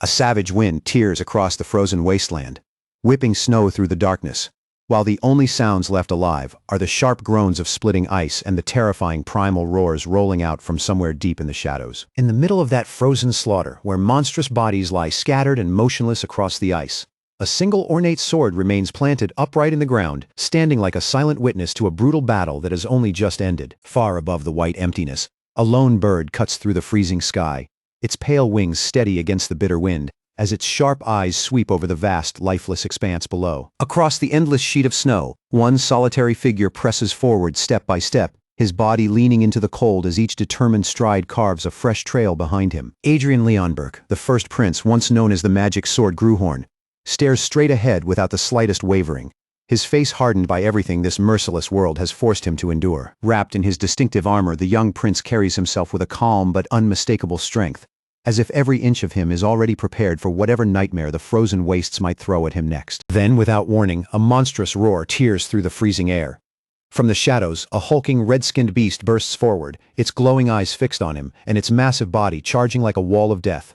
A savage wind tears across the frozen wasteland, whipping snow through the darkness, while the only sounds left alive are the sharp groans of splitting ice and the terrifying primal roars rolling out from somewhere deep in the shadows. In the middle of that frozen slaughter, where monstrous bodies lie scattered and motionless across the ice, a single ornate sword remains planted upright in the ground, standing like a silent witness to a brutal battle that has only just ended. Far above the white emptiness, a lone bird cuts through the freezing sky, its pale wings steady against the bitter wind, as its sharp eyes sweep over the vast, lifeless expanse below. Across the endless sheet of snow, one solitary figure presses forward step by step, his body leaning into the cold as each determined stride carves a fresh trail behind him. Adrien Leonberg, the first prince once known as the magic sword Gruhorn, stares straight ahead without the slightest wavering, his face hardened by everything this merciless world has forced him to endure. Wrapped in his distinctive armor, the young prince carries himself with a calm but unmistakable strength, as if every inch of him is already prepared for whatever nightmare the frozen wastes might throw at him next. Then, without warning, a monstrous roar tears through the freezing air. From the shadows, a hulking, red-skinned beast bursts forward, its glowing eyes fixed on him, and its massive body charging like a wall of death.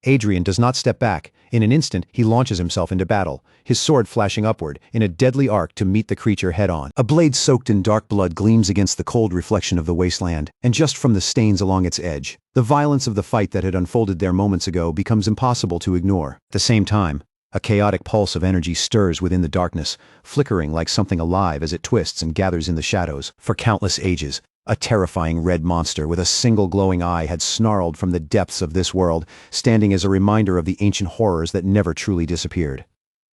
Adrien does not step back. In an instant, he launches himself into battle, his sword flashing upward, in a deadly arc to meet the creature head-on. A blade soaked in dark blood gleams against the cold reflection of the wasteland, and just from the stains along its edge, the violence of the fight that had unfolded there moments ago becomes impossible to ignore. At the same time, a chaotic pulse of energy stirs within the darkness, flickering like something alive as it twists and gathers in the shadows. For countless ages, a terrifying red monster with a single glowing eye had snarled from the depths of this world, standing as a reminder of the ancient horrors that never truly disappeared.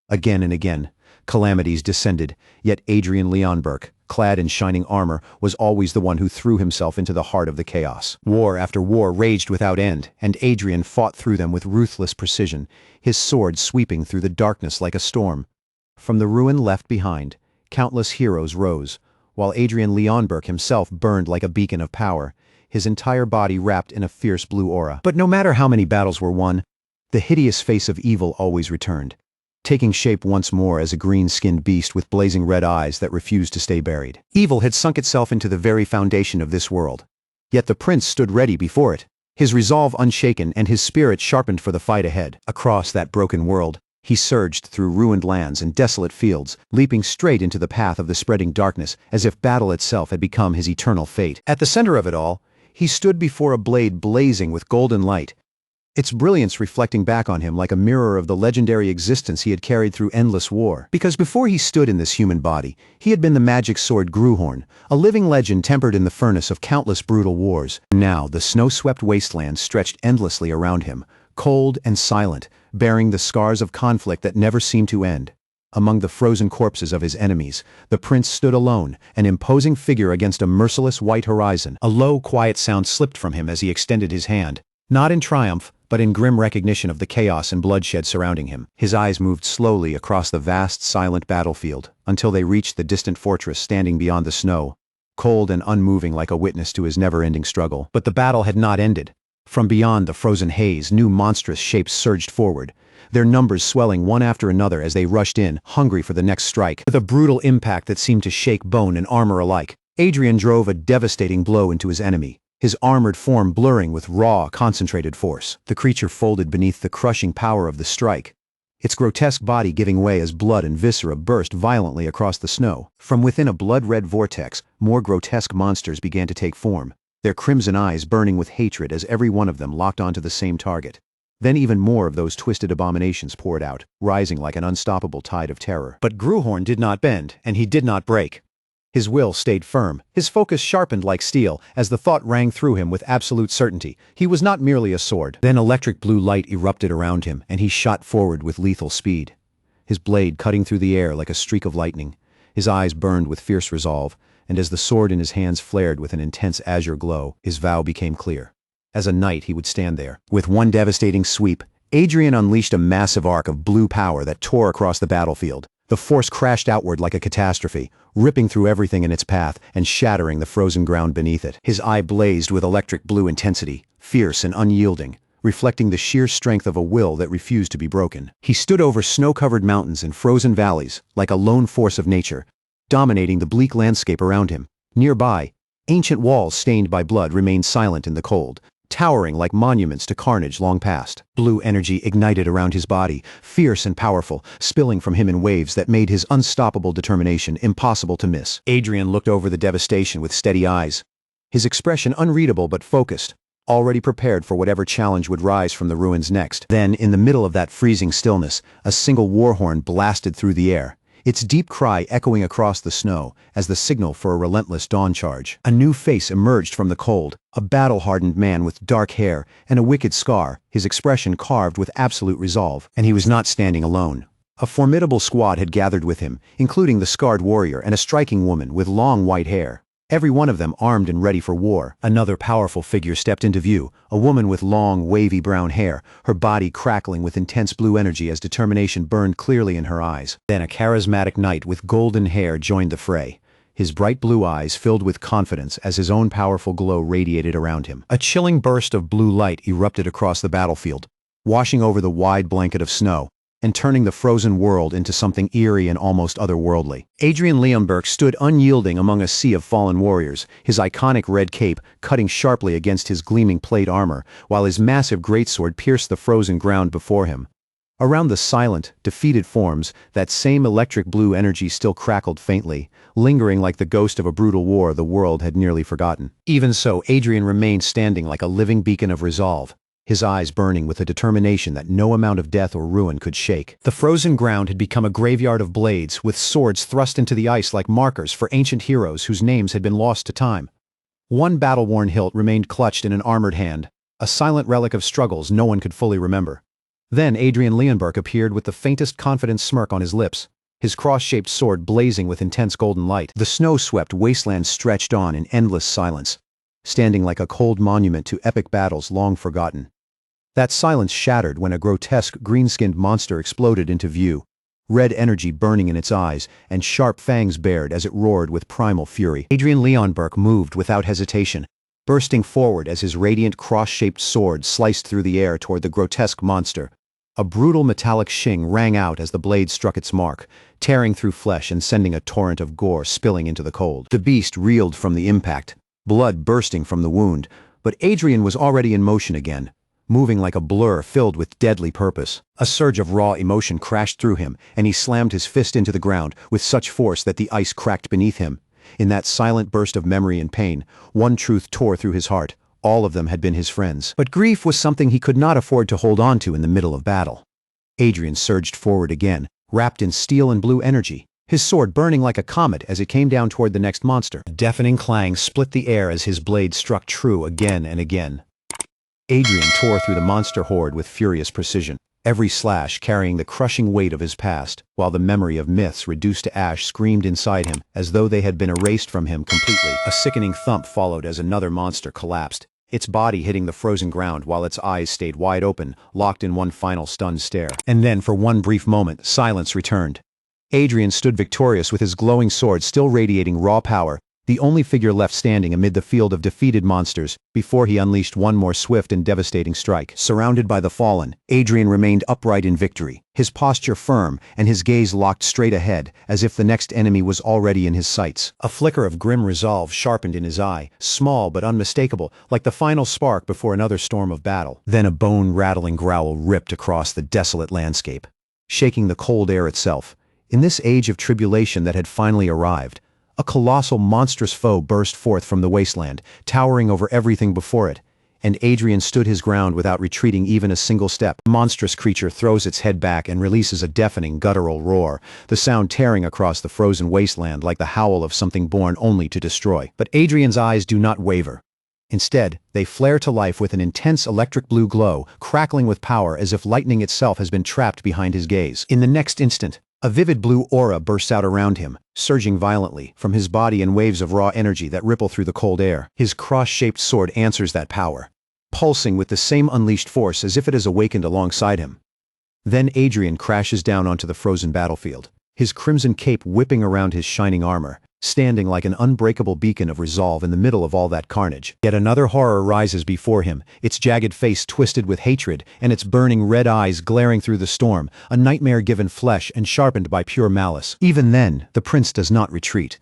Again and again, calamities descended, yet Adrien Leonberg, clad in shining armor, was always the one who threw himself into the heart of the chaos. War after war raged without end, and Adrien fought through them with ruthless precision, his sword sweeping through the darkness like a storm. From the ruin left behind, countless heroes rose, while Adrien Leonberg himself burned like a beacon of power, his entire body wrapped in a fierce blue aura. But no matter how many battles were won, the hideous face of evil always returned, taking shape once more as a green-skinned beast with blazing red eyes that refused to stay buried. Evil had sunk itself into the very foundation of this world. Yet the prince stood ready before it, his resolve unshaken and his spirit sharpened for the fight ahead. Across that broken world, he surged through ruined lands and desolate fields, leaping straight into the path of the spreading darkness, as if battle itself had become his eternal fate. At the center of it all, he stood before a blade blazing with golden light, its brilliance reflecting back on him like a mirror of the legendary existence he had carried through endless war. Because before he stood in this human body, he had been the magic sword Gruhorn, a living legend tempered in the furnace of countless brutal wars. Now, the snow-swept wasteland stretched endlessly around him, cold and silent, bearing the scars of conflict that never seemed to end. Among the frozen corpses of his enemies, the prince stood alone, an imposing figure against a merciless white horizon. A low, quiet sound slipped from him as he extended his hand, not in triumph, but in grim recognition of the chaos and bloodshed surrounding him. His eyes moved slowly across the vast, silent battlefield, until they reached the distant fortress standing beyond the snow, cold and unmoving like a witness to his never-ending struggle. But the battle had not ended. From beyond the frozen haze, new monstrous shapes surged forward, their numbers swelling one after another as they rushed in, hungry for the next strike. With a brutal impact that seemed to shake bone and armor alike, Adrien drove a devastating blow into his enemy, his armored form blurring with raw, concentrated force. The creature folded beneath the crushing power of the strike, its grotesque body giving way as blood and viscera burst violently across the snow. From within a blood-red vortex, more grotesque monsters began to take form, their crimson eyes burning with hatred as every one of them locked onto the same target. Then even more of those twisted abominations poured out, rising like an unstoppable tide of terror. But Gruhorn did not bend, and he did not break. His will stayed firm, his focus sharpened like steel, as the thought rang through him with absolute certainty. He was not merely a sword. Then electric blue light erupted around him, and he shot forward with lethal speed, his blade cutting through the air like a streak of lightning. His eyes burned with fierce resolve, and as the sword in his hands flared with an intense azure glow, his vow became clear. As a knight, he would stand there. With one devastating sweep, Adrien unleashed a massive arc of blue power that tore across the battlefield. The force crashed outward like a catastrophe, ripping through everything in its path and shattering the frozen ground beneath it. His eye blazed with electric blue intensity, fierce and unyielding, reflecting the sheer strength of a will that refused to be broken. He stood over snow-covered mountains and frozen valleys, like a lone force of nature, dominating the bleak landscape around him. Nearby, ancient walls stained by blood remained silent in the cold, towering like monuments to carnage long past. Blue energy ignited around his body, fierce and powerful, spilling from him in waves that made his unstoppable determination impossible to miss. Adrien looked over the devastation with steady eyes, his expression unreadable but focused, already prepared for whatever challenge would rise from the ruins next. Then, in the middle of that freezing stillness, a single war horn blasted through the air, its deep cry echoing across the snow as the signal for a relentless dawn charge. A new face emerged from the cold, a battle-hardened man with dark hair and a wicked scar, his expression carved with absolute resolve. And he was not standing alone. A formidable squad had gathered with him, including the scarred warrior and a striking woman with long white hair, every one of them armed and ready for war. Another powerful figure stepped into view, a woman with long, wavy brown hair, her body crackling with intense blue energy as determination burned clearly in her eyes. Then a charismatic knight with golden hair joined the fray, his bright blue eyes filled with confidence as his own powerful glow radiated around him. A chilling burst of blue light erupted across the battlefield, washing over the wide blanket of snow, and turning the frozen world into something eerie and almost otherworldly. Adrien Leonberg stood unyielding among a sea of fallen warriors, his iconic red cape cutting sharply against his gleaming plate armor, while his massive greatsword pierced the frozen ground before him. Around the silent, defeated forms, that same electric blue energy still crackled faintly, lingering like the ghost of a brutal war the world had nearly forgotten. Even so, Adrien remained standing like a living beacon of resolve, his eyes burning with a determination that no amount of death or ruin could shake. The frozen ground had become a graveyard of blades, with swords thrust into the ice like markers for ancient heroes whose names had been lost to time. One battle-worn hilt remained clutched in an armored hand, a silent relic of struggles no one could fully remember. Then Adrien Leonberg appeared with the faintest confident smirk on his lips, his cross-shaped sword blazing with intense golden light. The snow-swept wasteland stretched on in endless silence, standing like a cold monument to epic battles long forgotten. That silence shattered when a grotesque green-skinned monster exploded into view, red energy burning in its eyes and sharp fangs bared as it roared with primal fury. Adrien Leonberg moved without hesitation, bursting forward as his radiant cross-shaped sword sliced through the air toward the grotesque monster. A brutal metallic shing rang out as the blade struck its mark, tearing through flesh and sending a torrent of gore spilling into the cold. The beast reeled from the impact, blood bursting from the wound, but Adrien was already in motion again, moving like a blur filled with deadly purpose. A surge of raw emotion crashed through him, and he slammed his fist into the ground with such force that the ice cracked beneath him. In that silent burst of memory and pain, one truth tore through his heart: all of them had been his friends. But grief was something he could not afford to hold on to in the middle of battle. Adrien surged forward again, wrapped in steel and blue energy, his sword burning like a comet as it came down toward the next monster. A deafening clang split the air as his blade struck true again and again. Adrien tore through the monster horde with furious precision, every slash carrying the crushing weight of his past, while the memory of myths reduced to ash screamed inside him as though they had been erased from him completely. A sickening thump followed as another monster collapsed, its body hitting the frozen ground while its eyes stayed wide open, locked in one final stunned stare. And then, for one brief moment, silence returned. Adrien stood victorious with his glowing sword still radiating raw power, the only figure left standing amid the field of defeated monsters, before he unleashed one more swift and devastating strike. Surrounded by the fallen, Adrien remained upright in victory, his posture firm and his gaze locked straight ahead, as if the next enemy was already in his sights. A flicker of grim resolve sharpened in his eye, small but unmistakable, like the final spark before another storm of battle. Then a bone-rattling growl ripped across the desolate landscape, shaking the cold air itself. In this age of tribulation that had finally arrived, a colossal, monstrous foe burst forth from the wasteland, towering over everything before it, and Adrien stood his ground without retreating even a single step. The monstrous creature throws its head back and releases a deafening, guttural roar, the sound tearing across the frozen wasteland like the howl of something born only to destroy. But Adrien's eyes do not waver. Instead, they flare to life with an intense electric blue glow, crackling with power as if lightning itself has been trapped behind his gaze. In the next instant, a vivid blue aura bursts out around him, surging violently from his body in waves of raw energy that ripple through the cold air. His cross-shaped sword answers that power, pulsing with the same unleashed force as if it has awakened alongside him. Then Adrien crashes down onto the frozen battlefield, his crimson cape whipping around his shining armor, standing like an unbreakable beacon of resolve in the middle of all that carnage. Yet another horror rises before him, its jagged face twisted with hatred and its burning red eyes glaring through the storm, a nightmare given flesh and sharpened by pure malice. Even then, the prince does not retreat.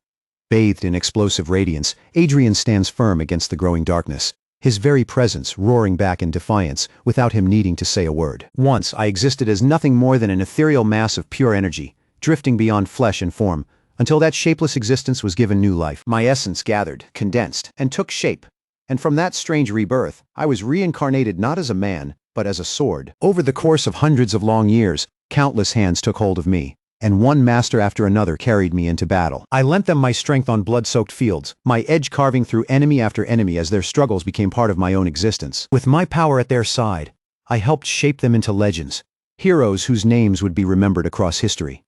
Bathed in explosive radiance, Adrien stands firm against the growing darkness, his very presence roaring back in defiance without him needing to say a word. Once I existed as nothing more than an ethereal mass of pure energy, drifting beyond flesh and form, until that shapeless existence was given new life. My essence gathered, condensed, and took shape. And from that strange rebirth, I was reincarnated not as a man, but as a sword. Over the course of hundreds of long years, countless hands took hold of me, and one master after another carried me into battle. I lent them my strength on blood-soaked fields, my edge carving through enemy after enemy as their struggles became part of my own existence. With my power at their side, I helped shape them into legends, heroes whose names would be remembered across history.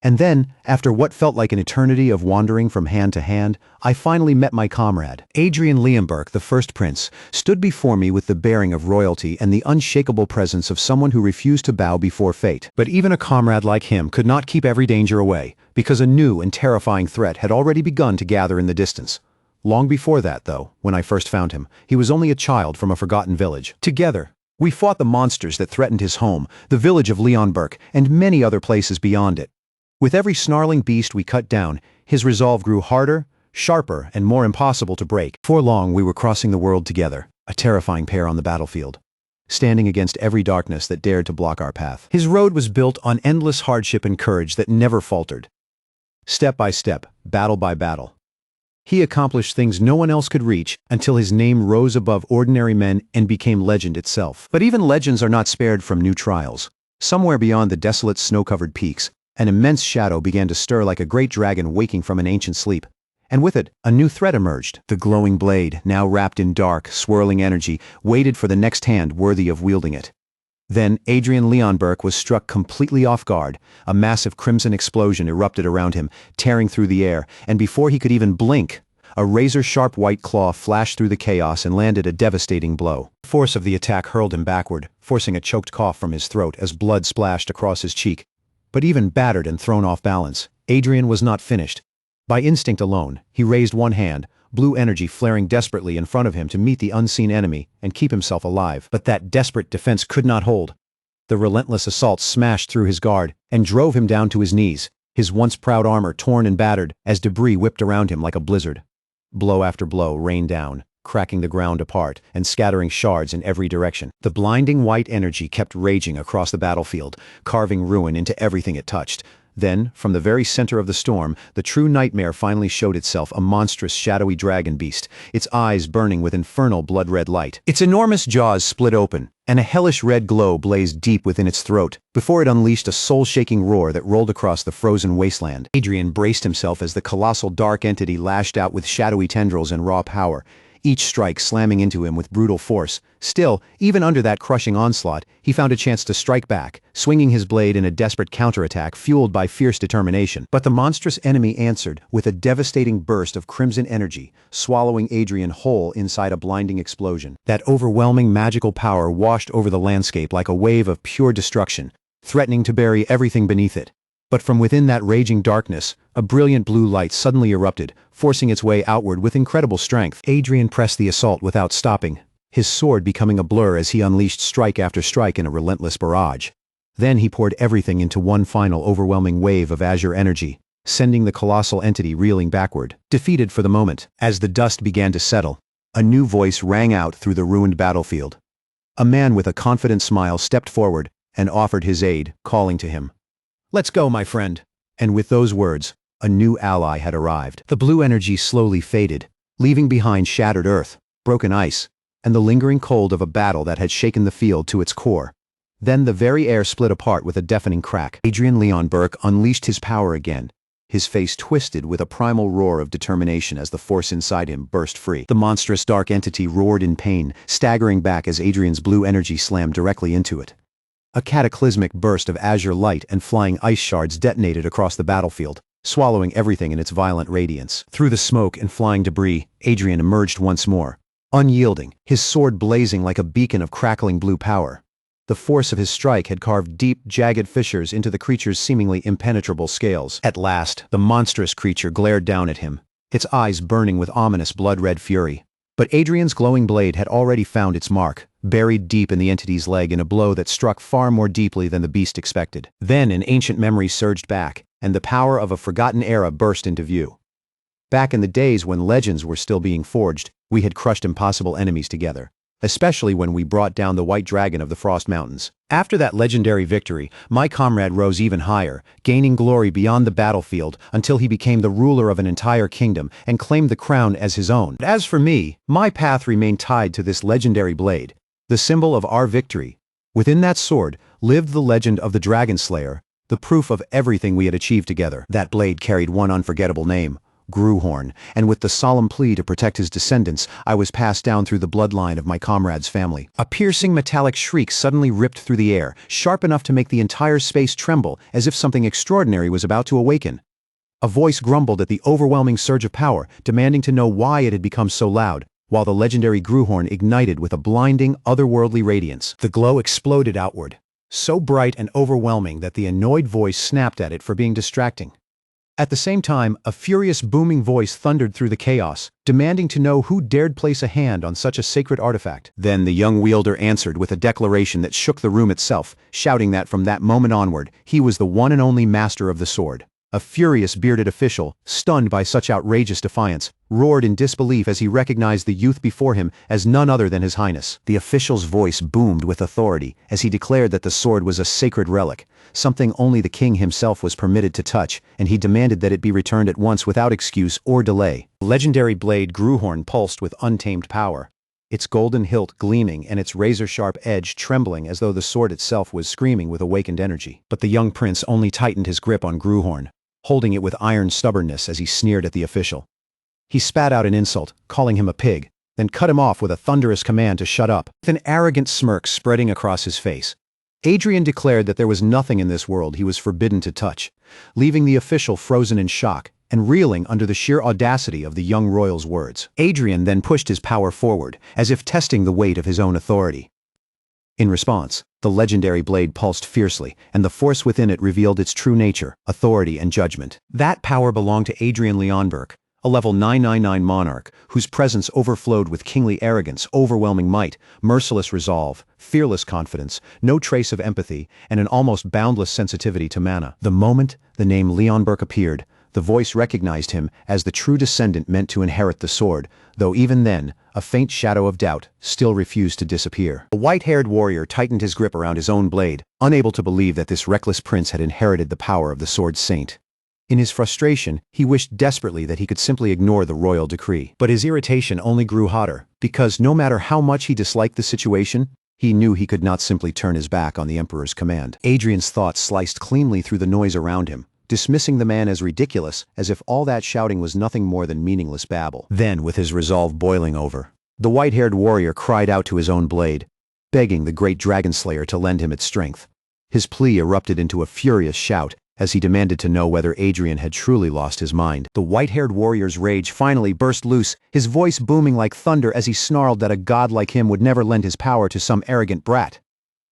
And then, after what felt like an eternity of wandering from hand to hand, I finally met my comrade. Adrien Leonberg, the first prince, stood before me with the bearing of royalty and the unshakable presence of someone who refused to bow before fate. But even a comrade like him could not keep every danger away, because a new and terrifying threat had already begun to gather in the distance. Long before that, though, when I first found him, he was only a child from a forgotten village. Together, we fought the monsters that threatened his home, the village of Leonberg, and many other places beyond it. With every snarling beast we cut down, his resolve grew harder, sharper, and more impossible to break. Before long, we were crossing the world together, a terrifying pair on the battlefield, standing against every darkness that dared to block our path. His road was built on endless hardship and courage that never faltered. Step by step, battle by battle, he accomplished things no one else could reach until his name rose above ordinary men and became legend itself. But even legends are not spared from new trials. Somewhere beyond the desolate snow-covered peaks, an immense shadow began to stir like a great dragon waking from an ancient sleep. And with it, a new threat emerged. The glowing blade, now wrapped in dark, swirling energy, waited for the next hand worthy of wielding it. Then Adrien Leonberg was struck completely off guard. A massive crimson explosion erupted around him, tearing through the air, and before he could even blink, a razor-sharp white claw flashed through the chaos and landed a devastating blow. The force of the attack hurled him backward, forcing a choked cough from his throat as blood splashed across his cheek. But even battered and thrown off balance, Adrien was not finished. By instinct alone, he raised one hand, blue energy flaring desperately in front of him to meet the unseen enemy and keep himself alive. But that desperate defense could not hold. The relentless assault smashed through his guard and drove him down to his knees, his once proud armor torn and battered as debris whipped around him like a blizzard. Blow after blow rained down, cracking the ground apart and scattering shards in every direction. The blinding white energy kept raging across the battlefield, carving ruin into everything it touched. Then, from the very center of the storm, the true nightmare finally showed itself, a monstrous shadowy dragon beast, its eyes burning with infernal blood-red light. Its enormous jaws split open, and a hellish red glow blazed deep within its throat, before it unleashed a soul-shaking roar that rolled across the frozen wasteland. Adrien braced himself as the colossal dark entity lashed out with shadowy tendrils and raw power, each strike slamming into him with brutal force. Still, even under that crushing onslaught, he found a chance to strike back, swinging his blade in a desperate counterattack fueled by fierce determination. But the monstrous enemy answered with a devastating burst of crimson energy, swallowing Adrien whole inside a blinding explosion. That overwhelming magical power washed over the landscape like a wave of pure destruction, threatening to bury everything beneath it. But from within that raging darkness, a brilliant blue light suddenly erupted, forcing its way outward with incredible strength. Adrien pressed the assault without stopping, his sword becoming a blur as he unleashed strike after strike in a relentless barrage. Then he poured everything into one final overwhelming wave of azure energy, sending the colossal entity reeling backward. Defeated for the moment, as the dust began to settle, a new voice rang out through the ruined battlefield. A man with a confident smile stepped forward and offered his aid, calling to him. "Let's go, my friend." And with those words, a new ally had arrived. The blue energy slowly faded, leaving behind shattered earth, broken ice, and the lingering cold of a battle that had shaken the field to its core. Then the very air split apart with a deafening crack. Adrien Leonberg unleashed his power again, his face twisted with a primal roar of determination as the force inside him burst free. The monstrous dark entity roared in pain, staggering back as Adrien's blue energy slammed directly into it. A cataclysmic burst of azure light and flying ice shards detonated across the battlefield, swallowing everything in its violent radiance. Through the smoke and flying debris, Adrien emerged once more, unyielding, his sword blazing like a beacon of crackling blue power. The force of his strike had carved deep, jagged fissures into the creature's seemingly impenetrable scales. At last, the monstrous creature glared down at him, its eyes burning with ominous blood-red fury. But Adrien's glowing blade had already found its mark, buried deep in the entity's leg in a blow that struck far more deeply than the beast expected. Then an ancient memory surged back, and the power of a forgotten era burst into view. Back in the days when legends were still being forged, we had crushed impossible enemies together. Especially when we brought down the White Dragon of the Frost Mountains. After that legendary victory, my comrade rose even higher, gaining glory beyond the battlefield until he became the ruler of an entire kingdom and claimed the crown as his own. But as for me, my path remained tied to this legendary blade, the symbol of our victory. Within that sword lived the legend of the Dragon Slayer, the proof of everything we had achieved together. That blade carried one unforgettable name, Gruhorn, and with the solemn plea to protect his descendants, I was passed down through the bloodline of my comrade's family. A piercing metallic shriek suddenly ripped through the air, sharp enough to make the entire space tremble, as if something extraordinary was about to awaken. A voice grumbled at the overwhelming surge of power, demanding to know why it had become so loud, while the legendary Gruhorn ignited with a blinding, otherworldly radiance. The glow exploded outward, so bright and overwhelming that the annoyed voice snapped at it for being distracting. At the same time, a furious booming voice thundered through the chaos, demanding to know who dared place a hand on such a sacred artifact. Then the young wielder answered with a declaration that shook the room itself, shouting that from that moment onward, he was the one and only master of the sword. A furious bearded official, stunned by such outrageous defiance, roared in disbelief as he recognized the youth before him as none other than His Highness. The official's voice boomed with authority as he declared that the sword was a sacred relic, something only the king himself was permitted to touch, and he demanded that it be returned at once without excuse or delay. The legendary blade Gruhorn pulsed with untamed power, its golden hilt gleaming and its razor-sharp edge trembling as though the sword itself was screaming with awakened energy. But the young prince only tightened his grip on Gruhorn, holding it with iron stubbornness as he sneered at the official. He spat out an insult, calling him a pig, then cut him off with a thunderous command to shut up. With an arrogant smirk spreading across his face, Adrien declared that there was nothing in this world he was forbidden to touch, leaving the official frozen in shock and reeling under the sheer audacity of the young royal's words. Adrien then pushed his power forward, as if testing the weight of his own authority. In response, the legendary blade pulsed fiercely, and the force within it revealed its true nature, authority and judgment. That power belonged to Adrien Leonberg, a level 999 monarch, whose presence overflowed with kingly arrogance, overwhelming might, merciless resolve, fearless confidence, no trace of empathy, and an almost boundless sensitivity to mana. The moment the name Leonberg appeared, the voice recognized him as the true descendant meant to inherit the sword, though even then, a faint shadow of doubt still refused to disappear. The white-haired warrior tightened his grip around his own blade, unable to believe that this reckless prince had inherited the power of the sword's saint. In his frustration, he wished desperately that he could simply ignore the royal decree. But his irritation only grew hotter, because no matter how much he disliked the situation, he knew he could not simply turn his back on the emperor's command. Adrien's thoughts sliced cleanly through the noise around him, dismissing the man as ridiculous, as if all that shouting was nothing more than meaningless babble. Then, with his resolve boiling over, the white-haired warrior cried out to his own blade, begging the great dragon slayer to lend him its strength. His plea erupted into a furious shout, as he demanded to know whether Adrien had truly lost his mind. The white-haired warrior's rage finally burst loose, his voice booming like thunder as he snarled that a god like him would never lend his power to some arrogant brat.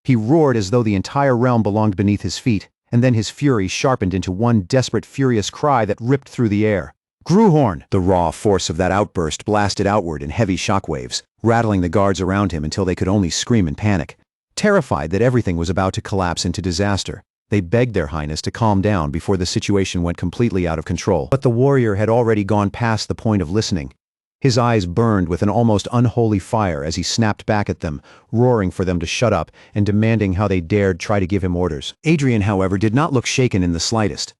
He roared as though the entire realm belonged beneath his feet, and then his fury sharpened into one desperate, furious cry that ripped through the air. Gruhorn! The raw force of that outburst blasted outward in heavy shockwaves, rattling the guards around him until they could only scream in panic. Terrified that everything was about to collapse into disaster, they begged their highness to calm down before the situation went completely out of control. But the warrior had already gone past the point of listening. His eyes burned with an almost unholy fire as he snapped back at them, roaring for them to shut up and demanding how they dared try to give him orders. Adrien, however, did not look shaken in the slightest.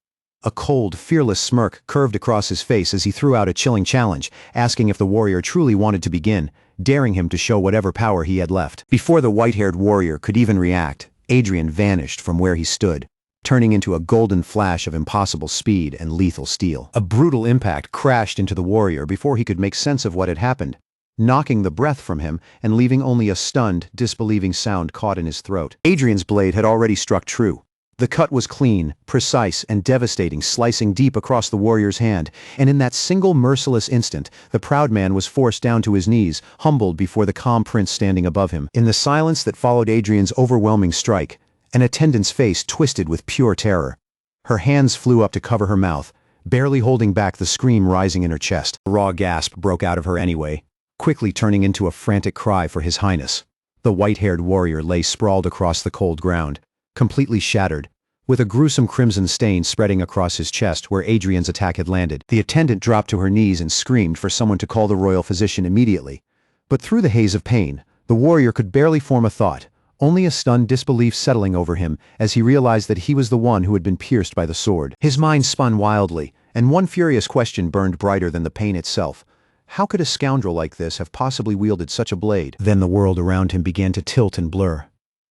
A cold, fearless smirk curved across his face as he threw out a chilling challenge, asking if the warrior truly wanted to begin, daring him to show whatever power he had left. Before the white-haired warrior could even react, Adrien vanished from where he stood, turning into a golden flash of impossible speed and lethal steel. A brutal impact crashed into the warrior before he could make sense of what had happened, knocking the breath from him and leaving only a stunned, disbelieving sound caught in his throat. Adrien's blade had already struck true. The cut was clean, precise, and devastating, slicing deep across the warrior's hand, and in that single merciless instant, the proud man was forced down to his knees, humbled before the calm prince standing above him. In the silence that followed Adrien's overwhelming strike, an attendant's face twisted with pure terror. Her hands flew up to cover her mouth, barely holding back the scream rising in her chest. A raw gasp broke out of her anyway, quickly turning into a frantic cry for His Highness. The white-haired warrior lay sprawled across the cold ground, completely shattered, with a gruesome crimson stain spreading across his chest where Adrien's attack had landed. The attendant dropped to her knees and screamed for someone to call the royal physician immediately. But through the haze of pain, the warrior could barely form a thought, only a stunned disbelief settling over him as he realized that he was the one who had been pierced by the sword. His mind spun wildly, and one furious question burned brighter than the pain itself. How could a scoundrel like this have possibly wielded such a blade? Then the world around him began to tilt and blur,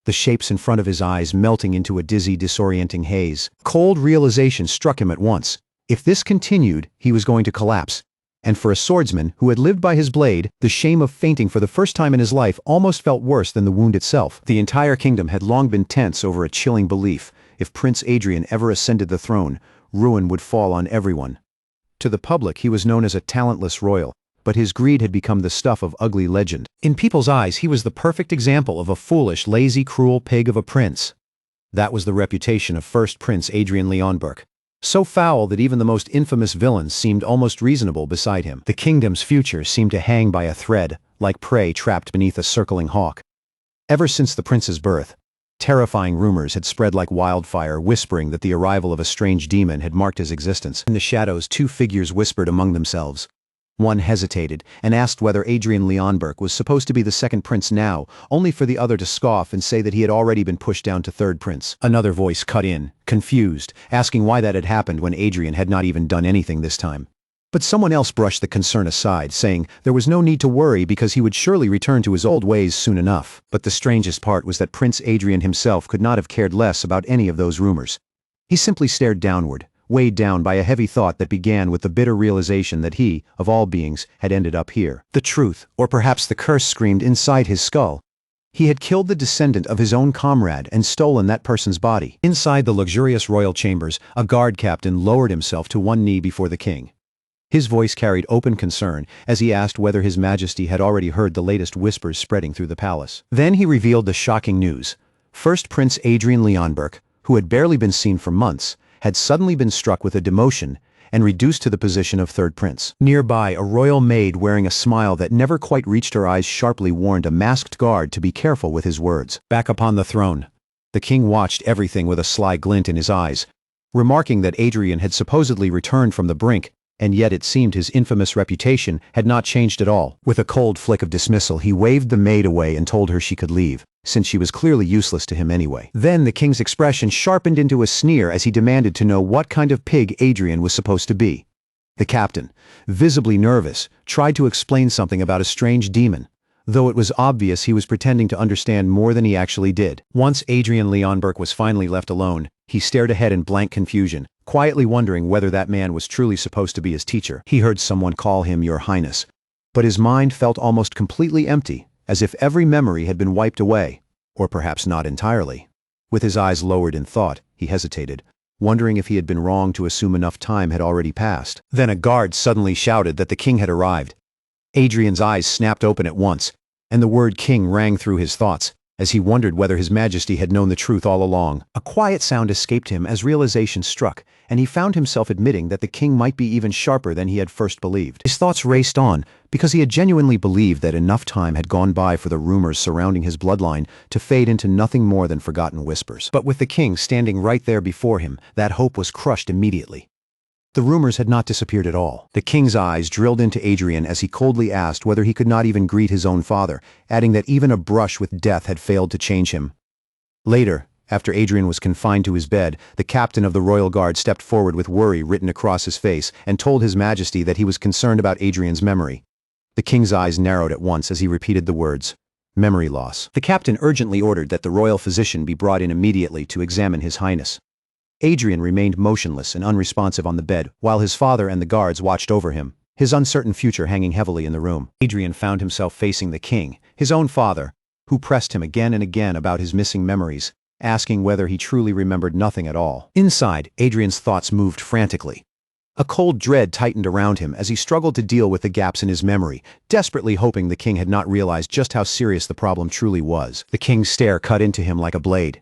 the shapes in front of his eyes melting into a dizzy, disorienting haze. Cold realization struck him at once. If this continued, he was going to collapse. And for a swordsman who had lived by his blade, the shame of fainting for the first time in his life almost felt worse than the wound itself. The entire kingdom had long been tense over a chilling belief: if Prince Adrien ever ascended the throne, ruin would fall on everyone. To the public, he was known as a talentless royal, but his greed had become the stuff of ugly legend. In people's eyes, he was the perfect example of a foolish, lazy, cruel pig of a prince. That was the reputation of first Prince Adrien Leonberg. So foul that even the most infamous villains seemed almost reasonable beside him. The kingdom's future seemed to hang by a thread, like prey trapped beneath a circling hawk. Ever since the prince's birth, terrifying rumors had spread like wildfire, whispering that the arrival of a strange demon had marked his existence. In the shadows, two figures whispered among themselves. One hesitated and asked whether Adrien Leonberg was supposed to be the second prince now, only for the other to scoff and say that he had already been pushed down to third prince. Another voice cut in, confused, asking why that had happened when Adrien had not even done anything this time. But someone else brushed the concern aside, saying there was no need to worry because he would surely return to his old ways soon enough. But the strangest part was that Prince Adrien himself could not have cared less about any of those rumors. He simply stared downward, weighed down by a heavy thought that began with the bitter realization that he, of all beings, had ended up here. The truth, or perhaps the curse, screamed inside his skull. He had killed the descendant of his own comrade and stolen that person's body. Inside the luxurious royal chambers, a guard captain lowered himself to one knee before the king. His voice carried open concern as he asked whether His Majesty had already heard the latest whispers spreading through the palace. Then he revealed the shocking news. First Prince Adrien Leonberg, who had barely been seen for months, had suddenly been struck with a demotion and reduced to the position of third prince. Nearby, a royal maid wearing a smile that never quite reached her eyes sharply warned a masked guard to be careful with his words. Back upon the throne, the king watched everything with a sly glint in his eyes, remarking that Adrien had supposedly returned from the brink, and yet it seemed his infamous reputation had not changed at all. With a cold flick of dismissal, he waved the maid away and told her she could leave, since she was clearly useless to him anyway. Then the king's expression sharpened into a sneer as he demanded to know what kind of pig Adrien was supposed to be. The captain, visibly nervous, tried to explain something about a strange demon, though it was obvious he was pretending to understand more than he actually did. Once Adrien Leonberg was finally left alone, he stared ahead in blank confusion, quietly wondering whether that man was truly supposed to be his teacher. He heard someone call him Your Highness, but his mind felt almost completely empty, as if every memory had been wiped away, or perhaps not entirely. With his eyes lowered in thought, he hesitated, wondering if he had been wrong to assume enough time had already passed. Then a guard suddenly shouted that the king had arrived. Adrien's eyes snapped open at once, and the word king rang through his thoughts, as he wondered whether His Majesty had known the truth all along. A quiet sound escaped him as realization struck, and he found himself admitting that the king might be even sharper than he had first believed. His thoughts raced on, because he had genuinely believed that enough time had gone by for the rumors surrounding his bloodline to fade into nothing more than forgotten whispers. But with the king standing right there before him, that hope was crushed immediately. The rumors had not disappeared at all. The king's eyes drilled into Adrien as he coldly asked whether he could not even greet his own father, adding that even a brush with death had failed to change him. Later, after Adrien was confined to his bed, the captain of the royal guard stepped forward with worry written across his face and told His Majesty that he was concerned about Adrien's memory. The king's eyes narrowed at once as he repeated the words, "Memory loss." The captain urgently ordered that the royal physician be brought in immediately to examine His Highness. Adrien remained motionless and unresponsive on the bed, while his father and the guards watched over him, his uncertain future hanging heavily in the room. Adrien found himself facing the king, his own father, who pressed him again and again about his missing memories, asking whether he truly remembered nothing at all. Inside, Adrien's thoughts moved frantically. A cold dread tightened around him as he struggled to deal with the gaps in his memory, desperately hoping the king had not realized just how serious the problem truly was. The king's stare cut into him like a blade,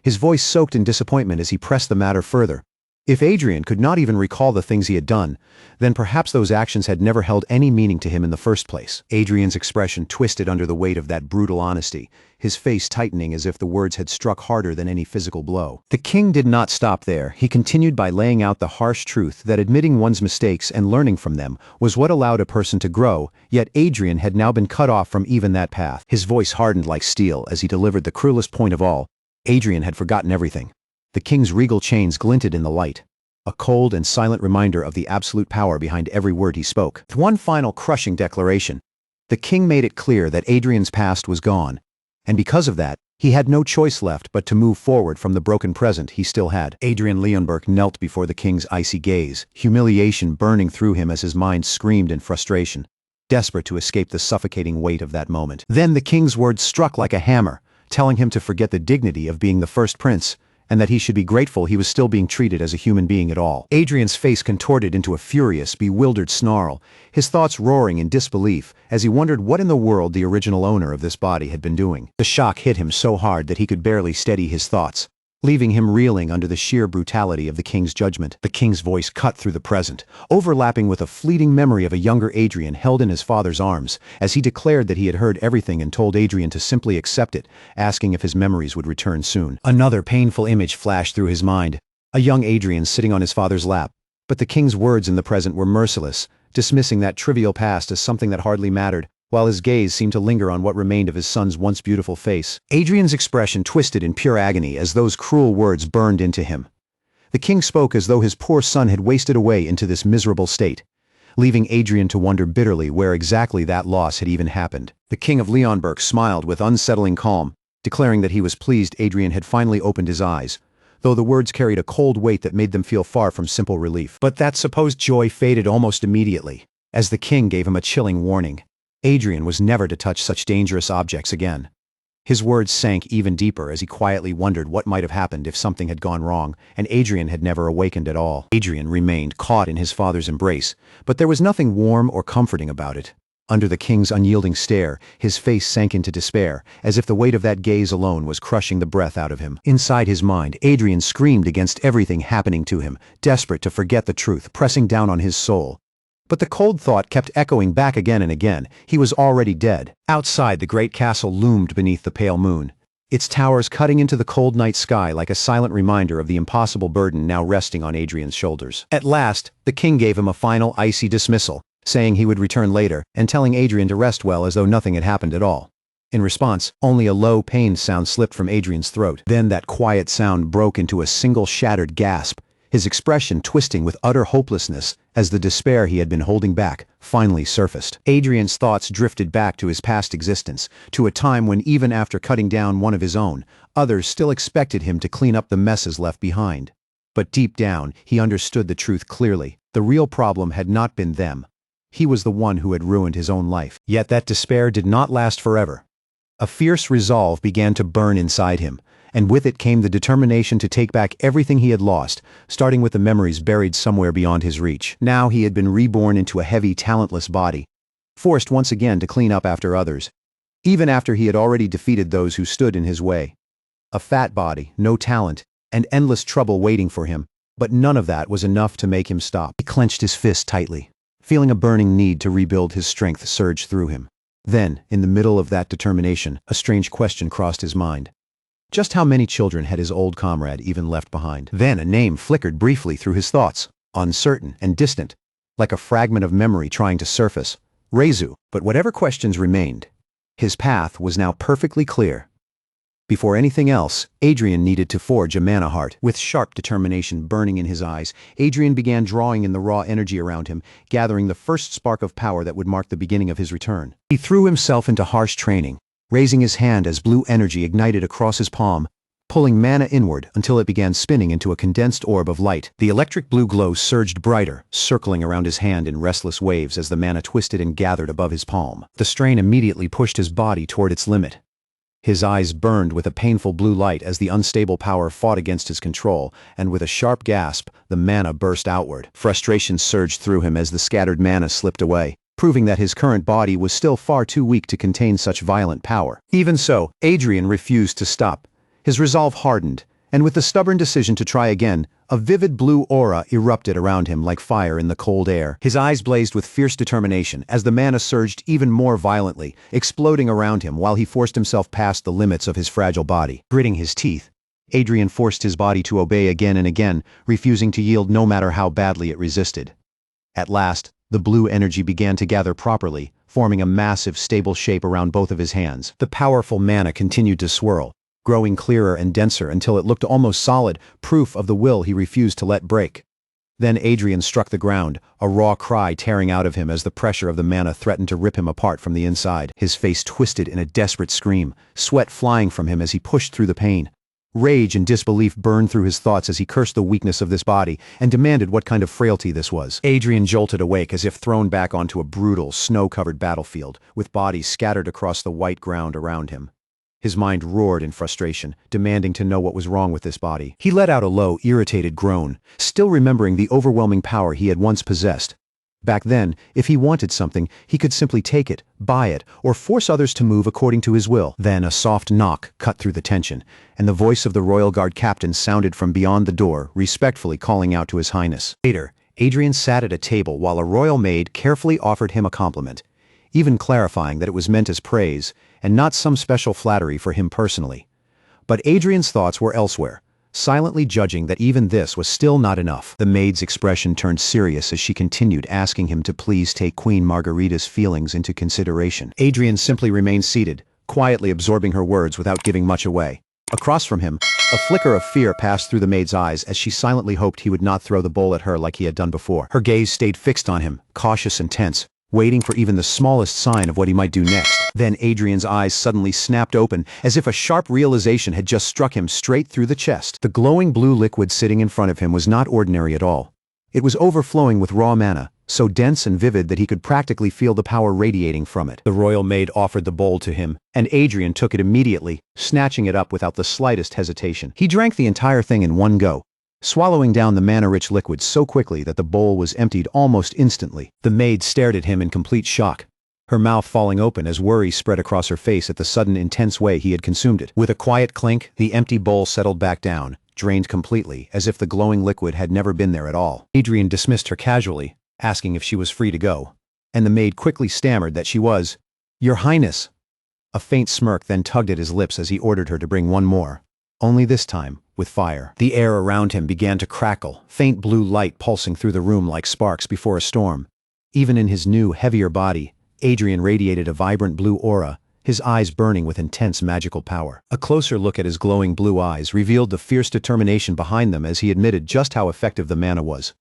his voice soaked in disappointment as he pressed the matter further. If Adrien could not even recall the things he had done, then perhaps those actions had never held any meaning to him in the first place. Adrien's expression twisted under the weight of that brutal honesty, his face tightening as if the words had struck harder than any physical blow. The king did not stop there. He continued by laying out the harsh truth that admitting one's mistakes and learning from them was what allowed a person to grow, yet Adrien had now been cut off from even that path. His voice hardened like steel as he delivered the cruelest point of all. Adrien had forgotten everything. The king's regal chains glinted in the light, a cold and silent reminder of the absolute power behind every word he spoke. With one final crushing declaration, the king made it clear that Adrien's past was gone, and because of that, he had no choice left but to move forward from the broken present he still had. Adrien Leonberg knelt before the king's icy gaze, humiliation burning through him as his mind screamed in frustration, desperate to escape the suffocating weight of that moment. Then the king's words struck like a hammer, telling him to forget the dignity of being the first prince, and that he should be grateful he was still being treated as a human being at all. Adrien's face contorted into a furious, bewildered snarl, his thoughts roaring in disbelief as he wondered what in the world the original owner of this body had been doing. The shock hit him so hard that he could barely steady his thoughts, leaving him reeling under the sheer brutality of the king's judgment. The king's voice cut through the present, overlapping with a fleeting memory of a younger Adrien held in his father's arms, as he declared that he had heard everything and told Adrien to simply accept it, asking if his memories would return soon. Another painful image flashed through his mind, a young Adrien sitting on his father's lap, but the king's words in the present were merciless, dismissing that trivial past as something that hardly mattered, while his gaze seemed to linger on what remained of his son's once beautiful face. Adrien's expression twisted in pure agony as those cruel words burned into him. The king spoke as though his poor son had wasted away into this miserable state, leaving Adrien to wonder bitterly where exactly that loss had even happened. The king of Leonberg smiled with unsettling calm, declaring that he was pleased Adrien had finally opened his eyes, though the words carried a cold weight that made them feel far from simple relief. But that supposed joy faded almost immediately, as the king gave him a chilling warning. Adrien was never to touch such dangerous objects again. His words sank even deeper as he quietly wondered what might have happened if something had gone wrong, and Adrien had never awakened at all. Adrien remained caught in his father's embrace, but there was nothing warm or comforting about it. Under the king's unyielding stare, his face sank into despair, as if the weight of that gaze alone was crushing the breath out of him. Inside his mind, Adrien screamed against everything happening to him, desperate to forget the truth, pressing down on his soul. But the cold thought kept echoing back again and again. He was already dead. Outside, the great castle loomed beneath the pale moon, its towers cutting into the cold night sky like a silent reminder of the impossible burden now resting on Adrien's shoulders. At last, the king gave him a final icy dismissal, saying he would return later, and telling Adrien to rest well as though nothing had happened at all. In response, only a low, pained sound slipped from Adrien's throat. Then that quiet sound broke into a single shattered gasp, his expression twisting with utter hopelessness as the despair he had been holding back finally surfaced. Adrien's thoughts drifted back to his past existence, to a time when even after cutting down one of his own, others still expected him to clean up the messes left behind. But deep down, he understood the truth clearly. The real problem had not been them. He was the one who had ruined his own life. Yet that despair did not last forever. A fierce resolve began to burn inside him, and with it came the determination to take back everything he had lost, starting with the memories buried somewhere beyond his reach. Now he had been reborn into a heavy, talentless body, forced once again to clean up after others, even after he had already defeated those who stood in his way. A fat body, no talent, and endless trouble waiting for him, but none of that was enough to make him stop. He clenched his fist tightly, feeling a burning need to rebuild his strength surge through him. Then, in the middle of that determination, a strange question crossed his mind. Just how many children had his old comrade even left behind? Then a name flickered briefly through his thoughts, uncertain and distant, like a fragment of memory trying to surface. Reizu. But whatever questions remained, his path was now perfectly clear. Before anything else, Adrien needed to forge a mana heart. With sharp determination burning in his eyes, Adrien began drawing in the raw energy around him, gathering the first spark of power that would mark the beginning of his return. He threw himself into harsh training, raising his hand as blue energy ignited across his palm, pulling mana inward until it began spinning into a condensed orb of light. The electric blue glow surged brighter, circling around his hand in restless waves as the mana twisted and gathered above his palm. The strain immediately pushed his body toward its limit. His eyes burned with a painful blue light as the unstable power fought against his control, and with a sharp gasp, the mana burst outward. Frustration surged through him as the scattered mana slipped away, proving that his current body was still far too weak to contain such violent power. Even so, Adrien refused to stop. His resolve hardened, And with the stubborn decision to try again, a vivid blue aura erupted around him like fire in the cold air. His eyes blazed with fierce determination as the mana surged even more violently, exploding around him while he forced himself past the limits of his fragile body. Gritting his teeth, Adrien forced his body to obey again and again, refusing to yield no matter how badly it resisted. At last, the blue energy began to gather properly, forming a massive, stable shape around both of his hands. The powerful mana continued to swirl, growing clearer and denser until it looked almost solid, proof of the will he refused to let break. Then Adrien struck the ground, a raw cry tearing out of him as the pressure of the mana threatened to rip him apart from the inside. His face twisted in a desperate scream, sweat flying from him as he pushed through the pain. Rage and disbelief burned through his thoughts as he cursed the weakness of this body and demanded what kind of frailty this was. Adrien jolted awake as if thrown back onto a brutal, snow-covered battlefield, with bodies scattered across the white ground around him. His mind roared in frustration, demanding to know what was wrong with this body. He let out a low, irritated groan, still remembering the overwhelming power he had once possessed. Back then, if he wanted something, he could simply take it, buy it, or force others to move according to his will. Then a soft knock cut through the tension, and the voice of the Royal Guard captain sounded from beyond the door, respectfully calling out to His Highness. Later, Adrien sat at a table while a royal maid carefully offered him a compliment, even clarifying that it was meant as praise, and not some special flattery for him personally. But Adrien's thoughts were elsewhere, silently judging that even this was still not enough. The maid's expression turned serious as she continued asking him to please take Queen Margarita's feelings into consideration. Adrien simply remained seated, quietly absorbing her words without giving much away. Across from him, a flicker of fear passed through the maid's eyes as she silently hoped he would not throw the bowl at her like he had done before. Her gaze stayed fixed on him, cautious and tense, waiting for even the smallest sign of what he might do next. Then Adrien's eyes suddenly snapped open, as if a sharp realization had just struck him straight through the chest. The glowing blue liquid sitting in front of him was not ordinary at all. It was overflowing with raw mana, so dense and vivid that he could practically feel the power radiating from it. The royal maid offered the bowl to him, and Adrien took it immediately, snatching it up without the slightest hesitation. He drank the entire thing in one go, swallowing down the mana-rich liquid so quickly that the bowl was emptied almost instantly. The maid stared at him in complete shock, her mouth falling open as worry spread across her face at the sudden intense way he had consumed it. With a quiet clink, the empty bowl settled back down, drained completely, as if the glowing liquid had never been there at all. Adrien dismissed her casually, asking if she was free to go, and the maid quickly stammered that she was. "Your Highness." A faint smirk then tugged at his lips as he ordered her to bring one more, only this time with fire. The air around him began to crackle, faint blue light pulsing through the room like sparks before a storm. Even in his new, heavier body, Adrien radiated a vibrant blue aura, his eyes burning with intense magical power. A closer look at his glowing blue eyes revealed the fierce determination behind them as he admitted just how effective the mana was.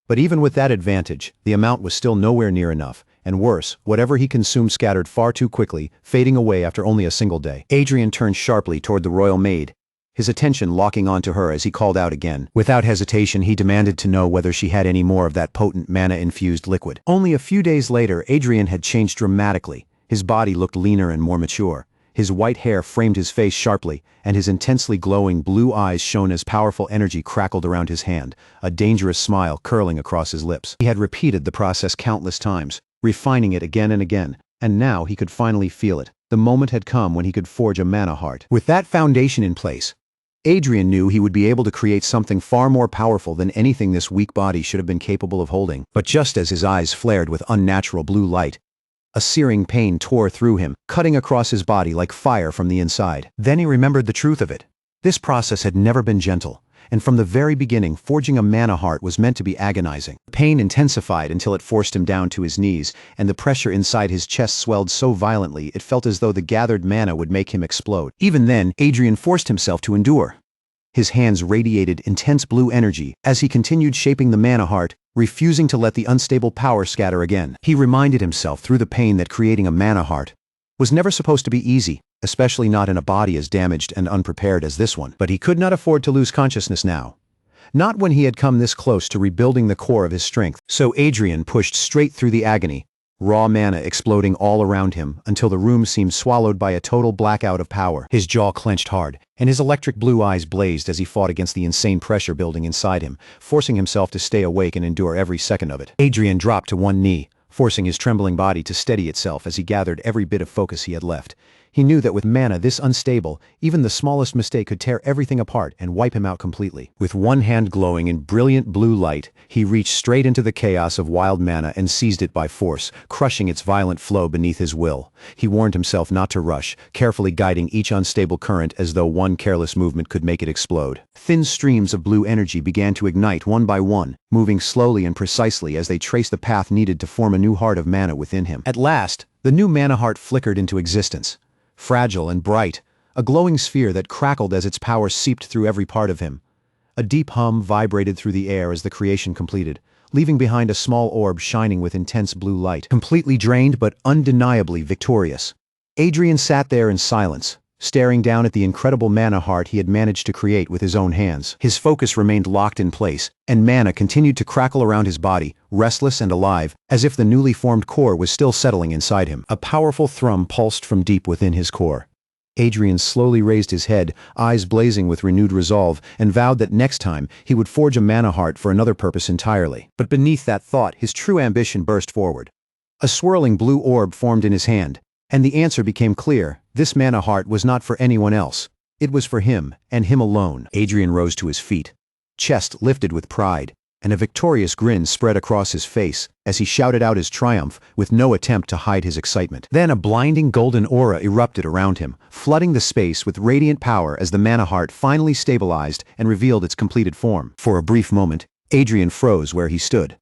But even with that advantage, the amount was still nowhere near enough, and worse, whatever he consumed scattered far too quickly, fading away after only a single day. Adrien turned sharply toward the royal maid, his attention locking onto her as he called out again. Without hesitation, he demanded to know whether she had any more of that potent mana-infused liquid. Only a few days later, Adrien had changed dramatically. His body looked leaner and more mature. His white hair framed his face sharply, and his intensely glowing blue eyes shone as powerful energy crackled around his hand, a dangerous smile curling across his lips. He had repeated the process countless times, refining it again and again, and now he could finally feel it. The moment had come when he could forge a mana heart. With that foundation in place, Adrien knew he would be able to create something far more powerful than anything this weak body should have been capable of holding. But just as his eyes flared with unnatural blue light, a searing pain tore through him, cutting across his body like fire from the inside. Then he remembered the truth of it. This process had never been gentle, and from the very beginning, forging a mana heart was meant to be agonizing. Pain intensified until it forced him down to his knees, and the pressure inside his chest swelled so violently it felt as though the gathered mana would make him explode. Even then, Adrien forced himself to endure. His hands radiated intense blue energy as he continued shaping the mana heart, refusing to let the unstable power scatter again. He reminded himself through the pain that creating a mana heart was never supposed to be easy, especially not in a body as damaged and unprepared as this one. But he could not afford to lose consciousness now. Not when he had come this close to rebuilding the core of his strength. So Adrien pushed straight through the agony, raw mana exploding all around him until the room seemed swallowed by a total blackout of power. His jaw clenched hard, and his electric blue eyes blazed as he fought against the insane pressure building inside him, forcing himself to stay awake and endure every second of it. Adrien dropped to one knee, forcing his trembling body to steady itself as he gathered every bit of focus he had left. He knew that with mana this unstable, even the smallest mistake could tear everything apart and wipe him out completely. With one hand glowing in brilliant blue light, he reached straight into the chaos of wild mana and seized it by force, crushing its violent flow beneath his will. He warned himself not to rush, carefully guiding each unstable current as though one careless movement could make it explode. Thin streams of blue energy began to ignite one by one, moving slowly and precisely as they traced the path needed to form a new heart of mana within him. At last, the new mana heart flickered into existence. Fragile and bright, a glowing sphere that crackled as its power seeped through every part of him. A deep hum vibrated through the air as the creation completed, leaving behind a small orb shining with intense blue light. Completely drained but undeniably victorious, Adrien sat there in silence, staring down at the incredible mana heart he had managed to create with his own hands. His focus remained locked in place, and mana continued to crackle around his body, restless and alive, as if the newly formed core was still settling inside him. A powerful thrum pulsed from deep within his core. Adrien slowly raised his head, eyes blazing with renewed resolve, and vowed that next time he would forge a mana heart for another purpose entirely. But beneath that thought, his true ambition burst forward. A swirling blue orb formed in his hand, and the answer became clear. This mana heart was not for anyone else. It was for him, and him alone. Adrien rose to his feet, chest lifted with pride, and a victorious grin spread across his face as he shouted out his triumph with no attempt to hide his excitement. Then a blinding golden aura erupted around him, flooding the space with radiant power as the mana heart finally stabilized and revealed its completed form. For a brief moment, Adrien froze where he stood,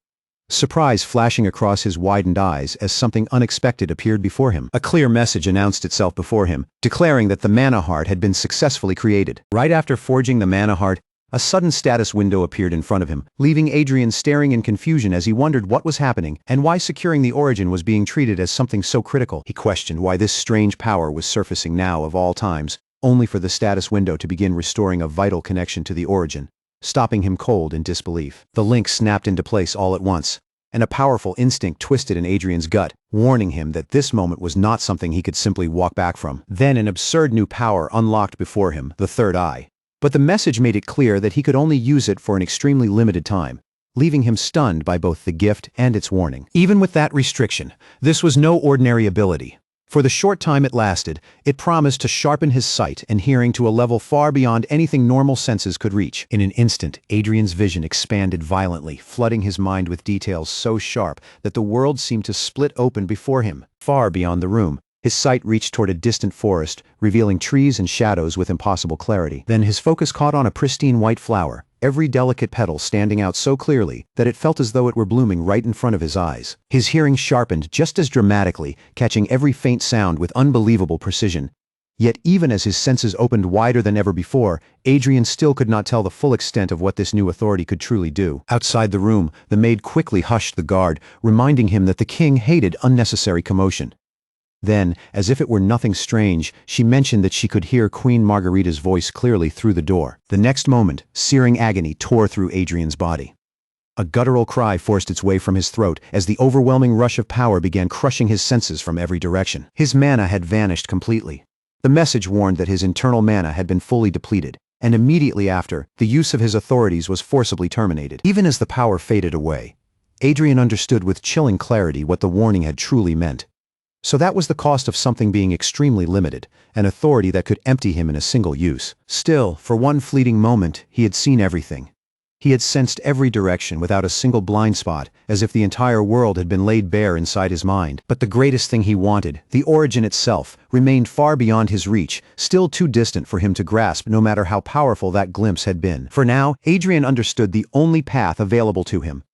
surprise flashing across his widened eyes as something unexpected appeared before him. A clear message announced itself before him, declaring that the mana heart had been successfully created. Right after forging the mana heart, a sudden status window appeared in front of him, leaving Adrien staring in confusion as he wondered what was happening and why securing the origin was being treated as something so critical. He questioned why this strange power was surfacing now of all times, only for the status window to begin restoring a vital connection to the origin, stopping him cold in disbelief. The link snapped into place all at once, and a powerful instinct twisted in Adrien's gut, warning him that this moment was not something he could simply walk back from. Then an absurd new power unlocked before him, the third eye. But the message made it clear that he could only use it for an extremely limited time, leaving him stunned by both the gift and its warning. Even with that restriction, this was no ordinary ability. For the short time it lasted, it promised to sharpen his sight and hearing to a level far beyond anything normal senses could reach. In an instant, Adrien's vision expanded violently, flooding his mind with details so sharp that the world seemed to split open before him. Far beyond the room, his sight reached toward a distant forest, revealing trees and shadows with impossible clarity. Then his focus caught on a pristine white flower, every delicate petal standing out so clearly that it felt as though it were blooming right in front of his eyes. His hearing sharpened just as dramatically, catching every faint sound with unbelievable precision. Yet even as his senses opened wider than ever before, Adrien still could not tell the full extent of what this new authority could truly do. Outside the room, the maid quickly hushed the guard, reminding him that the king hated unnecessary commotion. Then, as if it were nothing strange, she mentioned that she could hear Queen Margarita's voice clearly through the door. The next moment, searing agony tore through Adrien's body. A guttural cry forced its way from his throat as the overwhelming rush of power began crushing his senses from every direction. His mana had vanished completely. The message warned that his internal mana had been fully depleted, and immediately after, the use of his authorities was forcibly terminated. Even as the power faded away, Adrien understood with chilling clarity what the warning had truly meant. So that was the cost of something being extremely limited, an authority that could empty him in a single use. Still, for one fleeting moment, he had seen everything. He had sensed every direction without a single blind spot, as if the entire world had been laid bare inside his mind. But the greatest thing he wanted, the origin itself, remained far beyond his reach, still too distant for him to grasp no matter how powerful that glimpse had been. For now, Adrien understood the only path available to him.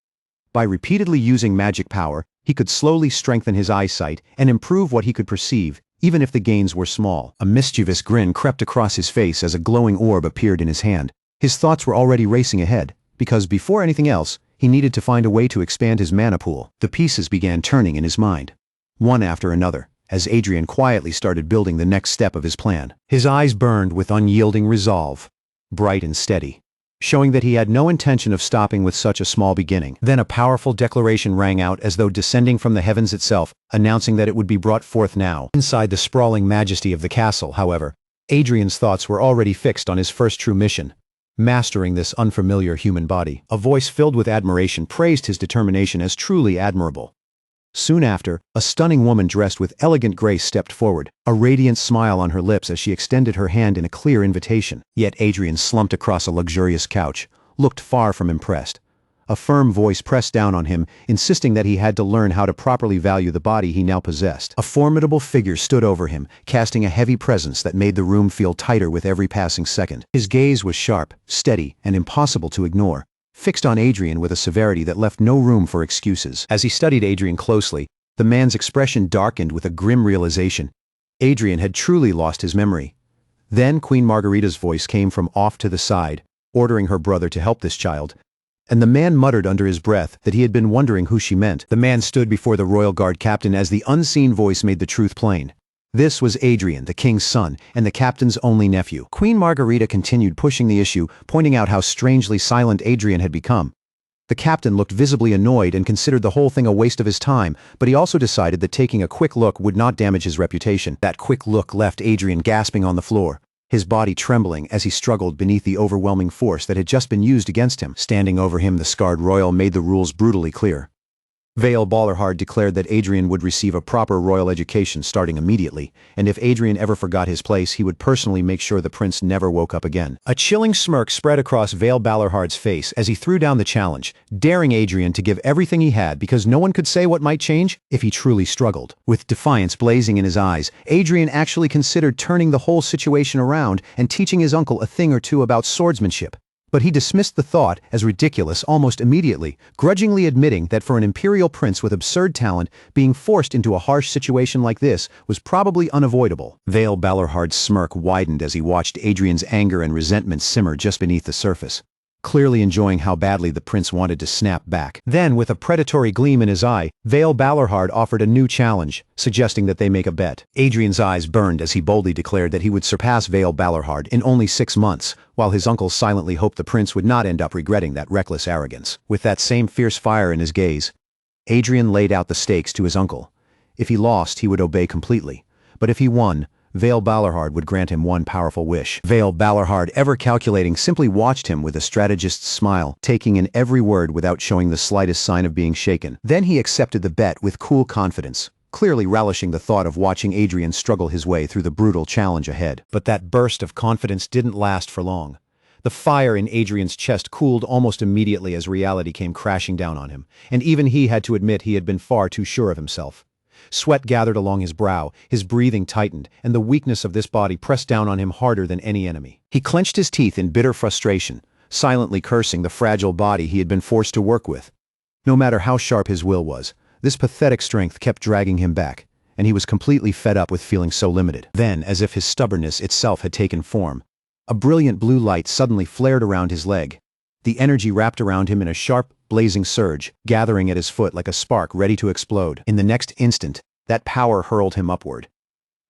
By repeatedly using magic power, he could slowly strengthen his eyesight and improve what he could perceive, even if the gains were small. A mischievous grin crept across his face as a glowing orb appeared in his hand. His thoughts were already racing ahead, because before anything else, he needed to find a way to expand his mana pool. The pieces began turning in his mind, one after another, as Adrien quietly started building the next step of his plan. His eyes burned with unyielding resolve, bright and steady, showing that he had no intention of stopping with such a small beginning. Then a powerful declaration rang out as though descending from the heavens itself, announcing that it would be brought forth now. Inside the sprawling majesty of the castle, however, Adrien's thoughts were already fixed on his first true mission, mastering this unfamiliar human body. A voice filled with admiration praised his determination as truly admirable. Soon after, a stunning woman dressed with elegant grace stepped forward, a radiant smile on her lips as she extended her hand in a clear invitation. Yet Adrien slumped across a luxurious couch, looked far from impressed. A firm voice pressed down on him, insisting that he had to learn how to properly value the body he now possessed. A formidable figure stood over him, casting a heavy presence that made the room feel tighter with every passing second. His gaze was sharp, steady, and impossible to ignore, fixed on Adrien with a severity that left no room for excuses. As he studied Adrien closely, the man's expression darkened with a grim realization. Adrien had truly lost his memory. Then Queen Margarita's voice came from off to the side, ordering her brother to help this child. And the man muttered under his breath that he had been wondering who she meant. The man stood before the royal guard captain as the unseen voice made the truth plain. This was Adrien, the king's son, and the captain's only nephew. Queen Margarita continued pushing the issue, pointing out how strangely silent Adrien had become. The captain looked visibly annoyed and considered the whole thing a waste of his time, but he also decided that taking a quick look would not damage his reputation. That quick look left Adrien gasping on the floor, his body trembling as he struggled beneath the overwhelming force that had just been used against him. Standing over him, the scarred royal made the rules brutally clear. Vale Ballerhard declared that Adrien would receive a proper royal education starting immediately, and if Adrien ever forgot his place, he would personally make sure the prince never woke up again. A chilling smirk spread across Vale Ballerhard's face as he threw down the challenge, daring Adrien to give everything he had because no one could say what might change if he truly struggled. With defiance blazing in his eyes, Adrien actually considered turning the whole situation around and teaching his uncle a thing or two about swordsmanship. But he dismissed the thought as ridiculous almost immediately, grudgingly admitting that for an imperial prince with absurd talent, being forced into a harsh situation like this was probably unavoidable. Vale Ballerhard's smirk widened as he watched Adrien's anger and resentment simmer just beneath the surface, clearly enjoying how badly the prince wanted to snap back. Then, with a predatory gleam in his eye, Vale Ballerhard offered a new challenge, suggesting that they make a bet. Adrien's eyes burned as he boldly declared that he would surpass Vale Ballerhard in only 6 months, while his uncle silently hoped the prince would not end up regretting that reckless arrogance. With that same fierce fire in his gaze, Adrien laid out the stakes to his uncle. If he lost, he would obey completely, but if he won, Vale Ballerhard would grant him one powerful wish. Vale Ballerhard, ever calculating, simply watched him with a strategist's smile, taking in every word without showing the slightest sign of being shaken. Then he accepted the bet with cool confidence, clearly relishing the thought of watching Adrien struggle his way through the brutal challenge ahead. But that burst of confidence didn't last for long. The fire in Adrien's chest cooled almost immediately as reality came crashing down on him, and even he had to admit he had been far too sure of himself. Sweat gathered along his brow, his breathing tightened, and the weakness of this body pressed down on him harder than any enemy. He clenched his teeth in bitter frustration, silently cursing the fragile body he had been forced to work with. No matter how sharp his will was, this pathetic strength kept dragging him back, and he was completely fed up with feeling so limited. Then, as if his stubbornness itself had taken form, a brilliant blue light suddenly flared around his leg. The energy wrapped around him in a sharp, blazing surge, gathering at his foot like a spark ready to explode. In the next instant, that power hurled him upward.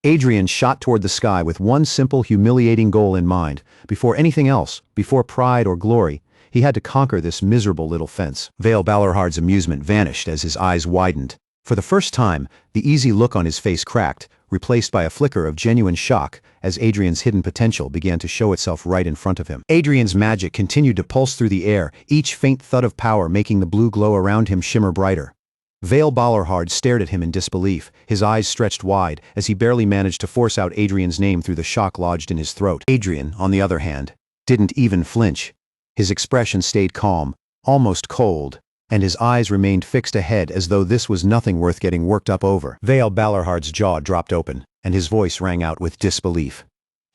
Adrien shot toward the sky with one simple, humiliating goal in mind. Before anything else, before pride or glory, he had to conquer this miserable little fence. Vale Ballerhard's amusement vanished as his eyes widened. For the first time, the easy look on his face cracked, replaced by a flicker of genuine shock as Adrien's hidden potential began to show itself right in front of him. Adrien's magic continued to pulse through the air, each faint thud of power making the blue glow around him shimmer brighter. Vale Ballerhard stared at him in disbelief, his eyes stretched wide as he barely managed to force out Adrien's name through the shock lodged in his throat. Adrien, on the other hand, didn't even flinch. His expression stayed calm, almost cold, and his eyes remained fixed ahead as though this was nothing worth getting worked up over. Vale Ballerhard's jaw dropped open, and his voice rang out with disbelief.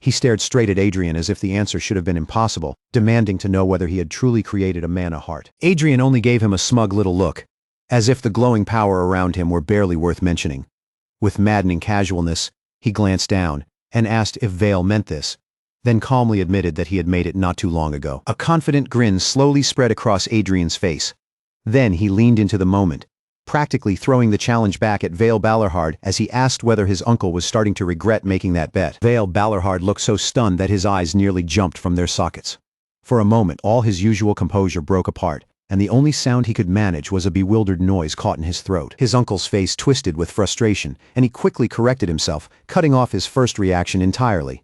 He stared straight at Adrien as if the answer should have been impossible, demanding to know whether he had truly created a mana heart. Adrien only gave him a smug little look, as if the glowing power around him were barely worth mentioning. With maddening casualness, he glanced down and asked if Vale meant this, then calmly admitted that he had made it not too long ago. A confident grin slowly spread across Adrien's face. Then he leaned into the moment, practically throwing the challenge back at Vale Ballerhard as he asked whether his uncle was starting to regret making that bet. Vale Ballerhard looked so stunned that his eyes nearly jumped from their sockets. For a moment, all his usual composure broke apart, and the only sound he could manage was a bewildered noise caught in his throat. His uncle's face twisted with frustration, and he quickly corrected himself, cutting off his first reaction entirely.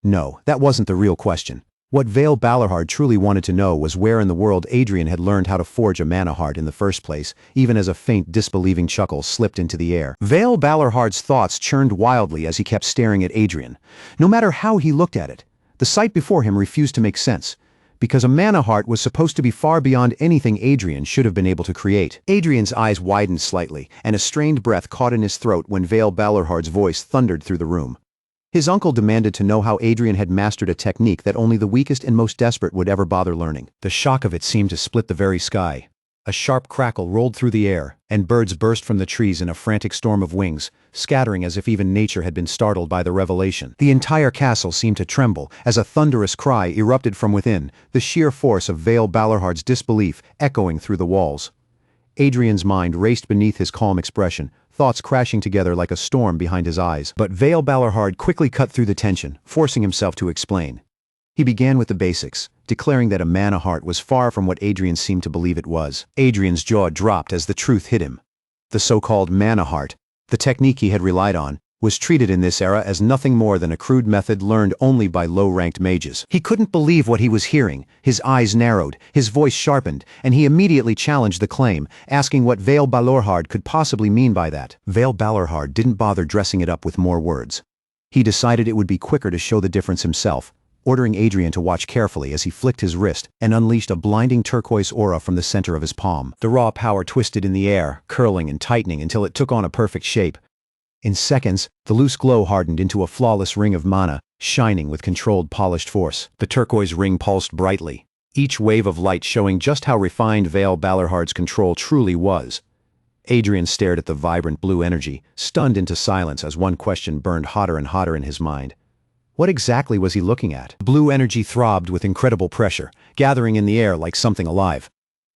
No, that wasn't the real question. What Vale Balarhard truly wanted to know was where in the world Adrien had learned how to forge a mana heart in the first place, even as a faint disbelieving chuckle slipped into the air. Vale Balarhard's thoughts churned wildly as he kept staring at Adrien. No matter how he looked at it, the sight before him refused to make sense, because a mana heart was supposed to be far beyond anything Adrien should have been able to create. Adrien's eyes widened slightly, and a strained breath caught in his throat when Vale Balarhard's voice thundered through the room. His uncle demanded to know how Adrien had mastered a technique that only the weakest and most desperate would ever bother learning. The shock of it seemed to split the very sky. A sharp crackle rolled through the air, and birds burst from the trees in a frantic storm of wings, scattering as if even nature had been startled by the revelation. The entire castle seemed to tremble as a thunderous cry erupted from within, the sheer force of Vale Balarhard's disbelief echoing through the walls. Adrien's mind raced beneath his calm expression, thoughts crashing together like a storm behind his eyes. But Vale Balarhard quickly cut through the tension, forcing himself to explain. He began with the basics, declaring that a mana heart was far from what Adrien seemed to believe it was. Adrien's jaw dropped as the truth hit him. The so-called mana heart, the technique he had relied on, was treated in this era as nothing more than a crude method learned only by low-ranked mages. He couldn't believe what he was hearing. His eyes narrowed, his voice sharpened, and he immediately challenged the claim, asking what Vale Balarhard could possibly mean by that. Vale Balarhard didn't bother dressing it up with more words. He decided it would be quicker to show the difference himself, ordering Adrien to watch carefully as he flicked his wrist and unleashed a blinding turquoise aura from the center of his palm. The raw power twisted in the air, curling and tightening until it took on a perfect shape. In seconds, the loose glow hardened into a flawless ring of mana, shining with controlled, polished force. The turquoise ring pulsed brightly, each wave of light showing just how refined Vale Balarhard's control truly was. Adrien stared at the vibrant blue energy, stunned into silence as one question burned hotter and hotter in his mind. What exactly was he looking at? The blue energy throbbed with incredible pressure, gathering in the air like something alive.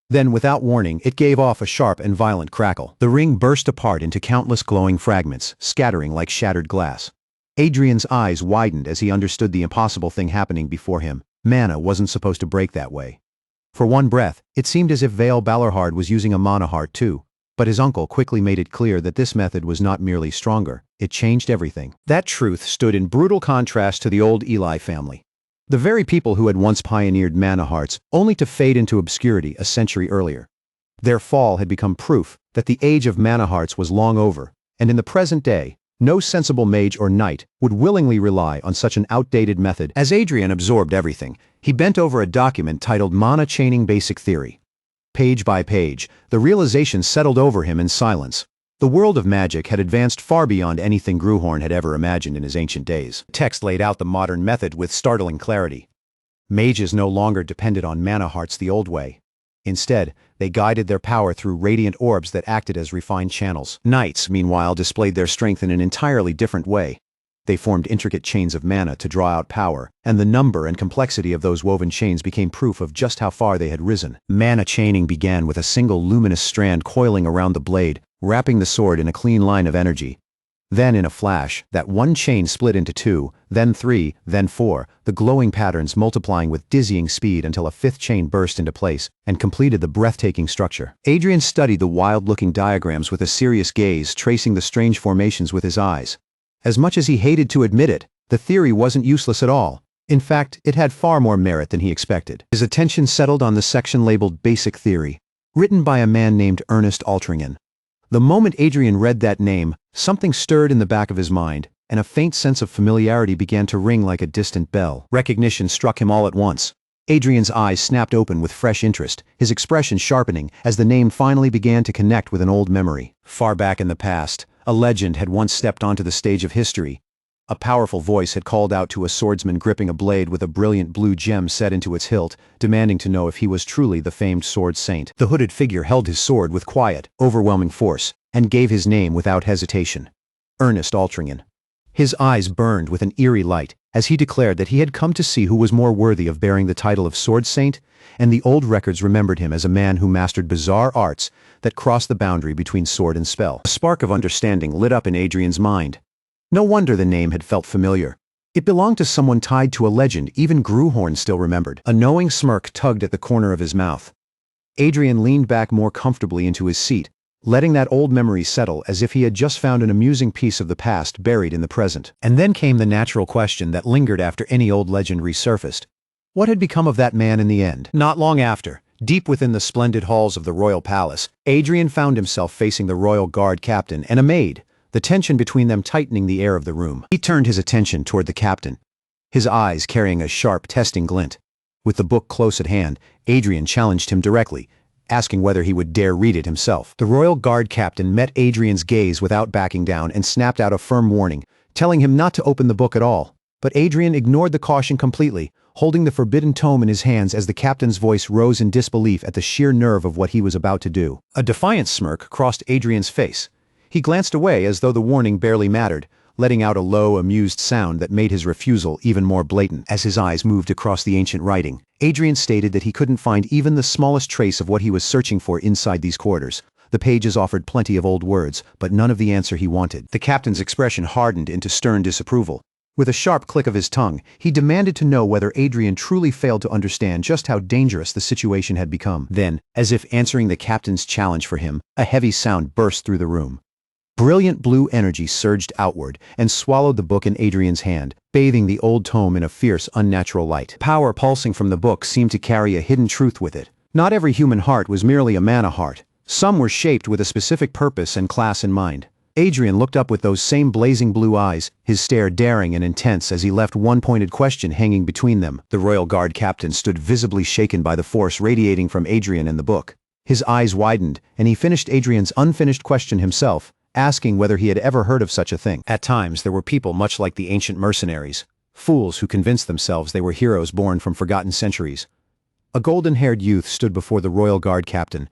Then, without warning, it gave off a sharp and violent crackle. The ring burst apart into countless glowing fragments, scattering like shattered glass. Adrien's eyes widened as he understood the impossible thing happening before him. Mana wasn't supposed to break that way. For one breath, it seemed as if Vale Balarhard was using a mana heart too. But his uncle quickly made it clear that this method was not merely stronger, it changed everything. That truth stood in brutal contrast to the old Eli family. The very people who had once pioneered mana hearts, only to fade into obscurity a century earlier. Their fall had become proof that the age of mana hearts was long over, and in the present day, no sensible mage or knight would willingly rely on such an outdated method. As Adrien absorbed everything, he bent over a document titled Mana Chaining Basic Theory. Page by page, the realization settled over him in silence. The world of magic had advanced far beyond anything Gruhorn had ever imagined in his ancient days. The text laid out the modern method with startling clarity. Mages no longer depended on mana hearts the old way. Instead, they guided their power through radiant orbs that acted as refined channels. Knights, meanwhile, displayed their strength in an entirely different way. They formed intricate chains of mana to draw out power, and the number and complexity of those woven chains became proof of just how far they had risen. Mana chaining began with a single luminous strand coiling around the blade, wrapping the sword in a clean line of energy. Then, in a flash, that one chain split into two, then three, then four, the glowing patterns multiplying with dizzying speed until a fifth chain burst into place and completed the breathtaking structure. Adrien studied the wild-looking diagrams with a serious gaze, tracing the strange formations with his eyes. As much as he hated to admit it, the theory wasn't useless at all. In fact, it had far more merit than he expected. His attention settled on the section labeled Basic Theory, written by a man named Ernest Adrien. The moment Adrien read that name, something stirred in the back of his mind, and a faint sense of familiarity began to ring like a distant bell. Recognition struck him all at once. Adrien's eyes snapped open with fresh interest, his expression sharpening as the name finally began to connect with an old memory. Far back in the past, a legend had once stepped onto the stage of history. A powerful voice had called out to a swordsman gripping a blade with a brilliant blue gem set into its hilt, demanding to know if he was truly the famed sword saint. The hooded figure held his sword with quiet, overwhelming force, and gave his name without hesitation. Ernest Adrien. His eyes burned with an eerie light as he declared that he had come to see who was more worthy of bearing the title of sword saint, and the old records remembered him as a man who mastered bizarre arts that crossed the boundary between sword and spell. A spark of understanding lit up in Adrien's mind. No wonder the name had felt familiar. It belonged to someone tied to a legend even Gruhorn still remembered. A knowing smirk tugged at the corner of his mouth. Adrien leaned back more comfortably into his seat, letting that old memory settle as if he had just found an amusing piece of the past buried in the present. And then came the natural question that lingered after any old legend resurfaced. What had become of that man in the end? Not long after, deep within the splendid halls of the royal palace, Adrien found himself facing the royal guard captain and a maid, the tension between them tightening the air of the room. He turned his attention toward the captain, his eyes carrying a sharp, testing glint. With the book close at hand, Adrien challenged him directly, asking whether he would dare read it himself. The royal guard captain met Adrien's gaze without backing down and snapped out a firm warning, telling him not to open the book at all. But Adrien ignored the caution completely, holding the forbidden tome in his hands as the captain's voice rose in disbelief at the sheer nerve of what he was about to do. A defiant smirk crossed Adrien's face. He glanced away as though the warning barely mattered, letting out a low, amused sound that made his refusal even more blatant. As his eyes moved across the ancient writing, Adrien stated that he couldn't find even the smallest trace of what he was searching for inside these quarters. The pages offered plenty of old words, but none of the answer he wanted. The captain's expression hardened into stern disapproval. With a sharp click of his tongue, he demanded to know whether Adrien truly failed to understand just how dangerous the situation had become. Then, as if answering the captain's challenge for him, a heavy sound burst through the room. Brilliant blue energy surged outward and swallowed the book in Adrien's hand, bathing the old tome in a fierce, unnatural light. Power pulsing from the book seemed to carry a hidden truth with it. Not every human heart was merely a mana heart. Some were shaped with a specific purpose and class in mind. Adrien looked up with those same blazing blue eyes, his stare daring and intense as he left one pointed question hanging between them. The royal guard captain stood visibly shaken by the force radiating from Adrien and the book. His eyes widened, and he finished Adrien's unfinished question himself, asking whether he had ever heard of such a thing. At times there were people much like the ancient mercenaries, fools who convinced themselves they were heroes born from forgotten centuries. A golden-haired youth stood before the royal guard captain,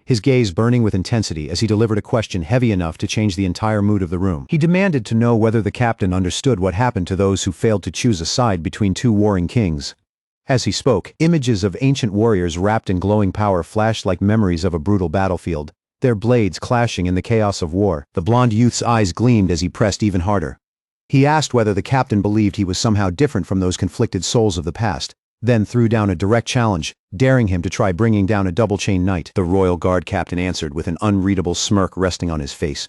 his gaze burning with intensity as he delivered a question heavy enough to change the entire mood of the room. He demanded to know whether the captain understood what happened to those who failed to choose a side between two warring kings. As he spoke, images of ancient warriors wrapped in glowing power flashed like memories of a brutal battlefield, their blades clashing in the chaos of war. The blond youth's eyes gleamed as he pressed even harder. He asked whether the captain believed he was somehow different from those conflicted souls of the past, then threw down a direct challenge, daring him to try bringing down a double-chain knight. The royal guard captain answered with an unreadable smirk resting on his face.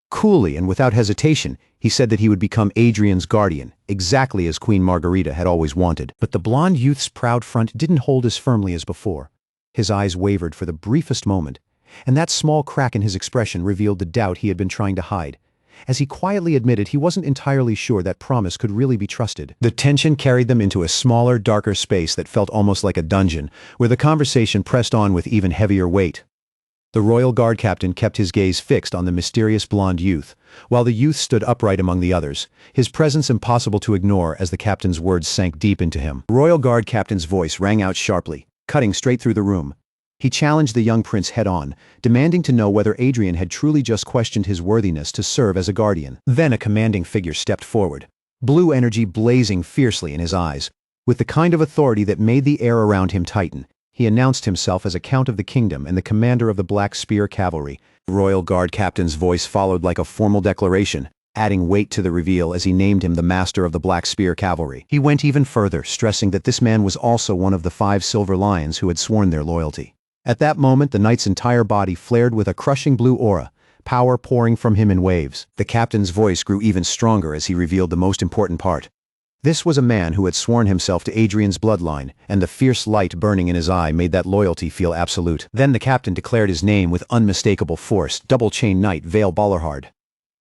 Coolly and without hesitation, he said that he would become Adrien's guardian, exactly as Queen Margarita had always wanted. But the blond youth's proud front didn't hold as firmly as before. His eyes wavered for the briefest moment, and that small crack in his expression revealed the doubt he had been trying to hide, as he quietly admitted he wasn't entirely sure that promise could really be trusted. The tension carried them into a smaller, darker space that felt almost like a dungeon, where the conversation pressed on with even heavier weight. The royal guard captain kept his gaze fixed on the mysterious blond youth, while the youth stood upright among the others, his presence impossible to ignore as the captain's words sank deep into him. The royal guard captain's voice rang out sharply, cutting straight through the room. He challenged the young prince head-on, demanding to know whether Adrien had truly just questioned his worthiness to serve as a guardian. Then a commanding figure stepped forward, blue energy blazing fiercely in his eyes. With the kind of authority that made the air around him tighten, he announced himself as a count of the kingdom and the commander of the Black Spear Cavalry. The royal guard captain's voice followed like a formal declaration, adding weight to the reveal as he named him the master of the Black Spear Cavalry. He went even further, stressing that this man was also one of the 5 silver lions who had sworn their loyalty. At that moment, the knight's entire body flared with a crushing blue aura, power pouring from him in waves. The captain's voice grew even stronger as he revealed the most important part. This was a man who had sworn himself to Adrien's bloodline, and the fierce light burning in his eye made that loyalty feel absolute. Then the captain declared his name with unmistakable force: Double-Chain Knight Vale Ballarhard.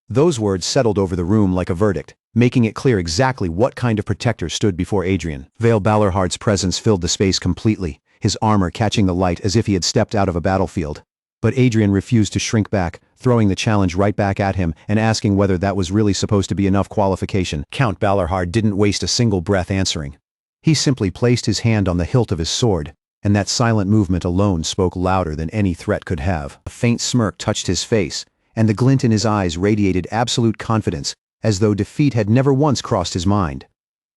Those words settled over the room like a verdict, making it clear exactly what kind of protector stood before Adrien. Vale Ballarhard's presence filled the space completely, his armor catching the light as if he had stepped out of a battlefield. But Adrien refused to shrink back, throwing the challenge right back at him and asking whether that was really supposed to be enough qualification. Count Ballarhard didn't waste a single breath answering. He simply placed his hand on the hilt of his sword, and that silent movement alone spoke louder than any threat could have. A faint smirk touched his face, and the glint in his eyes radiated absolute confidence, as though defeat had never once crossed his mind.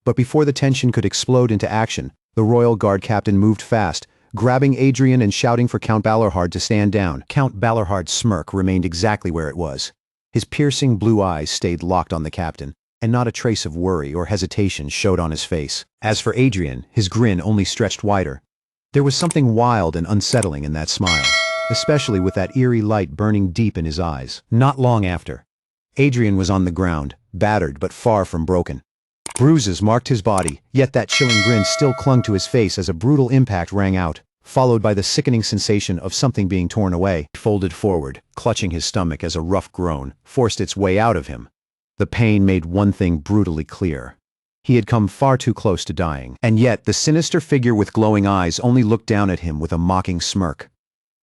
But before the tension could explode into action, the royal guard captain moved fast, grabbing Adrien and shouting for Count Ballarhard to stand down. Count Ballarhard's smirk remained exactly where it was. His piercing blue eyes stayed locked on the captain, and not a trace of worry or hesitation showed on his face. As for Adrien, his grin only stretched wider. There was something wild and unsettling in that smile, especially with that eerie light burning deep in his eyes. Not long after, Adrien was on the ground, battered but far from broken. Bruises marked his body, yet that chilling grin still clung to his face as a brutal impact rang out, followed by the sickening sensation of something being torn away. He folded forward, clutching his stomach as a rough groan forced its way out of him. The pain made one thing brutally clear. He had come far too close to dying, and yet the sinister figure with glowing eyes only looked down at him with a mocking smirk.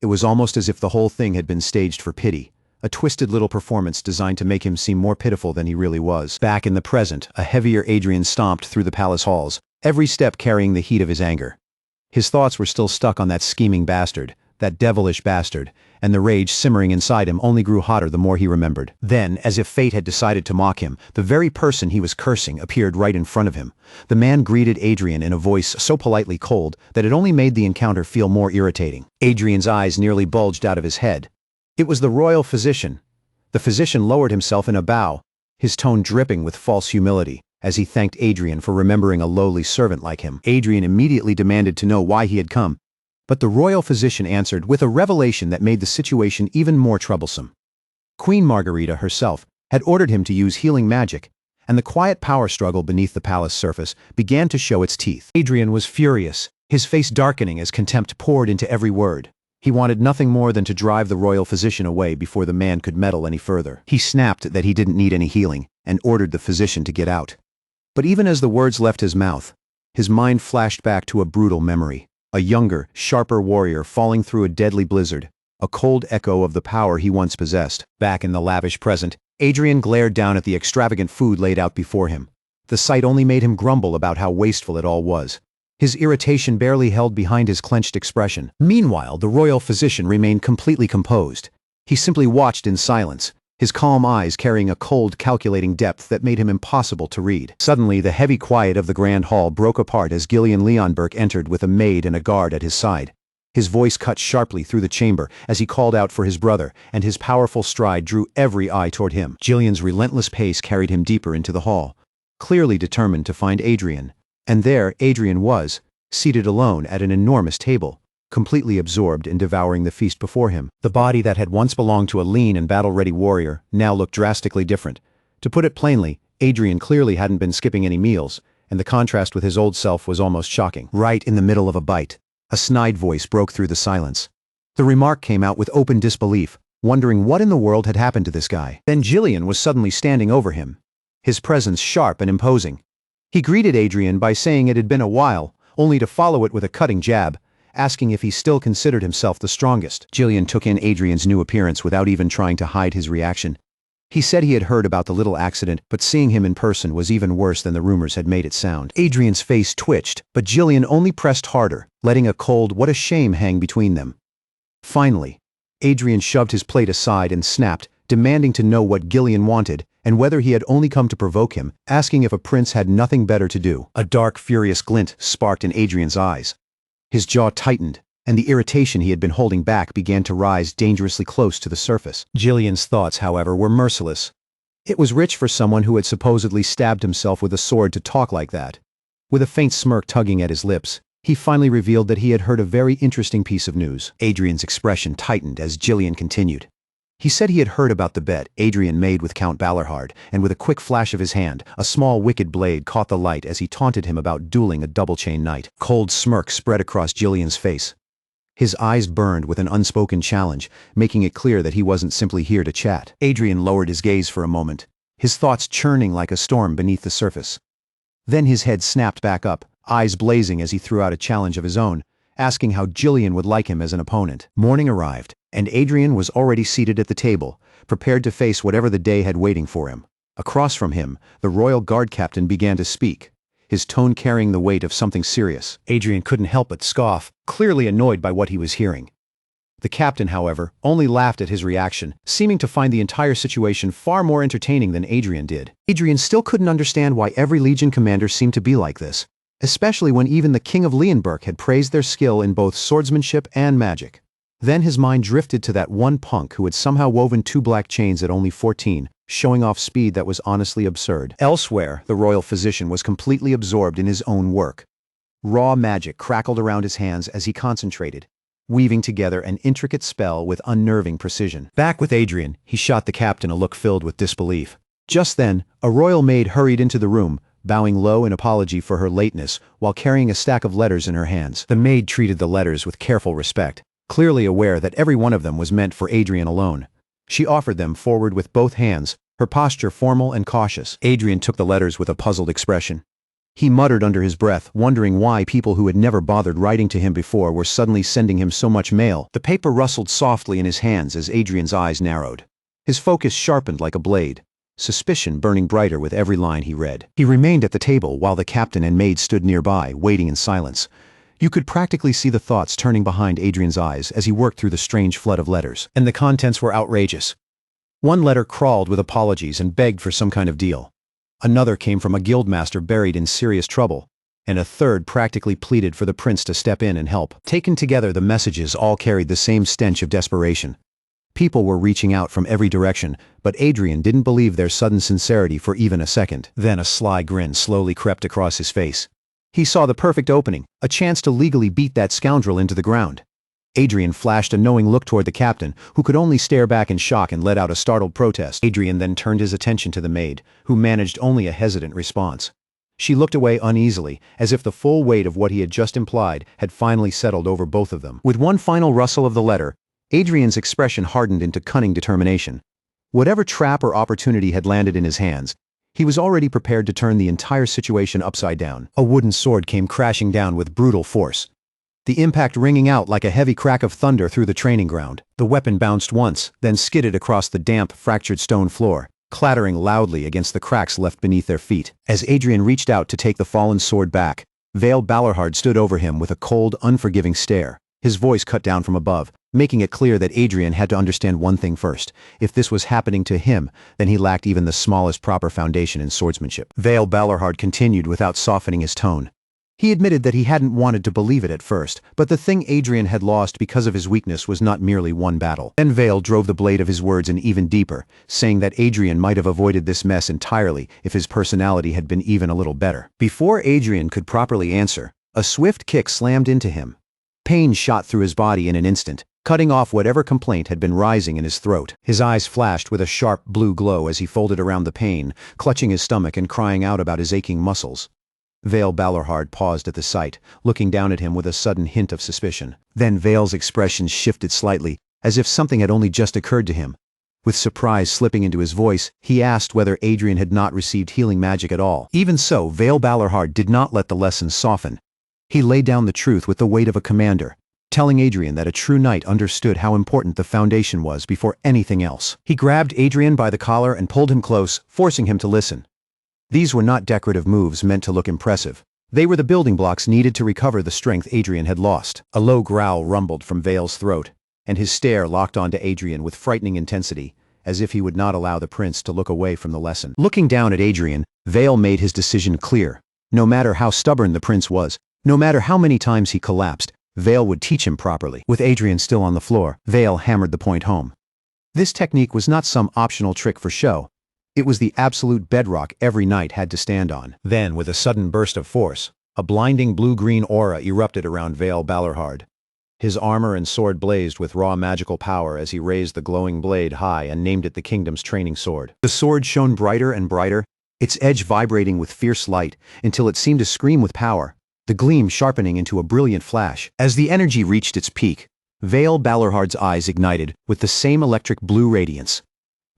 It was almost as if the whole thing had been staged for pity, a twisted little performance designed to make him seem more pitiful than he really was. Back in the present, a heavier Adrien stomped through the palace halls, every step carrying the heat of his anger. His thoughts were still stuck on that scheming bastard, that devilish bastard, and the rage simmering inside him only grew hotter the more he remembered. Then, as if fate had decided to mock him, the very person he was cursing appeared right in front of him. The man greeted Adrien in a voice so politely cold that it only made the encounter feel more irritating. Adrien's eyes nearly bulged out of his head. It was the royal physician. The physician lowered himself in a bow, his tone dripping with false humility, as he thanked Adrien for remembering a lowly servant like him. Adrien immediately demanded to know why he had come, but the royal physician answered with a revelation that made the situation even more troublesome. Queen Margarita herself had ordered him to use healing magic, and the quiet power struggle beneath the palace surface began to show its teeth. Adrien was furious, his face darkening as contempt poured into every word. He wanted nothing more than to drive the royal physician away before the man could meddle any further. He snapped that he didn't need any healing, and ordered the physician to get out. But even as the words left his mouth, his mind flashed back to a brutal memory. A younger, sharper warrior falling through a deadly blizzard, a cold echo of the power he once possessed. Back in the lavish present, Adrien glared down at the extravagant food laid out before him. The sight only made him grumble about how wasteful it all was. His irritation barely held behind his clenched expression. Meanwhile, the royal physician remained completely composed. He simply watched in silence, his calm eyes carrying a cold, calculating depth that made him impossible to read. Suddenly, the heavy quiet of the grand hall broke apart as Gillian Leonberg entered with a maid and a guard at his side. His voice cut sharply through the chamber as he called out for his brother, and his powerful stride drew every eye toward him. Gillian's relentless pace carried him deeper into the hall, clearly determined to find Adrien. And there Adrien was, seated alone at an enormous table, completely absorbed in devouring the feast before him. The body that had once belonged to a lean and battle-ready warrior now looked drastically different. To put it plainly, Adrien clearly hadn't been skipping any meals, and the contrast with his old self was almost shocking. Right in the middle of a bite, a snide voice broke through the silence. The remark came out with open disbelief, wondering what in the world had happened to this guy. Then Gillian was suddenly standing over him, his presence sharp and imposing. He greeted Adrien by saying it had been a while, only to follow it with a cutting jab, asking if he still considered himself the strongest. Gillian took in Adrien's new appearance without even trying to hide his reaction. He said he had heard about the little accident, but seeing him in person was even worse than the rumors had made it sound. Adrien's face twitched, but Gillian only pressed harder, letting a cold "what a shame" hang between them. Finally, Adrien shoved his plate aside and snapped, demanding to know what Gillian wanted, and whether he had only come to provoke him, asking if a prince had nothing better to do. A dark, furious glint sparked in Adrien's eyes. His jaw tightened, and the irritation he had been holding back began to rise dangerously close to the surface. Gillian's thoughts, however, were merciless. It was rich for someone who had supposedly stabbed himself with a sword to talk like that. With a faint smirk tugging at his lips, he finally revealed that he had heard a very interesting piece of news. Adrien's expression tightened as Gillian continued. He said he had heard about the bet Adrien made with Count Balerhard, and with a quick flash of his hand, a small wicked blade caught the light as he taunted him about dueling a double-chain knight. Cold smirk spread across Gillian's face. His eyes burned with an unspoken challenge, making it clear that he wasn't simply here to chat. Adrien lowered his gaze for a moment, his thoughts churning like a storm beneath the surface. Then his head snapped back up, eyes blazing as he threw out a challenge of his own, asking how Gillian would like him as an opponent. Morning arrived, and Adrien was already seated at the table, prepared to face whatever the day had waiting for him. Across from him, the royal guard captain began to speak, his tone carrying the weight of something serious. Adrien couldn't help but scoff, clearly annoyed by what he was hearing. The captain, however, only laughed at his reaction, seeming to find the entire situation far more entertaining than Adrien did. Adrien still couldn't understand why every legion commander seemed to be like this, especially when even the King of Leonberg had praised their skill in both swordsmanship and magic. Then his mind drifted to that one punk who had somehow woven 2 black chains at only 14, showing off speed that was honestly absurd. Elsewhere, the royal physician was completely absorbed in his own work. Raw magic crackled around his hands as he concentrated, weaving together an intricate spell with unnerving precision. Back with Adrien, he shot the captain a look filled with disbelief. Just then, a royal maid hurried into the room, bowing low in apology for her lateness while carrying a stack of letters in her hands. The maid treated the letters with careful respect, clearly aware that every one of them was meant for Adrien alone. She offered them forward with both hands, her posture formal and cautious. Adrien took the letters with a puzzled expression. He muttered under his breath, wondering why people who had never bothered writing to him before were suddenly sending him so much mail. The paper rustled softly in his hands as Adrien's eyes narrowed. His focus sharpened like a blade, suspicion burning brighter with every line he read. He remained at the table while the captain and maid stood nearby, waiting in silence. You could practically see the thoughts turning behind Adrien's eyes as he worked through the strange flood of letters. And the contents were outrageous. One letter crawled with apologies and begged for some kind of deal. Another came from a guildmaster buried in serious trouble, and a third practically pleaded for the prince to step in and help. Taken together, the messages all carried the same stench of desperation. People were reaching out from every direction, but Adrien didn't believe their sudden sincerity for even a second. Then a sly grin slowly crept across his face. He saw the perfect opening, a chance to legally beat that scoundrel into the ground. Adrien flashed a knowing look toward the captain, who could only stare back in shock and let out a startled protest. Adrien then turned his attention to the maid, who managed only a hesitant response. She looked away uneasily, as if the full weight of what he had just implied had finally settled over both of them. With one final rustle of the letter, Adrien's expression hardened into cunning determination. Whatever trap or opportunity had landed in his hands, he was already prepared to turn the entire situation upside down. A wooden sword came crashing down with brutal force, the impact ringing out like a heavy crack of thunder through the training ground. The weapon bounced once, then skidded across the damp, fractured stone floor, clattering loudly against the cracks left beneath their feet. As Adrien reached out to take the fallen sword back, Vale Balarhard stood over him with a cold, unforgiving stare. His voice cut down from above, making it clear that Adrien had to understand one thing first. If this was happening to him, then he lacked even the smallest proper foundation in swordsmanship. Vale Balarhard continued without softening his tone. He admitted that he hadn't wanted to believe it at first, but the thing Adrien had lost because of his weakness was not merely one battle. Then Vale drove the blade of his words in even deeper, saying that Adrien might have avoided this mess entirely if his personality had been even a little better. Before Adrien could properly answer, a swift kick slammed into him. Pain shot through his body in an instant, cutting off whatever complaint had been rising in his throat. His eyes flashed with a sharp blue glow as he folded around the pain, clutching his stomach and crying out about his aching muscles. Vale Balarhard paused at the sight, looking down at him with a sudden hint of suspicion. Then Vale's expression shifted slightly, as if something had only just occurred to him. With surprise slipping into his voice, he asked whether Adrien had not received healing magic at all. Even so, Vale Balarhard did not let the lesson soften. He laid down the truth with the weight of a commander, telling Adrien that a true knight understood how important the foundation was before anything else. He grabbed Adrien by the collar and pulled him close, forcing him to listen. These were not decorative moves meant to look impressive. They were the building blocks needed to recover the strength Adrien had lost. A low growl rumbled from Vale's throat, and his stare locked onto Adrien with frightening intensity, as if he would not allow the prince to look away from the lesson. Looking down at Adrien, Vale made his decision clear. No matter how stubborn the prince was, no matter how many times he collapsed, Vale would teach him properly. With Adrien still on the floor, Vale hammered the point home. This technique was not some optional trick for show. It was the absolute bedrock every knight had to stand on. Then, with a sudden burst of force, a blinding blue-green aura erupted around Vale Balarhard. His armor and sword blazed with raw magical power as he raised the glowing blade high and named it the kingdom's training sword. The sword shone brighter and brighter, its edge vibrating with fierce light until it seemed to scream with power, the gleam sharpening into a brilliant flash. As the energy reached its peak, Vale Balarhard's eyes ignited with the same electric blue radiance.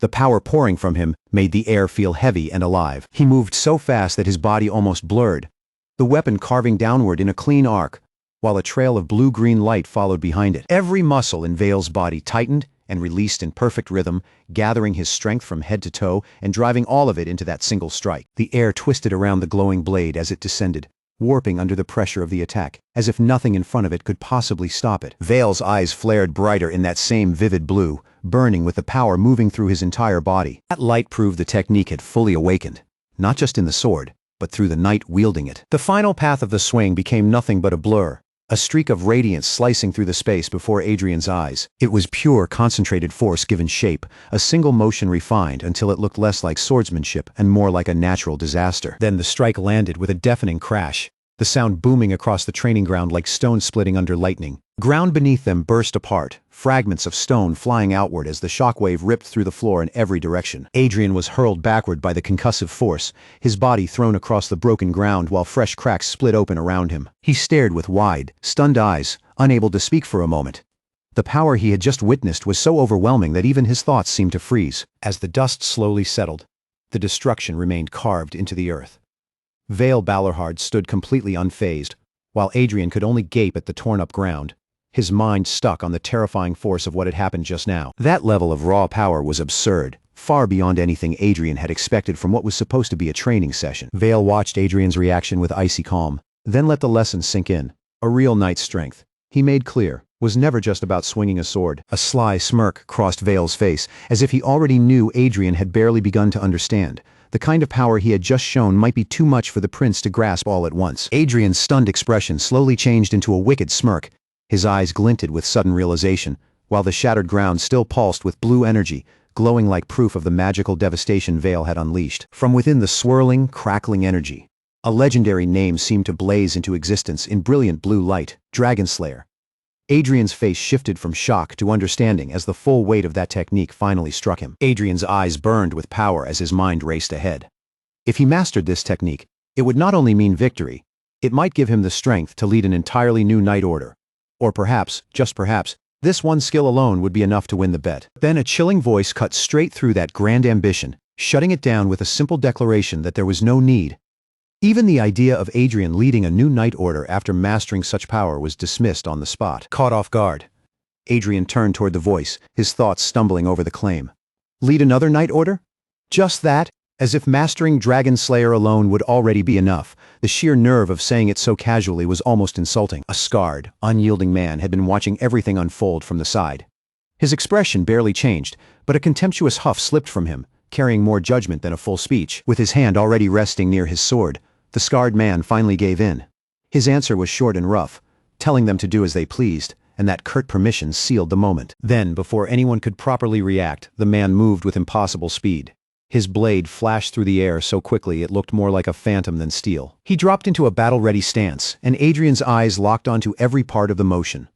The power pouring from him made the air feel heavy and alive. He moved so fast that his body almost blurred, the weapon carving downward in a clean arc, while a trail of blue-green light followed behind it. Every muscle in Vale's body tightened and released in perfect rhythm, gathering his strength from head to toe and driving all of it into that single strike. The air twisted around the glowing blade as it descended, warping under the pressure of the attack, as if nothing in front of it could possibly stop it. Vale's eyes flared brighter in that same vivid blue, burning with the power moving through his entire body. That light proved the technique had fully awakened, not just in the sword, but through the knight wielding it. The final path of the swing became nothing but a blur, a streak of radiance slicing through the space before Adrien's eyes. It was pure concentrated force given shape, a single motion refined until it looked less like swordsmanship and more like a natural disaster. Then the strike landed with a deafening crash, the sound booming across the training ground like stone splitting under lightning. Ground beneath them burst apart, fragments of stone flying outward as the shockwave ripped through the floor in every direction. Adrien was hurled backward by the concussive force, his body thrown across the broken ground while fresh cracks split open around him. He stared with wide, stunned eyes, unable to speak for a moment. The power he had just witnessed was so overwhelming that even his thoughts seemed to freeze. As the dust slowly settled, the destruction remained carved into the earth. Vale Balorhard stood completely unfazed, while Adrien could only gape at the torn-up ground, his mind stuck on the terrifying force of what had happened just now. That level of raw power was absurd, far beyond anything Adrien had expected from what was supposed to be a training session. Vale watched Adrien's reaction with icy calm, then let the lesson sink in. A real knight's strength, he made clear, was never just about swinging a sword. A sly smirk crossed Vale's face, as if he already knew Adrien had barely begun to understand. The kind of power he had just shown might be too much for the prince to grasp all at once. Adrien's stunned expression slowly changed into a wicked smirk. His eyes glinted with sudden realization, while the shattered ground still pulsed with blue energy, glowing like proof of the magical devastation Vale had unleashed. From within the swirling, crackling energy, a legendary name seemed to blaze into existence in brilliant blue light: Dragonslayer. Adrien's face shifted from shock to understanding as the full weight of that technique finally struck him. Adrien's eyes burned with power as his mind raced ahead. If he mastered this technique, it would not only mean victory, it might give him the strength to lead an entirely new knight order. Or perhaps, just perhaps, this one skill alone would be enough to win the bet. Then a chilling voice cut straight through that grand ambition, shutting it down with a simple declaration that there was no need. Even the idea of Adrien leading a new knight order after mastering such power was dismissed on the spot. Caught off guard, Adrien turned toward the voice, his thoughts stumbling over the claim. Lead another knight order? Just that? As if mastering Dragonslayer alone would already be enough. The sheer nerve of saying it so casually was almost insulting. A scarred, unyielding man had been watching everything unfold from the side. His expression barely changed, but a contemptuous huff slipped from him, carrying more judgment than a full speech. With his hand already resting near his sword, the scarred man finally gave in. His answer was short and rough, telling them to do as they pleased, and that curt permission sealed the moment. Then, before anyone could properly react, the man moved with impossible speed. His blade flashed through the air so quickly it looked more like a phantom than steel. He dropped into a battle-ready stance, and Adrien's eyes locked onto every part of the motion.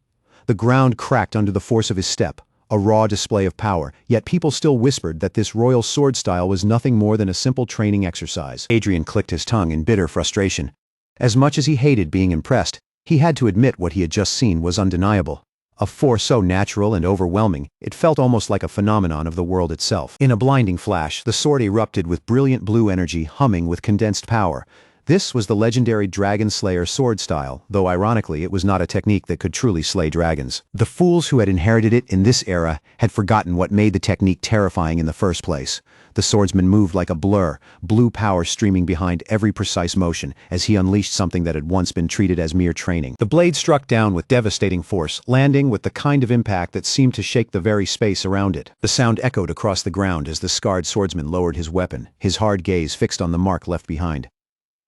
The ground cracked under the force of his step, a raw display of power, yet people still whispered that this royal sword style was nothing more than a simple training exercise. Adrien clicked his tongue in bitter frustration. As much as he hated being impressed, he had to admit what he had just seen was undeniable. A force so natural and overwhelming, it felt almost like a phenomenon of the world itself. In a blinding flash, the sword erupted with brilliant blue energy humming with condensed power. This was the legendary Dragonslayer sword style, though ironically it was not a technique that could truly slay dragons. The fools who had inherited it in this era had forgotten what made the technique terrifying in the first place. The swordsman moved like a blur, blue power streaming behind every precise motion as he unleashed something that had once been treated as mere training. The blade struck down with devastating force, landing with the kind of impact that seemed to shake the very space around it. The sound echoed across the ground as the scarred swordsman lowered his weapon, his hard gaze fixed on the mark left behind.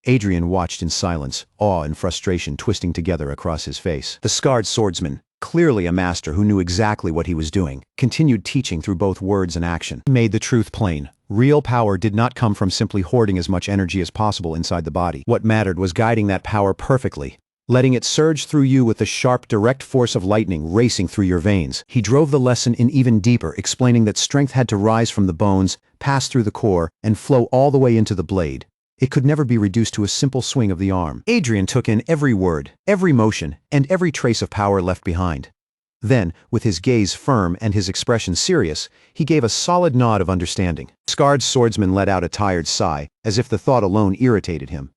Adrien watched in silence, awe and frustration twisting together across his face. The scarred swordsman, clearly a master who knew exactly what he was doing, continued teaching through both words and action. He made the truth plain. Real power did not come from simply hoarding as much energy as possible inside the body. What mattered was guiding that power perfectly, letting it surge through you with the sharp, direct force of lightning racing through your veins. He drove the lesson in even deeper, explaining that strength had to rise from the bones, pass through the core, and flow all the way into the blade. It could never be reduced to a simple swing of the arm. Adrien took in every word, every motion, and every trace of power left behind. Then, with his gaze firm and his expression serious, he gave a solid nod of understanding. Scarred swordsman let out a tired sigh, as if the thought alone irritated him.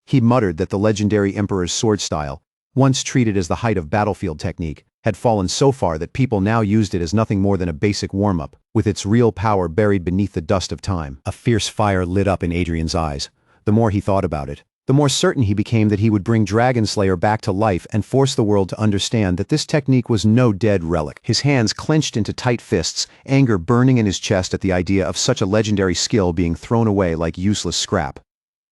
He muttered that the legendary emperor's sword style, once treated as the height of battlefield technique, had fallen so far that people now used it as nothing more than a basic warm-up, with its real power buried beneath the dust of time. A fierce fire lit up in Adrien's eyes. The more he thought about it, the more certain he became that he would bring Dragonslayer back to life and force the world to understand that this technique was no dead relic. His hands clenched into tight fists, anger burning in his chest at the idea of such a legendary skill being thrown away like useless scrap.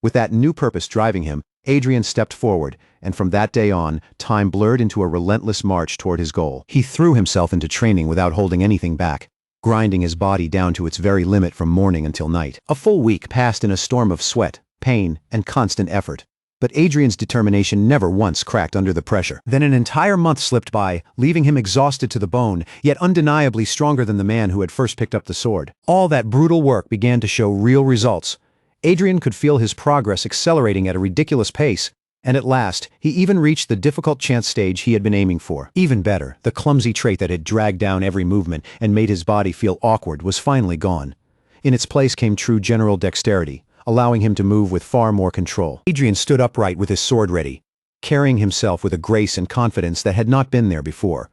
With that new purpose driving him, Adrien stepped forward, and from that day on, time blurred into a relentless march toward his goal. He threw himself into training without holding anything back, grinding his body down to its very limit from morning until night. A full week passed in a storm of sweat, pain, and constant effort. But Adrien's determination never once cracked under the pressure. Then an entire month slipped by, leaving him exhausted to the bone, yet undeniably stronger than the man who had first picked up the sword. All that brutal work began to show real results. Adrien could feel his progress accelerating at a ridiculous pace, and at last, he even reached the difficult chance stage he had been aiming for. Even better, the clumsy trait that had dragged down every movement and made his body feel awkward was finally gone. In its place came true general dexterity, allowing him to move with far more control. Adrien stood upright with his sword ready, carrying himself with a grace and confidence that had not been there before.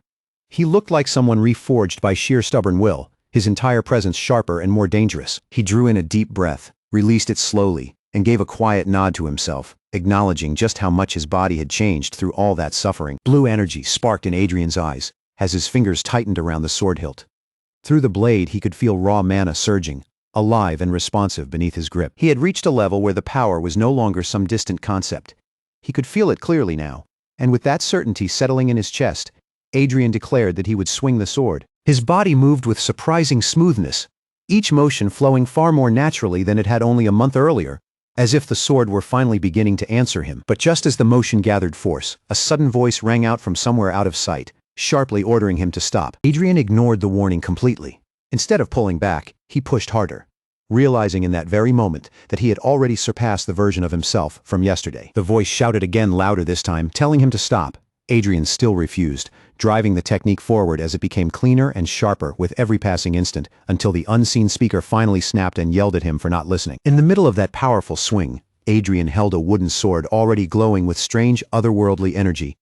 He looked like someone reforged by sheer stubborn will, his entire presence sharper and more dangerous. He drew in a deep breath, released it slowly, and gave a quiet nod to himself, acknowledging just how much his body had changed through all that suffering. Blue energy sparked in Adrien's eyes as his fingers tightened around the sword hilt. Through the blade he could feel raw mana surging, alive and responsive beneath his grip. He had reached a level where the power was no longer some distant concept. He could feel it clearly now, and with that certainty settling in his chest, Adrien declared that he would swing the sword. His body moved with surprising smoothness, each motion flowing far more naturally than it had only a month earlier, as if the sword were finally beginning to answer him. But just as the motion gathered force, a sudden voice rang out from somewhere out of sight, sharply ordering him to stop. Adrien ignored the warning completely. Instead of pulling back, he pushed harder, realizing in that very moment that he had already surpassed the version of himself from yesterday. The voice shouted again, louder this time, telling him to stop. Adrien still refused, driving the technique forward as it became cleaner and sharper with every passing instant, until the unseen speaker finally snapped and yelled at him for not listening. In the middle of that powerful swing, Adrien held a wooden sword already glowing with strange otherworldly energy.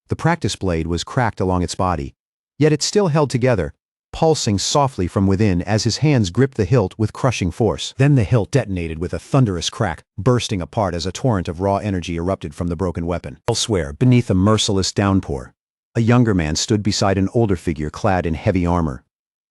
The practice blade was cracked along its body, yet it still held together, pulsing softly from within as his hands gripped the hilt with crushing force. Then the hilt detonated with a thunderous crack, bursting apart as a torrent of raw energy erupted from the broken weapon. Elsewhere, beneath a merciless downpour, a younger man stood beside an older figure clad in heavy armor.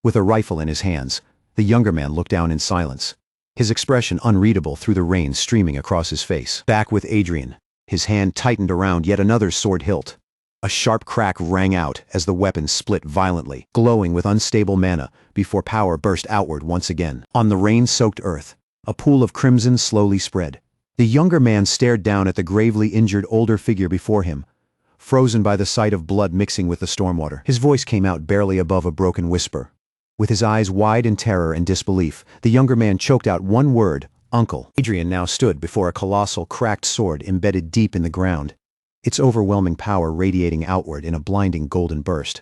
With a rifle in his hands, the younger man looked down in silence, his expression unreadable through the rain streaming across his face. Back with Adrien, his hand tightened around yet another sword hilt. A sharp crack rang out as the weapon split violently, glowing with unstable mana before power burst outward once again. On the rain-soaked earth, a pool of crimson slowly spread. The younger man stared down at the gravely injured older figure before him, frozen by the sight of blood mixing with the stormwater. His voice came out barely above a broken whisper. With his eyes wide in terror and disbelief, the younger man choked out one word, "Uncle." Adrien now stood before a colossal cracked sword embedded deep in the ground, its overwhelming power radiating outward in a blinding golden burst.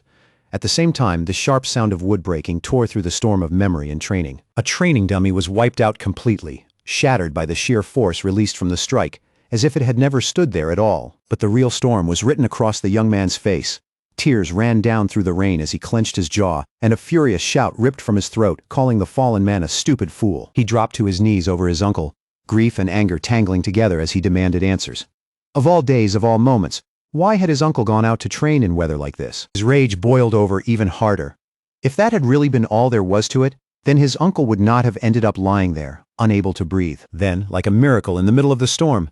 At the same time, the sharp sound of wood breaking tore through the storm of memory and training. A training dummy was wiped out completely, shattered by the sheer force released from the strike, as if it had never stood there at all. But the real storm was written across the young man's face. Tears ran down through the rain as he clenched his jaw, and a furious shout ripped from his throat, calling the fallen man a stupid fool. He dropped to his knees over his uncle, grief and anger tangling together as he demanded answers. Of all days, of all moments, why had his uncle gone out to train in weather like this? His rage boiled over even harder. If that had really been all there was to it, then his uncle would not have ended up lying there, unable to breathe. Then, like a miracle in the middle of the storm,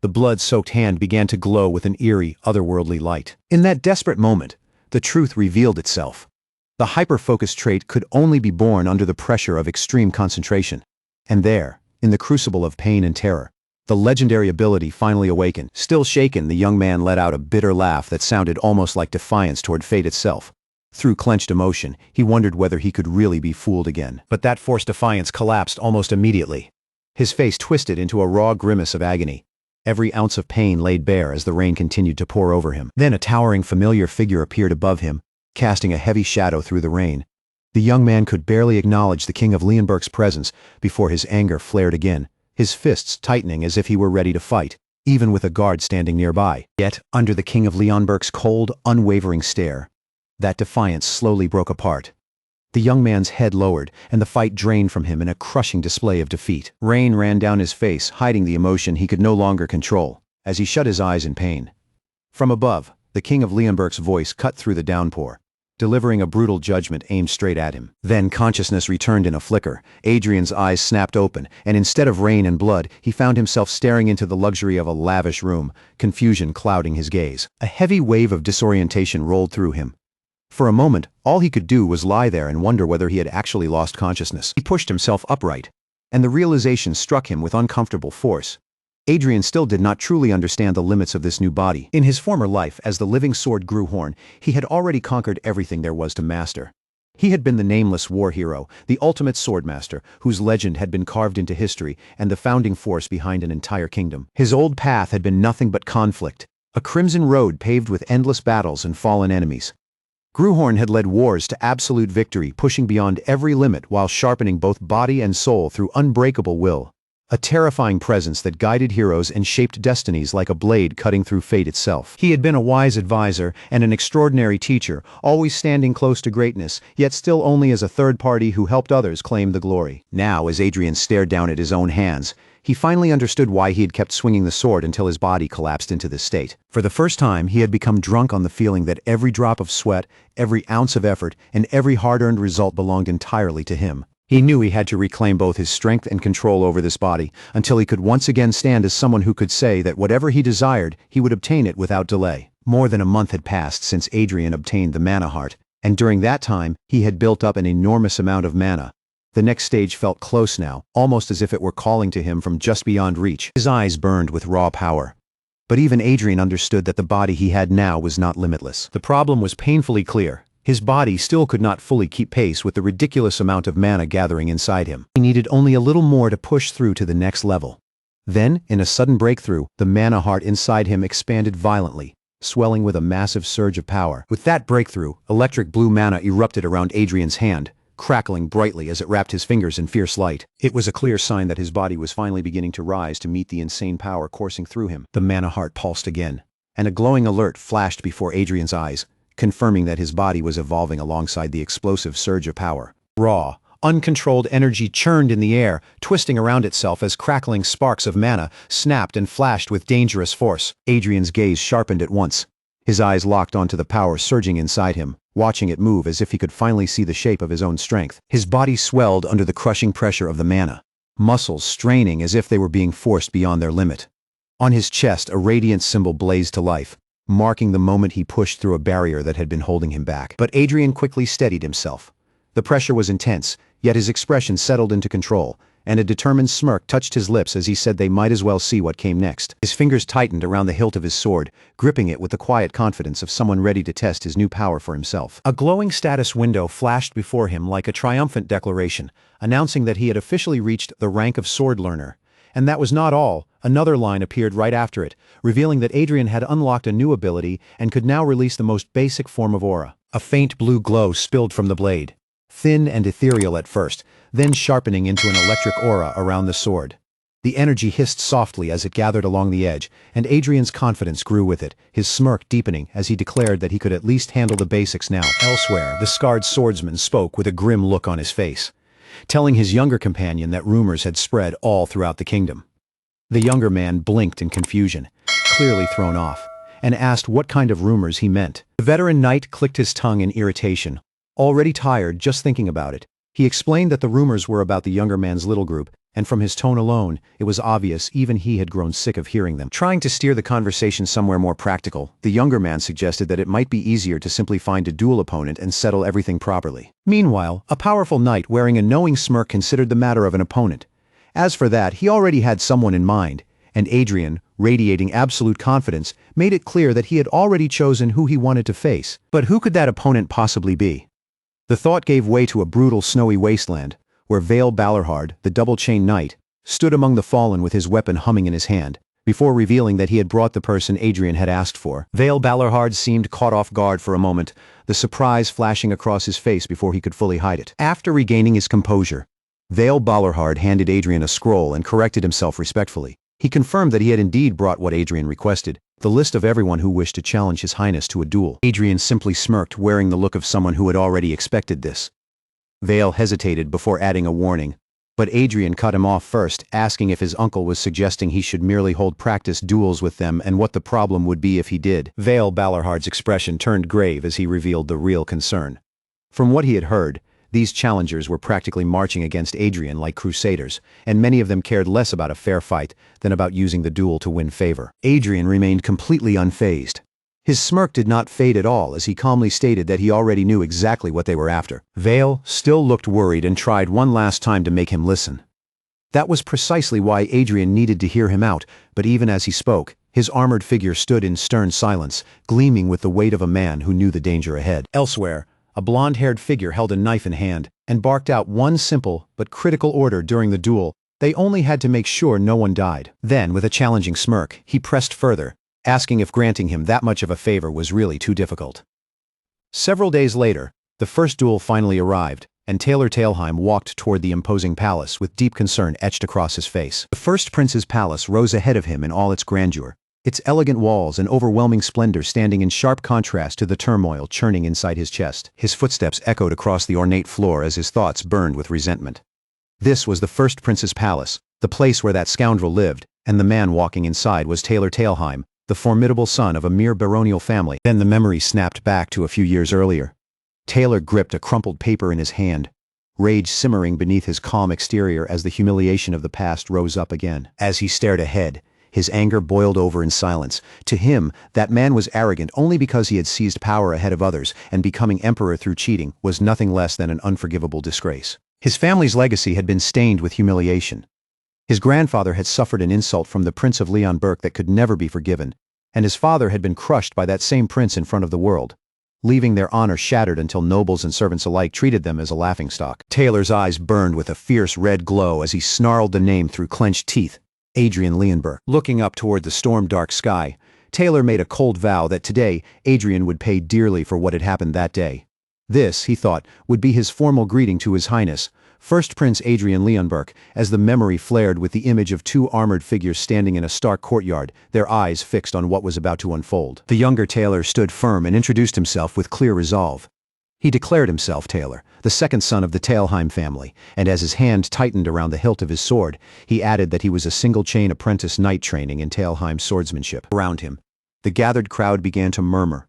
the blood-soaked hand began to glow with an eerie, otherworldly light. In that desperate moment, the truth revealed itself. The hyper-focused trait could only be born under the pressure of extreme concentration. And there, in the crucible of pain and terror, the legendary ability finally awakened. Still shaken, the young man let out a bitter laugh that sounded almost like defiance toward fate itself. Through clenched emotion, he wondered whether he could really be fooled again. But that forced defiance collapsed almost immediately. His face twisted into a raw grimace of agony, every ounce of pain laid bare as the rain continued to pour over him. Then a towering familiar figure appeared above him, casting a heavy shadow through the rain. The young man could barely acknowledge the King of Leonberg's presence before his anger flared again, his fists tightening as if he were ready to fight, even with a guard standing nearby. Yet, under the King of Leonberg's cold, unwavering stare, that defiance slowly broke apart. The young man's head lowered, and the fight drained from him in a crushing display of defeat. Rain ran down his face, hiding the emotion he could no longer control, as he shut his eyes in pain. From above, the King of Leonberg's voice cut through the downpour, delivering a brutal judgment aimed straight at him. Then consciousness returned in a flicker. Adrien's eyes snapped open, and instead of rain and blood, he found himself staring into the luxury of a lavish room, confusion clouding his gaze. A heavy wave of disorientation rolled through him. For a moment, all he could do was lie there and wonder whether he had actually lost consciousness. He pushed himself upright, and the realization struck him with uncomfortable force. Adrien still did not truly understand the limits of this new body. In his former life, as the living sword grew horn, he had already conquered everything there was to master. He had been the nameless war hero, the ultimate swordmaster, whose legend had been carved into history and the founding force behind an entire kingdom. His old path had been nothing but conflict, a crimson road paved with endless battles and fallen enemies. Gruhorn had led wars to absolute victory, pushing beyond every limit while sharpening both body and soul through unbreakable will. A terrifying presence that guided heroes and shaped destinies like a blade cutting through fate itself. He had been a wise advisor and an extraordinary teacher, always standing close to greatness, yet still only as a third party who helped others claim the glory. Now, as Adrien stared down at his own hands, he finally understood why he had kept swinging the sword until his body collapsed into this state. For the first time, he had become drunk on the feeling that every drop of sweat, every ounce of effort, and every hard-earned result belonged entirely to him. He knew he had to reclaim both his strength and control over this body, until he could once again stand as someone who could say that whatever he desired, he would obtain it without delay. More than a month had passed since Adrien obtained the mana heart, and during that time, he had built up an enormous amount of mana. The next stage felt close now, almost as if it were calling to him from just beyond reach. His eyes burned with raw power. But even Adrien understood that the body he had now was not limitless. The problem was painfully clear. His body still could not fully keep pace with the ridiculous amount of mana gathering inside him. He needed only a little more to push through to the next level. Then, in a sudden breakthrough, the mana heart inside him expanded violently, swelling with a massive surge of power. With that breakthrough, electric blue mana erupted around Adrien's hand, crackling brightly as it wrapped his fingers in fierce light. It was a clear sign that his body was finally beginning to rise to meet the insane power coursing through him. The mana heart pulsed again, and a glowing alert flashed before Adrien's eyes, confirming that his body was evolving alongside the explosive surge of power. Raw, uncontrolled energy churned in the air, twisting around itself as crackling sparks of mana snapped and flashed with dangerous force. Adrien's gaze sharpened at once. His eyes locked onto the power surging inside him, watching it move as if he could finally see the shape of his own strength. His body swelled under the crushing pressure of the mana, muscles straining as if they were being forced beyond their limit. On his chest, a radiant symbol blazed to life, marking the moment he pushed through a barrier that had been holding him back. But Adrien quickly steadied himself. The pressure was intense, yet his expression settled into control, and a determined smirk touched his lips as he said they might as well see what came next. His fingers tightened around the hilt of his sword, gripping it with the quiet confidence of someone ready to test his new power for himself. A glowing status window flashed before him like a triumphant declaration, announcing that he had officially reached the rank of sword learner. And that was not all. Another line appeared right after it, revealing that Adrien had unlocked a new ability and could now release the most basic form of aura. A faint blue glow spilled from the blade, thin and ethereal at first, then sharpening into an electric aura around the sword. The energy hissed softly as it gathered along the edge, and Adrien's confidence grew with it, his smirk deepening as he declared that he could at least handle the basics now. Elsewhere, the scarred swordsman spoke with a grim look on his face, telling his younger companion that rumors had spread all throughout the kingdom. The younger man blinked in confusion, clearly thrown off, and asked what kind of rumors he meant. The veteran knight clicked his tongue in irritation, already tired just thinking about it. He explained that the rumors were about the younger man's little group, and from his tone alone, it was obvious even he had grown sick of hearing them. Trying to steer the conversation somewhere more practical, the younger man suggested that it might be easier to simply find a duel opponent and settle everything properly. Meanwhile, a powerful knight wearing a knowing smirk considered the matter of an opponent. As for that, he already had someone in mind, and Adrien, radiating absolute confidence, made it clear that he had already chosen who he wanted to face. But who could that opponent possibly be? The thought gave way to a brutal snowy wasteland, where Vale Balarhard, the double-chain knight, stood among the fallen with his weapon humming in his hand, before revealing that he had brought the person Adrien had asked for. Vale Balarhard seemed caught off guard for a moment, the surprise flashing across his face before he could fully hide it. After regaining his composure, Vale Balarhard handed Adrien a scroll and corrected himself respectfully. He confirmed that he had indeed brought what Adrien requested, the list of everyone who wished to challenge His Highness to a duel. Adrien simply smirked, wearing the look of someone who had already expected this. Vale hesitated before adding a warning, but Adrien cut him off first, asking if his uncle was suggesting he should merely hold practice duels with them and what the problem would be if he did. Vale Balarhard's expression turned grave as he revealed the real concern. From what he had heard, these challengers were practically marching against Adrien like crusaders, and many of them cared less about a fair fight than about using the duel to win favor. Adrien remained completely unfazed. His smirk did not fade at all as he calmly stated that he already knew exactly what they were after. Vale still looked worried and tried one last time to make him listen. That was precisely why Adrien needed to hear him out, but even as he spoke, his armored figure stood in stern silence, gleaming with the weight of a man who knew the danger ahead. Elsewhere, a blonde-haired figure held a knife in hand and barked out one simple but critical order during the duel. They only had to make sure no one died. Then, with a challenging smirk, he pressed further, asking if granting him that much of a favor was really too difficult. Several days later, the first duel finally arrived, and Taylor Talheim walked toward the imposing palace with deep concern etched across his face. The first prince's palace rose ahead of him in all its grandeur, its elegant walls and overwhelming splendor standing in sharp contrast to the turmoil churning inside his chest. His footsteps echoed across the ornate floor as his thoughts burned with resentment. This was the first prince's palace, the place where that scoundrel lived, and the man walking inside was Taylor Talheim, the formidable son of a mere baronial family. Then the memory snapped back to a few years earlier. Taylor gripped a crumpled paper in his hand, rage simmering beneath his calm exterior as the humiliation of the past rose up again. As he stared ahead, his anger boiled over in silence. To him, that man was arrogant only because he had seized power ahead of others, and becoming emperor through cheating was nothing less than an unforgivable disgrace. His family's legacy had been stained with humiliation. His grandfather had suffered an insult from the Prince of Leonberg that could never be forgiven, and his father had been crushed by that same prince in front of the world, leaving their honor shattered until nobles and servants alike treated them as a laughingstock. Taylor's eyes burned with a fierce red glow as he snarled the name through clenched teeth, Adrien Leonberg. Looking up toward the storm-dark sky, Taylor made a cold vow that today Adrien would pay dearly for what had happened that day. This, he thought, would be his formal greeting to His Highness, First Prince Adrien Leonberg, as the memory flared with the image of two armored figures standing in a stark courtyard, their eyes fixed on what was about to unfold. The younger Taylor stood firm and introduced himself with clear resolve. He declared himself Taylor, the second son of the Talheim family, and as his hand tightened around the hilt of his sword, he added that he was a single-chain apprentice knight training in Talheim swordsmanship. Around him, the gathered crowd began to murmur.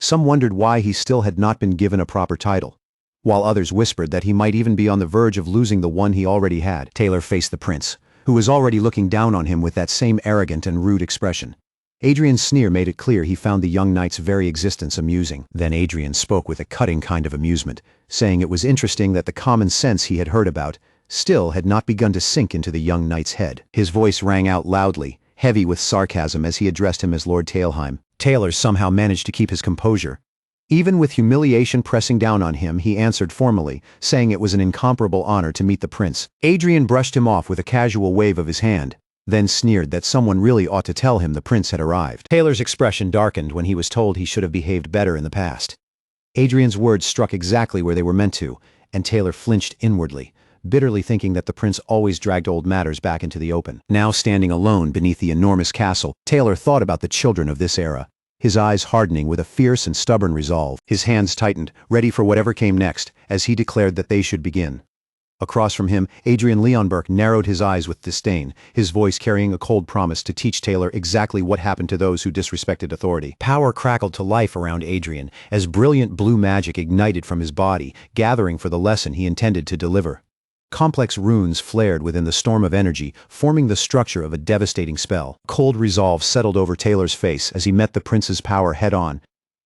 Some wondered why he still had not been given a proper title, while others whispered that he might even be on the verge of losing the one he already had. Taylor faced the prince, who was already looking down on him with that same arrogant and rude expression. Adrien's sneer made it clear he found the young knight's very existence amusing. Then Adrien spoke with a cutting kind of amusement, saying it was interesting that the common sense he had heard about still had not begun to sink into the young knight's head. His voice rang out loudly, heavy with sarcasm as he addressed him as Lord Talheim. Taylor somehow managed to keep his composure. Even with humiliation pressing down on him, he answered formally, saying it was an incomparable honor to meet the prince. Adrien brushed him off with a casual wave of his hand, then sneered that someone really ought to tell him the prince had arrived. Taylor's expression darkened when he was told he should have behaved better in the past. Adrien's words struck exactly where they were meant to, and Taylor flinched inwardly, bitterly thinking that the prince always dragged old matters back into the open. Now standing alone beneath the enormous castle, Taylor thought about the children of this era, his eyes hardening with a fierce and stubborn resolve. His hands tightened, ready for whatever came next, as he declared that they should begin. Across from him, Adrien Leonberg narrowed his eyes with disdain, his voice carrying a cold promise to teach Taylor exactly what happened to those who disrespected authority. Power crackled to life around Adrien, as brilliant blue magic ignited from his body, gathering for the lesson he intended to deliver. Complex runes flared within the storm of energy, forming the structure of a devastating spell. Cold resolve settled over Taylor's face as he met the prince's power head-on.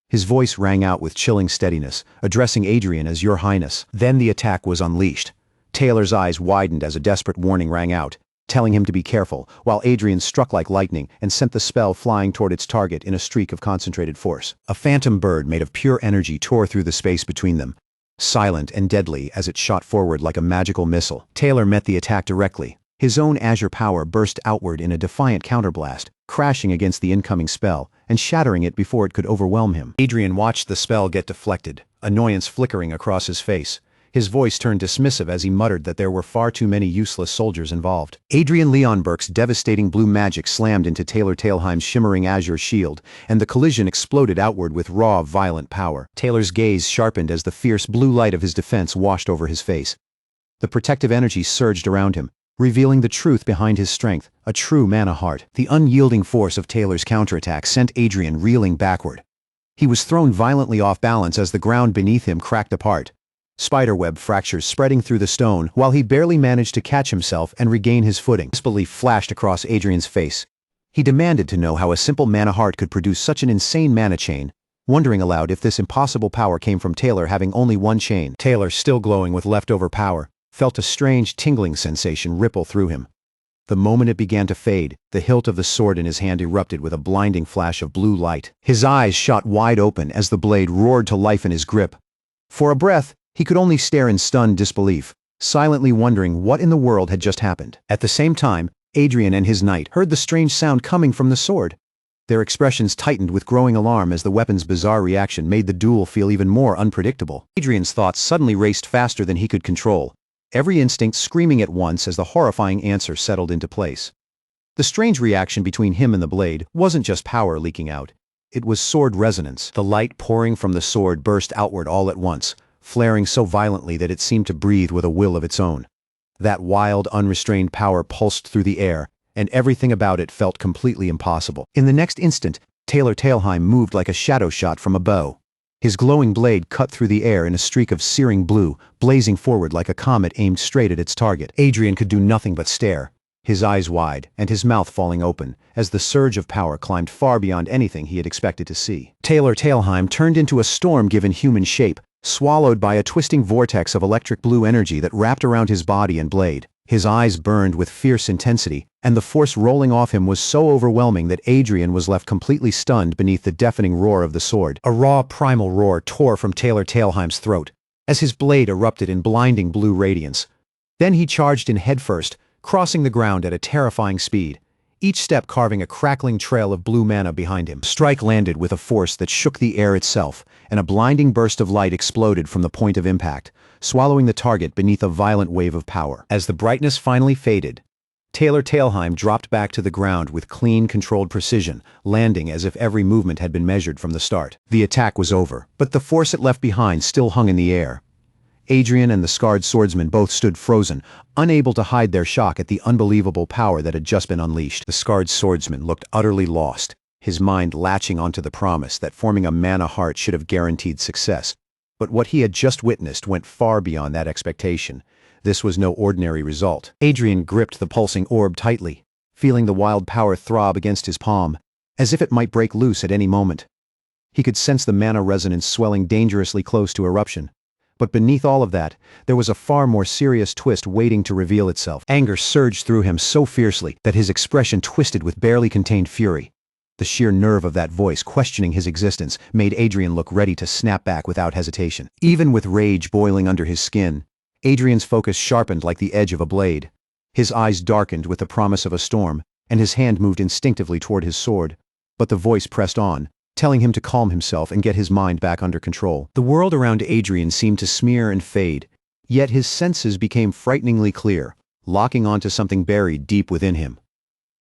His voice rang out with chilling steadiness, addressing Adrien as Your Highness. Then the attack was unleashed. Taylor's eyes widened as a desperate warning rang out, telling him to be careful, while Adrien struck like lightning and sent the spell flying toward its target in a streak of concentrated force. A phantom bird made of pure energy tore through the space between them, silent and deadly as it shot forward like a magical missile. Taylor met the attack directly. His own azure power burst outward in a defiant counterblast, crashing against the incoming spell and shattering it before it could overwhelm him. Adrien watched the spell get deflected, annoyance flickering across his face. His voice turned dismissive as he muttered that there were far too many useless soldiers involved. Adrien Leonberg's devastating blue magic slammed into Taylor Talheim's shimmering azure shield, and the collision exploded outward with raw, violent power. Taylor's gaze sharpened as the fierce blue light of his defense washed over his face. The protective energy surged around him, revealing the truth behind his strength, a true mana heart. The unyielding force of Taylor's counterattack sent Adrien reeling backward. He was thrown violently off balance as the ground beneath him cracked apart, spiderweb fractures spreading through the stone, while he barely managed to catch himself and regain his footing. Disbelief flashed across Adrien's face. He demanded to know how a simple mana heart could produce such an insane mana chain, wondering aloud if this impossible power came from Taylor having only one chain. Taylor, still glowing with leftover power, felt a strange tingling sensation ripple through him. The moment it began to fade, the hilt of the sword in his hand erupted with a blinding flash of blue light. His eyes shot wide open as the blade roared to life in his grip. For a breath, he could only stare in stunned disbelief, silently wondering what in the world had just happened. At the same time, Adrien and his knight heard the strange sound coming from the sword. Their expressions tightened with growing alarm as the weapon's bizarre reaction made the duel feel even more unpredictable. Adrien's thoughts suddenly raced faster than he could control, every instinct screaming at once as the horrifying answer settled into place. The strange reaction between him and the blade wasn't just power leaking out. It was sword resonance. The light pouring from the sword burst outward all at once, flaring so violently that it seemed to breathe with a will of its own. That wild, unrestrained power pulsed through the air, and everything about it felt completely impossible. In the next instant, Taylor Talheim moved like a shadow shot from a bow. His glowing blade cut through the air in a streak of searing blue, blazing forward like a comet aimed straight at its target. Adrien could do nothing but stare, his eyes wide and his mouth falling open, as the surge of power climbed far beyond anything he had expected to see. Taylor Talheim turned into a storm given human shape, swallowed by a twisting vortex of electric blue energy that wrapped around his body and blade. His eyes burned with fierce intensity, and the force rolling off him was so overwhelming that Adrien was left completely stunned beneath the deafening roar of the sword. A raw, primal roar tore from Taylor Talheim's throat, as his blade erupted in blinding blue radiance. Then he charged in headfirst, crossing the ground at a terrifying speed, each step carving a crackling trail of blue mana behind him. The strike landed with a force that shook the air itself, and a blinding burst of light exploded from the point of impact, swallowing the target beneath a violent wave of power. As the brightness finally faded, Taylor Talheim dropped back to the ground with clean, controlled precision, landing as if every movement had been measured from the start. The attack was over, but the force it left behind still hung in the air. Adrien and the scarred swordsman both stood frozen, unable to hide their shock at the unbelievable power that had just been unleashed. The scarred swordsman looked utterly lost, his mind latching onto the promise that forming a mana heart should have guaranteed success. But what he had just witnessed went far beyond that expectation. This was no ordinary result. Adrien gripped the pulsing orb tightly, feeling the wild power throb against his palm, as if it might break loose at any moment. He could sense the mana resonance swelling dangerously close to eruption. But beneath all of that, there was a far more serious twist waiting to reveal itself. Anger surged through him so fiercely that his expression twisted with barely contained fury. The sheer nerve of that voice questioning his existence made Adrien look ready to snap back without hesitation. Even with rage boiling under his skin, Adrien's focus sharpened like the edge of a blade. His eyes darkened with the promise of a storm, and his hand moved instinctively toward his sword. But the voice pressed on, telling him to calm himself and get his mind back under control. The world around Adrien seemed to smear and fade, yet his senses became frighteningly clear, locking onto something buried deep within him.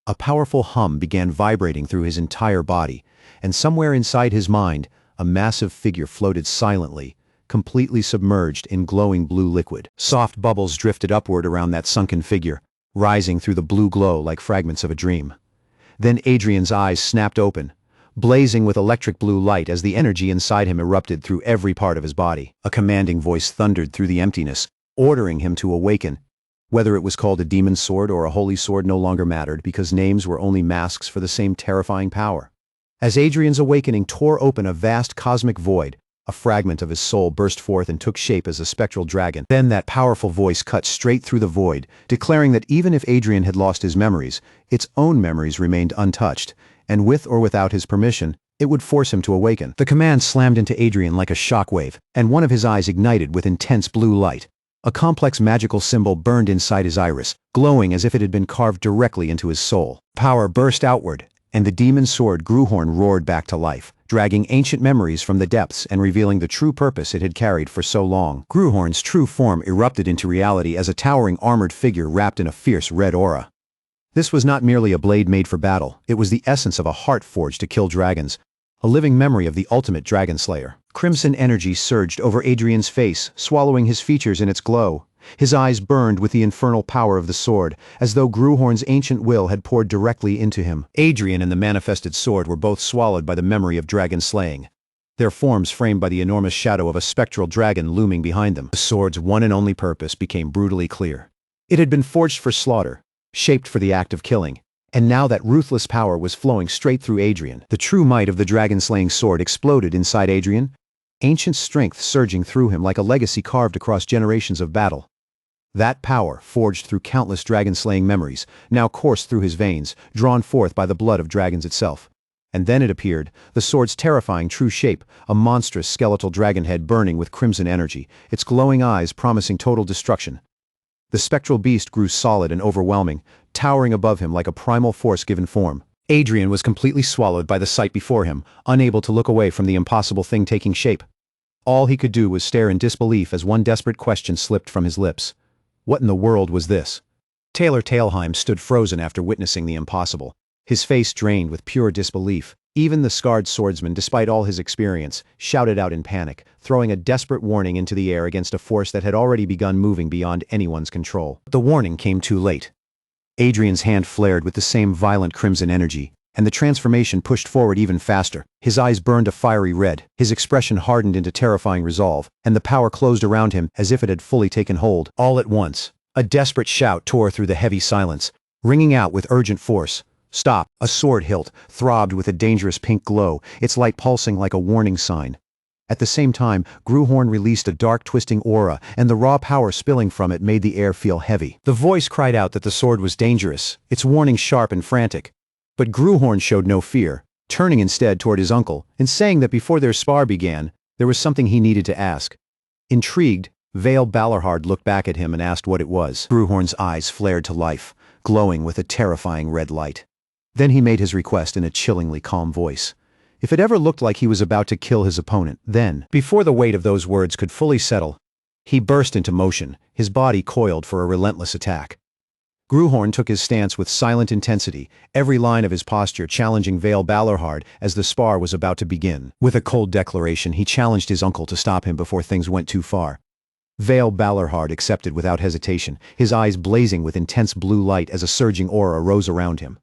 A powerful hum began vibrating through his entire body, and somewhere inside his mind, a massive figure floated silently, completely submerged in glowing blue liquid. Soft bubbles drifted upward around that sunken figure, rising through the blue glow like fragments of a dream. Then Adrien's eyes snapped open, blazing with electric blue light as the energy inside him erupted through every part of his body. A commanding voice thundered through the emptiness, ordering him to awaken. Whether it was called a demon sword or a holy sword no longer mattered, because names were only masks for the same terrifying power. As Adrien's awakening tore open a vast cosmic void, a fragment of his soul burst forth and took shape as a spectral dragon. Then that powerful voice cut straight through the void, declaring that even if Adrien had lost his memories, its own memories remained untouched, and with or without his permission, it would force him to awaken. The command slammed into Adrien like a shockwave, and one of his eyes ignited with intense blue light. A complex magical symbol burned inside his iris, glowing as if it had been carved directly into his soul. Power burst outward, and the demon sword Gruhorn roared back to life, dragging ancient memories from the depths and revealing the true purpose it had carried for so long. Gruhorn's true form erupted into reality as a towering armored figure wrapped in a fierce red aura. This was not merely a blade made for battle, it was the essence of a heart forged to kill dragons, a living memory of the ultimate dragon slayer. Crimson energy surged over Adrien's face, swallowing his features in its glow. His eyes burned with the infernal power of the sword, as though Gruhorn's ancient will had poured directly into him. Adrien and the manifested sword were both swallowed by the memory of dragon slaying, their forms framed by the enormous shadow of a spectral dragon looming behind them. The sword's one and only purpose became brutally clear. It had been forged for slaughter, shaped for the act of killing, and now that ruthless power was flowing straight through Adrien. The true might of the dragon-slaying sword exploded inside Adrien, ancient strength surging through him like a legacy carved across generations of battle. That power, forged through countless dragon-slaying memories, now coursed through his veins, drawn forth by the blood of dragons itself. And then it appeared, the sword's terrifying true shape, a monstrous skeletal dragon head burning with crimson energy, its glowing eyes promising total destruction. The spectral beast grew solid and overwhelming, towering above him like a primal force given form. Adrien was completely swallowed by the sight before him, unable to look away from the impossible thing taking shape. All he could do was stare in disbelief as one desperate question slipped from his lips. What in the world was this? Taylor Talheim stood frozen after witnessing the impossible, his face drained with pure disbelief. Even the scarred swordsman, despite all his experience, shouted out in panic, throwing a desperate warning into the air against a force that had already begun moving beyond anyone's control. The warning came too late. Adrien's hand flared with the same violent crimson energy, and the transformation pushed forward even faster. His eyes burned a fiery red, his expression hardened into terrifying resolve, and the power closed around him as if it had fully taken hold. All at once, a desperate shout tore through the heavy silence, ringing out with urgent force. "Stop!" A sword hilt throbbed with a dangerous pink glow, its light pulsing like a warning sign. At the same time, Gruhorn released a dark twisting aura, and the raw power spilling from it made the air feel heavy. The voice cried out that the sword was dangerous, its warning sharp and frantic. But Gruhorn showed no fear, turning instead toward his uncle, and saying that before their spar began, there was something he needed to ask. Intrigued, Vale Balarhard looked back at him and asked what it was. Gruhorn's eyes flared to life, glowing with a terrifying red light. Then he made his request in a chillingly calm voice. If it ever looked like he was about to kill his opponent, then, before the weight of those words could fully settle, he burst into motion, his body coiled for a relentless attack. Gruhorn took his stance with silent intensity, every line of his posture challenging Vale Balarhard as the spar was about to begin. With a cold declaration, he challenged his uncle to stop him before things went too far. Vale Balarhard accepted without hesitation, his eyes blazing with intense blue light as a surging aura rose around him.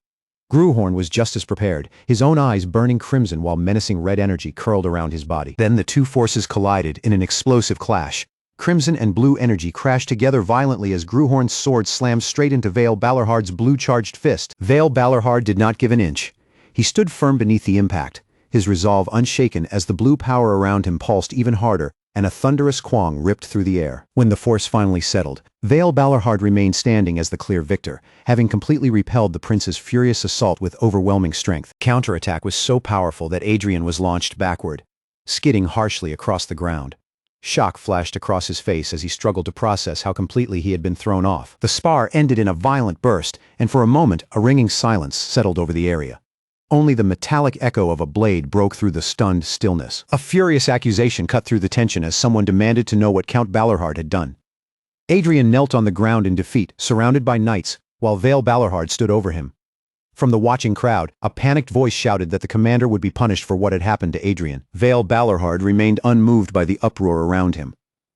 Gruhorn was just as prepared, his own eyes burning crimson while menacing red energy curled around his body. Then the two forces collided in an explosive clash. Crimson and blue energy crashed together violently as Gruhorn's sword slammed straight into Vale Balarhard's blue-charged fist. Vale Balarhard did not give an inch. He stood firm beneath the impact, his resolve unshaken as the blue power around him pulsed even harder, and a thunderous quang ripped through the air. When the force finally settled, Vale Balarhard remained standing as the clear victor, having completely repelled the prince's furious assault with overwhelming strength. Counterattack was so powerful that Adrien was launched backward, skidding harshly across the ground. Shock flashed across his face as he struggled to process how completely he had been thrown off. The spar ended in a violent burst, and for a moment a ringing silence settled over the area. Only the metallic echo of a blade broke through the stunned stillness. A furious accusation cut through the tension as someone demanded to know what Count Balarhard had done. Adrien knelt on the ground in defeat, surrounded by knights, while Vale Balarhard stood over him. From the watching crowd, a panicked voice shouted that the commander would be punished for what had happened to Adrien. Vale Balarhard remained unmoved by the uproar around him.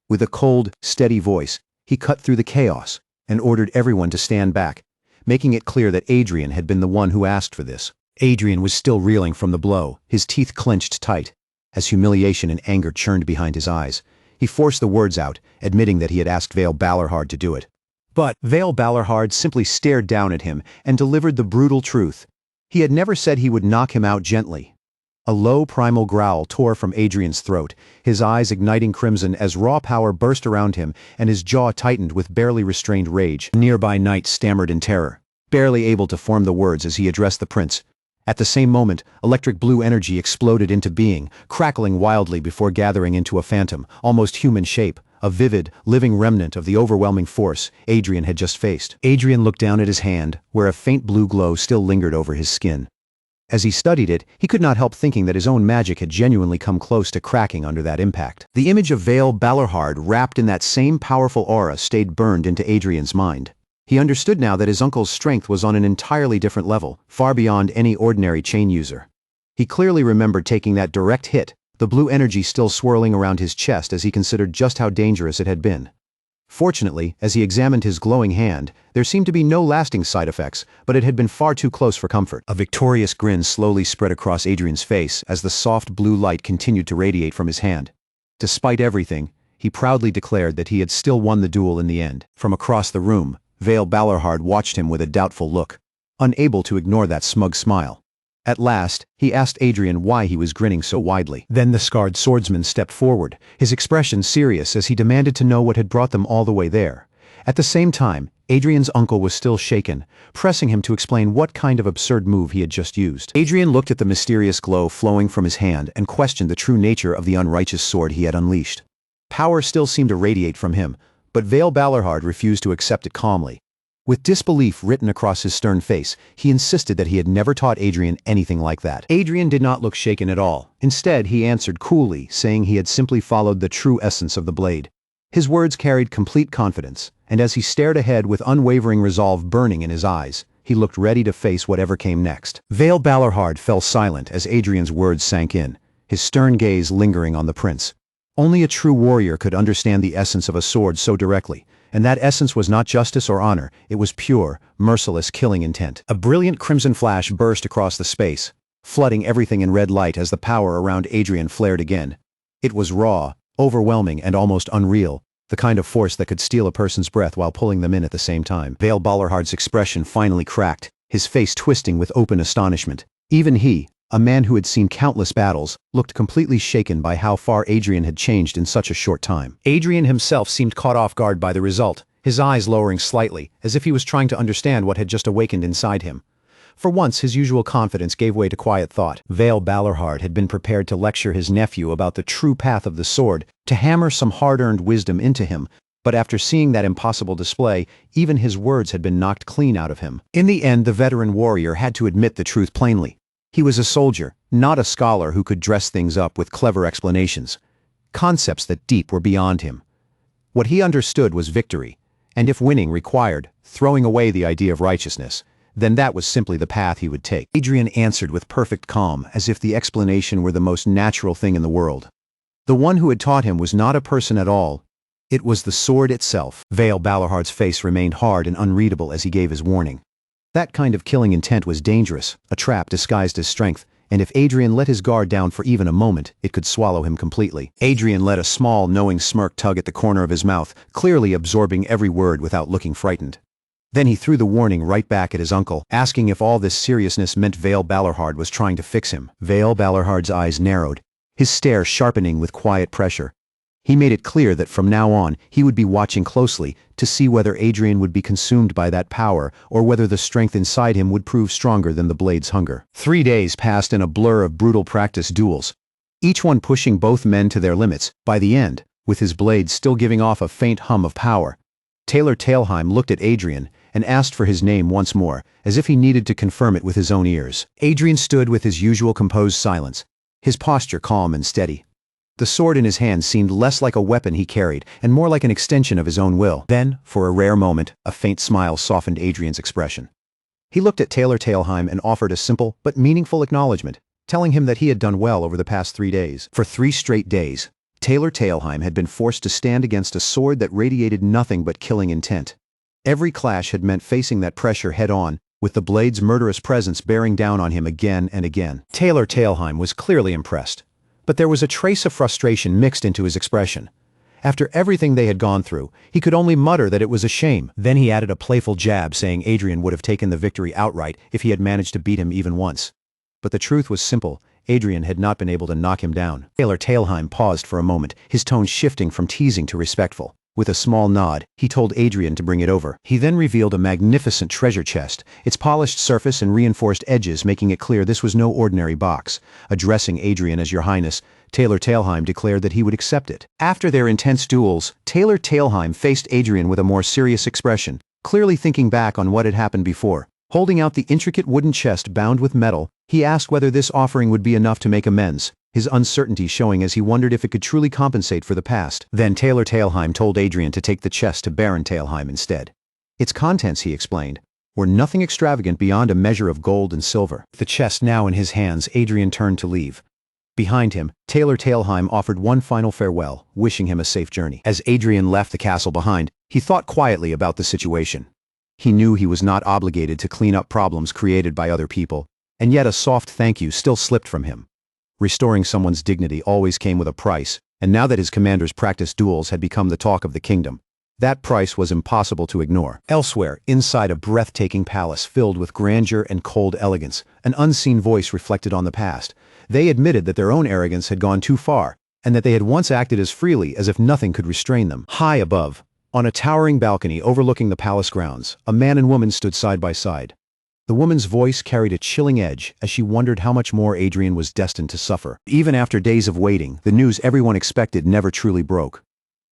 With a cold, steady voice, he cut through the chaos and ordered everyone to stand back, making it clear that Adrien had been the one who asked for this. Adrien was still reeling from the blow, his teeth clenched tight. As humiliation and anger churned behind his eyes, he forced the words out, admitting that he had asked Vale Balarhard to do it. But Vale Balarhard simply stared down at him and delivered the brutal truth. He had never said he would knock him out gently. A low primal growl tore from Adrien's throat, his eyes igniting crimson as raw power burst around him and his jaw tightened with barely restrained rage. A nearby knight stammered in terror, barely able to form the words as he addressed the prince. At the same moment, electric blue energy exploded into being, crackling wildly before gathering into a phantom, almost human shape, a vivid, living remnant of the overwhelming force Adrien had just faced. Adrien looked down at his hand, where a faint blue glow still lingered over his skin. As he studied it, he could not help thinking that his own magic had genuinely come close to cracking under that impact. The image of Vale Balarhard wrapped in that same powerful aura stayed burned into Adrien's mind. He understood now that his uncle's strength was on an entirely different level, far beyond any ordinary chain user. He clearly remembered taking that direct hit, the blue energy still swirling around his chest as he considered just how dangerous it had been. Fortunately, as he examined his glowing hand, there seemed to be no lasting side effects, but it had been far too close for comfort. A victorious grin slowly spread across Adrien's face as the soft blue light continued to radiate from his hand. Despite everything, he proudly declared that he had still won the duel in the end. From across the room, Vale Balarhard watched him with a doubtful look, unable to ignore that smug smile. At last, he asked Adrien why he was grinning so widely. Then the scarred swordsman stepped forward, his expression serious as he demanded to know what had brought them all the way there. At the same time, Adrien's uncle was still shaken, pressing him to explain what kind of absurd move he had just used. Adrien looked at the mysterious glow flowing from his hand and questioned the true nature of the unrighteous sword he had unleashed. Power still seemed to radiate from him, but Vale Ballarhard refused to accept it calmly. With disbelief written across his stern face, he insisted that he had never taught Adrien anything like that. Adrien did not look shaken at all. Instead, he answered coolly, saying he had simply followed the true essence of the blade. His words carried complete confidence, and as he stared ahead with unwavering resolve burning in his eyes, he looked ready to face whatever came next. Vale Ballarhard fell silent as Adrien's words sank in, his stern gaze lingering on the prince. Only a true warrior could understand the essence of a sword so directly, and that essence was not justice or honor, it was pure, merciless killing intent. A brilliant crimson flash burst across the space, flooding everything in red light as the power around Adrien flared again. It was raw, overwhelming, and almost unreal, the kind of force that could steal a person's breath while pulling them in at the same time. Vale Ballarhard's expression finally cracked, his face twisting with open astonishment. Even he, a man who had seen countless battles, looked completely shaken by how far Adrien had changed in such a short time. Adrien himself seemed caught off guard by the result, his eyes lowering slightly, as if he was trying to understand what had just awakened inside him. For once, his usual confidence gave way to quiet thought. Vale Ballarhard had been prepared to lecture his nephew about the true path of the sword, to hammer some hard-earned wisdom into him, but after seeing that impossible display, even his words had been knocked clean out of him. In the end, the veteran warrior had to admit the truth plainly. He was a soldier, not a scholar who could dress things up with clever explanations. Concepts that deep were beyond him. What he understood was victory, and if winning required throwing away the idea of righteousness, then that was simply the path he would take. Adrien answered with perfect calm, as if the explanation were the most natural thing in the world. The one who had taught him was not a person at all. It was the sword itself. Vale Ballarhard's face remained hard and unreadable as he gave his warning. That kind of killing intent was dangerous, a trap disguised as strength, and if Adrien let his guard down for even a moment, it could swallow him completely. Adrien let a small, knowing smirk tug at the corner of his mouth, clearly absorbing every word without looking frightened. Then he threw the warning right back at his uncle, asking if all this seriousness meant Vale Ballarhard was trying to fix him. Vale Ballarhard's eyes narrowed, his stare sharpening with quiet pressure. He made it clear that from now on, he would be watching closely to see whether Adrien would be consumed by that power or whether the strength inside him would prove stronger than the blade's hunger. 3 days passed in a blur of brutal practice duels, each one pushing both men to their limits. By the end, with his blade still giving off a faint hum of power, Taylor Tailheim looked at Adrien and asked for his name once more, as if he needed to confirm it with his own ears. Adrien stood with his usual composed silence, his posture calm and steady. The sword in his hand seemed less like a weapon he carried and more like an extension of his own will. Then, for a rare moment, a faint smile softened Adrien's expression. He looked at Taylor Tailheim and offered a simple but meaningful acknowledgement, telling him that he had done well over the past 3 days. For 3 straight days, Taylor Tailheim had been forced to stand against a sword that radiated nothing but killing intent. Every clash had meant facing that pressure head-on, with the blade's murderous presence bearing down on him again and again. Taylor Tailheim was clearly impressed, but there was a trace of frustration mixed into his expression. After everything they had gone through, he could only mutter that it was a shame. Then he added a playful jab, saying Adrien would have taken the victory outright if he had managed to beat him even once. But the truth was simple. Adrien had not been able to knock him down. Taylor Tailheim paused for a moment, his tone shifting from teasing to respectful. With a small nod, he told Adrien to bring it over. He then revealed a magnificent treasure chest, its polished surface and reinforced edges making it clear this was no ordinary box. Addressing Adrien as Your Highness, Taylor Tailheim declared that he would accept it. After their intense duels, Taylor Tailheim faced Adrien with a more serious expression, clearly thinking back on what had happened before. Holding out the intricate wooden chest bound with metal, he asked whether this offering would be enough to make amends, his uncertainty showing as he wondered if it could truly compensate for the past. Then Taylor Tailheim told Adrien to take the chest to Baron Tailheim instead. Its contents, he explained, were nothing extravagant beyond a measure of gold and silver. With the chest now in his hands, Adrien turned to leave. Behind him, Taylor Tailheim offered one final farewell, wishing him a safe journey. As Adrien left the castle behind, he thought quietly about the situation. He knew he was not obligated to clean up problems created by other people, and yet a soft thank you still slipped from him. Restoring someone's dignity always came with a price, and now that his commander's practice duels had become the talk of the kingdom, that price was impossible to ignore. Elsewhere, inside a breathtaking palace filled with grandeur and cold elegance, an unseen voice reflected on the past. They admitted that their own arrogance had gone too far, and that they had once acted as freely as if nothing could restrain them. High above, On a towering balcony overlooking the palace grounds, a man and woman stood side by side. The woman's voice carried a chilling edge as she wondered how much more Adrien was destined to suffer. Even after days of waiting, the news everyone expected never truly broke.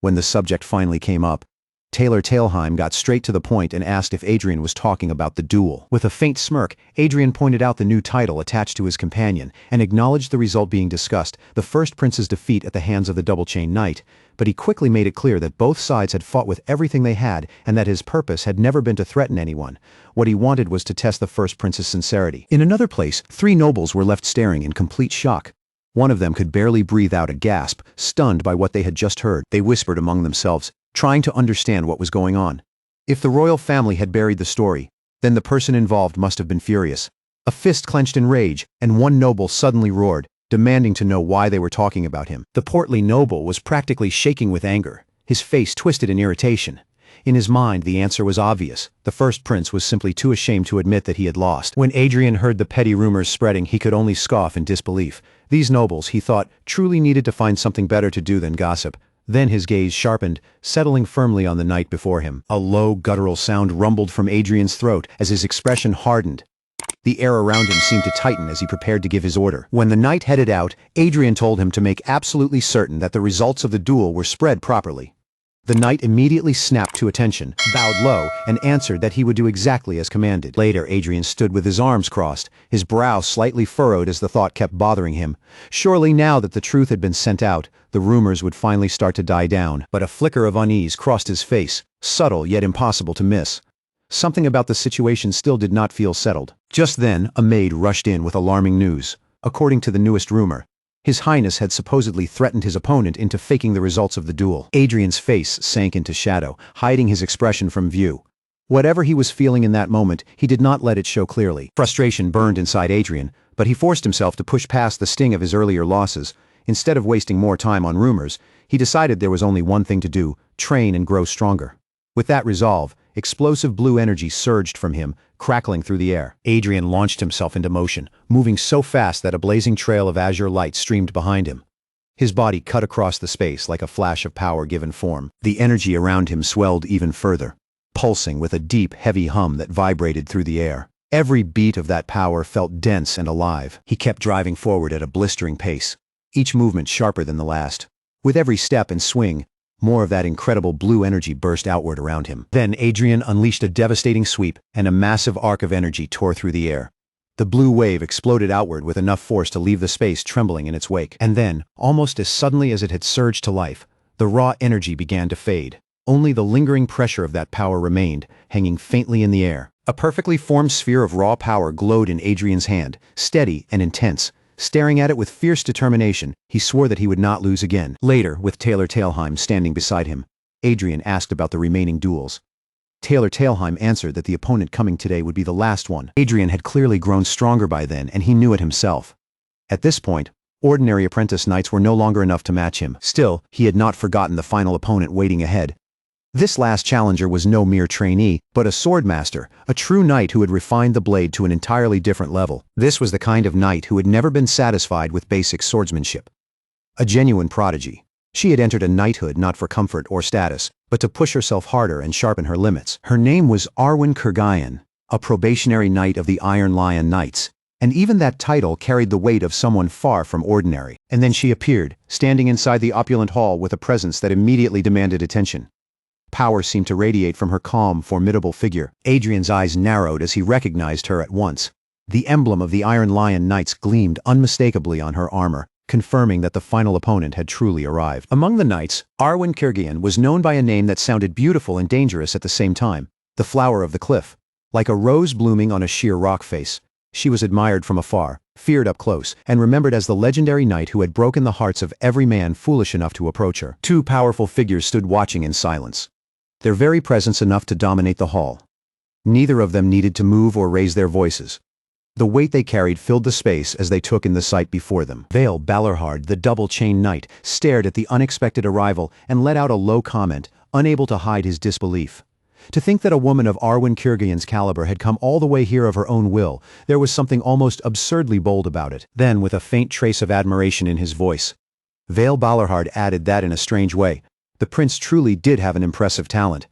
When the subject finally came up, Taylor Talheim got straight to the point and asked if Adrien was talking about the duel. With a faint smirk, Adrien pointed out the new title attached to his companion and acknowledged the result being discussed, the first prince's defeat at the hands of the double-chain knight, but he quickly made it clear that both sides had fought with everything they had and that his purpose had never been to threaten anyone. What he wanted was to test the first prince's sincerity. In another place, 3 nobles were left staring in complete shock. One of them could barely breathe out a gasp, stunned by what they had just heard. They whispered among themselves, trying to understand what was going on. If the royal family had buried the story, then the person involved must have been furious. A fist clenched in rage, and one noble suddenly roared, demanding to know why they were talking about him. The portly noble was practically shaking with anger, his face twisted in irritation. In his mind, the answer was obvious. The first prince was simply too ashamed to admit that he had lost. When Adrien heard the petty rumors spreading, he could only scoff in disbelief. These nobles, he thought, truly needed to find something better to do than gossip. Then his gaze sharpened, settling firmly on the knight before him. A low, guttural sound rumbled from Adrien's throat as his expression hardened. The air around him seemed to tighten as he prepared to give his order. When the knight headed out, Adrien told him to make absolutely certain that the results of the duel were spread properly. The knight immediately snapped to attention, bowed low, and answered that he would do exactly as commanded. Later, Adrien stood with his arms crossed, his brow slightly furrowed as the thought kept bothering him. Surely now that the truth had been sent out, the rumors would finally start to die down. But a flicker of unease crossed his face, subtle yet impossible to miss. Something about the situation still did not feel settled. Just then, a maid rushed in with alarming news. According to the newest rumor, His Highness had supposedly threatened his opponent into faking the results of the duel. Adrien's face sank into shadow, hiding his expression from view. Whatever he was feeling in that moment, he did not let it show clearly. Frustration burned inside Adrien, but he forced himself to push past the sting of his earlier losses. Instead of wasting more time on rumors, he decided there was only one thing to do: train and grow stronger. With that resolve, explosive blue energy surged from him, crackling through the air. Adrien launched himself into motion, moving so fast that a blazing trail of azure light streamed behind him. His body cut across the space like a flash of power given form. The energy around him swelled even further, pulsing with a deep, heavy hum that vibrated through the air. Every beat of that power felt dense and alive. He kept driving forward at a blistering pace, each movement sharper than the last. With every step and swing, more of that incredible blue energy burst outward around him. Then Adrien unleashed a devastating sweep, and a massive arc of energy tore through the air. The blue wave exploded outward with enough force to leave the space trembling in its wake. And then, almost as suddenly as it had surged to life, the raw energy began to fade. Only the lingering pressure of that power remained, hanging faintly in the air. A perfectly formed sphere of raw power glowed in Adrien's hand, steady and intense. Staring at it with fierce determination, he swore that he would not lose again. Later, with Taylor Talheim standing beside him, Adrien asked about the remaining duels. Taylor Talheim answered that the opponent coming today would be the last one. Adrien had clearly grown stronger by then, and he knew it himself. At this point, ordinary apprentice knights were no longer enough to match him. Still, he had not forgotten the final opponent waiting ahead. This last challenger was no mere trainee, but a swordmaster, a true knight who had refined the blade to an entirely different level. This was the kind of knight who had never been satisfied with basic swordsmanship. A genuine prodigy. She had entered a knighthood not for comfort or status, but to push herself harder and sharpen her limits. Her name was Arwen Kurgayan, a probationary knight of the Iron Lion Knights, and even that title carried the weight of someone far from ordinary. And then she appeared, standing inside the opulent hall with a presence that immediately demanded attention. Power seemed to radiate from her calm, formidable figure. Adrien's eyes narrowed as he recognized her at once. The emblem of the Iron Lion Knights gleamed unmistakably on her armor, confirming that the final opponent had truly arrived. Among the knights, Arwen Kurgayan was known by a name that sounded beautiful and dangerous at the same time: the flower of the cliff. Like a rose blooming on a sheer rock face, she was admired from afar, feared up close, and remembered as the legendary knight who had broken the hearts of every man foolish enough to approach her. Two powerful figures stood watching in silence, their very presence enough to dominate the hall. Neither of them needed to move or raise their voices. The weight they carried filled the space as they took in the sight before them. Vael Balarhard, the double-chain knight, stared at the unexpected arrival and let out a low comment, unable to hide his disbelief. To think that a woman of Arwen Kurgayan's caliber had come all the way here of her own will, there was something almost absurdly bold about it. Then, with a faint trace of admiration in his voice, Vael Balarhard added that in a strange way, The prince truly did have an impressive talent.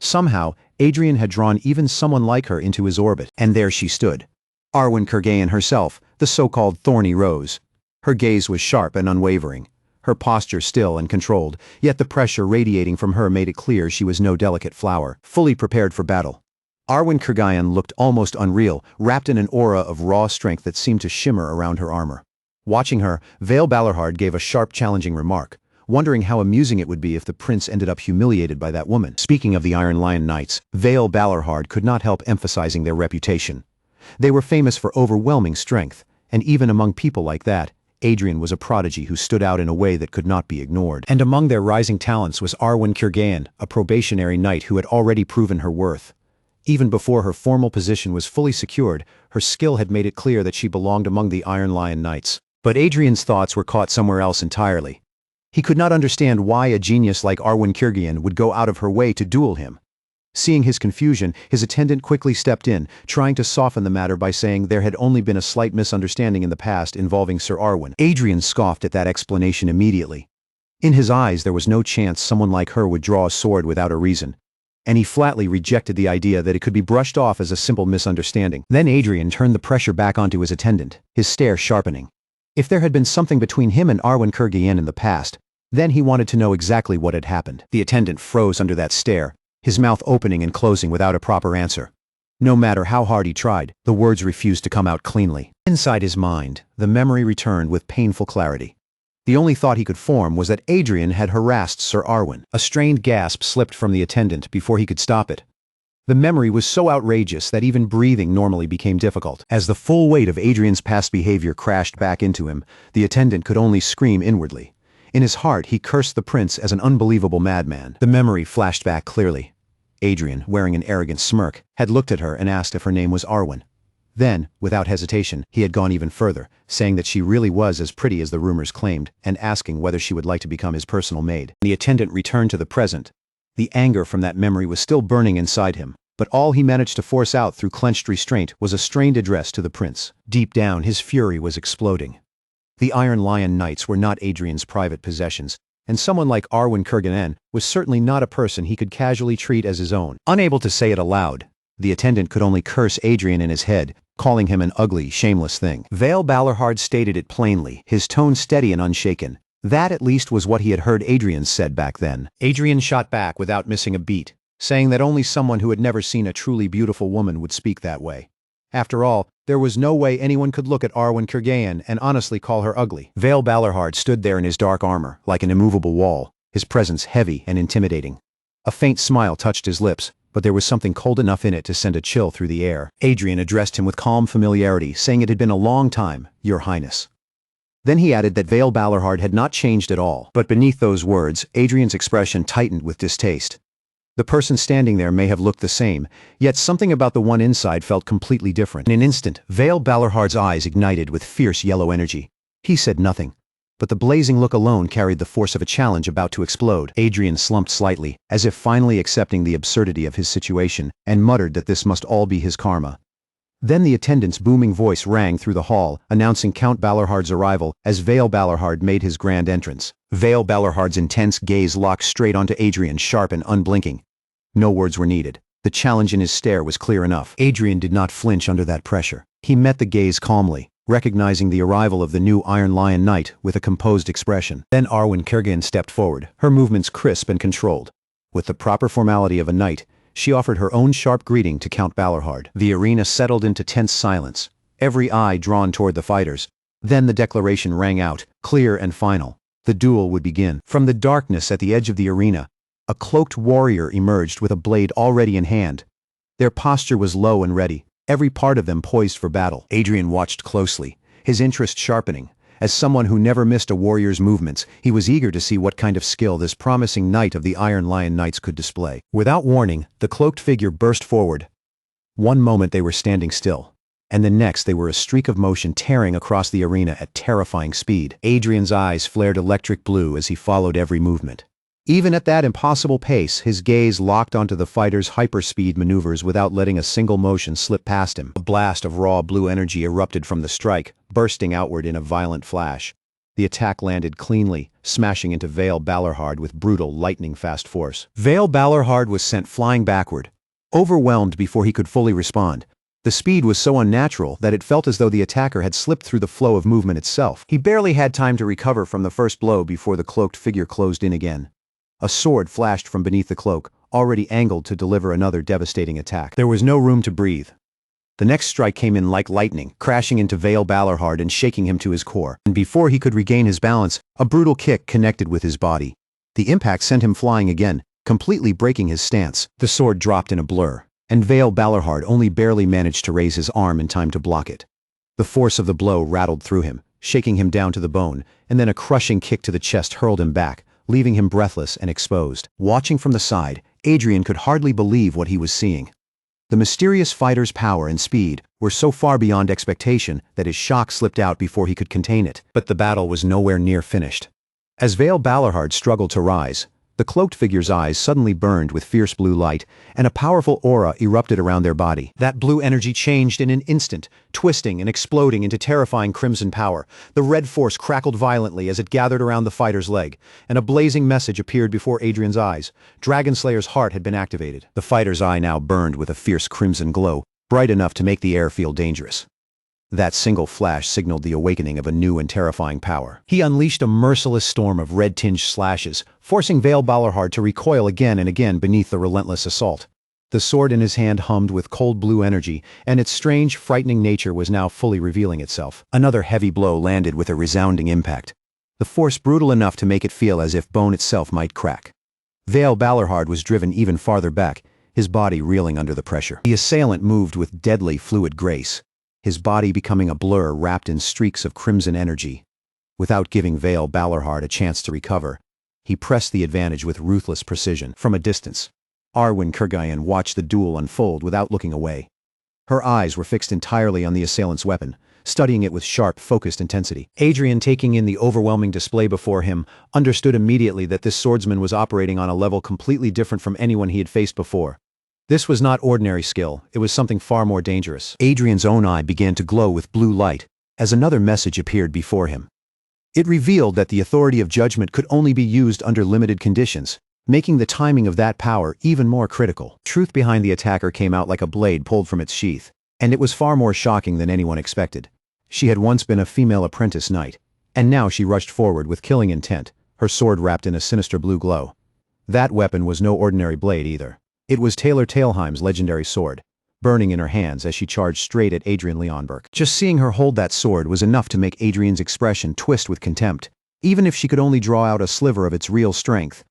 Somehow, Adrien had drawn even someone like her into his orbit, and there she stood. Arwen Kurgain herself, the so-called thorny rose. Her gaze was sharp and unwavering, her posture still and controlled, yet the pressure radiating from her made it clear she was no delicate flower, fully prepared for battle. Arwen Kurgain looked almost unreal, wrapped in an aura of raw strength that seemed to shimmer around her armor. Watching her, Vale Balarhard gave a sharp challenging remark, wondering how amusing it would be if the prince ended up humiliated by that woman. Speaking of the Iron Lion Knights, Vale Balarhard could not help emphasizing their reputation. They were famous for overwhelming strength, and even among people like that, Adrien was a prodigy who stood out in a way that could not be ignored. And among their rising talents was Arwen Kurgain, a probationary knight who had already proven her worth. Even before her formal position was fully secured, her skill had made it clear that she belonged among the Iron Lion Knights. But Adrien's thoughts were caught somewhere else entirely. He could not understand why a genius like Arwen Kurgain would go out of her way to duel him. Seeing his confusion, his attendant quickly stepped in, trying to soften the matter by saying there had only been a slight misunderstanding in the past involving Sir Arwen. Adrien scoffed at that explanation immediately. In his eyes there was no chance someone like her would draw a sword without a reason, and he flatly rejected the idea that it could be brushed off as a simple misunderstanding. Then Adrien turned the pressure back onto his attendant, his stare sharpening. If there had been something between him and Arwen Kurgain in the past, then he wanted to know exactly what had happened. The attendant froze under that stare, his mouth opening and closing without a proper answer. No matter how hard he tried, the words refused to come out cleanly. Inside his mind, the memory returned with painful clarity. The only thought he could form was that Adrien had harassed Sir Arwen. A strained gasp slipped from the attendant before he could stop it. The memory was so outrageous that even breathing normally became difficult. As the full weight of Adrien's past behavior crashed back into him, the attendant could only scream inwardly. In his heart, he cursed the prince as an unbelievable madman. The memory flashed back clearly. Adrien, wearing an arrogant smirk, had looked at her and asked if her name was Arwen. Then, without hesitation, he had gone even further, saying that she really was as pretty as the rumors claimed, and asking whether she would like to become his personal maid. The attendant returned to the present. The anger from that memory was still burning inside him, but all he managed to force out through clenched restraint was a strained address to the prince. Deep down, his fury was exploding. The Iron Lion Knights were not Adrien's private possessions, and someone like Arwen Kurgain was certainly not a person he could casually treat as his own. Unable to say it aloud, the attendant could only curse Adrien in his head, calling him an ugly, shameless thing. Vale Balarhard stated it plainly, his tone steady and unshaken. That at least was what he had heard Adrien said back then. Adrien shot back without missing a beat, saying that only someone who had never seen a truly beautiful woman would speak that way. After all, there was no way anyone could look at Arwen Kurgain and honestly call her ugly. Vale Balarhard stood there in his dark armor, like an immovable wall, his presence heavy and intimidating. A faint smile touched his lips, but there was something cold enough in it to send a chill through the air. Adrien addressed him with calm familiarity, saying it had been a long time, Your Highness. Then he added that Vale Balarhard had not changed at all, but beneath those words, Adrien's expression tightened with distaste. The person standing there may have looked the same, yet something about the one inside felt completely different. In an instant, Vale Balarhard's eyes ignited with fierce yellow energy. He said nothing, but the blazing look alone carried the force of a challenge about to explode. Adrien slumped slightly, as if finally accepting the absurdity of his situation, and muttered that this must all be his karma. Then the attendant's booming voice rang through the hall, announcing Count Balarhard's arrival as Vale Balarhard made his grand entrance. Vale Balarhard's intense gaze locked straight onto Adrien, sharp and unblinking. No words were needed. The challenge in his stare was clear enough. Adrien did not flinch under that pressure. He met the gaze calmly, recognizing the arrival of the new Iron Lion Knight with a composed expression. Then Arwen Kurgain stepped forward, her movements crisp and controlled. With the proper formality of a knight, she offered her own sharp greeting to Count Balarhard. The arena settled into tense silence, every eye drawn toward the fighters. Then the declaration rang out, clear and final. The duel would begin. From the darkness at the edge of the arena, a cloaked warrior emerged with a blade already in hand. Their posture was low and ready, every part of them poised for battle. Adrien watched closely, his interest sharpening. As someone who never missed a warrior's movements, he was eager to see what kind of skill this promising knight of the Iron Lion Knights could display. Without warning, the cloaked figure burst forward. One moment they were standing still, and the next they were a streak of motion tearing across the arena at terrifying speed. Adrien's eyes flared electric blue as he followed every movement. Even at that impossible pace, his gaze locked onto the fighter's hyperspeed maneuvers without letting a single motion slip past him. A blast of raw blue energy erupted from the strike, bursting outward in a violent flash. The attack landed cleanly, smashing into Vale Balorhard with brutal, lightning-fast force. Vale Balorhard was sent flying backward, overwhelmed before he could fully respond. The speed was so unnatural that it felt as though the attacker had slipped through the flow of movement itself. He barely had time to recover from the first blow before the cloaked figure closed in again. A sword flashed from beneath the cloak, already angled to deliver another devastating attack. There was no room to breathe. The next strike came in like lightning, crashing into Vale Balorhard and shaking him to his core. And before he could regain his balance, a brutal kick connected with his body. The impact sent him flying again, completely breaking his stance. The sword dropped in a blur, and Vale Balorhard only barely managed to raise his arm in time to block it. The force of the blow rattled through him, shaking him down to the bone, and then a crushing kick to the chest hurled him back, leaving him breathless and exposed. Watching from the side, Adrien could hardly believe what he was seeing. The mysterious fighter's power and speed were so far beyond expectation that his shock slipped out before he could contain it. But the battle was nowhere near finished. As Vale Balorhard struggled to rise, the cloaked figure's eyes suddenly burned with fierce blue light, and a powerful aura erupted around their body. That blue energy changed in an instant, twisting and exploding into terrifying crimson power. The red force crackled violently as it gathered around the fighter's leg, and a blazing message appeared before Adrien's eyes. Dragonslayer's heart had been activated. The fighter's eye now burned with a fierce crimson glow, bright enough to make the air feel dangerous. That single flash signaled the awakening of a new and terrifying power. He unleashed a merciless storm of red-tinged slashes, forcing Vale Balorhard to recoil again and again beneath the relentless assault. The sword in his hand hummed with cold blue energy, and its strange, frightening nature was now fully revealing itself. Another heavy blow landed with a resounding impact, the force brutal enough to make it feel as if bone itself might crack. Vale Balorhard was driven even farther back, his body reeling under the pressure. The assailant moved with deadly, fluid grace, his body becoming a blur wrapped in streaks of crimson energy. Without giving Vale Balorhard a chance to recover, he pressed the advantage with ruthless precision. From a distance, Arwen Kurgayan watched the duel unfold without looking away. Her eyes were fixed entirely on the assailant's weapon, studying it with sharp, focused intensity. Adrien, taking in the overwhelming display before him, understood immediately that this swordsman was operating on a level completely different from anyone he had faced before. This was not ordinary skill, it was something far more dangerous. Adrien's own eye began to glow with blue light as another message appeared before him. It revealed that the authority of judgment could only be used under limited conditions, making the timing of that power even more critical. Truth behind the attacker came out like a blade pulled from its sheath, and it was far more shocking than anyone expected. She had once been a female apprentice knight, and now she rushed forward with killing intent, her sword wrapped in a sinister blue glow. That weapon was no ordinary blade either. It was Taylor Talheim's legendary sword, burning in her hands as she charged straight at Adrien Leonberg. Just seeing her hold that sword was enough to make Adrien's expression twist with contempt, even if she could only draw out a sliver of its real strength.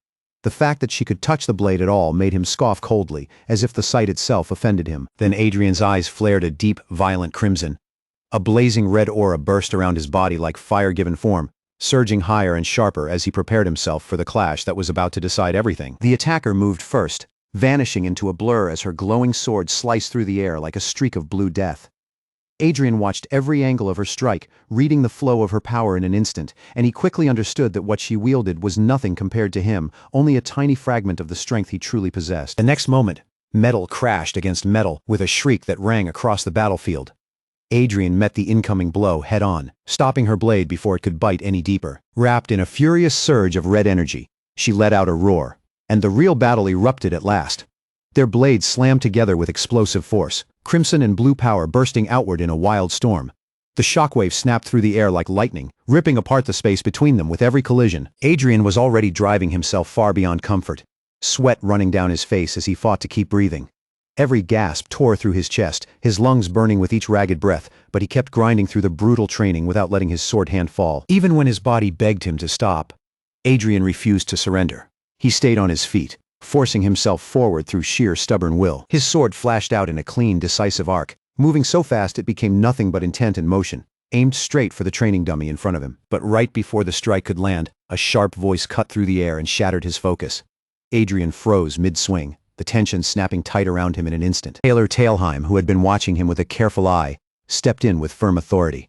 The fact that she could touch the blade at all made him scoff coldly, as if the sight itself offended him. Then Adrien's eyes flared a deep, violent crimson. A blazing red aura burst around his body like fire-given form, surging higher and sharper as he prepared himself for the clash that was about to decide everything. The attacker moved first, vanishing into a blur as her glowing sword sliced through the air like a streak of blue death. Adrien watched every angle of her strike, reading the flow of her power in an instant, and he quickly understood that what she wielded was nothing compared to him, only a tiny fragment of the strength he truly possessed. The next moment, metal crashed against metal with a shriek that rang across the battlefield. Adrien met the incoming blow head-on, stopping her blade before it could bite any deeper. Wrapped in a furious surge of red energy, she let out a roar, and the real battle erupted at last. Their blades slammed together with explosive force, crimson and blue power bursting outward in a wild storm. The shockwave snapped through the air like lightning, ripping apart the space between them with every collision. Adrien was already driving himself far beyond comfort, sweat running down his face as he fought to keep breathing. Every gasp tore through his chest, his lungs burning with each ragged breath, but he kept grinding through the brutal training without letting his sword hand fall. Even when his body begged him to stop, Adrien refused to surrender. He stayed on his feet, forcing himself forward through sheer stubborn will. His sword flashed out in a clean, decisive arc, moving so fast it became nothing but intent and motion, aimed straight for the training dummy in front of him. But right before the strike could land, a sharp voice cut through the air and shattered his focus. Adrien froze mid-swing, the tension snapping tight around him in an instant. Taylor Talheim, who had been watching him with a careful eye, stepped in with firm authority.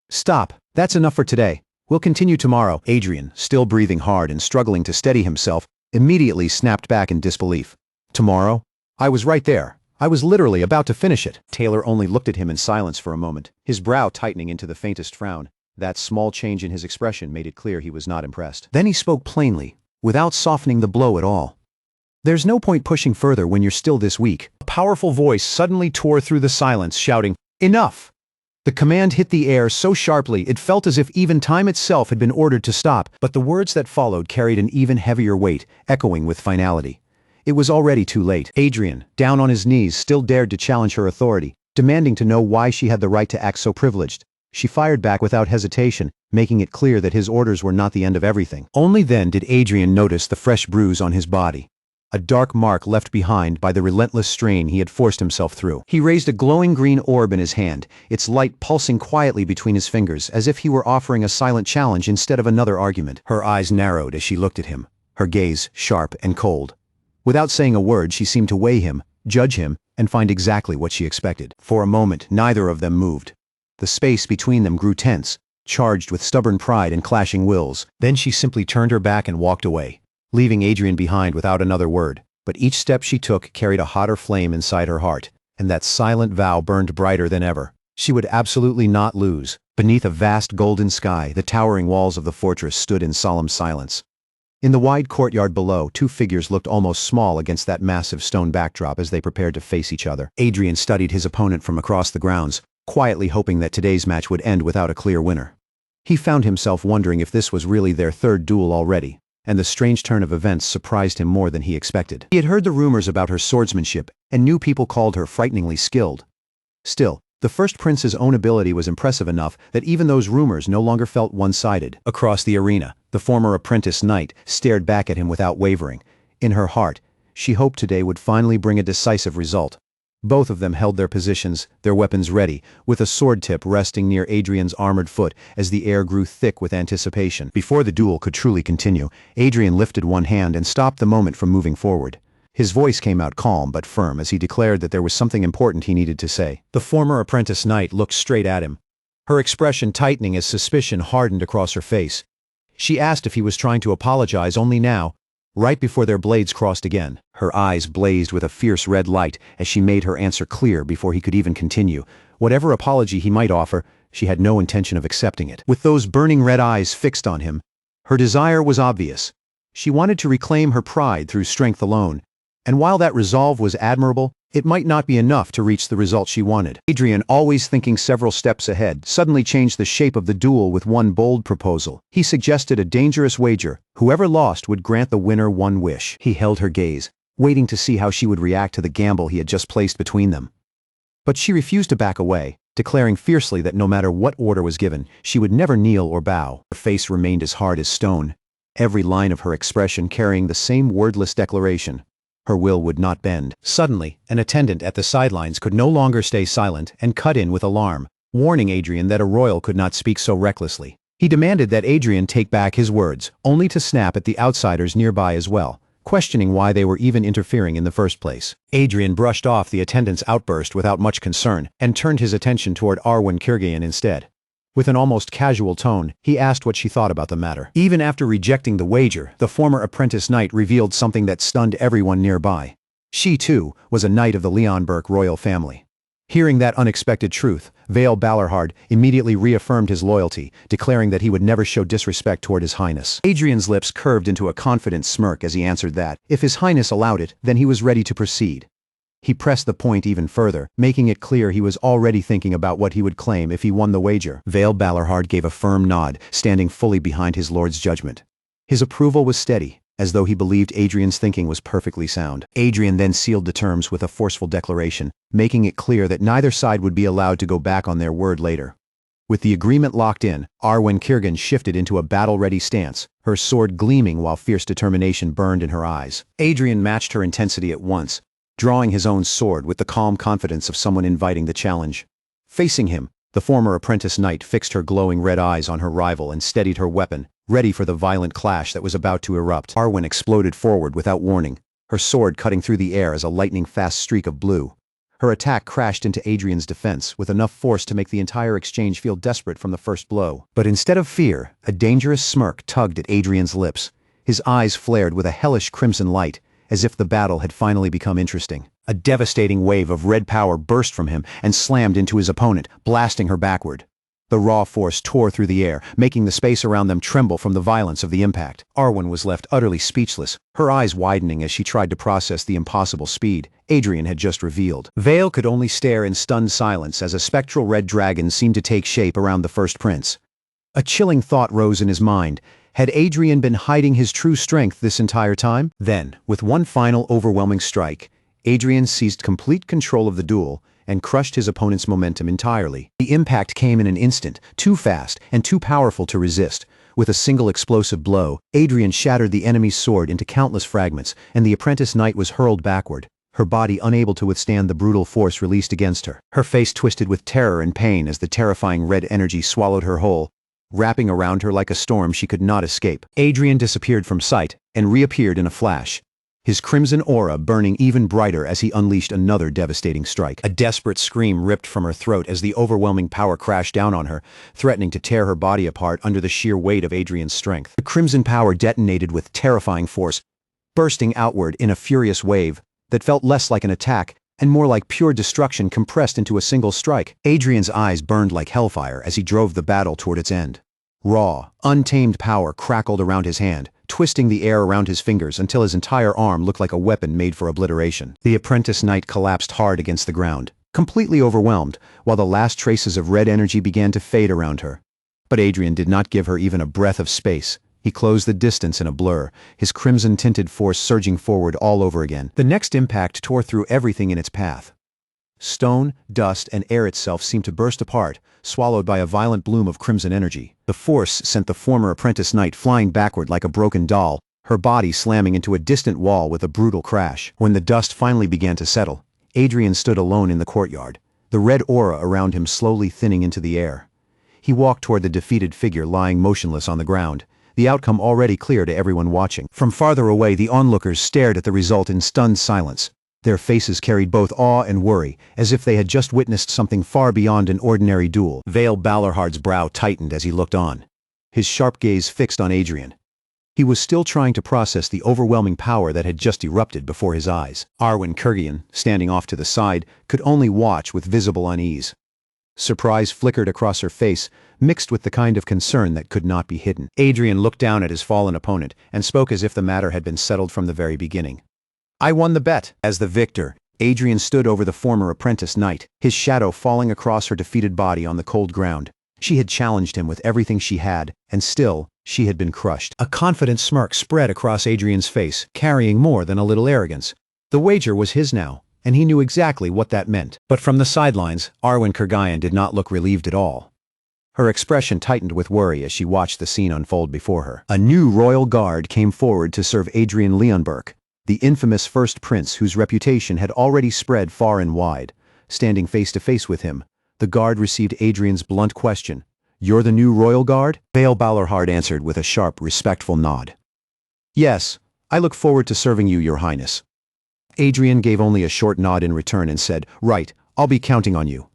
"Stop. That's enough for today. We'll continue tomorrow." Adrien, still breathing hard and struggling to steady himself, immediately snapped back in disbelief. "Tomorrow? I was right there. I was literally about to finish it." Taylor only looked at him in silence for a moment, his brow tightening into the faintest frown. That small change in his expression made it clear he was not impressed. Then he spoke plainly, without softening the blow at all. "There's no point pushing further when you're still this weak." A powerful voice suddenly tore through the silence, shouting, "Enough!" The command hit the air so sharply it felt as if even time itself had been ordered to stop, but the words that followed carried an even heavier weight, echoing with finality. It was already too late. Adrien, down on his knees, still dared to challenge her authority, demanding to know why she had the right to act so privileged. She fired back without hesitation, making it clear that his orders were not the end of everything. Only then did Adrien notice the fresh bruise on his body. A dark mark left behind by the relentless strain he had forced himself through. He raised a glowing green orb in his hand, its light pulsing quietly between his fingers, as if he were offering a silent challenge instead of another argument. Her eyes narrowed as she looked at him, her gaze sharp and cold. Without saying a word, she seemed to weigh him, judge him, and find exactly what she expected. For a moment, neither of them moved. The space between them grew tense, charged with stubborn pride and clashing wills. Then she simply turned her back and walked away, leaving Adrien behind without another word. But each step she took carried a hotter flame inside her heart, and that silent vow burned brighter than ever. She would absolutely not lose. Beneath a vast golden sky, the towering walls of the fortress stood in solemn silence. In the wide courtyard below, two figures looked almost small against that massive stone backdrop as they prepared to face each other. Adrien studied his opponent from across the grounds, quietly hoping that today's match would end without a clear winner. He found himself wondering if this was really their third duel already, and the strange turn of events surprised him more than he expected. He had heard the rumors about her swordsmanship, and knew people called her frighteningly skilled. Still, the first prince's own ability was impressive enough that even those rumors no longer felt one-sided. Across the arena, the former apprentice knight stared back at him without wavering. In her heart, she hoped today would finally bring a decisive result. Both of them held their positions, their weapons ready, with a sword tip resting near Adrien's armored foot as the air grew thick with anticipation. Before the duel could truly continue, Adrien lifted one hand and stopped the moment from moving forward. His voice came out calm but firm as he declared that there was something important he needed to say. The former apprentice knight looked straight at him, her expression tightening as suspicion hardened across her face. She asked if he was trying to apologize only now, right before their blades crossed again. Her eyes blazed with a fierce red light as she made her answer clear before he could even continue. Whatever apology he might offer, she had no intention of accepting it. With those burning red eyes fixed on him, her desire was obvious. She wanted to reclaim her pride through strength alone, and while that resolve was admirable, it might not be enough to reach the result she wanted. Adrien, always thinking several steps ahead, suddenly changed the shape of the duel with one bold proposal. He suggested a dangerous wager. Whoever lost would grant the winner one wish. He held her gaze, waiting to see how she would react to the gamble he had just placed between them. But she refused to back away, declaring fiercely that no matter what order was given, she would never kneel or bow. Her face remained as hard as stone, every line of her expression carrying the same wordless declaration. Her will would not bend. Suddenly, an attendant at the sidelines could no longer stay silent and cut in with alarm, warning Adrien that a royal could not speak so recklessly. He demanded that Adrien take back his words, only to snap at the outsiders nearby as well, questioning why they were even interfering in the first place. Adrien brushed off the attendant's outburst without much concern and turned his attention toward Arwen Kirgayan instead. With an almost casual tone, he asked what she thought about the matter. Even after rejecting the wager, the former apprentice knight revealed something that stunned everyone nearby. She, too, was a knight of the Leonberg royal family. Hearing that unexpected truth, Vale Balarhard immediately reaffirmed his loyalty, declaring that he would never show disrespect toward His Highness. Adrien's lips curved into a confident smirk as he answered that, if His Highness allowed it, then he was ready to proceed. He pressed the point even further, making it clear he was already thinking about what he would claim if he won the wager. Vale Balarhard gave a firm nod, standing fully behind his lord's judgment. His approval was steady, as though he believed Adrien's thinking was perfectly sound. Adrien then sealed the terms with a forceful declaration, making it clear that neither side would be allowed to go back on their word later. With the agreement locked in, Arwen Kirgayan shifted into a battle-ready stance, her sword gleaming while fierce determination burned in her eyes. Adrien matched her intensity at once, drawing his own sword with the calm confidence of someone inviting the challenge. Facing him, the former apprentice knight fixed her glowing red eyes on her rival and steadied her weapon, ready for the violent clash that was about to erupt. Arwen exploded forward without warning, her sword cutting through the air as a lightning-fast streak of blue. Her attack crashed into Adrien's defense with enough force to make the entire exchange feel desperate from the first blow. But instead of fear, a dangerous smirk tugged at Adrien's lips. His eyes flared with a hellish crimson light, as if the battle had finally become interesting. A devastating wave of red power burst from him and slammed into his opponent, blasting her backward. The raw force tore through the air, making the space around them tremble from the violence of the impact. Arwen was left utterly speechless, her eyes widening as she tried to process the impossible speed Adrien had just revealed. Vale could only stare in stunned silence as a spectral red dragon seemed to take shape around the first prince. A chilling thought rose in his mind. Had Adrien been hiding his true strength this entire time? Then, with one final overwhelming strike, Adrien seized complete control of the duel and crushed his opponent's momentum entirely. The impact came in an instant, too fast and too powerful to resist. With a single explosive blow, Adrien shattered the enemy's sword into countless fragments, and the apprentice knight was hurled backward, her body unable to withstand the brutal force released against her. Her face twisted with terror and pain as the terrifying red energy swallowed her whole, wrapping around her like a storm she could not escape. Adrien disappeared from sight and reappeared in a flash, his crimson aura burning even brighter as he unleashed another devastating strike. A desperate scream ripped from her throat as the overwhelming power crashed down on her, threatening to tear her body apart under the sheer weight of Adrien's strength. The crimson power detonated with terrifying force, bursting outward in a furious wave that felt less like an attack and more like pure destruction compressed into a single strike. Adrien's eyes burned like hellfire as he drove the battle toward its end. Raw, untamed power crackled around his hand, twisting the air around his fingers until his entire arm looked like a weapon made for obliteration. The apprentice knight collapsed hard against the ground, completely overwhelmed, while the last traces of red energy began to fade around her. But Adrien did not give her even a breath of space. He closed the distance in a blur, his crimson-tinted force surging forward all over again. The next impact tore through everything in its path. Stone, dust, and air itself seemed to burst apart, swallowed by a violent bloom of crimson energy. The force sent the former apprentice knight flying backward like a broken doll, her body slamming into a distant wall with a brutal crash. When the dust finally began to settle, Adrien stood alone in the courtyard, the red aura around him slowly thinning into the air. He walked toward the defeated figure lying motionless on the ground, the outcome already clear to everyone watching. From farther away, the onlookers stared at the result in stunned silence. Their faces carried both awe and worry, as if they had just witnessed something far beyond an ordinary duel. Vale Balorhard's brow tightened as he looked on, his sharp gaze fixed on Adrien. He was still trying to process the overwhelming power that had just erupted before his eyes. Arwen Kurgian, standing off to the side, could only watch with visible unease. Surprise flickered across her face, mixed with the kind of concern that could not be hidden. Adrien looked down at his fallen opponent and spoke as if the matter had been settled from the very beginning. "I won the bet." As the victor, Adrien stood over the former apprentice knight, his shadow falling across her defeated body on the cold ground. She had challenged him with everything she had, and still, she had been crushed. A confident smirk spread across Adrien's face, carrying more than a little arrogance. The wager was his now, and he knew exactly what that meant. But from the sidelines, Arwen Kurgian did not look relieved at all. Her expression tightened with worry as she watched the scene unfold before her. A new royal guard came forward to serve Adrien Leonberg, the infamous first prince whose reputation had already spread far and wide. Standing face to face with him, the guard received Adrien's blunt question. "You're the new royal guard?" Vale Balorhard answered with a sharp, respectful nod. "Yes, I look forward to serving you, your highness." Adrien gave only a short nod in return and said, "Right, I'll be counting on you."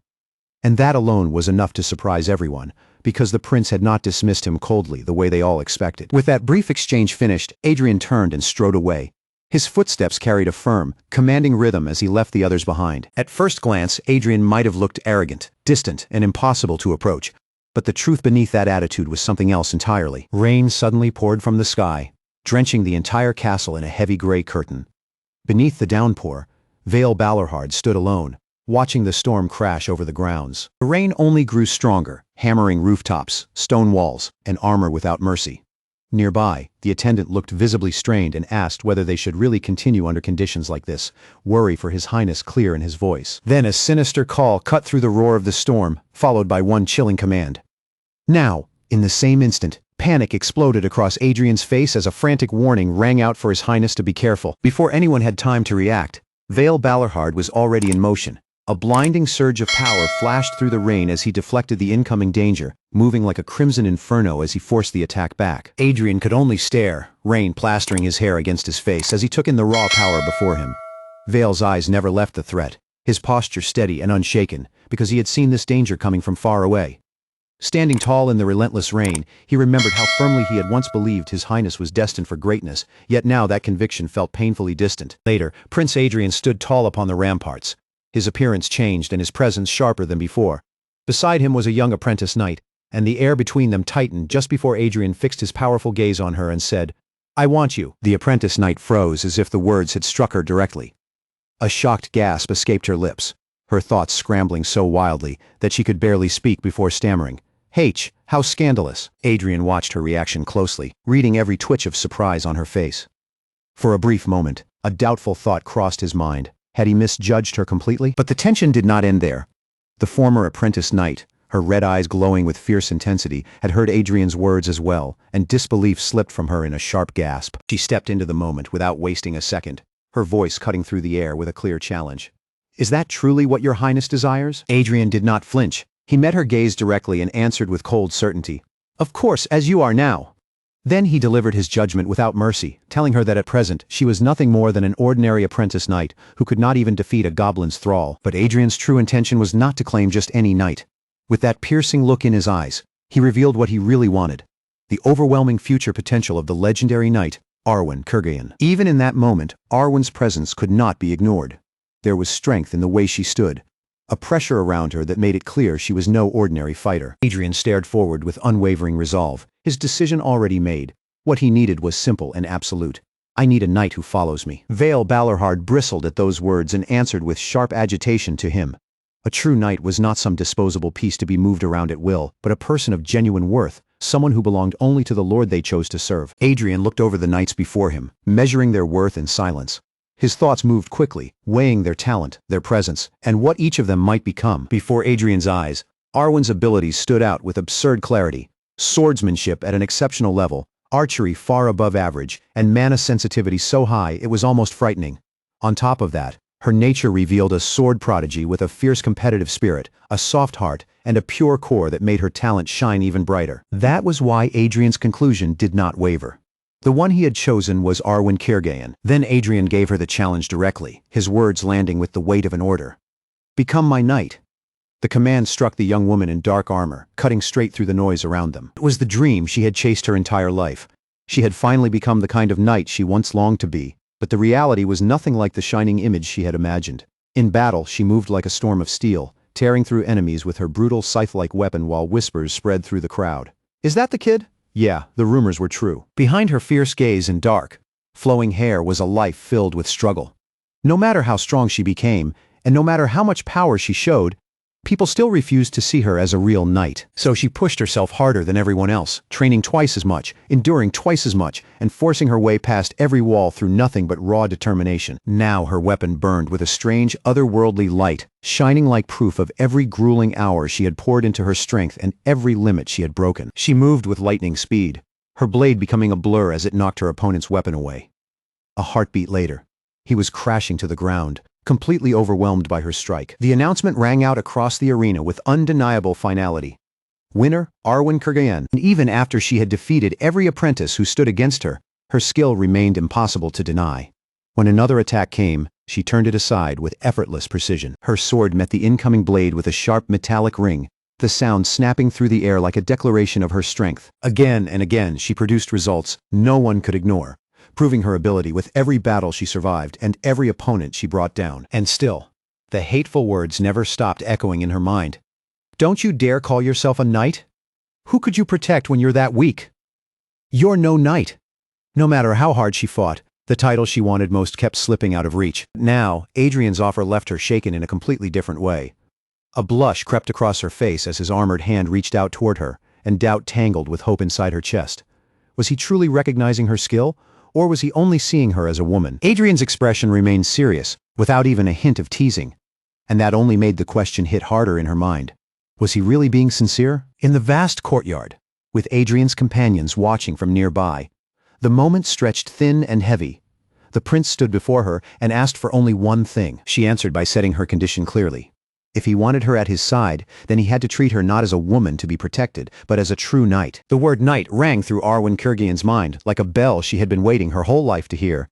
And that alone was enough to surprise everyone, because the prince had not dismissed him coldly the way they all expected. With that brief exchange finished, Adrien turned and strode away. His footsteps carried a firm, commanding rhythm as he left the others behind. At first glance, Adrien might have looked arrogant, distant, and impossible to approach, but the truth beneath that attitude was something else entirely. Rain suddenly poured from the sky, drenching the entire castle in a heavy gray curtain. Beneath the downpour, Vale Balorhard stood alone, watching the storm crash over the grounds. The rain only grew stronger, hammering rooftops, stone walls, and armor without mercy. Nearby, the attendant looked visibly strained and asked whether they should really continue under conditions like this, worry for his highness clear in his voice. Then a sinister call cut through the roar of the storm, followed by one chilling command. Now, in the same instant, panic exploded across Adrien's face as a frantic warning rang out for his highness to be careful. Before anyone had time to react, Vale Balorhard was already in motion. A blinding surge of power flashed through the rain as he deflected the incoming danger, moving like a crimson inferno as he forced the attack back. Adrien could only stare, rain plastering his hair against his face as he took in the raw power before him. Vale's eyes never left the threat, his posture steady and unshaken, because he had seen this danger coming from far away. Standing tall in the relentless rain, he remembered how firmly he had once believed his highness was destined for greatness, yet now that conviction felt painfully distant. Later, Prince Adrien stood tall upon the ramparts, his appearance changed and his presence sharper than before. Beside him was a young apprentice knight, and the air between them tightened just before Adrien fixed his powerful gaze on her and said, "I want you." The apprentice knight froze as if the words had struck her directly. A shocked gasp escaped her lips, her thoughts scrambling so wildly that she could barely speak before stammering, "H, how scandalous." Adrien watched her reaction closely, reading every twitch of surprise on her face. For a brief moment, a doubtful thought crossed his mind. Had he misjudged her completely? But the tension did not end there. The former apprentice knight, her red eyes glowing with fierce intensity, had heard Adrien's words as well, and disbelief slipped from her in a sharp gasp. She stepped into the moment without wasting a second, her voice cutting through the air with a clear challenge. "Is that truly what your highness desires?" Adrien did not flinch. He met her gaze directly and answered with cold certainty, "Of course, as you are now." Then he delivered his judgment without mercy, telling her that at present she was nothing more than an ordinary apprentice knight who could not even defeat a goblin's thrall. But Adrien's true intention was not to claim just any knight. With that piercing look in his eyes, he revealed what he really wanted: the overwhelming future potential of the legendary knight, Reincarnation. Even in that moment, Arwen's presence could not be ignored. There was strength in the way she stood, a pressure around her that made it clear she was no ordinary fighter. Adrien stared forward with unwavering resolve, his decision already made. What he needed was simple and absolute. "I need a knight who follows me." Vale Balorhard bristled at those words and answered with sharp agitation to him. A true knight was not some disposable piece to be moved around at will, but a person of genuine worth, someone who belonged only to the lord they chose to serve. Adrien looked over the knights before him, measuring their worth in silence. His thoughts moved quickly, weighing their talent, their presence, and what each of them might become. Before Adrien's eyes, Arwen's abilities stood out with absurd clarity: swordsmanship at an exceptional level, archery far above average, and mana sensitivity so high it was almost frightening. On top of that, her nature revealed a sword prodigy with a fierce competitive spirit, a soft heart, and a pure core that made her talent shine even brighter. That was why Adrien's conclusion did not waver. The one he had chosen was Reincarnation. Then Adrien gave her the challenge directly, his words landing with the weight of an order. "Become my knight." The command struck the young woman in dark armor, cutting straight through the noise around them. It was the dream she had chased her entire life. She had finally become the kind of knight she once longed to be, but the reality was nothing like the shining image she had imagined. In battle, she moved like a storm of steel, tearing through enemies with her brutal scythe-like weapon while whispers spread through the crowd. "Is that the kid?" Yeah, the rumors were true. Behind her fierce gaze and dark, flowing hair was a life filled with struggle. No matter how strong she became, and no matter how much power she showed, people still refused to see her as a real knight. So she pushed herself harder than everyone else, training twice as much, enduring twice as much, and forcing her way past every wall through nothing but raw determination. Now her weapon burned with a strange, otherworldly light, shining like proof of every grueling hour she had poured into her strength and every limit she had broken. She moved with lightning speed, her blade becoming a blur as it knocked her opponent's weapon away. A heartbeat later, he was crashing to the ground, completely overwhelmed by her strike. The announcement rang out across the arena with undeniable finality. Winner, Reincarnation. And even after she had defeated every apprentice who stood against her, her skill remained impossible to deny. When another attack came, she turned it aside with effortless precision. Her sword met the incoming blade with a sharp metallic ring, the sound snapping through the air like a declaration of her strength. Again and again she produced results no one could ignore, proving her ability with every battle she survived and every opponent she brought down. And still, the hateful words never stopped echoing in her mind. "Don't you dare call yourself a knight? Who could you protect when you're that weak? You're no knight." No matter how hard she fought, the title she wanted most kept slipping out of reach. Now, Adrien's offer left her shaken in a completely different way. A blush crept across her face as his armored hand reached out toward her, and doubt tangled with hope inside her chest. Was he truly recognizing her skill? Or was he only seeing her as a woman? Adrien's expression remained serious, without even a hint of teasing. And that only made the question hit harder in her mind. Was he really being sincere? In the vast courtyard, with Adrien's companions watching from nearby, the moment stretched thin and heavy. The prince stood before her and asked for only one thing. She answered by setting her condition clearly. If he wanted her at his side, then he had to treat her not as a woman to be protected, but as a true knight. The word knight rang through Reincarnation's mind like a bell she had been waiting her whole life to hear.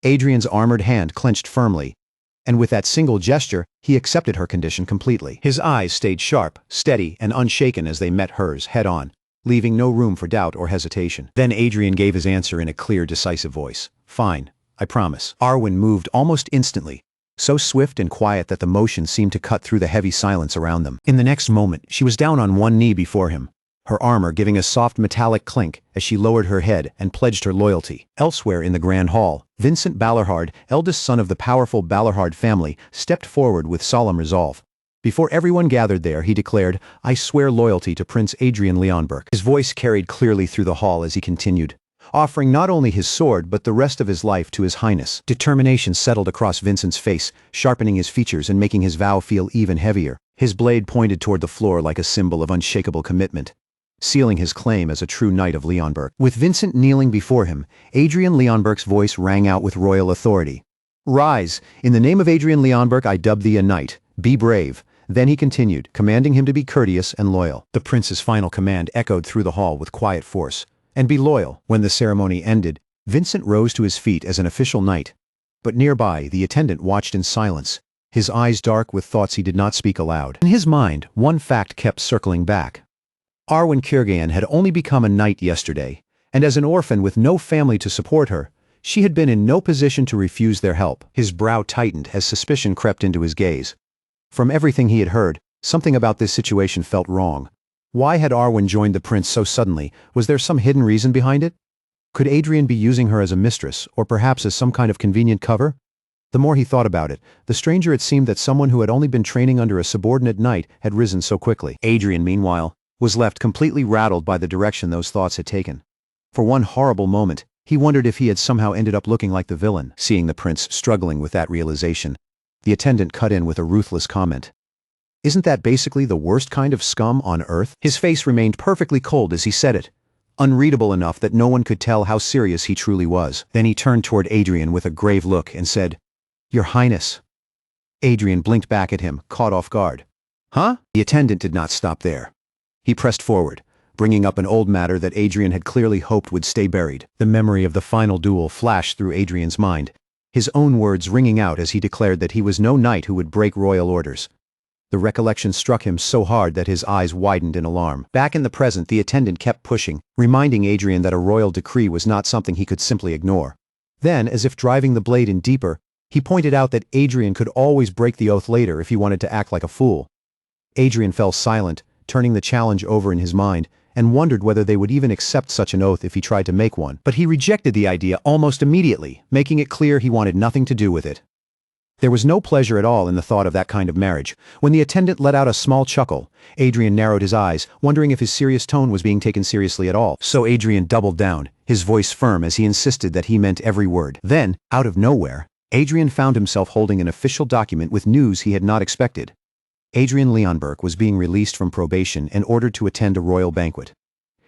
Adrien's armored hand clenched firmly, and with that single gesture, he accepted her condition completely. His eyes stayed sharp, steady, and unshaken as they met hers head-on, leaving no room for doubt or hesitation. Then Adrien gave his answer in a clear, decisive voice. "Fine, I promise." Arwen moved almost instantly, so swift and quiet that the motion seemed to cut through the heavy silence around them. In the next moment, she was down on one knee before him, her armor giving a soft metallic clink as she lowered her head and pledged her loyalty. Elsewhere in the Grand Hall, Vincent Balerhard, eldest son of the powerful Balerhard family, stepped forward with solemn resolve. Before everyone gathered there, he declared, "I swear loyalty to Prince Adrien Leonberg." His voice carried clearly through the hall as he continued, offering not only his sword but the rest of his life to His Highness. Determination settled across Vincent's face, sharpening his features and making his vow feel even heavier. His blade pointed toward the floor like a symbol of unshakable commitment, sealing his claim as a true knight of Leonberg. With Vincent kneeling before him, Adrien Leonberg's voice rang out with royal authority. "Rise! In the name of Adrien Leonberg, I dub thee a knight. Be brave." Then he continued, commanding him to be courteous and loyal. The prince's final command echoed through the hall with quiet force. "And be loyal." When the ceremony ended, Vincent rose to his feet as an official knight. But nearby, the attendant watched in silence, his eyes dark with thoughts he did not speak aloud. In his mind, one fact kept circling back. Arwen Kiergain had only become a knight yesterday, and as an orphan with no family to support her, she had been in no position to refuse their help. His brow tightened as suspicion crept into his gaze. From everything he had heard, something about this situation felt wrong. Why had Arwen joined the prince so suddenly? Was there some hidden reason behind it? Could Adrien be using her as a mistress, or perhaps as some kind of convenient cover? The more he thought about it, the stranger it seemed that someone who had only been training under a subordinate knight had risen so quickly. Adrien, meanwhile, was left completely rattled by the direction those thoughts had taken. For one horrible moment, he wondered if he had somehow ended up looking like the villain. Seeing the prince struggling with that realization, the attendant cut in with a ruthless comment. "Isn't that basically the worst kind of scum on earth?" His face remained perfectly cold as he said it, unreadable enough that no one could tell how serious he truly was. Then he turned toward Adrien with a grave look and said, "Your Highness." Adrien blinked back at him, caught off guard. "Huh?" The attendant did not stop there. He pressed forward, bringing up an old matter that Adrien had clearly hoped would stay buried. The memory of the final duel flashed through Adrien's mind, his own words ringing out as he declared that he was no knight who would break royal orders. The recollection struck him so hard that his eyes widened in alarm. Back in the present, the attendant kept pushing, reminding Adrien that a royal decree was not something he could simply ignore. Then, as if driving the blade in deeper, he pointed out that Adrien could always break the oath later if he wanted to act like a fool. Adrien fell silent, turning the challenge over in his mind, and wondered whether they would even accept such an oath if he tried to make one. But he rejected the idea almost immediately, making it clear he wanted nothing to do with it. There was no pleasure at all in the thought of that kind of marriage. When the attendant let out a small chuckle, Adrien narrowed his eyes, wondering if his serious tone was being taken seriously at all. So Adrien doubled down, his voice firm as he insisted that he meant every word. Then, out of nowhere, Adrien found himself holding an official document with news he had not expected. Adrien Leonberg was being released from probation and ordered to attend a royal banquet.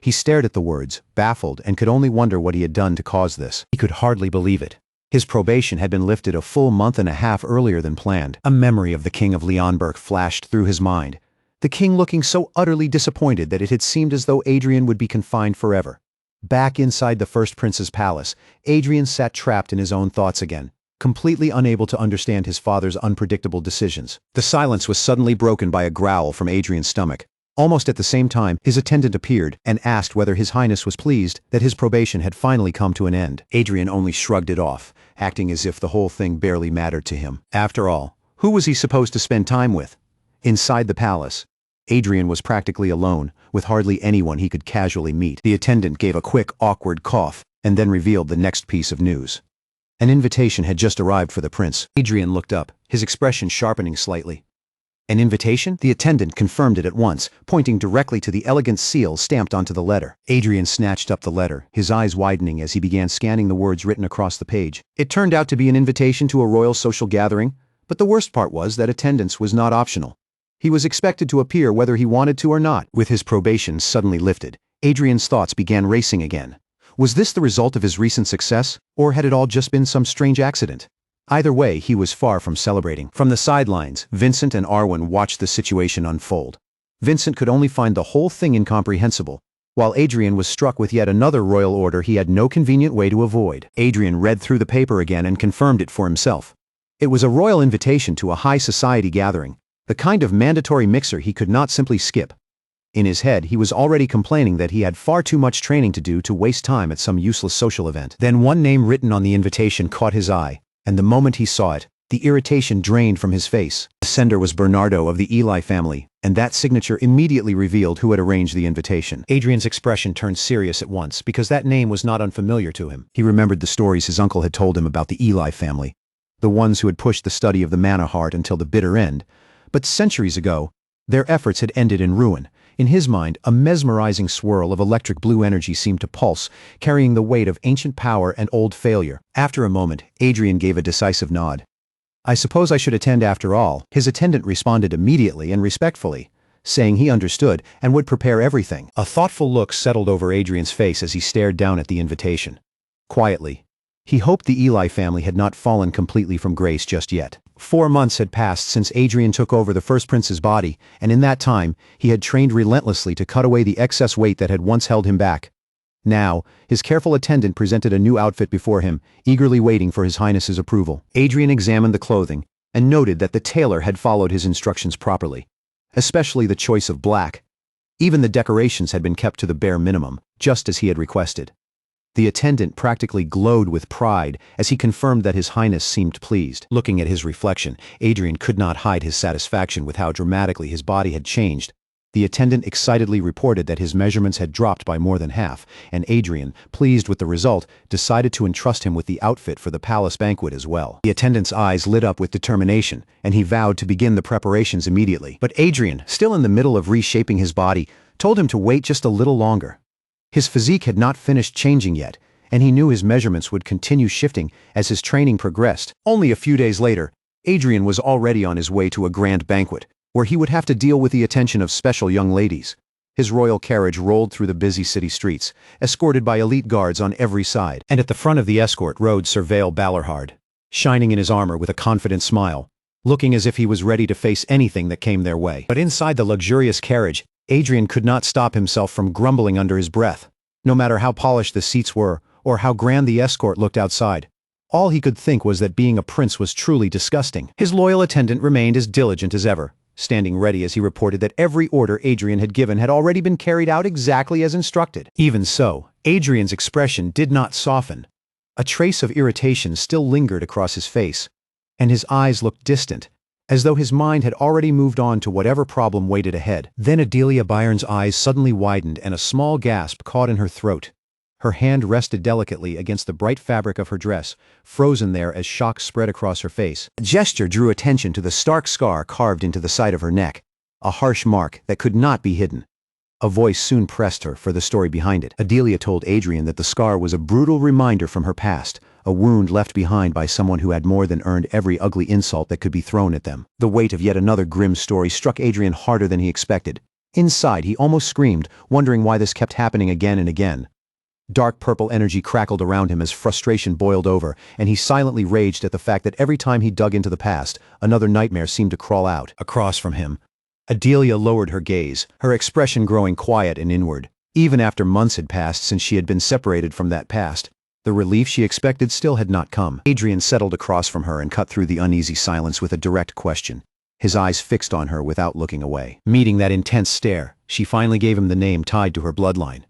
He stared at the words, baffled, and could only wonder what he had done to cause this. He could hardly believe it. His probation had been lifted a full month and a half earlier than planned. A memory of the King of Leonberg flashed through his mind, the king looking so utterly disappointed that it had seemed as though Adrien would be confined forever. Back inside the first prince's palace, Adrien sat trapped in his own thoughts again, completely unable to understand his father's unpredictable decisions. The silence was suddenly broken by a growl from Adrien's stomach. Almost at the same time, his attendant appeared and asked whether His Highness was pleased that his probation had finally come to an end. Adrien only shrugged it off, acting as if the whole thing barely mattered to him. After all, who was he supposed to spend time with? Inside the palace, Adrien was practically alone, with hardly anyone he could casually meet. The attendant gave a quick, awkward cough, and then revealed the next piece of news. An invitation had just arrived for the prince. Adrien looked up, his expression sharpening slightly. An invitation? The attendant confirmed it at once, pointing directly to the elegant seal stamped onto the letter. Adrien snatched up the letter, his eyes widening as he began scanning the words written across the page. It turned out to be an invitation to a royal social gathering, but the worst part was that attendance was not optional. He was expected to appear whether he wanted to or not. With his probation suddenly lifted, Adrien's thoughts began racing again. Was this the result of his recent success, or had it all just been some strange accident? Either way, he was far from celebrating. From the sidelines, Vincent and Arwen watched the situation unfold. Vincent could only find the whole thing incomprehensible, while Adrien was struck with yet another royal order he had no convenient way to avoid. Adrien read through the paper again and confirmed it for himself. It was a royal invitation to a high society gathering, the kind of mandatory mixer he could not simply skip. In his head, he was already complaining that he had far too much training to do to waste time at some useless social event. Then one name written on the invitation caught his eye, and the moment he saw it, The irritation drained from his face. The sender was Bernardo of the Eli family, and that signature immediately revealed who had arranged the invitation. Adrien's expression turned serious at once, because that name was not unfamiliar to him. He remembered the stories his uncle had told him about the Eli family, the ones who had pushed the study of the mana heart until the bitter end. But centuries ago, their efforts had ended in ruin. In his mind, a mesmerizing swirl of electric blue energy seemed to pulse, carrying the weight of ancient power and old failure. After a moment, Adrien gave a decisive nod. "I suppose I should attend after all." His attendant responded immediately and respectfully, saying he understood and would prepare everything. A thoughtful look settled over Adrien's face as he stared down at the invitation. Quietly, he hoped the Eli family had not fallen completely from grace just yet. 4 months had passed since Adrien took over the first prince's body, and in that time, he had trained relentlessly to cut away the excess weight that had once held him back. Now, his careful attendant presented a new outfit before him, eagerly waiting for His Highness's approval. Adrien examined the clothing and noted that the tailor had followed his instructions properly, especially the choice of black. Even the decorations had been kept to the bare minimum, just as he had requested. The attendant practically glowed with pride as he confirmed that His Highness seemed pleased. Looking at his reflection, Adrien could not hide his satisfaction with how dramatically his body had changed. The attendant excitedly reported that his measurements had dropped by more than half, and Adrien, pleased with the result, decided to entrust him with the outfit for the palace banquet as well. The attendant's eyes lit up with determination, and he vowed to begin the preparations immediately. But Adrien, still in the middle of reshaping his body, told him to wait just a little longer. His physique had not finished changing yet, and he knew his measurements would continue shifting as his training progressed. Only a few days later, Adrien was already on his way to a grand banquet, where he would have to deal with the attention of special young ladies. His royal carriage rolled through the busy city streets, escorted by elite guards on every side, and at the front of the escort rode Sir Balorhard, shining in his armor with a confident smile, looking as if he was ready to face anything that came their way. But inside the luxurious carriage, Adrien could not stop himself from grumbling under his breath. No matter how polished the seats were, or how grand the escort looked outside, all he could think was that being a prince was truly disgusting. His loyal attendant remained as diligent as ever, standing ready as he reported that every order Adrien had given had already been carried out exactly as instructed. Even so, Adrien's expression did not soften. A trace of irritation still lingered across his face, and his eyes looked distant, as though his mind had already moved on to whatever problem waited ahead. Then Adelia Byron's eyes suddenly widened and a small gasp caught in her throat. Her hand rested delicately against the bright fabric of her dress, frozen there as shock spread across her face. A gesture drew attention to the stark scar carved into the side of her neck, a harsh mark that could not be hidden. A voice soon pressed her for the story behind it. Adelia told Adrien that the scar was a brutal reminder from her past, a wound left behind by someone who had more than earned every ugly insult that could be thrown at them. The weight of yet another grim story struck Adrien harder than he expected. Inside, he almost screamed, wondering why this kept happening again and again. Dark purple energy crackled around him as frustration boiled over, and he silently raged at the fact that every time he dug into the past, another nightmare seemed to crawl out. Across from him, Adelia lowered her gaze, her expression growing quiet and inward. Even after months had passed since she had been separated from that past, the relief she expected still had not come. Adrien settled across from her and cut through the uneasy silence with a direct question, his eyes fixed on her without looking away. Meeting that intense stare, she finally gave him the name tied to her bloodline.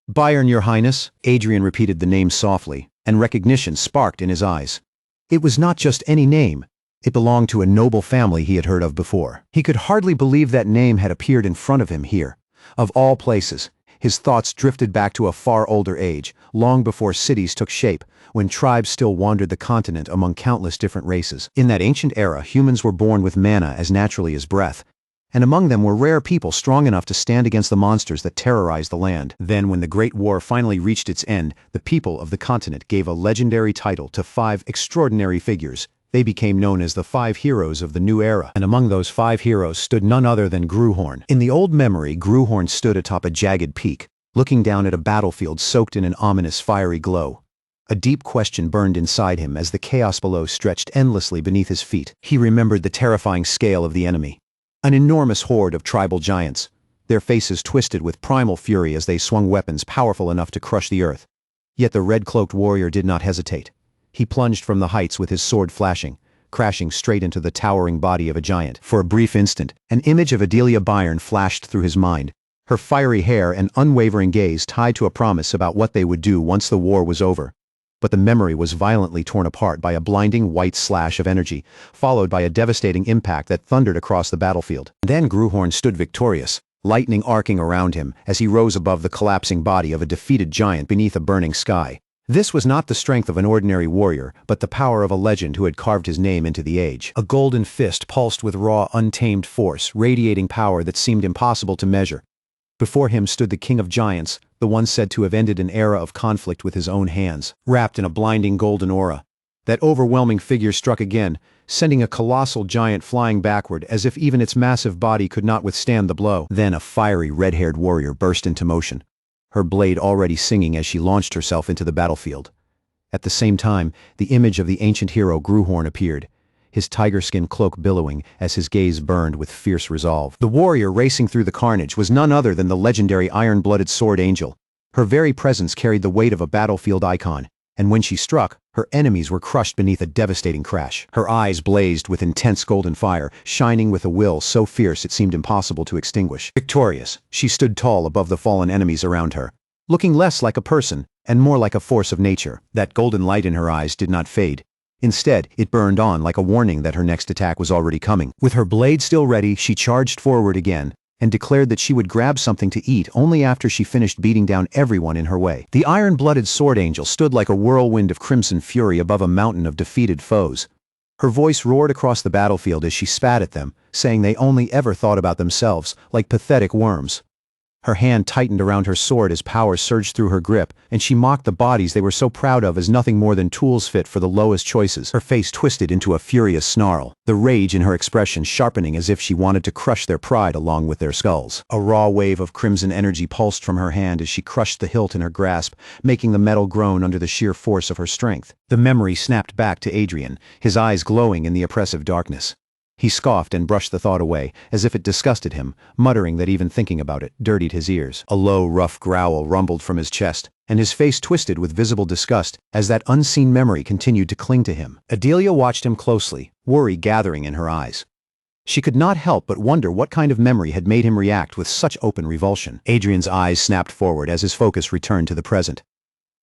"Byron, Your Highness," Adrien repeated the name softly, and recognition sparked in his eyes. It was not just any name. It belonged to a noble family he had heard of before. He could hardly believe that name had appeared in front of him here. Of all places, his thoughts drifted back to a far older age, long before cities took shape, when tribes still wandered the continent among countless different races. In that ancient era, humans were born with mana as naturally as breath, and among them were rare people strong enough to stand against the monsters that terrorized the land. Then, when the Great War finally reached its end, the people of the continent gave a legendary title to 5 extraordinary figures. They became known as the 5 heroes of the new era, and among those 5 heroes stood none other than Gruhorn. In the old memory, Gruhorn stood atop a jagged peak, looking down at a battlefield soaked in an ominous fiery glow. A deep question burned inside him as the chaos below stretched endlessly beneath his feet. He remembered the terrifying scale of the enemy. An enormous horde of tribal giants, their faces twisted with primal fury as they swung weapons powerful enough to crush the earth. Yet the red-cloaked warrior did not hesitate. He plunged from the heights with his sword flashing, crashing straight into the towering body of a giant. For a brief instant, an image of Adelia Byron flashed through his mind, her fiery hair and unwavering gaze tied to a promise about what they would do once the war was over. but the memory was violently torn apart by a blinding white slash of energy, followed by a devastating impact that thundered across the battlefield. Then Gruhorn stood victorious, lightning arcing around him as he rose above the collapsing body of a defeated giant beneath a burning sky. This was not the strength of an ordinary warrior, but the power of a legend who had carved his name into the age. A golden fist pulsed with raw, untamed force, radiating power that seemed impossible to measure. Before him stood the king of giants, the one said to have ended an era of conflict with his own hands, wrapped in a blinding golden aura. That overwhelming figure struck again, sending a colossal giant flying backward as if even its massive body could not withstand the blow. Then a fiery red-haired warrior burst into motion, her blade already singing as she launched herself into the battlefield. At the same time, the image of the ancient hero Gruhorn appeared, his tiger-skin cloak billowing as his gaze burned with fierce resolve. The warrior racing through the carnage was none other than the legendary iron-blooded sword angel. Her very presence carried the weight of a battlefield icon, and when she struck, her enemies were crushed beneath a devastating crash. Her eyes blazed with intense golden fire, shining with a will so fierce it seemed impossible to extinguish. Victorious, she stood tall above the fallen enemies around her, looking less like a person and more like a force of nature. That golden light in her eyes did not fade. Instead, it burned on like a warning that her next attack was already coming. With her blade still ready, she charged forward again and declared that she would grab something to eat only after she finished beating down everyone in her way. The iron-blooded sword angel stood like a whirlwind of crimson fury above a mountain of defeated foes. Her voice roared across the battlefield as she spat at them, saying they only ever thought about themselves, like pathetic worms. Her hand tightened around her sword as power surged through her grip, and she mocked the bodies they were so proud of as nothing more than tools fit for the lowest choices. Her face twisted into a furious snarl, the rage in her expression sharpening as if she wanted to crush their pride along with their skulls. A raw wave of crimson energy pulsed from her hand as she crushed the hilt in her grasp, making the metal groan under the sheer force of her strength. The memory snapped back to Adrien, his eyes glowing in the oppressive darkness. He scoffed and brushed the thought away, as if it disgusted him, muttering that even thinking about it dirtied his ears. A low, rough growl rumbled from his chest, and his face twisted with visible disgust as that unseen memory continued to cling to him. Adelia watched him closely, worry gathering in her eyes. She could not help but wonder what kind of memory had made him react with such open revulsion. Adrien's eyes snapped forward as his focus returned to the present.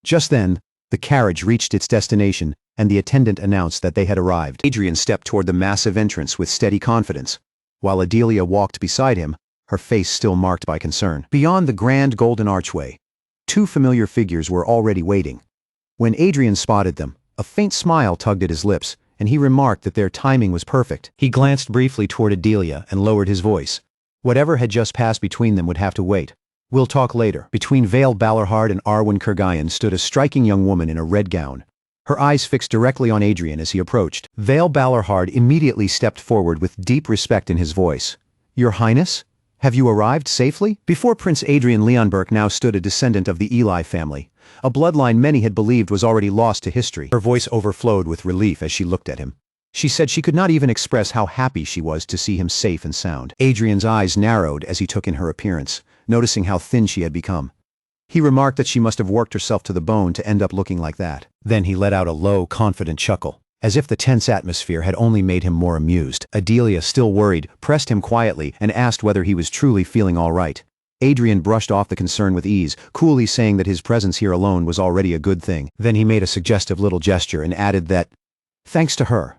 Just then, the carriage reached its destination, and the attendant announced that they had arrived. Adrien stepped toward the massive entrance with steady confidence, while Adelia walked beside him, her face still marked by concern. Beyond the grand golden archway, two familiar figures were already waiting. When Adrien spotted them, a faint smile tugged at his lips, and he remarked that their timing was perfect. He glanced briefly toward Adelia and lowered his voice. Whatever had just passed between them would have to wait. We'll talk later. Between Vale Balorhard and Arwen Kurgayan stood a striking young woman in a red gown, her eyes fixed directly on Adrien as he approached. Vale Balorhard immediately stepped forward with deep respect in his voice. "Your Highness? Have you arrived safely?" Before Prince Adrien Leonberg now stood a descendant of the Eli family, a bloodline many had believed was already lost to history. Her voice overflowed with relief as she looked at him. She said she could not even express how happy she was to see him safe and sound. Adrien's eyes narrowed as he took in her appearance, noticing how thin she had become. He remarked that she must have worked herself to the bone to end up looking like that. Then he let out a low, confident chuckle, as if the tense atmosphere had only made him more amused. Adelia, still worried, pressed him quietly and asked whether he was truly feeling all right. Adrien brushed off the concern with ease, coolly saying that his presence here alone was already a good thing. Then he made a suggestive little gesture and added that, thanks to her,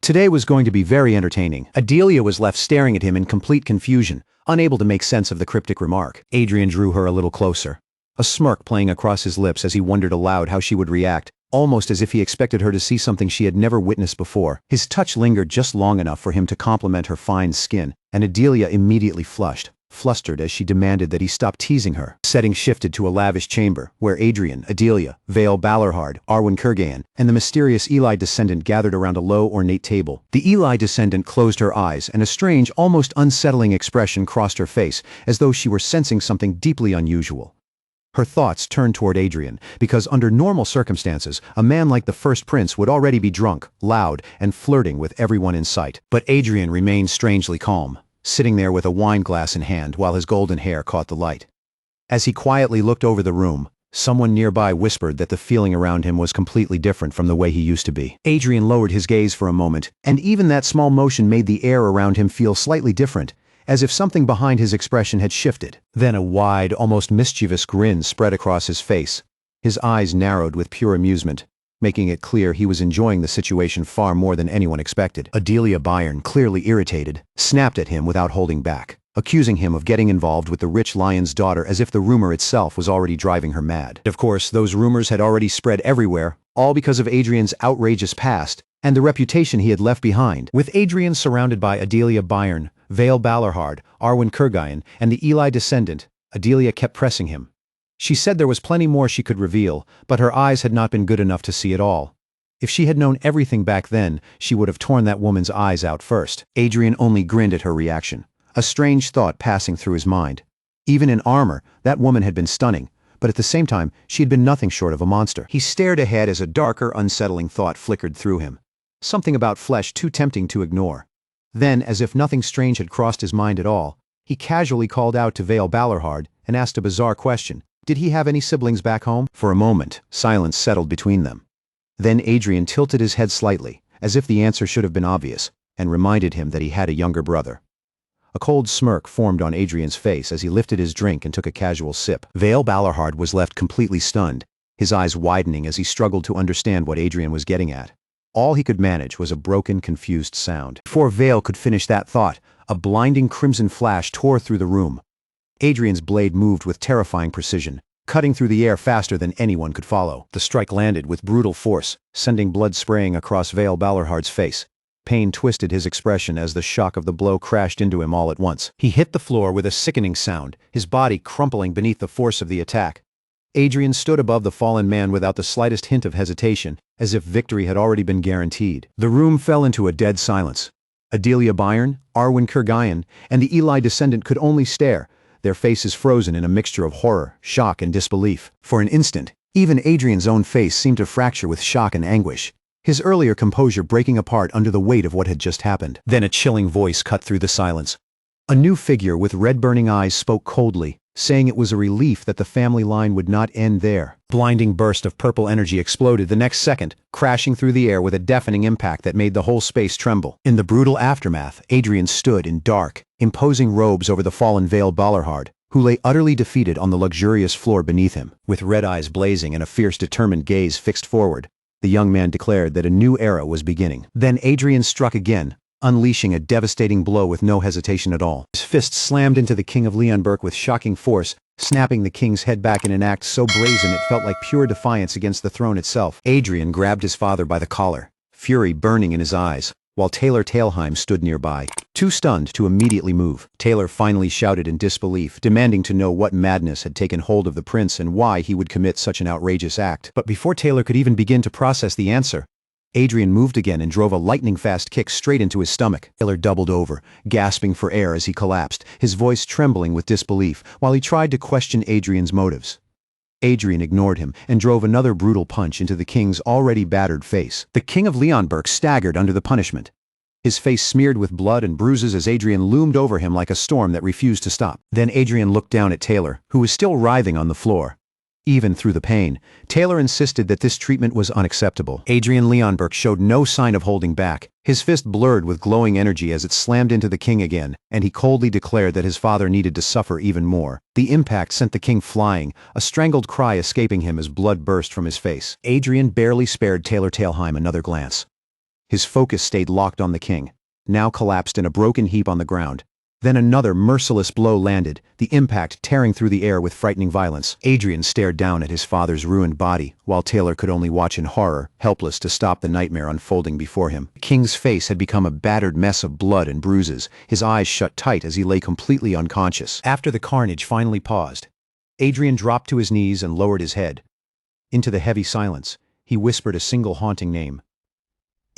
today was going to be very entertaining. Adelia was left staring at him in complete confusion, unable to make sense of the cryptic remark. Adrien drew her a little closer, a smirk playing across his lips as he wondered aloud how she would react, almost as if he expected her to see something she had never witnessed before. His touch lingered just long enough for him to compliment her fine skin, and Adelia immediately flushed, flustered as she demanded that he stop teasing her. The setting shifted to a lavish chamber, where Adrien, Adelia, Vale Balorhard, Arwen Kurgayan, and the mysterious Eli descendant gathered around a low, ornate table. The Eli descendant closed her eyes, and a strange, almost unsettling expression crossed her face, as though she were sensing something deeply unusual. Her thoughts turned toward Adrien, because under normal circumstances, a man like the first prince would already be drunk, loud, and flirting with everyone in sight. But Adrien remained strangely calm, sitting there with a wine glass in hand while his golden hair caught the light. As he quietly looked over the room, someone nearby whispered that the feeling around him was completely different from the way he used to be. Adrien lowered his gaze for a moment, and even that small motion made the air around him feel slightly different, as if something behind his expression had shifted. Then a wide, almost mischievous grin spread across his face. His eyes narrowed with pure amusement, making it clear he was enjoying the situation far more than anyone expected. Adelia Byron, clearly irritated, snapped at him without holding back, accusing him of getting involved with the rich lion's daughter as if the rumor itself was already driving her mad. Of course, those rumors had already spread everywhere, all because of Adrien's outrageous past and the reputation he had left behind. With Adrien surrounded by Adelia Byron, Vale Balarhard, Arwen Kurgayan, and the Eli descendant, Adelia kept pressing him. She said there was plenty more she could reveal, but her eyes had not been good enough to see it all. If she had known everything back then, she would have torn that woman's eyes out first. Adrien only grinned at her reaction, a strange thought passing through his mind. Even in armor, that woman had been stunning, but at the same time, she had been nothing short of a monster. He stared ahead as a darker, unsettling thought flickered through him. Something about flesh too tempting to ignore. Then, as if nothing strange had crossed his mind at all, he casually called out to Vale Balarhard and asked a bizarre question. Did he have any siblings back home? For a moment, silence settled between them. Then Adrien tilted his head slightly, as if the answer should have been obvious, and reminded him that he had a younger brother. A cold smirk formed on Adrien's face as he lifted his drink and took a casual sip. Vale Balarhard was left completely stunned, his eyes widening as he struggled to understand what Adrien was getting at. All he could manage was a broken, confused sound. Before Vale could finish that thought, a blinding crimson flash tore through the room. Adrien's blade moved with terrifying precision, cutting through the air faster than anyone could follow. The strike landed with brutal force, sending blood spraying across Vale Balarhard's face. Pain twisted his expression as the shock of the blow crashed into him all at once. He hit the floor with a sickening sound, his body crumpling beneath the force of the attack. Adrien stood above the fallen man without the slightest hint of hesitation, as if victory had already been guaranteed. The room fell into a dead silence. Adelia Byron, Arwen Kurgayan, and the Eli descendant could only stare, their faces frozen in a mixture of horror, shock, and disbelief. For an instant, even Adrien's own face seemed to fracture with shock and anguish, his earlier composure breaking apart under the weight of what had just happened. Then a chilling voice cut through the silence. A new figure with red-burning eyes spoke coldly, saying it was a relief that the family line would not end there. Blinding burst of purple energy exploded the next second, crashing through the air with a deafening impact that made the whole space tremble. In the brutal aftermath, Adrien stood in dark, imposing robes over the fallen Vale Balarhard, who lay utterly defeated on the luxurious floor beneath him. With red eyes blazing and a fierce, determined gaze fixed forward, the young man declared that a new era was beginning. Then Adrien struck again, unleashing a devastating blow with no hesitation at all. His fist slammed into the King of Leonberg with shocking force, snapping the king's head back in an act so brazen it felt like pure defiance against the throne itself. Adrien grabbed his father by the collar, fury burning in his eyes, while Taylor Talheim stood nearby, too stunned to immediately move. Taylor finally shouted in disbelief, demanding to know what madness had taken hold of the prince and why he would commit such an outrageous act. But before Taylor could even begin to process the answer, Adrien moved again and drove a lightning-fast kick straight into his stomach. Taylor doubled over, gasping for air as he collapsed, his voice trembling with disbelief, while he tried to question Adrien's motives. Adrien ignored him and drove another brutal punch into the king's already battered face. The King of Leonberg staggered under the punishment, his face smeared with blood and bruises as Adrien loomed over him like a storm that refused to stop. Then Adrien looked down at Taylor, who was still writhing on the floor. Even through the pain, Taylor insisted that this treatment was unacceptable. Adrien Leonberg showed no sign of holding back, his fist blurred with glowing energy as it slammed into the king again, and he coldly declared that his father needed to suffer even more. The impact sent the king flying, a strangled cry escaping him as blood burst from his face. Adrien barely spared Taylor Talheim another glance. His focus stayed locked on the king, now collapsed in a broken heap on the ground. Then another merciless blow landed, the impact tearing through the air with frightening violence. Adrien stared down at his father's ruined body, while Taylor could only watch in horror, helpless to stop the nightmare unfolding before him. The king's face had become a battered mess of blood and bruises, his eyes shut tight as he lay completely unconscious. After the carnage finally paused, Adrien dropped to his knees and lowered his head. Into the heavy silence, he whispered a single haunting name.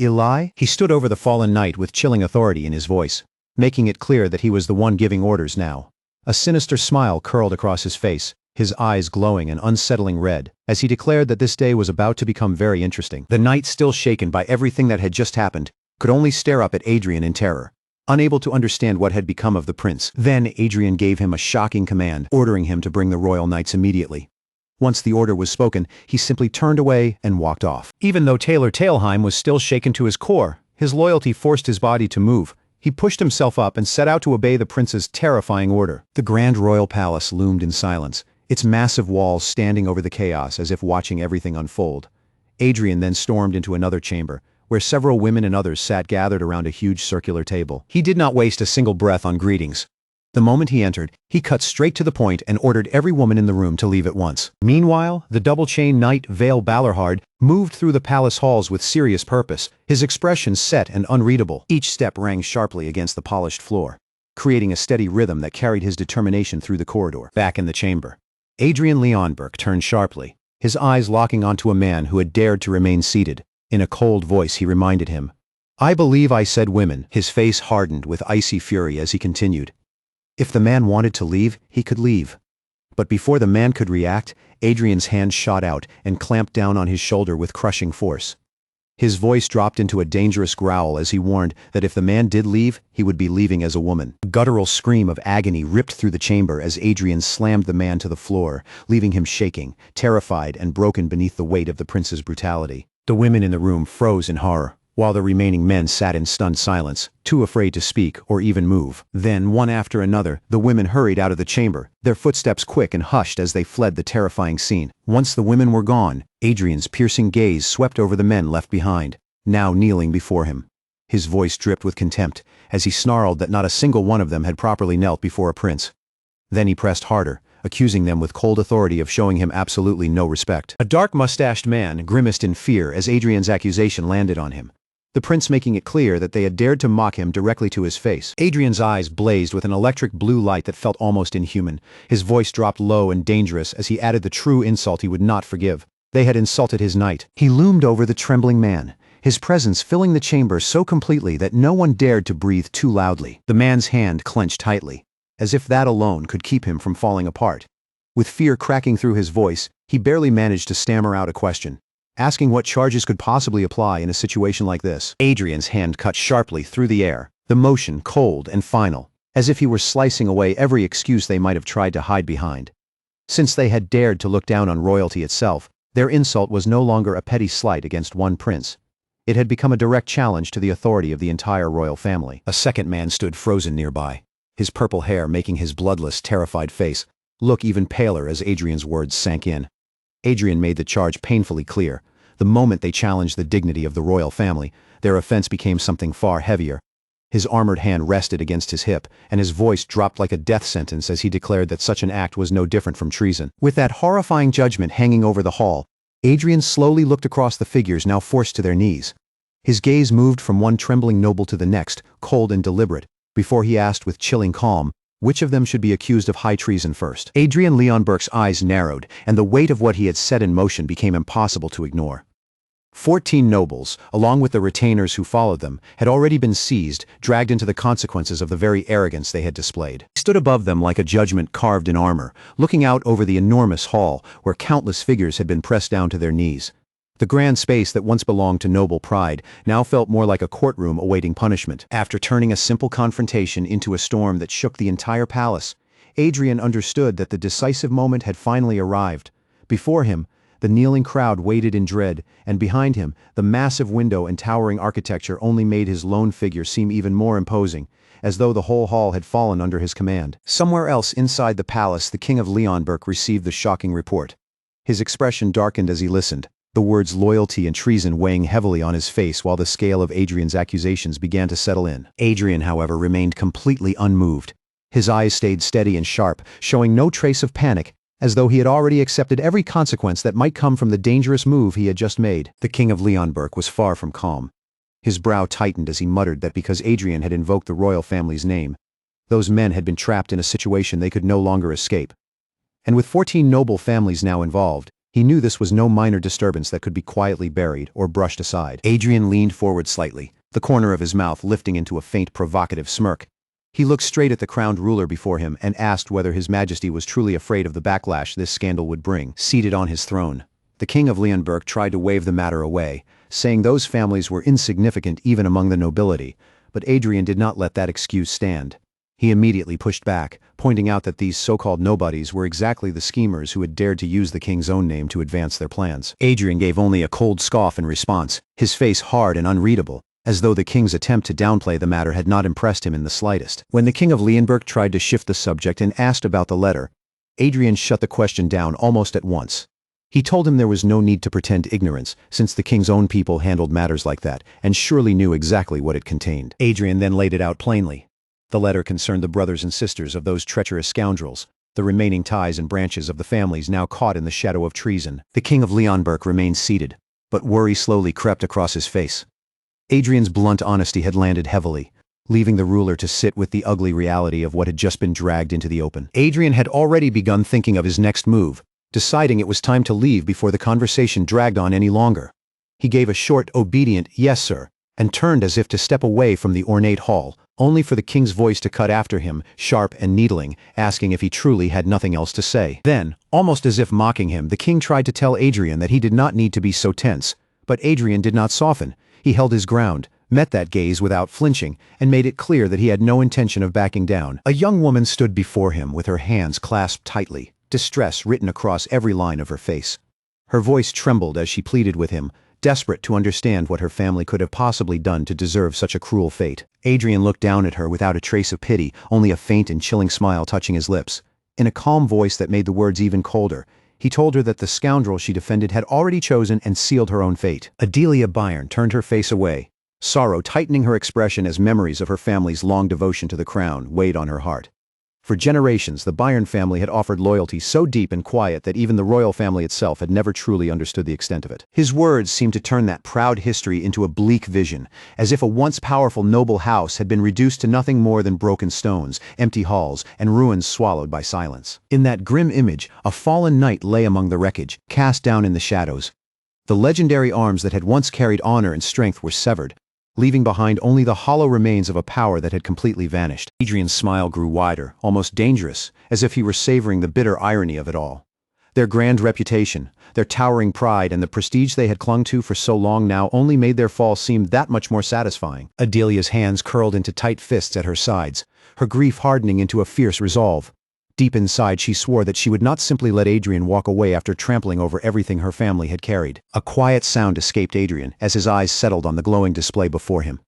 Eli? He stood over the fallen knight with chilling authority in his voice, making it clear that he was the one giving orders now. A sinister smile curled across his face, his eyes glowing an unsettling red, as he declared that this day was about to become very interesting. The knight, still shaken by everything that had just happened, could only stare up at Adrien in terror, unable to understand what had become of the prince. Then Adrien gave him a shocking command, ordering him to bring the royal knights immediately. Once the order was spoken, he simply turned away and walked off. Even though Taylor Talheim was still shaken to his core, his loyalty forced his body to move. He pushed himself up and set out to obey the prince's terrifying order. The grand royal palace loomed in silence, its massive walls standing over the chaos as if watching everything unfold. Adrien then stormed into another chamber, where several women and others sat gathered around a huge circular table. He did not waste a single breath on greetings. The moment he entered, he cut straight to the point and ordered every woman in the room to leave at once. Meanwhile, the double-chain knight Vale Balarhard moved through the palace halls with serious purpose, his expression set and unreadable. Each step rang sharply against the polished floor, creating a steady rhythm that carried his determination through the corridor. Back in the chamber, Adrien Leonberg turned sharply, his eyes locking onto a man who had dared to remain seated. In a cold voice he reminded him, "I believe I said women." His face hardened with icy fury as he continued. If the man wanted to leave, he could leave. But before the man could react, Adrien's hand shot out and clamped down on his shoulder with crushing force. His voice dropped into a dangerous growl as he warned that if the man did leave, he would be leaving as a woman. A guttural scream of agony ripped through the chamber as Adrien slammed the man to the floor, leaving him shaking, terrified and broken beneath the weight of the prince's brutality. The women in the room froze in horror, while the remaining men sat in stunned silence, too afraid to speak or even move. Then, one after another, the women hurried out of the chamber, their footsteps quick and hushed as they fled the terrifying scene. Once the women were gone, Adrien's piercing gaze swept over the men left behind, now kneeling before him. His voice dripped with contempt, as he snarled that not a single one of them had properly knelt before a prince. Then he pressed harder, accusing them with cold authority of showing him absolutely no respect. A dark-mustached man grimaced in fear as Adrien's accusation landed on him, the prince making it clear that they had dared to mock him directly to his face. Adrien's eyes blazed with an electric blue light that felt almost inhuman. His voice dropped low and dangerous as he added the true insult he would not forgive. They had insulted his knight. He loomed over the trembling man, his presence filling the chamber so completely that no one dared to breathe too loudly. The man's hand clenched tightly, as if that alone could keep him from falling apart. With fear cracking through his voice, he barely managed to stammer out a question, asking what charges could possibly apply in a situation like this. Adrien's hand cut sharply through the air, the motion cold and final, as if he were slicing away every excuse they might have tried to hide behind. Since they had dared to look down on royalty itself, their insult was no longer a petty slight against one prince. It had become a direct challenge to the authority of the entire royal family. A second man stood frozen nearby, his purple hair making his bloodless, terrified face look even paler as Adrien's words sank in. Adrien made the charge painfully clear. The moment they challenged the dignity of the royal family, their offense became something far heavier. His armored hand rested against his hip, and his voice dropped like a death sentence as he declared that such an act was no different from treason. With that horrifying judgment hanging over the hall, Adrien slowly looked across the figures now forced to their knees. His gaze moved from one trembling noble to the next, cold and deliberate, before he asked with chilling calm, which of them should be accused of high treason first. Adrien Leonberg's eyes narrowed, and the weight of what he had set in motion became impossible to ignore. 14 nobles, along with the retainers who followed them, had already been seized, dragged into the consequences of the very arrogance they had displayed. He stood above them like a judgment carved in armor, looking out over the enormous hall where countless figures had been pressed down to their knees. The grand space that once belonged to noble pride now felt more like a courtroom awaiting punishment. After turning a simple confrontation into a storm that shook the entire palace, Adrien understood that the decisive moment had finally arrived. Before him, the kneeling crowd waited in dread, and behind him, the massive window and towering architecture only made his lone figure seem even more imposing, as though the whole hall had fallen under his command. Somewhere else inside the palace, the King of Leonberg received the shocking report. His expression darkened as he listened, the words loyalty and treason weighing heavily on his face while the scale of Adrien's accusations began to settle in. Adrien, however, remained completely unmoved. His eyes stayed steady and sharp, showing no trace of panic, as though he had already accepted every consequence that might come from the dangerous move he had just made. The King of Leonberg was far from calm. His brow tightened as he muttered that because Adrien had invoked the royal family's name, those men had been trapped in a situation they could no longer escape. And with 14 noble families now involved, he knew this was no minor disturbance that could be quietly buried or brushed aside. Adrien leaned forward slightly, the corner of his mouth lifting into a faint provocative smirk. He looked straight at the crowned ruler before him and asked whether His Majesty was truly afraid of the backlash this scandal would bring. Seated on his throne, the King of Leonberg tried to wave the matter away, saying those families were insignificant even among the nobility, but Adrien did not let that excuse stand. He immediately pushed back, pointing out that these so-called nobodies were exactly the schemers who had dared to use the king's own name to advance their plans. Adrien gave only a cold scoff in response, his face hard and unreadable, as though the king's attempt to downplay the matter had not impressed him in the slightest. When the King of Leonberg tried to shift the subject and asked about the letter, Adrien shut the question down almost at once. He told him there was no need to pretend ignorance, since the king's own people handled matters like that, and surely knew exactly what it contained. Adrien then laid it out plainly. The letter concerned the brothers and sisters of those treacherous scoundrels, the remaining ties and branches of the families now caught in the shadow of treason. The king of Leonberg remained seated, but worry slowly crept across his face. Adrien's blunt honesty had landed heavily, leaving the ruler to sit with the ugly reality of what had just been dragged into the open. Adrien had already begun thinking of his next move, deciding it was time to leave before the conversation dragged on any longer. He gave a short, obedient "yes, sir," and turned as if to step away from the ornate hall, only for the king's voice to cut after him, sharp and needling, asking if he truly had nothing else to say. Then, almost as if mocking him, the king tried to tell Adrien that he did not need to be so tense, but Adrien did not soften. He held his ground, met that gaze without flinching, and made it clear that he had no intention of backing down. A young woman stood before him with her hands clasped tightly, distress written across every line of her face. Her voice trembled as she pleaded with him, desperate to understand what her family could have possibly done to deserve such a cruel fate. Adrien looked down at her without a trace of pity, only a faint and chilling smile touching his lips. In a calm voice that made the words even colder, he told her that the scoundrel she defended had already chosen and sealed her own fate. Adelia Byrne turned her face away, sorrow tightening her expression as memories of her family's long devotion to the crown weighed on her heart. For generations, the Byrne family had offered loyalty so deep and quiet that even the royal family itself had never truly understood the extent of it. His words seemed to turn that proud history into a bleak vision, as if a once powerful noble house had been reduced to nothing more than broken stones, empty halls, and ruins swallowed by silence. In that grim image, a fallen knight lay among the wreckage, cast down in the shadows. The legendary arms that had once carried honor and strength were severed, leaving behind only the hollow remains of a power that had completely vanished. Adrien's smile grew wider, almost dangerous, as if he were savoring the bitter irony of it all. Their grand reputation, their towering pride, and the prestige they had clung to for so long now only made their fall seem that much more satisfying. Adelia's hands curled into tight fists at her sides, her grief hardening into a fierce resolve. Deep inside, she swore that she would not simply let Adrien walk away after trampling over everything her family had carried. A quiet sound escaped Adrien as his eyes settled on the glowing display before him.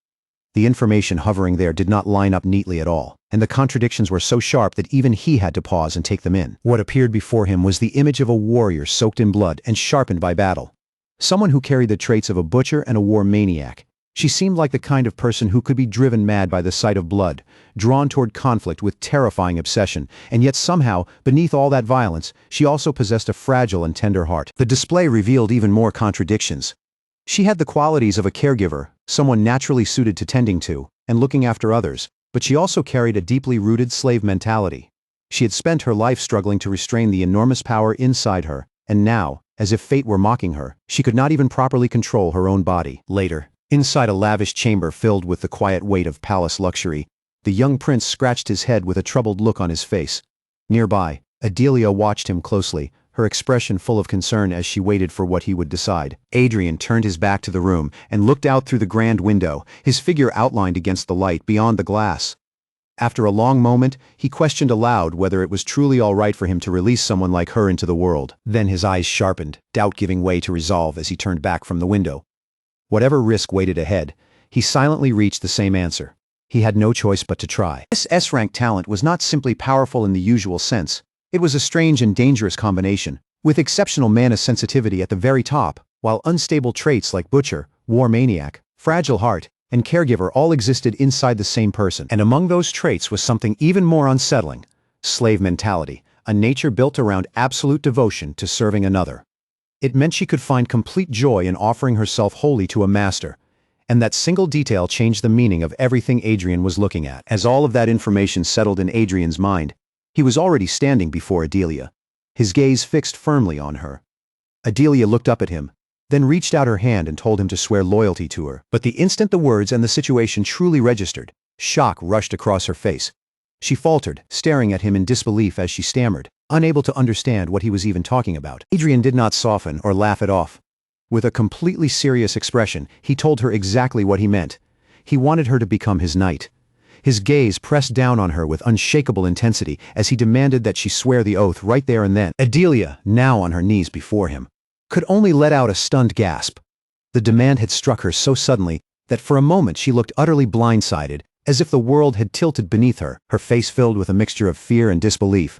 The information hovering there did not line up neatly at all, and the contradictions were so sharp that even he had to pause and take them in. What appeared before him was the image of a warrior soaked in blood and sharpened by battle. Someone who carried the traits of a butcher and a war maniac. She seemed like the kind of person who could be driven mad by the sight of blood, drawn toward conflict with terrifying obsession, and yet somehow, beneath all that violence, she also possessed a fragile and tender heart. The display revealed even more contradictions. She had the qualities of a caregiver, someone naturally suited to tending to and looking after others, but she also carried a deeply rooted slave mentality. She had spent her life struggling to restrain the enormous power inside her, and now, as if fate were mocking her, she could not even properly control her own body. Later, inside a lavish chamber filled with the quiet weight of palace luxury, the young prince scratched his head with a troubled look on his face. Nearby, Adelia watched him closely, her expression full of concern as she waited for what he would decide. Adrien turned his back to the room and looked out through the grand window, his figure outlined against the light beyond the glass. After a long moment, he questioned aloud whether it was truly all right for him to release someone like her into the world. Then his eyes sharpened, doubt giving way to resolve as he turned back from the window. Whatever risk waited ahead, he silently reached the same answer. He had no choice but to try. This S-rank talent was not simply powerful in the usual sense. It was a strange and dangerous combination, with exceptional mana sensitivity at the very top, while unstable traits like butcher, war maniac, fragile heart, and caregiver all existed inside the same person. And among those traits was something even more unsettling: slave mentality, a nature built around absolute devotion to serving another. It meant she could find complete joy in offering herself wholly to a master, and that single detail changed the meaning of everything Adrien was looking at. As all of that information settled in Adrien's mind, he was already standing before Adelia, his gaze fixed firmly on her. Adelia looked up at him, then reached out her hand and told him to swear loyalty to her. But the instant the words and the situation truly registered, shock rushed across her face. She faltered, staring at him in disbelief as she stammered, unable to understand what he was even talking about. Adrien did not soften or laugh it off. With a completely serious expression, he told her exactly what he meant. He wanted her to become his knight. His gaze pressed down on her with unshakable intensity as he demanded that she swear the oath right there and then. Adelia, now on her knees before him, could only let out a stunned gasp. The demand had struck her so suddenly that for a moment she looked utterly blindsided, as if the world had tilted beneath her, her face filled with a mixture of fear and disbelief.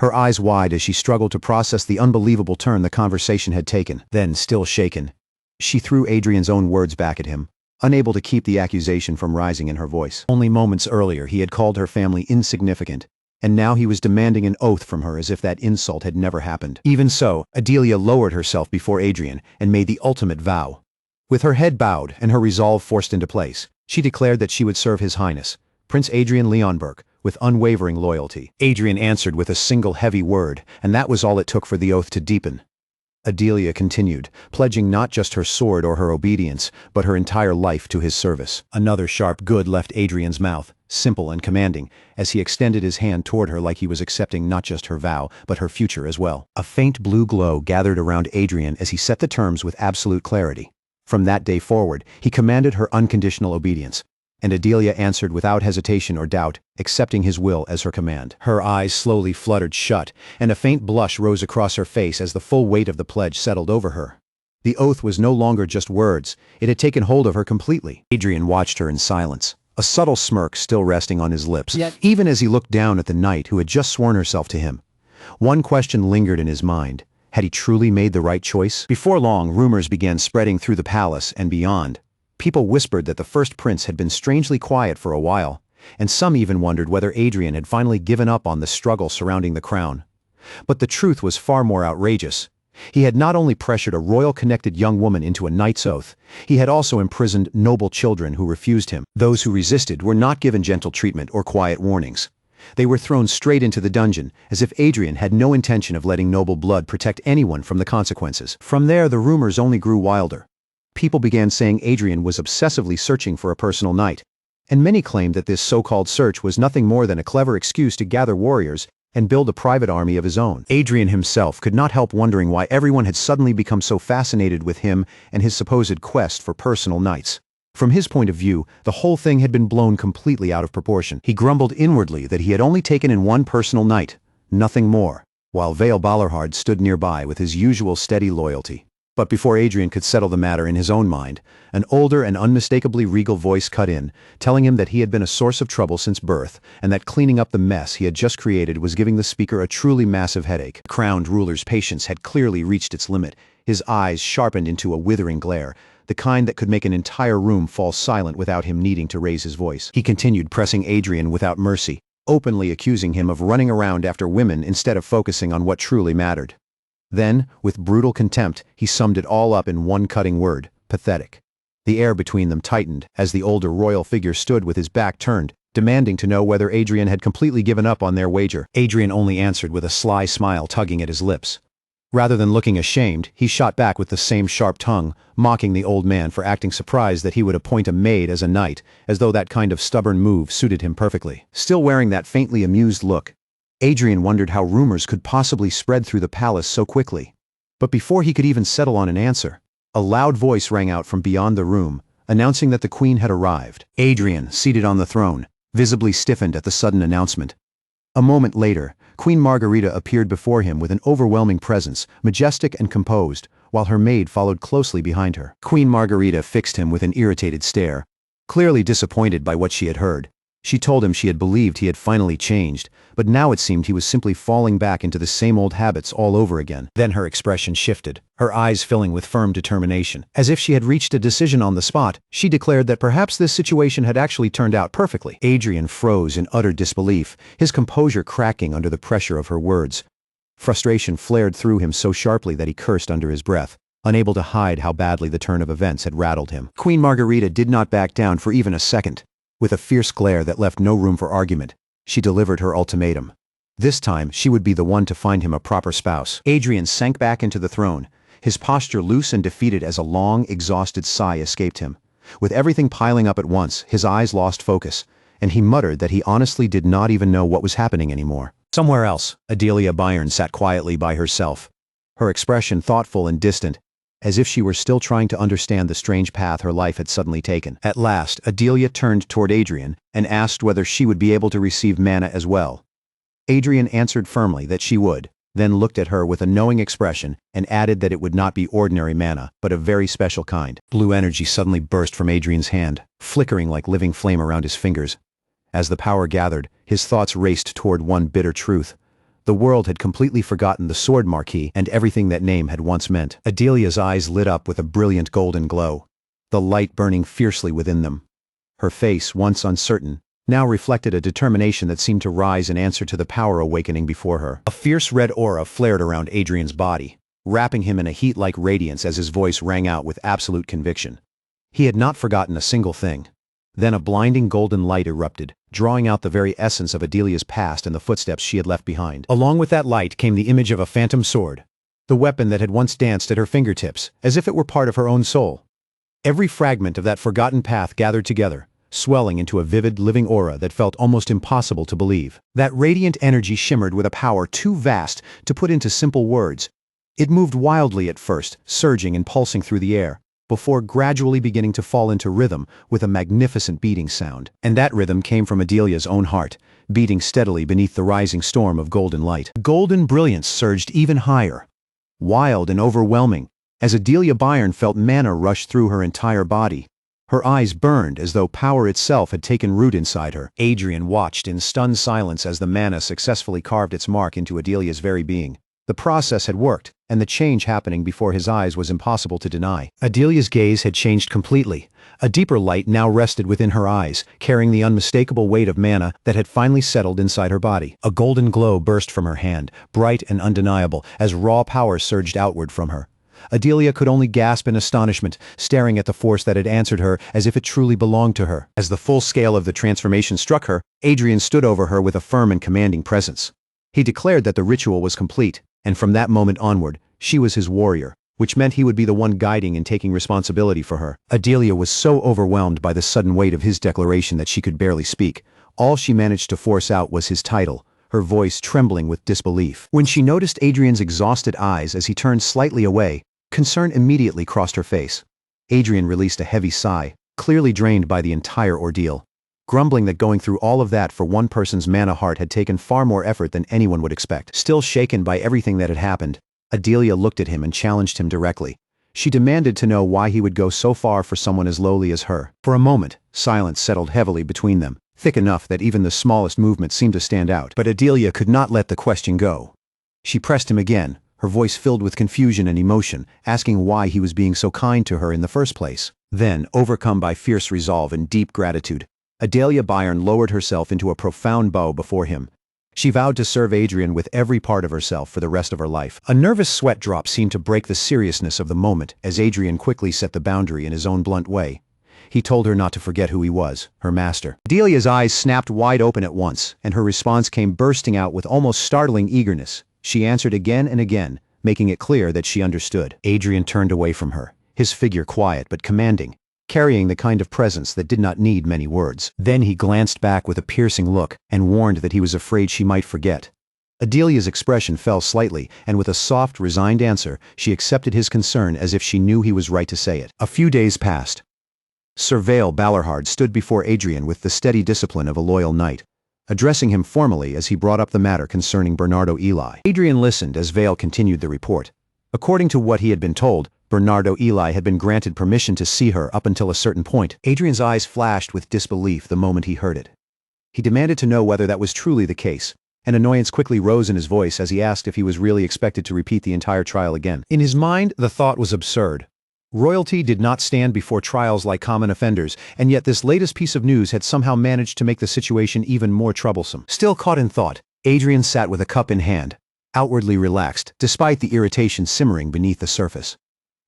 her eyes wide as she struggled to process the unbelievable turn the conversation had taken. Then, still shaken, she threw Adrien's own words back at him, unable to keep the accusation from rising in her voice. Only moments earlier he had called her family insignificant, and now he was demanding an oath from her as if that insult had never happened. Even so, Adelia lowered herself before Adrien and made the ultimate vow. With her head bowed and her resolve forced into place, she declared that she would serve His Highness, Prince Adrien Leonberg, with unwavering loyalty. Adrien answered with a single heavy word, and that was all it took for the oath to deepen. Adelia continued, pledging not just her sword or her obedience, but her entire life to his service. Another sharp good left Adrien's mouth, simple and commanding, as he extended his hand toward her like he was accepting not just her vow, but her future as well. A faint blue glow gathered around Adrien as he set the terms with absolute clarity. From that day forward, he commanded her unconditional obedience, and Adelia answered without hesitation or doubt, accepting his will as her command. Her eyes slowly fluttered shut, and a faint blush rose across her face as the full weight of the pledge settled over her. The oath was no longer just words, it had taken hold of her completely. Adrien watched her in silence, a subtle smirk still resting on his lips, yet even as he looked down at the knight who had just sworn herself to him. One question lingered in his mind. Had he truly made the right choice? Before long, rumors began spreading through the palace and beyond. People whispered that the first prince had been strangely quiet for a while, and some even wondered whether Adrien had finally given up on the struggle surrounding the crown. But the truth was far more outrageous. He had not only pressured a royal-connected young woman into a knight's oath, he had also imprisoned noble children who refused him. Those who resisted were not given gentle treatment or quiet warnings. They were thrown straight into the dungeon, as if Adrien had no intention of letting noble blood protect anyone from the consequences. From there, the rumors only grew wilder. People began saying Adrien was obsessively searching for a personal knight, and many claimed that this so-called search was nothing more than a clever excuse to gather warriors and build a private army of his own. Adrien himself could not help wondering why everyone had suddenly become so fascinated with him and his supposed quest for personal knights. From his point of view, the whole thing had been blown completely out of proportion. He grumbled inwardly that he had only taken in one personal knight, nothing more, while Vale Balarhard stood nearby with his usual steady loyalty. But before Adrien could settle the matter in his own mind, an older and unmistakably regal voice cut in, telling him that he had been a source of trouble since birth, and that cleaning up the mess he had just created was giving the speaker a truly massive headache. The crowned ruler's patience had clearly reached its limit, his eyes sharpened into a withering glare, the kind that could make an entire room fall silent without him needing to raise his voice. He continued pressing Adrien without mercy, openly accusing him of running around after women instead of focusing on what truly mattered. Then, with brutal contempt, he summed it all up in one cutting word: pathetic. The air between them tightened as the older royal figure stood with his back turned, demanding to know whether Adrien had completely given up on their wager. Adrien only answered with a sly smile tugging at his lips. Rather than looking ashamed, he shot back with the same sharp tongue, mocking the old man for acting surprised that he would appoint a maid as a knight, as though that kind of stubborn move suited him perfectly. Still wearing that faintly amused look, Adrien wondered how rumors could possibly spread through the palace so quickly. But before he could even settle on an answer, a loud voice rang out from beyond the room, announcing that the queen had arrived. Adrien, seated on the throne, visibly stiffened at the sudden announcement. A moment later, Queen Margarita appeared before him with an overwhelming presence, majestic and composed, while her maid followed closely behind her. Queen Margarita fixed him with an irritated stare, clearly disappointed by what she had heard. She told him she had believed he had finally changed, but now it seemed he was simply falling back into the same old habits all over again. Then her expression shifted, her eyes filling with firm determination. As if she had reached a decision on the spot, she declared that perhaps this situation had actually turned out perfectly. Adrien froze in utter disbelief, his composure cracking under the pressure of her words. Frustration flared through him so sharply that he cursed under his breath, unable to hide how badly the turn of events had rattled him. Queen Margarita did not back down for even a second. With a fierce glare that left no room for argument, she delivered her ultimatum. This time, she would be the one to find him a proper spouse. Adrien sank back into the throne, his posture loose and defeated as a long, exhausted sigh escaped him. With everything piling up at once, his eyes lost focus, and he muttered that he honestly did not even know what was happening anymore. Somewhere else, Adelia Byrne sat quietly by herself, her expression thoughtful and distant, as if she were still trying to understand the strange path her life had suddenly taken. At last, Adelia turned toward Adrien and asked whether she would be able to receive mana as well. Adrien answered firmly that she would, then looked at her with a knowing expression and added that it would not be ordinary mana, but a very special kind. Blue energy suddenly burst from Adrien's hand, flickering like living flame around his fingers. As the power gathered, his thoughts raced toward one bitter truth. The world had completely forgotten the sword marquee and everything that name had once meant. Adelia's eyes lit up with a brilliant golden glow, the light burning fiercely within them. Her face, once uncertain, now reflected a determination that seemed to rise in answer to the power awakening before her. A fierce red aura flared around Adrien's body, wrapping him in a heat-like radiance as his voice rang out with absolute conviction. He had not forgotten a single thing. Then a blinding golden light erupted, drawing out the very essence of Adelia's past and the footsteps she had left behind. Along with that light came the image of a phantom sword, the weapon that had once danced at her fingertips, as if it were part of her own soul. Every fragment of that forgotten path gathered together, swelling into a vivid, living aura that felt almost impossible to believe. That radiant energy shimmered with a power too vast to put into simple words. It moved wildly at first, surging and pulsing through the air, before gradually beginning to fall into rhythm with a magnificent beating sound. And that rhythm came from Adelia's own heart, beating steadily beneath the rising storm of golden light. Golden brilliance surged even higher, wild and overwhelming, as Adelia Byron felt mana rush through her entire body. Her eyes burned as though power itself had taken root inside her. Adrien watched in stunned silence as the mana successfully carved its mark into Adelia's very being. The process had worked, and the change happening before his eyes was impossible to deny. Adelia's gaze had changed completely. A deeper light now rested within her eyes, carrying the unmistakable weight of mana that had finally settled inside her body. A golden glow burst from her hand, bright and undeniable, as raw power surged outward from her. Adelia could only gasp in astonishment, staring at the force that had answered her as if it truly belonged to her. As the full scale of the transformation struck her, Adrien stood over her with a firm and commanding presence. He declared that the ritual was complete, and from that moment onward, she was his warrior, which meant he would be the one guiding and taking responsibility for her. Adelia was so overwhelmed by the sudden weight of his declaration that she could barely speak. All she managed to force out was his title, her voice trembling with disbelief. When she noticed Adrien's exhausted eyes as he turned slightly away, concern immediately crossed her face. Adrien released a heavy sigh, clearly drained by the entire ordeal, grumbling that going through all of that for one person's mana heart had taken far more effort than anyone would expect. Still shaken by everything that had happened, Adelia looked at him and challenged him directly. She demanded to know why he would go so far for someone as lowly as her. For a moment, silence settled heavily between them, thick enough that even the smallest movement seemed to stand out. But Adelia could not let the question go. She pressed him again, her voice filled with confusion and emotion, asking why he was being so kind to her in the first place. Then, overcome by fierce resolve and deep gratitude, Adelia Byron lowered herself into a profound bow before him. She vowed to serve Adrien with every part of herself for the rest of her life. A nervous sweat drop seemed to break the seriousness of the moment as Adrien quickly set the boundary in his own blunt way. He told her not to forget who he was, her master. Adelia's eyes snapped wide open at once, and her response came bursting out with almost startling eagerness. She answered again and again, making it clear that she understood. Adrien turned away from her, his figure quiet but commanding, carrying the kind of presence that did not need many words. Then he glanced back with a piercing look and warned that he was afraid she might forget. Adelia's expression fell slightly, and with a soft, resigned answer, she accepted his concern as if she knew he was right to say it. A few days passed. Sir Vale Balerhard stood before Adrien with the steady discipline of a loyal knight, addressing him formally as he brought up the matter concerning Bernardo Eli. Adrien listened as Vale continued the report. According to what he had been told, Bernardo Eli had been granted permission to see her up until a certain point. Adrien's eyes flashed with disbelief the moment he heard it. He demanded to know whether that was truly the case, and annoyance quickly rose in his voice as he asked if he was really expected to repeat the entire trial again. In his mind, the thought was absurd. Royalty did not stand before trials like common offenders, and yet this latest piece of news had somehow managed to make the situation even more troublesome. Still caught in thought, Adrien sat with a cup in hand, outwardly relaxed, despite the irritation simmering beneath the surface.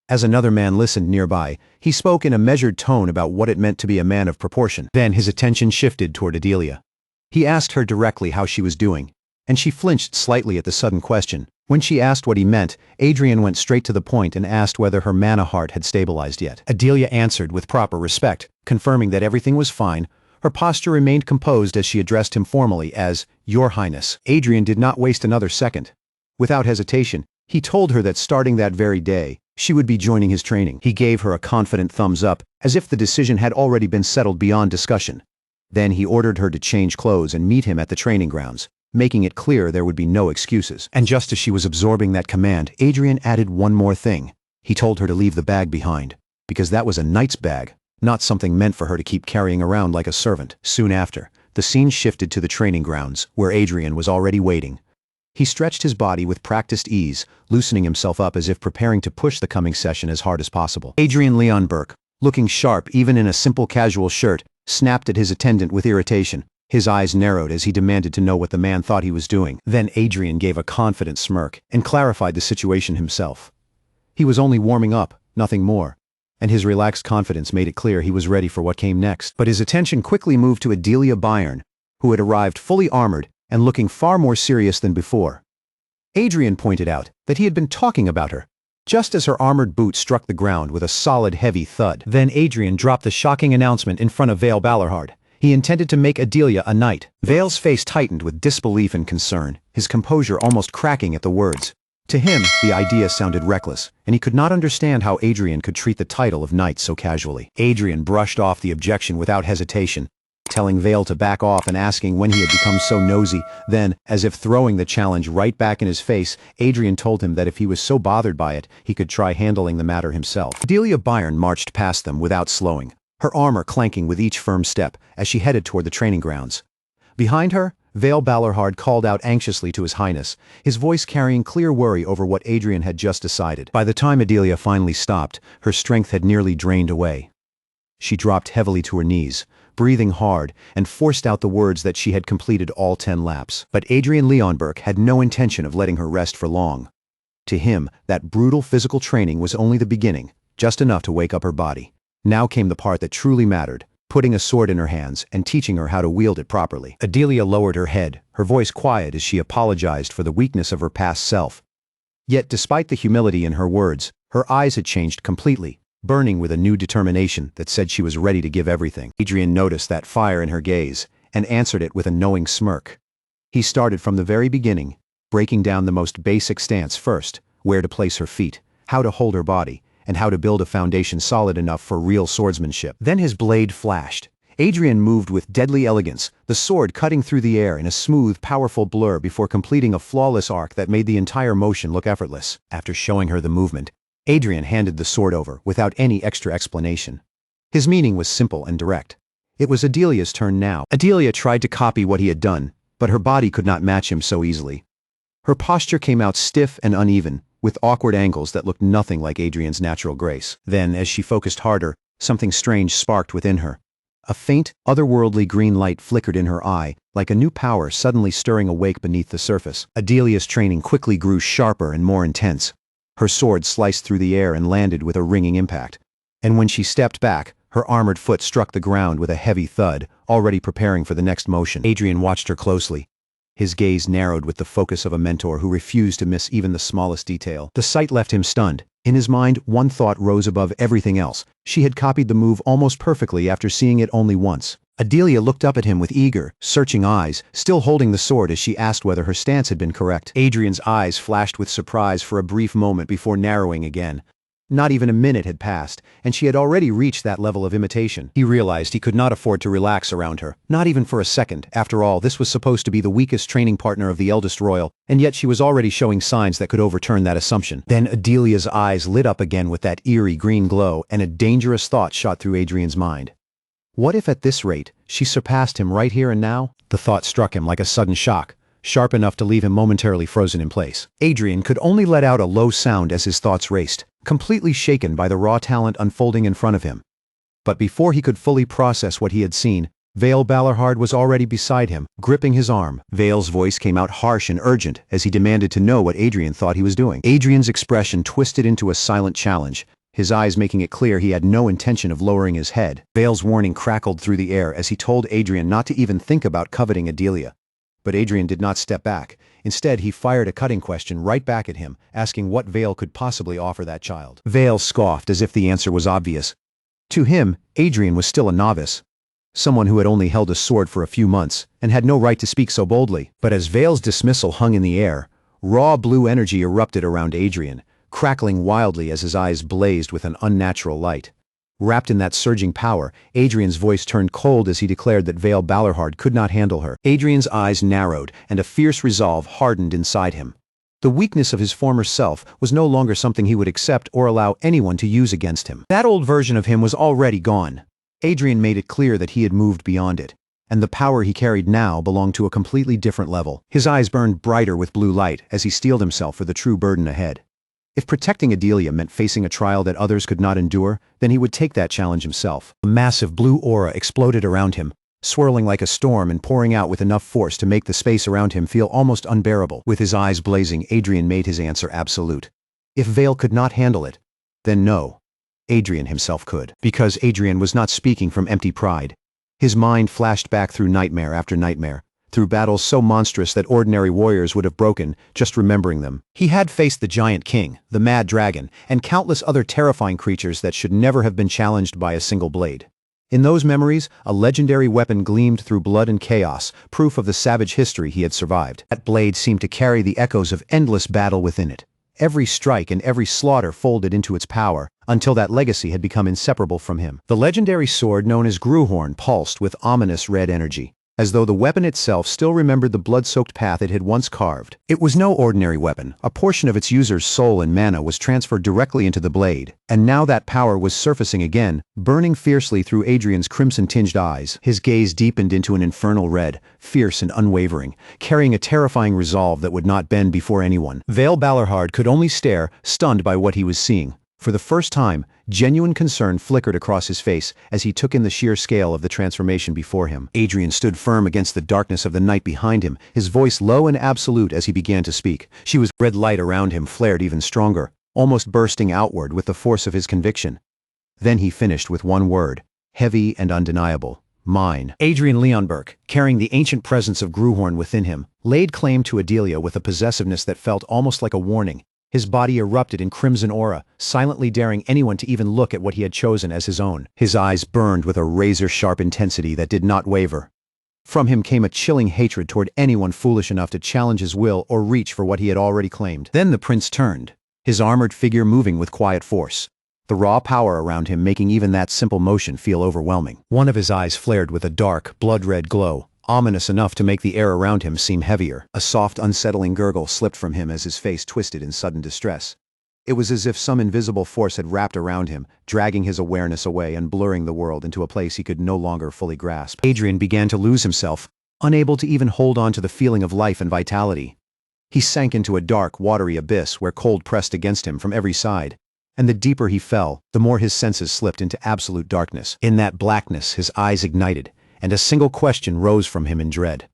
As another man listened nearby, he spoke in a measured tone about what it meant to be a man of proportion. Then his attention shifted toward Adelia. He asked her directly how she was doing, and she flinched slightly at the sudden question. When she asked what he meant, Adrien went straight to the point and asked whether her mana heart had stabilized yet. Adelia answered with proper respect, confirming that everything was fine. Her posture remained composed as she addressed him formally as, "Your Highness." Adrien did not waste another second. Without hesitation, he told her that starting that very day, she would be joining his training. He gave her a confident thumbs up, as if the decision had already been settled beyond discussion. Then he ordered her to change clothes and meet him at the training grounds, making it clear there would be no excuses. And just as she was absorbing that command, Adrien added one more thing. He told her to leave the bag behind, because that was a knight's bag, not something meant for her to keep carrying around like a servant. Soon after, the scene shifted to the training grounds, where Adrien was already waiting. He stretched his body with practiced ease, loosening himself up as if preparing to push the coming session as hard as possible. Adrien Leonberg, looking sharp even in a simple casual shirt, snapped at his attendant with irritation. His eyes narrowed as he demanded to know what the man thought he was doing. Then Adrien gave a confident smirk and clarified the situation himself. He was only warming up, nothing more, and his relaxed confidence made it clear he was ready for what came next. But his attention quickly moved to Adelia Bayern, who had arrived fully armored and looking far more serious than before. Adrien pointed out that he had been talking about her, just as her armored boot struck the ground with a solid heavy thud. Then Adrien dropped the shocking announcement in front of Vale Ballarhard. He intended to make Adelia a knight. Vale's face tightened with disbelief and concern, his composure almost cracking at the words. To him, the idea sounded reckless, and he could not understand how Adrien could treat the title of knight so casually. Adrien brushed off the objection without hesitation, telling Vale to back off and asking when he had become so nosy. Then, as if throwing the challenge right back in his face, Adrien told him that if he was so bothered by it, he could try handling the matter himself. Adelia Bayern marched past them without slowing, her armor clanking with each firm step as she headed toward the training grounds. Behind her, Vale Ballarhard called out anxiously to His Highness, his voice carrying clear worry over what Adrien had just decided. By the time Adelia finally stopped, her strength had nearly drained away. She dropped heavily to her knees, breathing hard, and forced out the words that she had completed all 10 laps. But Adrien Leonberg had no intention of letting her rest for long. To him, that brutal physical training was only the beginning, just enough to wake up her body. Now came the part that truly mattered, putting a sword in her hands and teaching her how to wield it properly. Adelia lowered her head, her voice quiet as she apologized for the weakness of her past self. Yet despite the humility in her words, her eyes had changed completely, burning with a new determination that said she was ready to give everything. Adrien noticed that fire in her gaze and answered it with a knowing smirk. He started from the very beginning, breaking down the most basic stance first, where to place her feet, how to hold her body, and how to build a foundation solid enough for real swordsmanship. Then his blade flashed. Adrien moved with deadly elegance, the sword cutting through the air in a smooth, powerful blur before completing a flawless arc that made the entire motion look effortless. After showing her the movement, Adrien handed the sword over without any extra explanation. His meaning was simple and direct. It was Adelia's turn now. Adelia tried to copy what he had done, but her body could not match him so easily. Her posture came out stiff and uneven, with awkward angles that looked nothing like Adrien's natural grace. Then, as she focused harder, something strange sparked within her. A faint, otherworldly green light flickered in her eye, like a new power suddenly stirring awake beneath the surface. Adelia's training quickly grew sharper and more intense. Her sword sliced through the air and landed with a ringing impact. And when she stepped back, her armored foot struck the ground with a heavy thud, already preparing for the next motion. Adrien watched her closely. His gaze narrowed with the focus of a mentor who refused to miss even the smallest detail. The sight left him stunned. In his mind, one thought rose above everything else. She had copied the move almost perfectly after seeing it only once. Adelia looked up at him with eager, searching eyes, still holding the sword as she asked whether her stance had been correct. Adrien's eyes flashed with surprise for a brief moment before narrowing again. Not even a minute had passed, and she had already reached that level of imitation. He realized he could not afford to relax around her, not even for a second. After all, this was supposed to be the weakest training partner of the eldest royal, and yet she was already showing signs that could overturn that assumption. Then Adelia's eyes lit up again with that eerie green glow, and a dangerous thought shot through Adrien's mind. What if at this rate, she surpassed him right here and now? The thought struck him like a sudden shock, sharp enough to leave him momentarily frozen in place. Adrien could only let out a low sound as his thoughts raced, completely shaken by the raw talent unfolding in front of him. But before he could fully process what he had seen, Vale Ballarhard was already beside him, gripping his arm. Vale's voice came out harsh and urgent as he demanded to know what Adrien thought he was doing. Adrien's expression twisted into a silent challenge, his eyes making it clear he had no intention of lowering his head. Vale's warning crackled through the air as he told Adrien not to even think about coveting Adelia. But Adrien did not step back. Instead, he fired a cutting question right back at him, asking what Vale could possibly offer that child. Vale scoffed as if the answer was obvious. To him, Adrien was still a novice, someone who had only held a sword for a few months and had no right to speak so boldly. But as Vale's dismissal hung in the air, raw blue energy erupted around Adrien, crackling wildly as his eyes blazed with an unnatural light. Wrapped in that surging power, Adrien's voice turned cold as he declared that Vale Ballarhard could not handle her. Adrien's eyes narrowed, and a fierce resolve hardened inside him. The weakness of his former self was no longer something he would accept or allow anyone to use against him. That old version of him was already gone. Adrien made it clear that he had moved beyond it, and the power he carried now belonged to a completely different level. His eyes burned brighter with blue light as he steeled himself for the true burden ahead. If protecting Adelia meant facing a trial that others could not endure, then he would take that challenge himself. A massive blue aura exploded around him, swirling like a storm and pouring out with enough force to make the space around him feel almost unbearable. With his eyes blazing, Adrien made his answer absolute. If Vale could not handle it, then no. Adrien himself could. Because Adrien was not speaking from empty pride. His mind flashed back through nightmare after nightmare, through battles so monstrous that ordinary warriors would have broken just remembering them. He had faced the giant king, the mad dragon, and countless other terrifying creatures that should never have been challenged by a single blade. In those memories, a legendary weapon gleamed through blood and chaos, proof of the savage history he had survived. That blade seemed to carry the echoes of endless battle within it. Every strike and every slaughter folded into its power, until that legacy had become inseparable from him. The legendary sword known as Gruhorn pulsed with ominous red energy, as though the weapon itself still remembered the blood-soaked path it had once carved. It was no ordinary weapon. A portion of its user's soul and mana was transferred directly into the blade, and now that power was surfacing again, burning fiercely through Adrien's crimson-tinged eyes. His gaze deepened into an infernal red, fierce and unwavering, carrying a terrifying resolve that would not bend before anyone. Vale Balarhard could only stare, stunned by what he was seeing. For the first time, genuine concern flickered across his face as he took in the sheer scale of the transformation before him. Adrien stood firm against the darkness of the night behind him, his voice low and absolute as he began to speak. Red light around him flared even stronger, almost bursting outward with the force of his conviction. Then he finished with one word, heavy and undeniable. Mine. Adrien Leonberg, carrying the ancient presence of Gruhorn within him, laid claim to Adelia with a possessiveness that felt almost like a warning. His body erupted in crimson aura, silently daring anyone to even look at what he had chosen as his own. His eyes burned with a razor-sharp intensity that did not waver. From him came a chilling hatred toward anyone foolish enough to challenge his will or reach for what he had already claimed. Then the prince turned, his armored figure moving with quiet force, the raw power around him making even that simple motion feel overwhelming. One of his eyes flared with a dark, blood-red glow, ominous enough to make the air around him seem heavier. A soft, unsettling gurgle slipped from him as his face twisted in sudden distress. It was as if some invisible force had wrapped around him, dragging his awareness away and blurring the world into a place he could no longer fully grasp. Adrien began to lose himself, unable to even hold on to the feeling of life and vitality. He sank into a dark, watery abyss where cold pressed against him from every side. And the deeper he fell, the more his senses slipped into absolute darkness. In that blackness, his eyes ignited, and a single question rose from him in dread.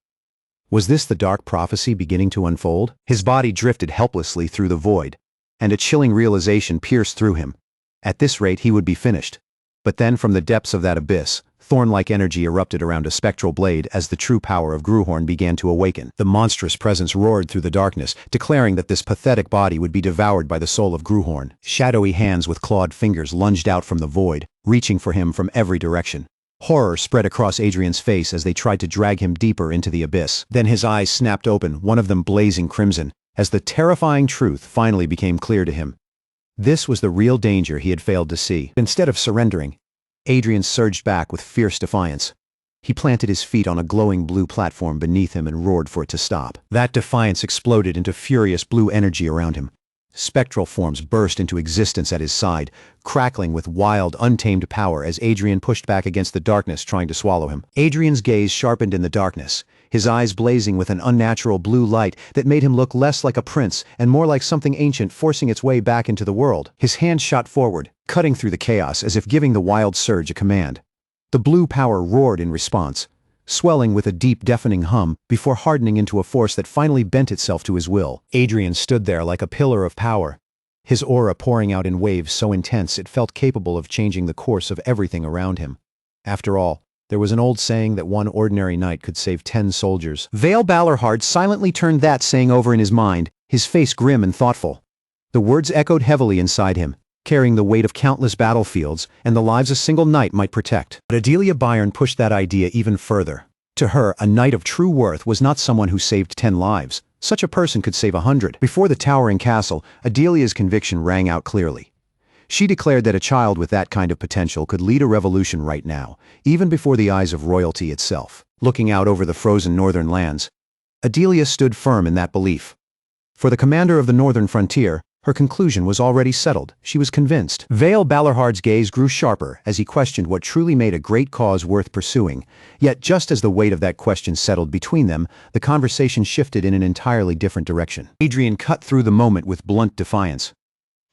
Was this the dark prophecy beginning to unfold? His body drifted helplessly through the void, and a chilling realization pierced through him. At this rate he would be finished. But then from the depths of that abyss, thorn-like energy erupted around a spectral blade as the true power of Gruhorn began to awaken. The monstrous presence roared through the darkness, declaring that this pathetic body would be devoured by the soul of Gruhorn. Shadowy hands with clawed fingers lunged out from the void, reaching for him from every direction. Horror spread across Adrien's face as they tried to drag him deeper into the abyss. Then his eyes snapped open, one of them blazing crimson, as the terrifying truth finally became clear to him. This was the real danger he had failed to see. Instead of surrendering, Adrien surged back with fierce defiance. He planted his feet on a glowing blue platform beneath him and roared for it to stop. That defiance exploded into furious blue energy around him. Spectral forms burst into existence at his side, crackling with wild, untamed power as Adrien pushed back against the darkness trying to swallow him. Adrien's gaze sharpened in the darkness, his eyes blazing with an unnatural blue light that made him look less like a prince and more like something ancient forcing its way back into the world. His hand shot forward, cutting through the chaos as if giving the wild surge a command. The blue power roared in response, swelling with a deep, deafening hum before hardening into a force that finally bent itself to his will. Adrien stood there like a pillar of power, his aura pouring out in waves so intense it felt capable of changing the course of everything around him. After all, there was an old saying that one ordinary knight could save 10 soldiers. Vale Balarhard silently turned that saying over in his mind, his face grim and thoughtful. The words echoed heavily inside him, carrying the weight of countless battlefields and the lives a single knight might protect. But Adelia Bayern pushed that idea even further. To her, a knight of true worth was not someone who saved 10 lives. Such a person could save 100. Before the towering castle, Adelia's conviction rang out clearly. She declared that a child with that kind of potential could lead a revolution right now, even before the eyes of royalty itself. Looking out over the frozen northern lands, Adelia stood firm in that belief. For the commander of the northern frontier, Her conclusion was already settled. She was convinced. Vale Ballarhard's gaze grew sharper as he questioned what truly made a great cause worth pursuing. Yet just as the weight of that question settled between them, the conversation shifted in an entirely different direction. Adrien cut through the moment with blunt defiance.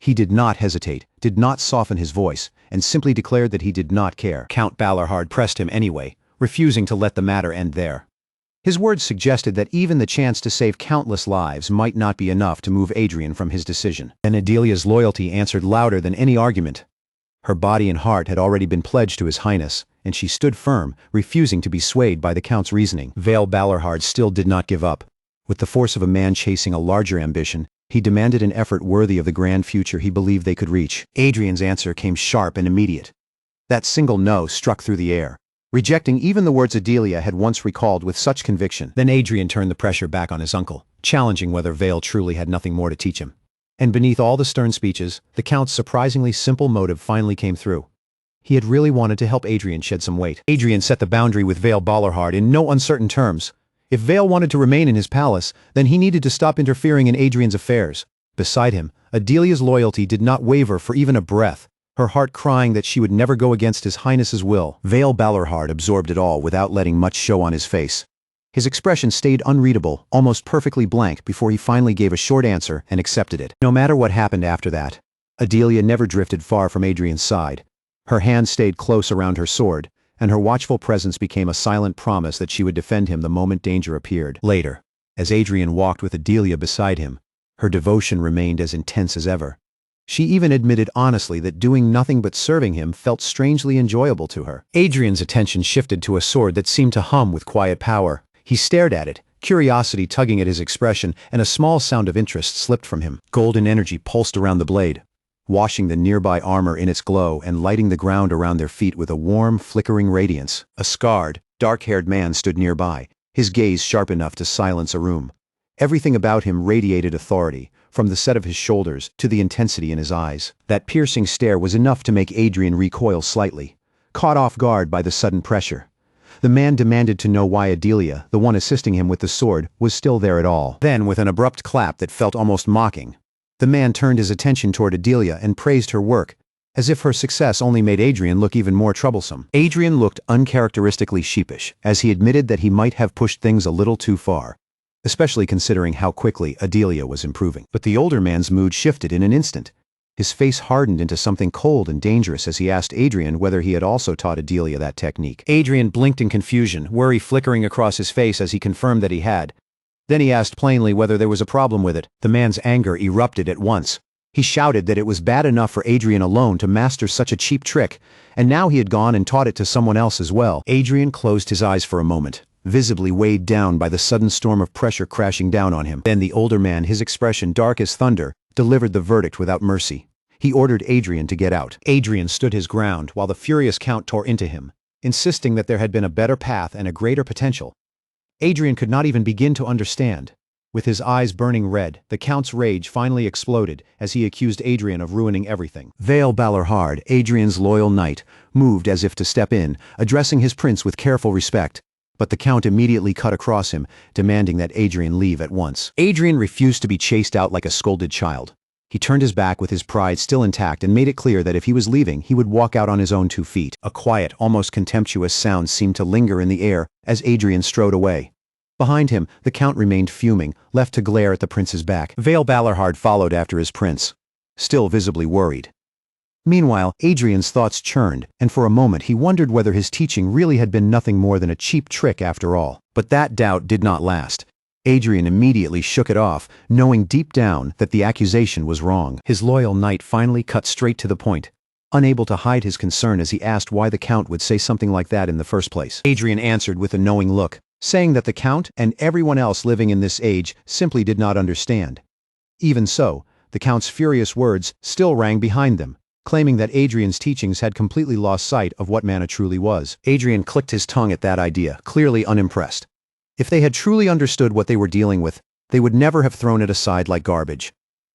He did not hesitate, did not soften his voice, and simply declared that he did not care. Count Ballarhard pressed him anyway, refusing to let the matter end there. His words suggested that even the chance to save countless lives might not be enough to move Adrien from his decision. And Adelia's loyalty answered louder than any argument. Her body and heart had already been pledged to His Highness, and she stood firm, refusing to be swayed by the Count's reasoning. Vale Ballarhard still did not give up. With the force of a man chasing a larger ambition, he demanded an effort worthy of the grand future he believed they could reach. Adrien's answer came sharp and immediate. That single no struck through the air, rejecting even the words Adelia had once recalled with such conviction. Then Adrien turned the pressure back on his uncle, challenging whether Vale truly had nothing more to teach him. And beneath all the stern speeches, the Count's surprisingly simple motive finally came through. He had really wanted to help Adrien shed some weight. Adrien set the boundary with Vale Ballarhard in no uncertain terms. If Vale wanted to remain in his palace, then he needed to stop interfering in Adrien's affairs. Beside him, Adelia's loyalty did not waver for even a breath, her heart crying that she would never go against His Highness's will. Vale Ballarhard absorbed it all without letting much show on his face. His expression stayed unreadable, almost perfectly blank before he finally gave a short answer and accepted it. No matter what happened after that, Adelia never drifted far from Adrien's side. Her hand stayed close around her sword, and her watchful presence became a silent promise that she would defend him the moment danger appeared. Later, as Adrien walked with Adelia beside him, her devotion remained as intense as ever. She even admitted honestly that doing nothing but serving him felt strangely enjoyable to her. Adrien's attention shifted to a sword that seemed to hum with quiet power. He stared at it, curiosity tugging at his expression, and a small sound of interest slipped from him. Golden energy pulsed around the blade, washing the nearby armor in its glow and lighting the ground around their feet with a warm, flickering radiance. A scarred, dark-haired man stood nearby, his gaze sharp enough to silence a room. Everything about him radiated authority, from the set of his shoulders to the intensity in his eyes. That piercing stare was enough to make Adrien recoil slightly, caught off guard by the sudden pressure. The man demanded to know why Adelia, the one assisting him with the sword, was still there at all. Then, with an abrupt clap that felt almost mocking, the man turned his attention toward Adelia and praised her work, as if her success only made Adrien look even more troublesome. Adrien looked uncharacteristically sheepish, as he admitted that he might have pushed things a little too far, especially considering how quickly Adelia was improving. But the older man's mood shifted in an instant. His face hardened into something cold and dangerous as he asked Adrien whether he had also taught Adelia that technique. Adrien blinked in confusion, worry flickering across his face as he confirmed that he had. Then he asked plainly whether there was a problem with it. The man's anger erupted at once. He shouted that it was bad enough for Adrien alone to master such a cheap trick, and now he had gone and taught it to someone else as well. Adrien closed his eyes for a moment, visibly weighed down by the sudden storm of pressure crashing down on him. Then the older man, his expression dark as thunder, delivered the verdict without mercy. He ordered Adrien to get out. Adrien stood his ground while the furious Count tore into him, insisting that there had been a better path and a greater potential. Adrien could not even begin to understand. With his eyes burning red, the Count's rage finally exploded as he accused Adrien of ruining everything. Vale Ballarhard, Adrien's loyal knight, moved as if to step in, addressing his prince with careful respect. But the Count immediately cut across him, demanding that Adrien leave at once. Adrien refused to be chased out like a scolded child. He turned his back with his pride still intact and made it clear that if he was leaving, he would walk out on his own 2 feet. A quiet, almost contemptuous sound seemed to linger in the air as Adrien strode away. Behind him, the Count remained fuming, left to glare at the prince's back. Vale Ballarhard followed after his prince, still visibly worried. Meanwhile, Adrien's thoughts churned, and for a moment he wondered whether his teaching really had been nothing more than a cheap trick after all. But that doubt did not last. Adrien immediately shook it off, knowing deep down that the accusation was wrong. His loyal knight finally cut straight to the point, unable to hide his concern as he asked why the Count would say something like that in the first place. Adrien answered with a knowing look, saying that the Count and everyone else living in this age simply did not understand. Even so, the Count's furious words still rang behind them, claiming that Adrien's teachings had completely lost sight of what mana truly was. Adrien clicked his tongue at that idea, clearly unimpressed. If they had truly understood what they were dealing with, they would never have thrown it aside like garbage.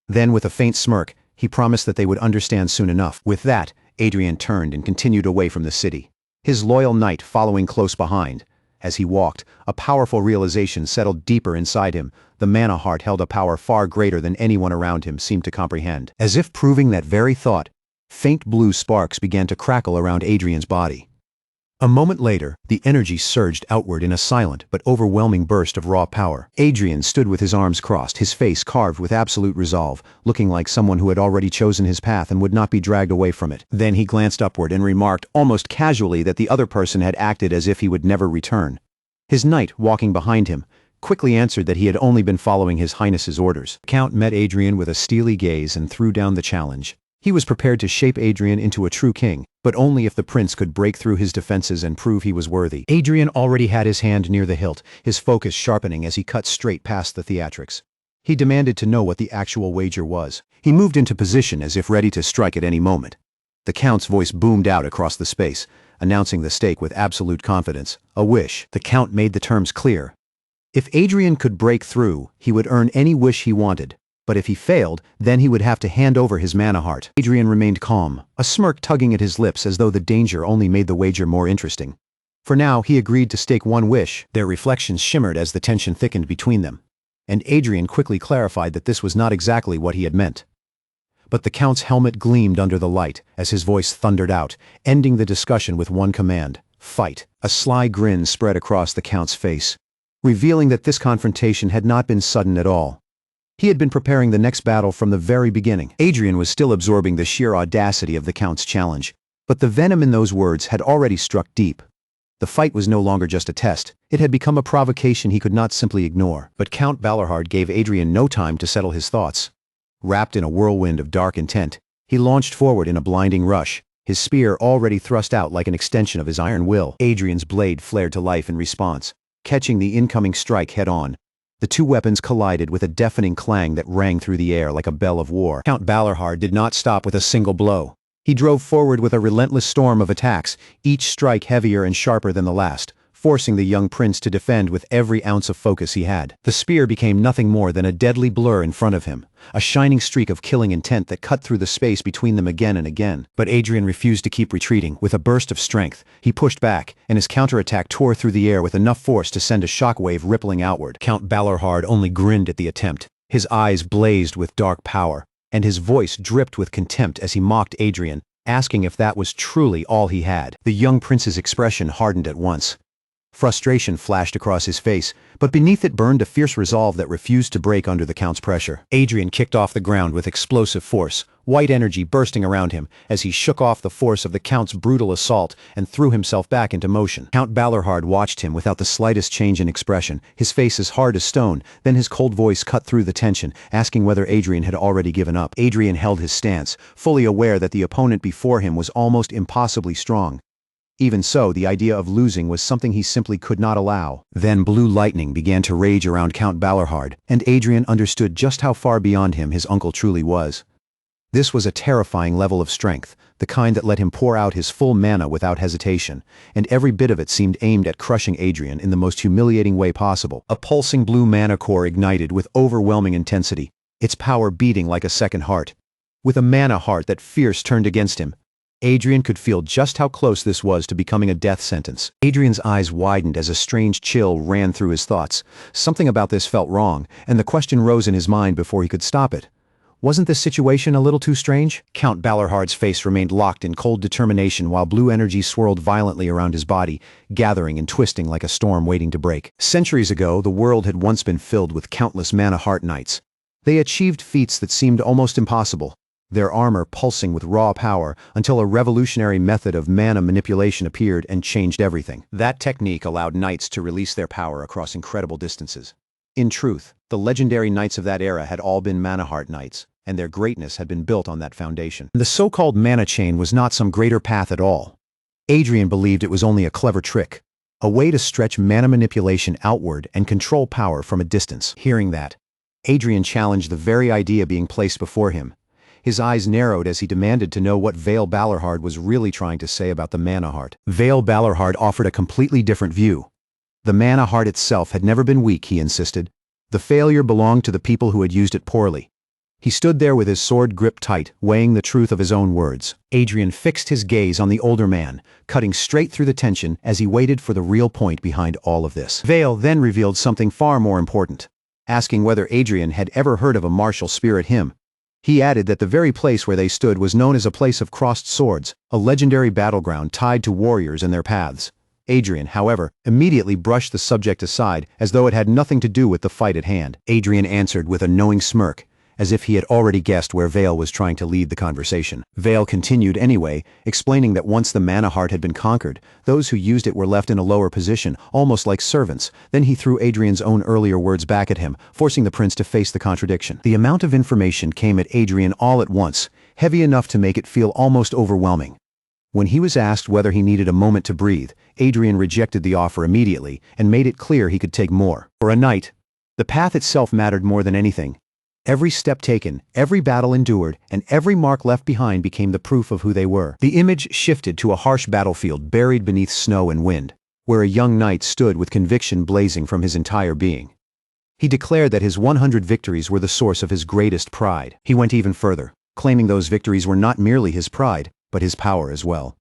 Then, with a faint smirk, he promised that they would understand soon enough. With that, Adrien turned and continued away from the city, his loyal knight following close behind. As he walked, a powerful realization settled deeper inside him. The mana heart held a power far greater than anyone around him seemed to comprehend. As if proving that very thought, faint blue sparks began to crackle around Adrien's body. A moment later, the energy surged outward in a silent but overwhelming burst of raw power. Adrien stood with his arms crossed, his face carved with absolute resolve, looking like someone who had already chosen his path and would not be dragged away from it. Then he glanced upward and remarked almost casually that the other person had acted as if he would never return. His knight, walking behind him, quickly answered that he had only been following his highness's orders. The Count met Adrien with a steely gaze and threw down the challenge. He was prepared to shape Adrien into a true king, but only if the prince could break through his defenses and prove he was worthy. Adrien already had his hand near the hilt, his focus sharpening as he cut straight past the theatrics. He demanded to know what the actual wager was. He moved into position as if ready to strike at any moment. The Count's voice boomed out across the space, announcing the stake with absolute confidence. A wish. The Count made the terms clear. If Adrien could break through, he would earn any wish he wanted. But if he failed, then he would have to hand over his mana heart. Adrien remained calm, a smirk tugging at his lips as though the danger only made the wager more interesting. For now, he agreed to stake one wish. Their reflections shimmered as the tension thickened between them. And Adrien quickly clarified that this was not exactly what he had meant. But the Count's helmet gleamed under the light as his voice thundered out, ending the discussion with one command: fight. A sly grin spread across the Count's face, revealing that this confrontation had not been sudden at all. He had been preparing the next battle from the very beginning. Adrien was still absorbing the sheer audacity of the Count's challenge, but the venom in those words had already struck deep. The fight was no longer just a test. It had become a provocation he could not simply ignore. But Count Balarhard gave Adrien no time to settle his thoughts. Wrapped in a whirlwind of dark intent, he launched forward in a blinding rush, his spear already thrust out like an extension of his iron will. Adrien's blade flared to life in response, catching the incoming strike head-on. The two weapons collided with a deafening clang that rang through the air like a bell of war. Count Balarhard did not stop with a single blow. He drove forward with a relentless storm of attacks, each strike heavier and sharper than the last, forcing the young prince to defend with every ounce of focus he had. The spear became nothing more than a deadly blur in front of him, a shining streak of killing intent that cut through the space between them again and again. But Adrien refused to keep retreating. With a burst of strength, he pushed back, and his counterattack tore through the air with enough force to send a shockwave rippling outward. Count Balarhard only grinned at the attempt. His eyes blazed with dark power, and his voice dripped with contempt as he mocked Adrien, asking if that was truly all he had. The young prince's expression hardened at once. Frustration flashed across his face, but beneath it burned a fierce resolve that refused to break under the Count's pressure. Adrien kicked off the ground with explosive force, white energy bursting around him as he shook off the force of the Count's brutal assault and threw himself back into motion. Count Balarhard watched him without the slightest change in expression, his face as hard as stone. Then his cold voice cut through the tension, asking whether Adrien had already given up. Adrien held his stance, fully aware that the opponent before him was almost impossibly strong. Even so, the idea of losing was something he simply could not allow. Then blue lightning began to rage around Count Balarhard, and Adrien understood just how far beyond him his uncle truly was. This was a terrifying level of strength, the kind that let him pour out his full mana without hesitation, and every bit of it seemed aimed at crushing Adrien in the most humiliating way possible. A pulsing blue mana core ignited with overwhelming intensity, its power beating like a second heart. With a mana heart that fierce turned against him, Adrien could feel just how close this was to becoming a death sentence. Adrien's eyes widened as a strange chill ran through his thoughts. Something about this felt wrong, and the question rose in his mind before he could stop it. Wasn't this situation a little too strange? Count Balarhard's face remained locked in cold determination while blue energy swirled violently around his body, gathering and twisting like a storm waiting to break. Centuries ago, the world had once been filled with countless mana heart knights. They achieved feats that seemed almost impossible, their armor pulsing with raw power until a revolutionary method of mana manipulation appeared and changed everything. That technique allowed knights to release their power across incredible distances. In truth, the legendary knights of that era had all been mana heart knights, and their greatness had been built on that foundation. The so-called mana chain was not some greater path at all. Adrien believed it was only a clever trick, a way to stretch mana manipulation outward and control power from a distance. Hearing that, Adrien challenged the very idea being placed before him. His eyes narrowed as he demanded to know what Vale Balarhard was really trying to say about the mana heart. Vale Balarhard offered a completely different view. The mana heart itself had never been weak, he insisted. The failure belonged to the people who had used it poorly. He stood there with his sword gripped tight, weighing the truth of his own words. Adrien fixed his gaze on the older man, cutting straight through the tension as he waited for the real point behind all of this. Vale then revealed something far more important, asking whether Adrien had ever heard of a martial spirit hymn. He added that the very place where they stood was known as a place of crossed swords, a legendary battleground tied to warriors and their paths. Adrien, however, immediately brushed the subject aside as though it had nothing to do with the fight at hand. Adrien answered with a knowing smirk, as if he had already guessed where Vale was trying to lead the conversation. Vale continued anyway, explaining that once the mana heart had been conquered, those who used it were left in a lower position, almost like servants. Then he threw Adrien's own earlier words back at him, forcing the prince to face the contradiction. The amount of information came at Adrien all at once, heavy enough to make it feel almost overwhelming. When he was asked whether he needed a moment to breathe, Adrien rejected the offer immediately and made it clear he could take more. For a knight, the path itself mattered more than anything. Every step taken, every battle endured, and every mark left behind became the proof of who they were. The image shifted to a harsh battlefield buried beneath snow and wind, where a young knight stood with conviction blazing from his entire being. He declared that his 100 victories were the source of his greatest pride. He went even further, claiming those victories were not merely his pride, but his power as well.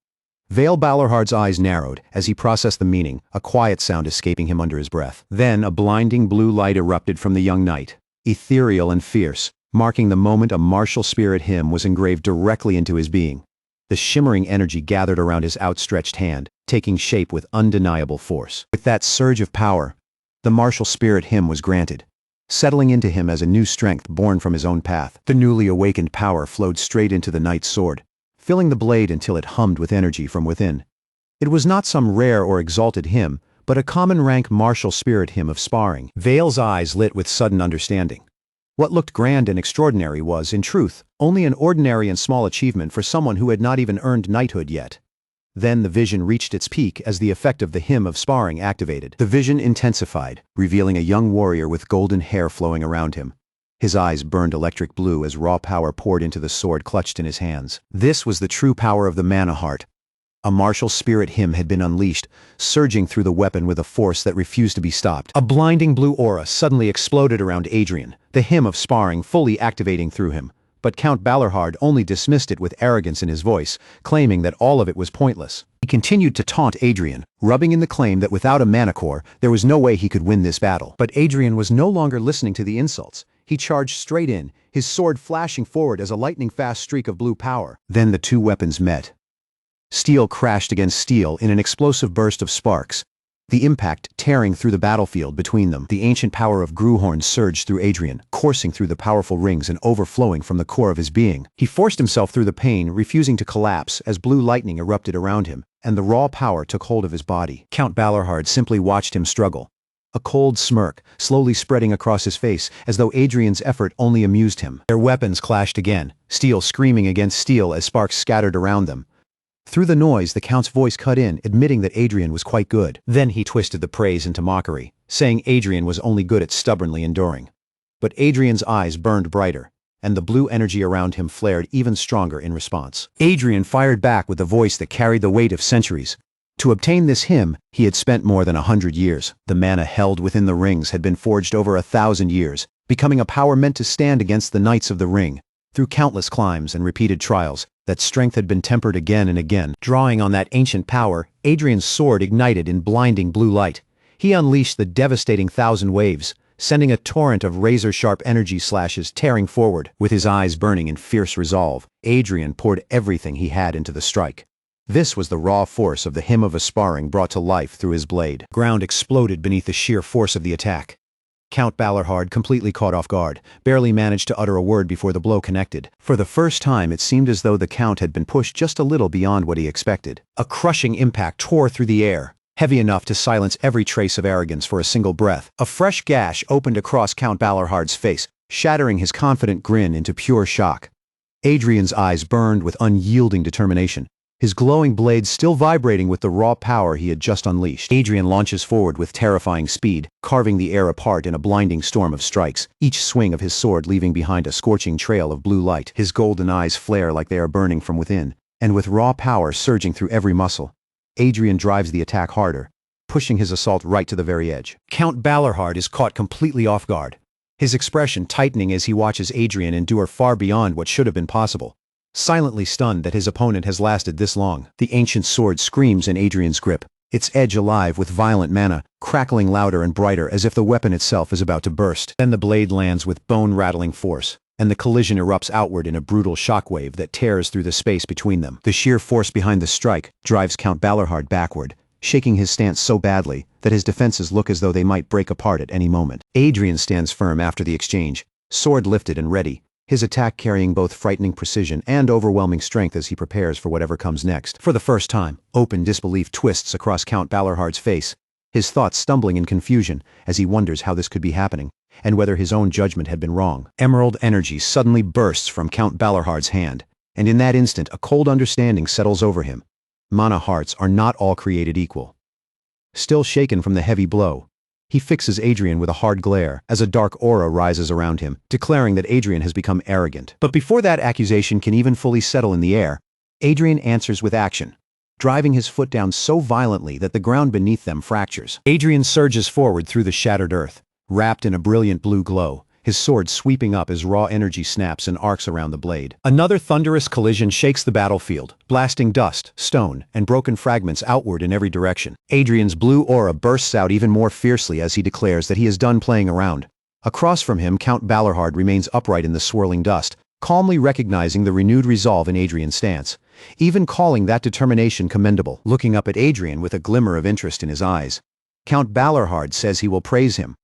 Vale Balorhard's eyes narrowed as he processed the meaning, a quiet sound escaping him under his breath. Then a blinding blue light erupted from the young knight, ethereal and fierce, marking the moment a martial spirit hymn was engraved directly into his being. The shimmering energy gathered around his outstretched hand, taking shape with undeniable force. With that surge of power, the martial spirit hymn was granted, settling into him as a new strength born from his own path. The newly awakened power flowed straight into the knight's sword, filling the blade until it hummed with energy from within. It was not some rare or exalted hymn, but a common-rank martial spirit hymn of sparring. Vale's eyes lit with sudden understanding. What looked grand and extraordinary was, in truth, only an ordinary and small achievement for someone who had not even earned knighthood yet. Then the vision reached its peak as the effect of the hymn of sparring activated. The vision intensified, revealing a young warrior with golden hair flowing around him. His eyes burned electric blue as raw power poured into the sword clutched in his hands. This was the true power of the mana heart. A martial spirit hymn had been unleashed, surging through the weapon with a force that refused to be stopped. A blinding blue aura suddenly exploded around Adrien, the hymn of sparring fully activating through him. But Count Balorhard only dismissed it with arrogance in his voice, claiming that all of it was pointless. He continued to taunt Adrien, rubbing in the claim that without a mana core, there was no way he could win this battle. But Adrien was no longer listening to the insults. He charged straight in, his sword flashing forward as a lightning-fast streak of blue power. Then the two weapons met. Steel crashed against steel in an explosive burst of sparks, the impact tearing through the battlefield between them. The ancient power of Gruhorn surged through Adrien, coursing through the powerful rings and overflowing from the core of his being. He forced himself through the pain, refusing to collapse as blue lightning erupted around him, and the raw power took hold of his body. Count Balorhard simply watched him struggle, a cold smirk slowly spreading across his face as though Adrien's effort only amused him. Their weapons clashed again, steel screaming against steel as sparks scattered around them. Through the noise, the Count's voice cut in, admitting that Adrien was quite good. Then he twisted the praise into mockery, saying Adrien was only good at stubbornly enduring. But Adrien's eyes burned brighter, and the blue energy around him flared even stronger in response. Adrien fired back with a voice that carried the weight of centuries. To obtain this hymn, he had spent more than 100 years. The mana held within the rings had been forged over 1,000 years, becoming a power meant to stand against the knights of the ring. Through countless climbs and repeated trials, that strength had been tempered again and again. Drawing on that ancient power, Adrien's sword ignited in blinding blue light. He unleashed the devastating 1,000 waves, sending a torrent of razor-sharp energy slashes tearing forward. With his eyes burning in fierce resolve, Adrien poured everything he had into the strike. This was the raw force of the hymn of Sparring brought to life through his blade. Ground exploded beneath the sheer force of the attack. Count Balorhard, completely caught off guard, barely managed to utter a word before the blow connected. For the first time, it seemed as though the Count had been pushed just a little beyond what he expected. A crushing impact tore through the air, heavy enough to silence every trace of arrogance for a single breath. A fresh gash opened across Count Balorhard's face, shattering his confident grin into pure shock. Adrien's eyes burned with unyielding determination, his glowing blade still vibrating with the raw power he had just unleashed. Adrien launches forward with terrifying speed, carving the air apart in a blinding storm of strikes, each swing of his sword leaving behind a scorching trail of blue light. His golden eyes flare like they are burning from within, and with raw power surging through every muscle, Adrien drives the attack harder, pushing his assault right to the very edge. Count Balorhard is caught completely off guard. his expression tightening as he watches Adrien endure far beyond what should have been possible. Silently stunned that his opponent has lasted this long, the ancient sword screams in Adrien's grip, its edge alive with violent mana, crackling louder and brighter as if the weapon itself is about to burst. Then the blade lands with bone-rattling force, and the collision erupts outward in a brutal shockwave that tears through the space between them. The sheer force behind the strike drives Count Balarhard backward, shaking his stance so badly that his defenses look as though they might break apart at any moment. Adrien stands firm after the exchange, sword lifted and ready, his attack carrying both frightening precision and overwhelming strength as he prepares for whatever comes next. For the first time, open disbelief twists across Count Balarhard's face, his thoughts stumbling in confusion as he wonders how this could be happening, and whether his own judgment had been wrong. Emerald energy suddenly bursts from Count Balarhard's hand, and in that instant a cold understanding settles over him. Mana hearts are not all created equal. Still shaken from the heavy blow, he fixes Adrien with a hard glare as a dark aura rises around him, declaring that Adrien has become arrogant. But before that accusation can even fully settle in the air, Adrien answers with action, driving his foot down so violently that the ground beneath them fractures. Adrien surges forward through the shattered earth, wrapped in a brilliant blue glow, his sword sweeping up as raw energy snaps and arcs around the blade. Another thunderous collision shakes the battlefield, blasting dust, stone, and broken fragments outward in every direction. Adrien's blue aura bursts out even more fiercely as he declares that he is done playing around. Across from him, Count Balarhard remains upright in the swirling dust, calmly recognizing the renewed resolve in Adrien's stance, even calling that determination commendable. Looking up at Adrien with a glimmer of interest in his eyes, Count Balarhard says he will praise him,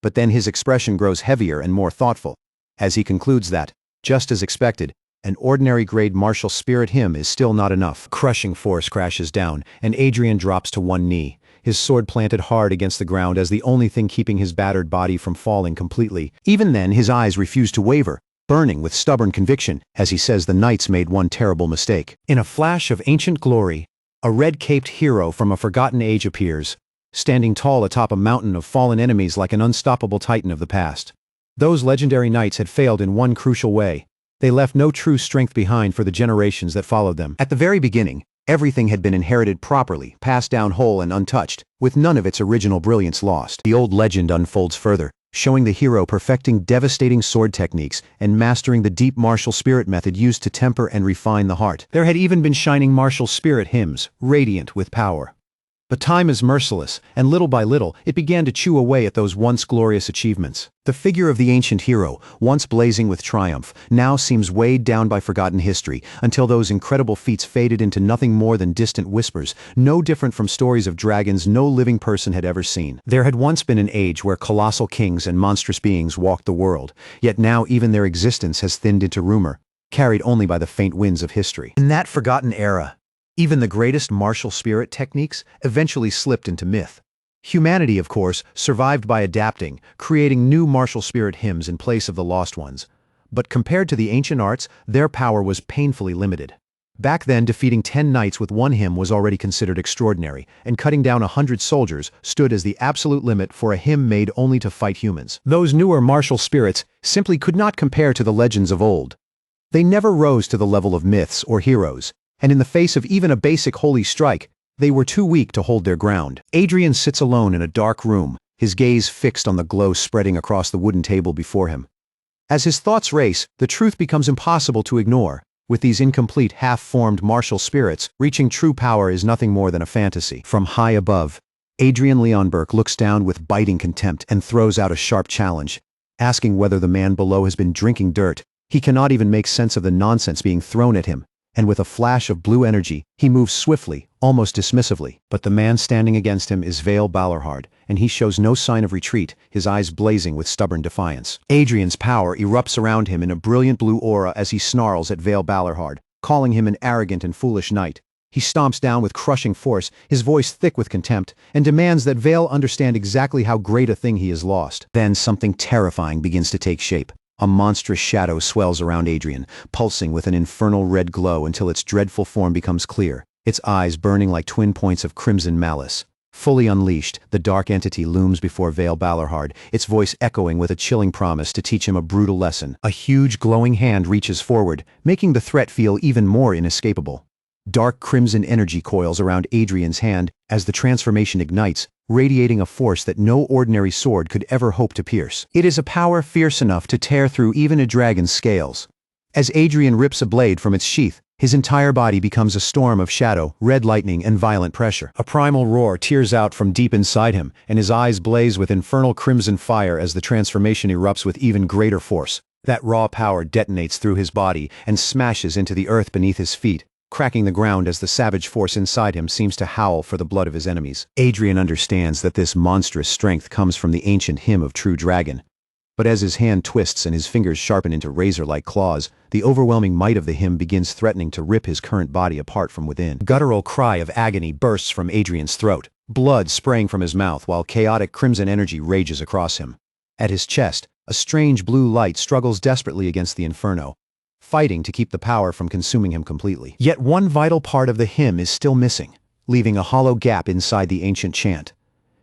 but then his expression grows heavier and more thoughtful, as he concludes that, just as expected, an ordinary-grade martial spirit hymn is still not enough. Crushing force crashes down, and Adrien drops to one knee, his sword planted hard against the ground as the only thing keeping his battered body from falling completely. Even then, his eyes refuse to waver, burning with stubborn conviction, as he says the knights made one terrible mistake. In a flash of ancient glory, a red-caped hero from a forgotten age appears, standing tall atop a mountain of fallen enemies like an unstoppable titan of the past. Those legendary knights had failed in one crucial way. They left no true strength behind for the generations that followed them. At the very beginning, everything had been inherited properly, passed down whole and untouched, with none of its original brilliance lost. The old legend unfolds further, showing the hero perfecting devastating sword techniques and mastering the deep martial spirit method used to temper and refine the heart. There had even been shining martial spirit hymns, radiant with power. But time is merciless, and little by little, it began to chew away at those once glorious achievements. The figure of the ancient hero, once blazing with triumph, now seems weighed down by forgotten history, until those incredible feats faded into nothing more than distant whispers, no different from stories of dragons no living person had ever seen. There had once been an age where colossal kings and monstrous beings walked the world, yet now even their existence has thinned into rumor, carried only by the faint winds of history. In that forgotten era, even the greatest martial spirit techniques eventually slipped into myth. Humanity, of course, survived by adapting, creating new martial spirit hymns in place of the lost ones. But compared to the ancient arts, their power was painfully limited. Back then, defeating 10 knights with one hymn was already considered extraordinary, and cutting down 100 soldiers stood as the absolute limit for a hymn made only to fight humans. Those newer martial spirits simply could not compare to the legends of old. They never rose to the level of myths or heroes, and in the face of even a basic holy strike, they were too weak to hold their ground. Adrien sits alone in a dark room, his gaze fixed on the glow spreading across the wooden table before him. As his thoughts race, the truth becomes impossible to ignore. With these incomplete, half-formed martial spirits, reaching true power is nothing more than a fantasy. From high above, Adrien Leonberg looks down with biting contempt and throws out a sharp challenge, asking whether the man below has been drinking dirt. He cannot even make sense of the nonsense being thrown at him, and with a flash of blue energy, he moves swiftly, almost dismissively. But the man standing against him is Vale Balarhard, and he shows no sign of retreat, his eyes blazing with stubborn defiance. Adrien's power erupts around him in a brilliant blue aura as he snarls at Vale Balarhard, calling him an arrogant and foolish knight. He stomps down with crushing force, his voice thick with contempt, and demands that Vale understand exactly how great a thing he has lost. Then something terrifying begins to take shape. A monstrous shadow swells around Adrien, pulsing with an infernal red glow until its dreadful form becomes clear, its eyes burning like twin points of crimson malice. Fully unleashed, the dark entity looms before Vale Balarhard, its voice echoing with a chilling promise to teach him a brutal lesson. A huge glowing hand reaches forward, making the threat feel even more inescapable. Dark crimson energy coils around Adrien's hand as the transformation ignites, radiating a force that no ordinary sword could ever hope to pierce. It is a power fierce enough to tear through even a dragon's scales. As Adrien rips a blade from its sheath, his entire body becomes a storm of shadow, red lightning, and violent pressure. A primal roar tears out from deep inside him, and his eyes blaze with infernal crimson fire as the transformation erupts with even greater force. That raw power detonates through his body and smashes into the earth beneath his feet, cracking the ground as the savage force inside him seems to howl for the blood of his enemies. Adrien understands that this monstrous strength comes from the ancient hymn of true dragon. But as his hand twists and his fingers sharpen into razor-like claws, the overwhelming might of the hymn begins threatening to rip his current body apart from within. A guttural cry of agony bursts from Adrien's throat, blood spraying from his mouth while chaotic crimson energy rages across him. At his chest, a strange blue light struggles desperately against the inferno, fighting to keep the power from consuming him completely. Yet one vital part of the hymn is still missing, leaving a hollow gap inside the ancient chant.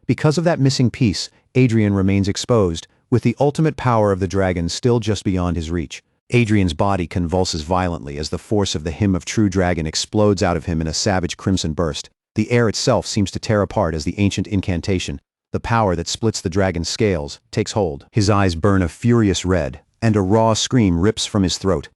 Because of that missing piece, Adrien remains exposed, with the ultimate power of the dragon still just beyond his reach. Adrien's body convulses violently as the force of the hymn of true dragon explodes out of him in a savage crimson burst. The air itself seems to tear apart as the ancient incantation, the power that splits the dragon's scales, takes hold. His eyes burn a furious red, and a raw scream rips from his throat.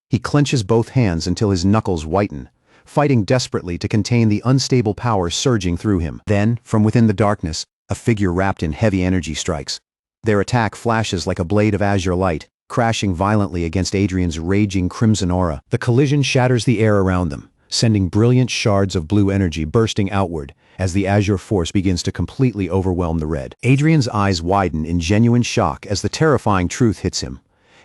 He clenches both hands until his knuckles whiten, fighting desperately to contain the unstable power surging through him. Then, from within the darkness, a figure wrapped in heavy energy strikes. Their attack flashes like a blade of azure light, crashing violently against Adrien's raging crimson aura. The collision shatters the air around them, sending brilliant shards of blue energy bursting outward as the azure force begins to completely overwhelm the red. Adrien's eyes widen in genuine shock as the terrifying truth hits him.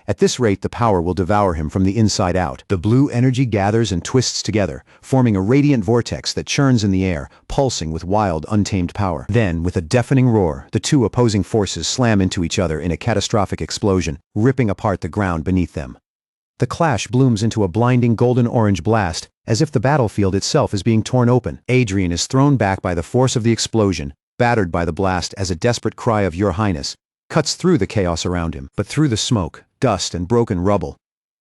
At this rate, the power will devour him from the inside out. The blue energy gathers and twists together, forming a radiant vortex that churns in the air, pulsing with wild, untamed power. Then, with a deafening roar, the two opposing forces slam into each other in a catastrophic explosion, ripping apart the ground beneath them. The clash blooms into a blinding golden-orange blast, as if the battlefield itself is being torn open. Adrien is thrown back by the force of the explosion, battered by the blast as a desperate cry of "Your Highness" cuts through the chaos around him. But through the smoke, dust, and broken rubble,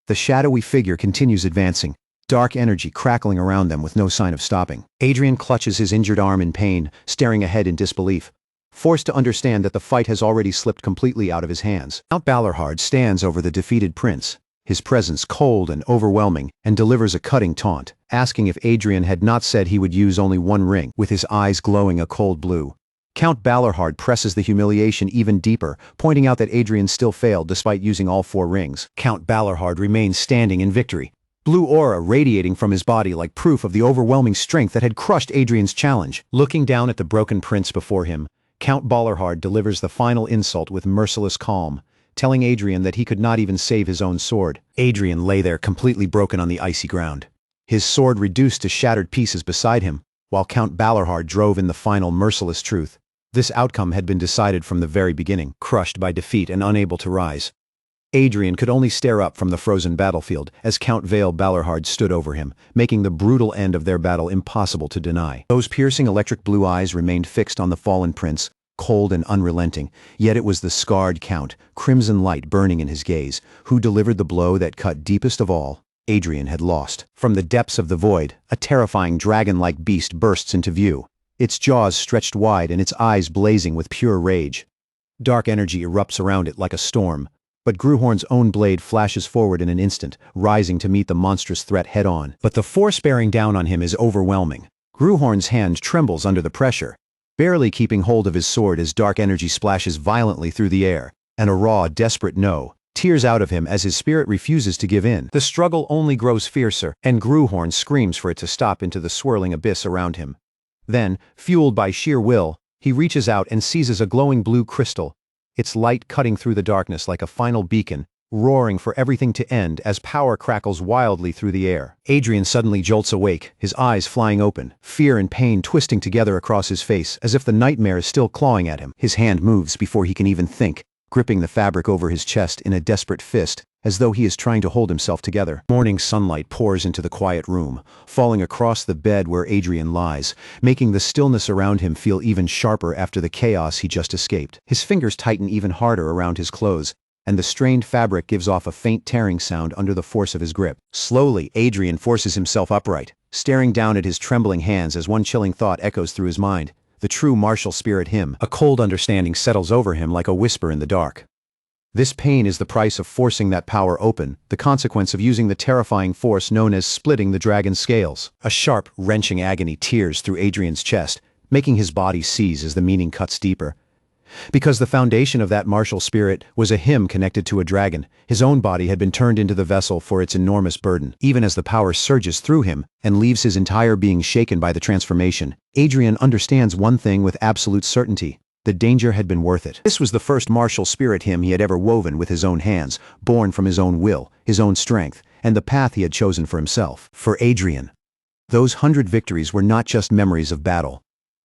the shadowy figure continues advancing, dark energy crackling around them with no sign of stopping. Adrien clutches his injured arm in pain, staring ahead in disbelief, forced to understand that the fight has already slipped completely out of his hands. Count Balerhard stands over the defeated prince, his presence cold and overwhelming, and delivers a cutting taunt, asking if Adrien had not said he would use only one ring, with his eyes glowing a cold blue. Count Balerhard presses the humiliation even deeper, pointing out that Adrien still failed despite using all 4 rings. Count Balerhard remains standing in victory, blue aura radiating from his body like proof of the overwhelming strength that had crushed Adrien's challenge. Looking down at the broken prince before him, Count Balerhard delivers the final insult with merciless calm, telling Adrien that he could not even save his own sword. Adrien lay there completely broken on the icy ground, his sword reduced to shattered pieces beside him, while Count Balerhard drove in the final merciless truth. This outcome had been decided from the very beginning. Crushed by defeat and unable to rise, Adrien could only stare up from the frozen battlefield as Count Vale Balerhard stood over him, making the brutal end of their battle impossible to deny. Those piercing electric blue eyes remained fixed on the fallen prince, cold and unrelenting, yet it was the scarred count, crimson light burning in his gaze, who delivered the blow that cut deepest of all. Adrien had lost. From the depths of the void, a terrifying dragon-like beast bursts into view, its jaws stretched wide and its eyes blazing with pure rage. Dark energy erupts around it like a storm, but Gruhorn's own blade flashes forward in an instant, rising to meet the monstrous threat head-on. But the force bearing down on him is overwhelming. Gruhorn's hand trembles under the pressure, barely keeping hold of his sword as dark energy splashes violently through the air, and a raw, desperate no tears out of him as his spirit refuses to give in. The struggle only grows fiercer, and Gruhorn screams for it to stop into the swirling abyss around him. Then, fueled by sheer will, he reaches out and seizes a glowing blue crystal, its light cutting through the darkness like a final beacon, roaring for everything to end as power crackles wildly through the air. Adrien suddenly jolts awake, his eyes flying open, fear and pain twisting together across his face as if the nightmare is still clawing at him. His hand moves before he can even think, gripping the fabric over his chest in a desperate fist, as though he is trying to hold himself together. Morning sunlight pours into the quiet room, falling across the bed where Adrien lies, making the stillness around him feel even sharper after the chaos he just escaped. His fingers tighten even harder around his clothes, and the strained fabric gives off a faint tearing sound under the force of his grip. Slowly, Adrien forces himself upright, staring down at his trembling hands as one chilling thought echoes through his mind. The true martial spirit him. A cold understanding settles over him like a whisper in the dark. This pain is the price of forcing that power open, the consequence of using the terrifying force known as splitting the dragon's scales. A sharp, wrenching agony tears through Adrien's chest, making his body seize as the meaning cuts deeper. Because the foundation of that martial spirit was a him connected to a dragon, his own body had been turned into the vessel for its enormous burden. Even as the power surges through him and leaves his entire being shaken by the transformation, Adrien understands one thing with absolute certainty. The danger had been worth it. This was the first martial spirit him he had ever woven with his own hands, born from his own will, his own strength, and the path he had chosen for himself. For Adrien, those 100 victories were not just memories of battle.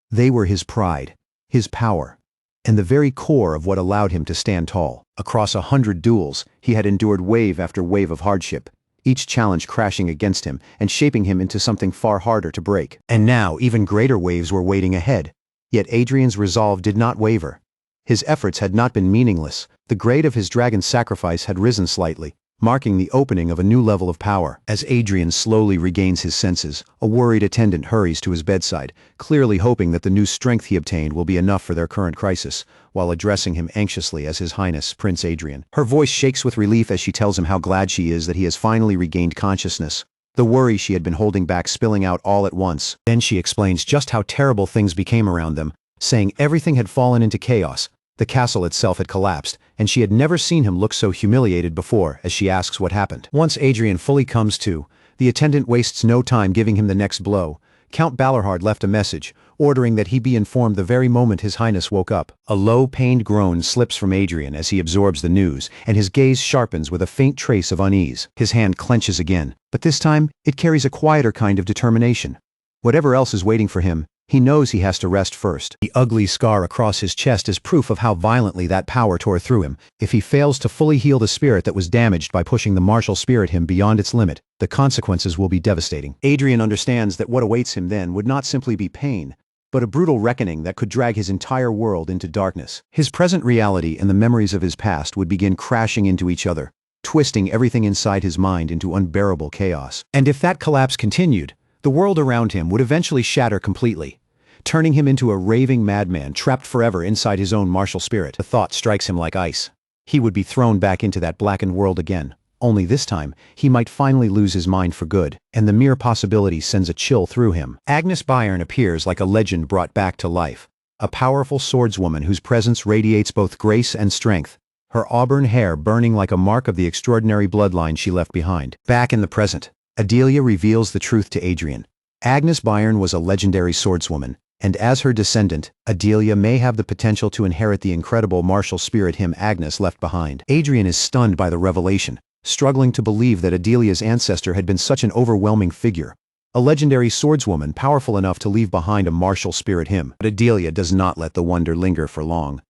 They were his pride, his power, and the very core of what allowed him to stand tall. Across 100 duels, he had endured wave after wave of hardship, each challenge crashing against him and shaping him into something far harder to break. And now, even greater waves were waiting ahead. Yet Adrien's resolve did not waver. His efforts had not been meaningless. The grade of his dragon's sacrifice had risen slightly, marking the opening of a new level of power. As Adrien slowly regains his senses, a worried attendant hurries to his bedside, clearly hoping that the new strength he obtained will be enough for their current crisis, while addressing him anxiously as His Highness Prince Adrien. Her voice shakes with relief as she tells him how glad she is that he has finally regained consciousness, the worry she had been holding back spilling out all at once. Then she explains just how terrible things became around them, saying everything had fallen into chaos. The castle itself had collapsed, and she had never seen him look so humiliated before as she asks what happened. Once Adrien fully comes to, the attendant wastes no time giving him the next blow. Count Balerhard left a message, ordering that he be informed the very moment His Highness woke up. A low, pained groan slips from Adrien as he absorbs the news, and his gaze sharpens with a faint trace of unease. His hand clenches again, but this time it carries a quieter kind of determination. Whatever else is waiting for him, he knows he has to rest first. The ugly scar across his chest is proof of how violently that power tore through him. If he fails to fully heal the spirit that was damaged by pushing the martial spirit him beyond its limit, the consequences will be devastating. Adrien understands that what awaits him then would not simply be pain, but a brutal reckoning that could drag his entire world into darkness. His present reality and the memories of his past would begin crashing into each other, twisting everything inside his mind into unbearable chaos. And if that collapse continued, the world around him would eventually shatter completely, turning him into a raving madman trapped forever inside his own martial spirit. The thought strikes him like ice. He would be thrown back into that blackened world again. Only this time, he might finally lose his mind for good, and the mere possibility sends a chill through him. Agnes Bayern appears like a legend brought back to life, a powerful swordswoman whose presence radiates both grace and strength, her auburn hair burning like a mark of the extraordinary bloodline she left behind. Back in the present, Adelia reveals the truth to Adrien. Agnes Bayern was a legendary swordswoman, and as her descendant, Adelia may have the potential to inherit the incredible martial spirit him Agnes left behind. Adrien is stunned by the revelation, struggling to believe that Adelia's ancestor had been such an overwhelming figure, a legendary swordswoman powerful enough to leave behind a martial spirit him. But Adelia does not let the wonder linger for long.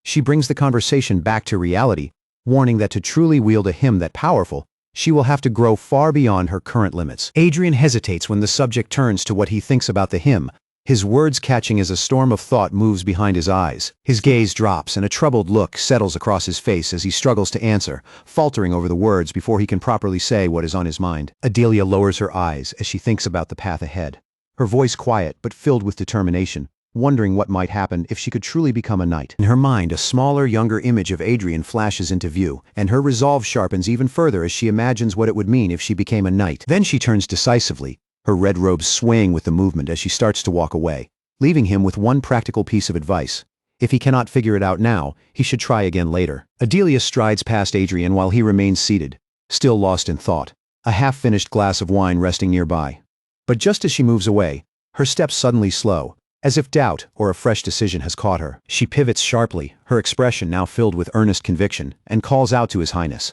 She brings the conversation back to reality, warning that to truly wield a him that powerful, she will have to grow far beyond her current limits. Adrien hesitates when the subject turns to what he thinks about the him, his words catching as a storm of thought moves behind his eyes. His gaze drops and a troubled look settles across his face as he struggles to answer, faltering over the words before he can properly say what is on his mind. Adelia lowers her eyes as she thinks about the path ahead, her voice quiet but filled with determination, wondering what might happen if she could truly become a knight. In her mind, a smaller, younger image of Adrien flashes into view, and her resolve sharpens even further as she imagines what it would mean if she became a knight. Then she turns decisively, her red robes swaying with the movement as she starts to walk away, leaving him with one practical piece of advice. If he cannot figure it out now, he should try again later. Adelia strides past Adrien while he remains seated, still lost in thought, a half-finished glass of wine resting nearby. But just as she moves away, her steps suddenly slow, as if doubt or a fresh decision has caught her. She pivots sharply, her expression now filled with earnest conviction, and calls out to His Highness.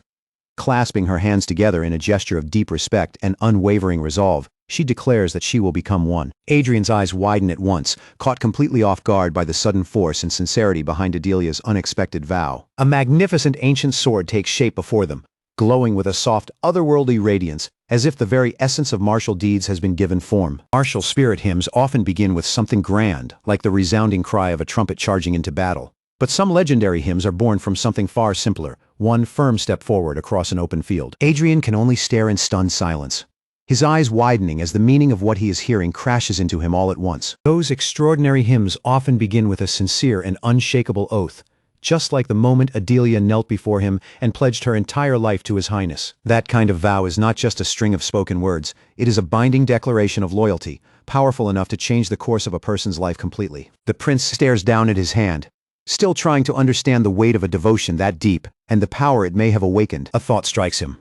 Clasping her hands together in a gesture of deep respect and unwavering resolve, she declares that she will become one. Adrien's eyes widen at once, caught completely off guard by the sudden force and sincerity behind Adelia's unexpected vow. A magnificent ancient sword takes shape before them, glowing with a soft, otherworldly radiance, as if the very essence of martial deeds has been given form. Martial spirit hymns often begin with something grand, like the resounding cry of a trumpet charging into battle. But some legendary hymns are born from something far simpler, one firm step forward across an open field. Adrien can only stare in stunned silence. his eyes widening as the meaning of what he is hearing crashes into him all at once. Those extraordinary hymns often begin with a sincere and unshakable oath, just like the moment Adelia knelt before him and pledged her entire life to His Highness. That kind of vow is not just a string of spoken words, it is a binding declaration of loyalty, powerful enough to change the course of a person's life completely. The prince stares down at his hand, still trying to understand the weight of a devotion that deep, and the power it may have awakened. A thought strikes him.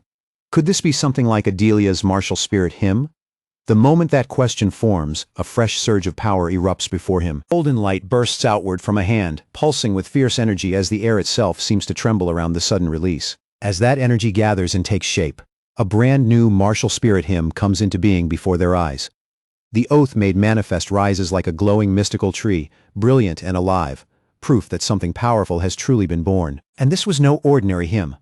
Could this be something like Adelia's martial spirit hymn? The moment that question forms, a fresh surge of power erupts before him. Golden light bursts outward from a hand, pulsing with fierce energy as the air itself seems to tremble around the sudden release. As that energy gathers and takes shape, a brand new martial spirit hymn comes into being before their eyes. The oath made manifest rises like a glowing mystical tree, brilliant and alive, proof that something powerful has truly been born. And this was no ordinary hymn.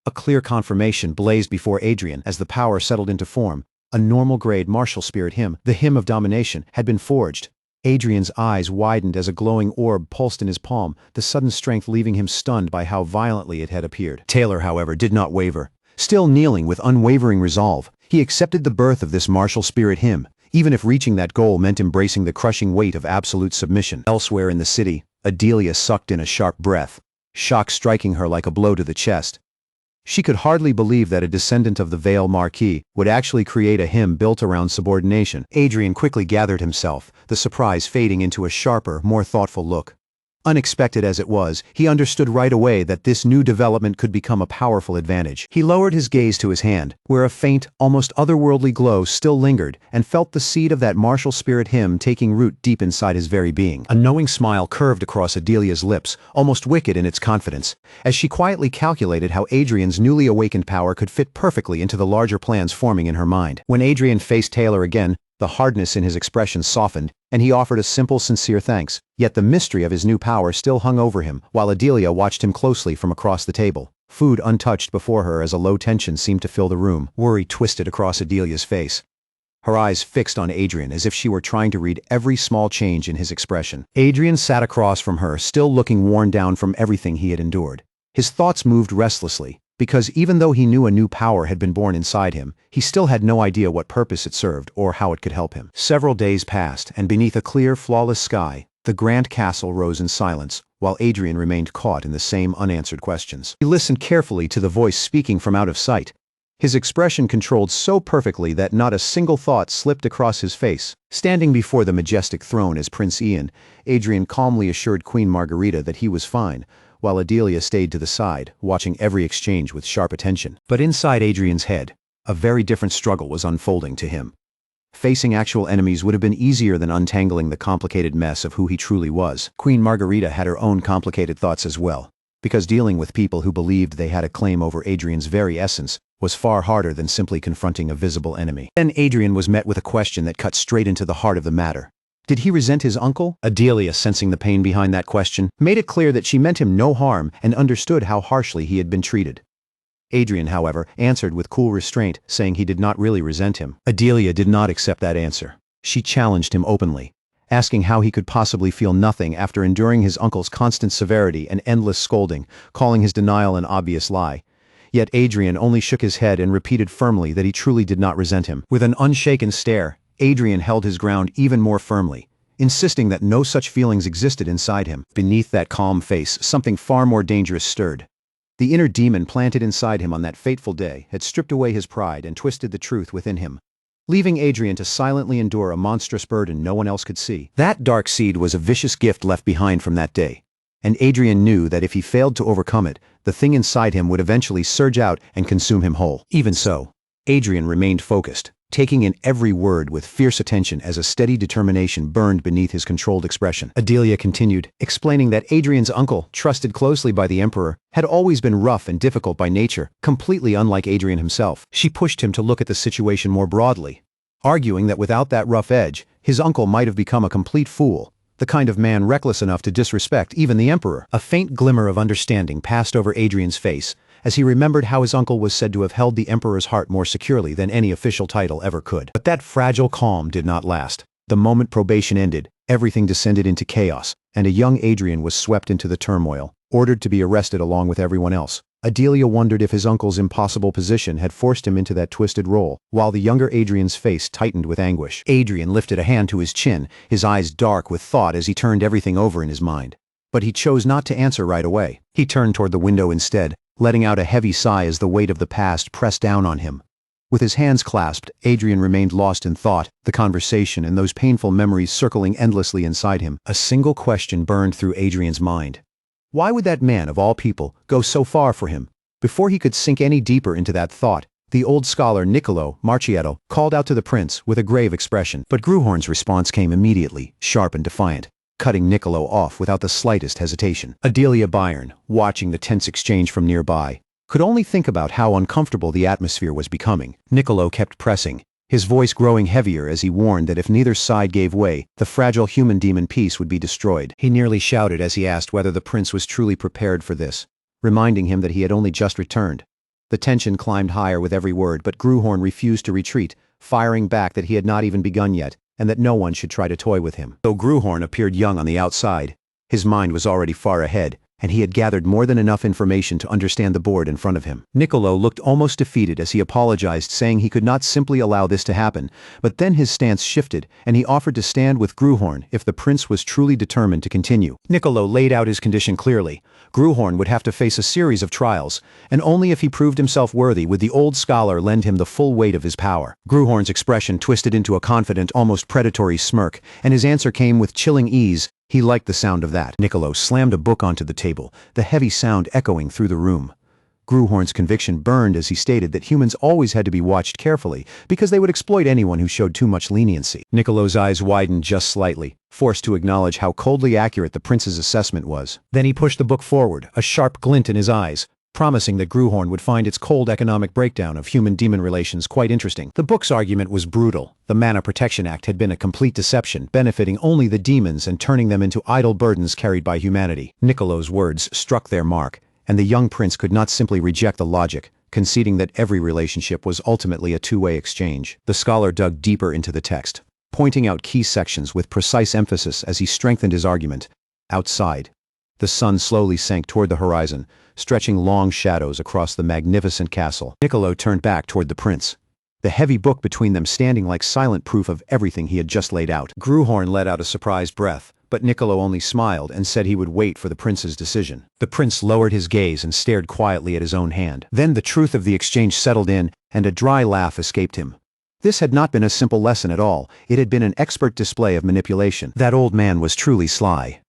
A clear confirmation blazed before Adrien as the power settled into form. A normal-grade martial spirit hymn, the hymn of domination, had been forged. Adrien's eyes widened as a glowing orb pulsed in his palm, the sudden strength leaving him stunned by how violently it had appeared. Taylor, however, did not waver. Still kneeling with unwavering resolve, he accepted the birth of this martial spirit hymn, even if reaching that goal meant embracing the crushing weight of absolute submission. Elsewhere in the city, Adelia sucked in a sharp breath, shock striking her like a blow to the chest. She could hardly believe that a descendant of the Vale Marquis would actually create a hymn built around subordination. Adrien quickly gathered himself, the surprise fading into a sharper, more thoughtful look. Unexpected as it was, he understood right away that this new development could become a powerful advantage. He lowered his gaze to his hand, where a faint, almost otherworldly glow still lingered, and felt the seed of that martial spirit hymn taking root deep inside his very being. A knowing smile curved across Adelia's lips, almost wicked in its confidence, as she quietly calculated how Adrien's newly awakened power could fit perfectly into the larger plans forming in her mind. When Adrien faced Taylor again, the hardness in his expression softened, and he offered a simple, sincere thanks. Yet the mystery of his new power still hung over him, while Adelia watched him closely from across the table, food untouched before her as a low tension seemed to fill the room. Worry twisted across Adelia's face, her eyes fixed on Adrien as if she were trying to read every small change in his expression. Adrien sat across from her, still looking worn down from everything he had endured. His thoughts moved restlessly, because even though he knew a new power had been born inside him, he still had no idea what purpose it served or how it could help him. Several days passed, and beneath a clear, flawless sky, the grand castle rose in silence, while Adrien remained caught in the same unanswered questions. He listened carefully to the voice speaking from out of sight, his expression controlled so perfectly that not a single thought slipped across his face. Standing before the majestic throne as Prince Ian, Adrien calmly assured Queen Margarita that he was fine, while Adelia stayed to the side, watching every exchange with sharp attention. But inside Adrien's head, a very different struggle was unfolding to him. Facing actual enemies would have been easier than untangling the complicated mess of who he truly was. Queen Margarita had her own complicated thoughts as well, because dealing with people who believed they had a claim over Adrien's very essence was far harder than simply confronting a visible enemy. Then Adrien was met with a question that cut straight into the heart of the matter. Did he resent his uncle? Adelia, sensing the pain behind that question, made it clear that she meant him no harm and understood how harshly he had been treated. Adrien, however, answered with cool restraint, saying he did not really resent him. Adelia did not accept that answer. She challenged him openly, asking how he could possibly feel nothing after enduring his uncle's constant severity and endless scolding, calling his denial an obvious lie. Yet Adrien only shook his head and repeated firmly that he truly did not resent him. With an unshaken stare, Adrien held his ground even more firmly, insisting that no such feelings existed inside him. Beneath that calm face, something far more dangerous stirred. The inner demon planted inside him on that fateful day had stripped away his pride and twisted the truth within him, leaving Adrien to silently endure a monstrous burden no one else could see. That dark seed was a vicious gift left behind from that day, and Adrien knew that if he failed to overcome it, the thing inside him would eventually surge out and consume him whole. Even so, Adrien remained focused, taking in every word with fierce attention as a steady determination burned beneath his controlled expression. Adelia continued, explaining that Adrien's uncle, trusted closely by the emperor, had always been rough and difficult by nature, completely unlike Adrien himself. She pushed him to look at the situation more broadly, arguing that without that rough edge, his uncle might have become a complete fool, the kind of man reckless enough to disrespect even the emperor. A faint glimmer of understanding passed over Adrien's face, as he remembered how his uncle was said to have held the emperor's heart more securely than any official title ever could. But that fragile calm did not last. The moment probation ended, everything descended into chaos, and a young Adrien was swept into the turmoil, ordered to be arrested along with everyone else. Adelia wondered if his uncle's impossible position had forced him into that twisted role, while the younger Adrien's face tightened with anguish. Adrien lifted a hand to his chin, his eyes dark with thought as he turned everything over in his mind. But he chose not to answer right away. He turned toward the window instead, letting out a heavy sigh as the weight of the past pressed down on him. With his hands clasped, Adrien remained lost in thought, the conversation and those painful memories circling endlessly inside him. A single question burned through Adrien's mind. Why would that man, of all people, go so far for him? Before he could sink any deeper into that thought, the old scholar Niccolo Marchietto called out to the prince with a grave expression. But Gruhorn's response came immediately, sharp and defiant, cutting Niccolo off without the slightest hesitation. Adelia Bayern, watching the tense exchange from nearby, could only think about how uncomfortable the atmosphere was becoming. Niccolo kept pressing, his voice growing heavier as he warned that if neither side gave way, the fragile human demon peace would be destroyed. He nearly shouted as he asked whether the prince was truly prepared for this, reminding him that he had only just returned. The tension climbed higher with every word, but Gruhorn refused to retreat, firing back that he had not even begun yet, and that no one should try to toy with him. Though Gruhorn appeared young on the outside, his mind was already far ahead, and he had gathered more than enough information to understand the board in front of him. Niccolo looked almost defeated as he apologized, saying he could not simply allow this to happen, but then his stance shifted, and he offered to stand with Gruhorn if the prince was truly determined to continue. Niccolo laid out his condition clearly. Gruhorn would have to face a series of trials, and only if he proved himself worthy would the old scholar lend him the full weight of his power. Gruhorn's expression twisted into a confident, almost predatory smirk, and his answer came with chilling ease. He liked the sound of that. Niccolo slammed a book onto the table, the heavy sound echoing through the room. Gruhorn's conviction burned as he stated that humans always had to be watched carefully because they would exploit anyone who showed too much leniency. Niccolo's eyes widened just slightly, forced to acknowledge how coldly accurate the prince's assessment was. Then he pushed the book forward, a sharp glint in his eyes, promising that Gruhorn would find its cold economic breakdown of human-demon relations quite interesting. The book's argument was brutal. The Mana Protection Act had been a complete deception, benefiting only the demons and turning them into idle burdens carried by humanity. Niccolo's words struck their mark, and the young prince could not simply reject the logic, conceding that every relationship was ultimately a two-way exchange. The scholar dug deeper into the text, pointing out key sections with precise emphasis as he strengthened his argument. Outside, the sun slowly sank toward the horizon, stretching long shadows across the magnificent castle. Niccolo turned back toward the prince, the heavy book between them standing like silent proof of everything he had just laid out. Gruhorn let out a surprised breath, but Niccolo only smiled and said he would wait for the prince's decision. The prince lowered his gaze and stared quietly at his own hand. Then the truth of the exchange settled in, and a dry laugh escaped him. This had not been a simple lesson at all. It had been an expert display of manipulation. That old man was truly sly,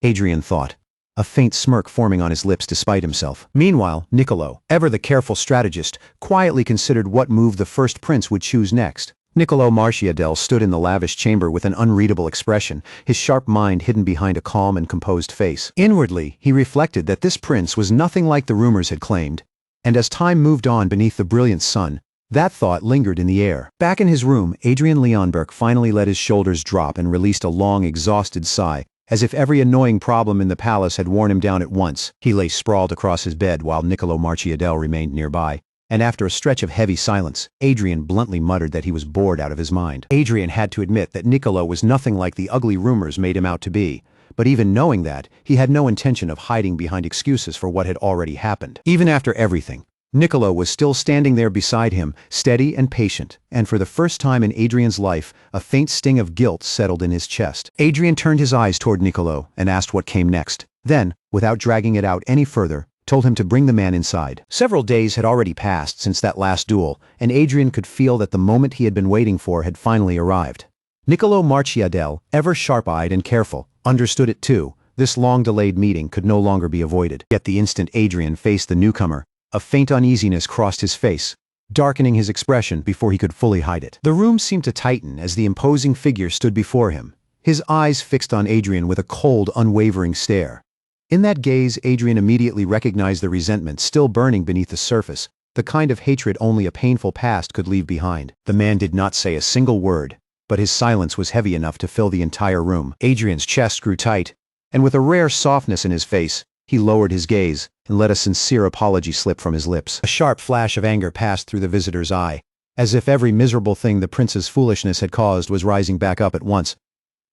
Adrien thought, a faint smirk forming on his lips despite himself. Meanwhile, Niccolo, ever the careful strategist, quietly considered what move the first prince would choose next. Niccolo Marchietto stood in the lavish chamber with an unreadable expression, his sharp mind hidden behind a calm and composed face. Inwardly, he reflected that this prince was nothing like the rumors had claimed, and as time moved on beneath the brilliant sun, that thought lingered in the air. Back in his room, Adrien Leonberg finally let his shoulders drop and released a long, exhausted sigh, as if every annoying problem in the palace had worn him down at once. He lay sprawled across his bed while Niccolo Marchietto remained nearby, and after a stretch of heavy silence, Adrien bluntly muttered that he was bored out of his mind. Adrien had to admit that Niccolo was nothing like the ugly rumors made him out to be, but even knowing that, he had no intention of hiding behind excuses for what had already happened. Even after everything, Niccolo was still standing there beside him, steady and patient, and for the first time in Adrien's life, a faint sting of guilt settled in his chest. Adrien turned his eyes toward Niccolo and asked what came next. Then, without dragging it out any further, told him to bring the man inside. Several days had already passed since that last duel, and Adrien could feel that the moment he had been waiting for had finally arrived. Niccolo Marchietto, ever sharp-eyed and careful, understood it too. This long-delayed meeting could no longer be avoided. Yet the instant Adrien faced the newcomer, a faint uneasiness crossed his face, darkening his expression before he could fully hide it. The room seemed to tighten as the imposing figure stood before him, his eyes fixed on Adrien with a cold, unwavering stare. In that gaze, Adrien immediately recognized the resentment still burning beneath the surface, the kind of hatred only a painful past could leave behind. The man did not say a single word, but his silence was heavy enough to fill the entire room. Adrien's chest grew tight, and with a rare softness in his face, he lowered his gaze and let a sincere apology slip from his lips. A sharp flash of anger passed through the visitor's eye, as if every miserable thing the prince's foolishness had caused was rising back up at once.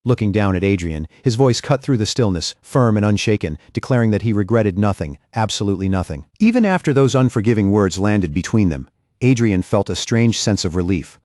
Looking down at Adrien, his voice cut through the stillness, firm and unshaken, declaring that he regretted nothing, absolutely nothing. Even after those unforgiving words landed between them, Adrien felt a strange sense of relief.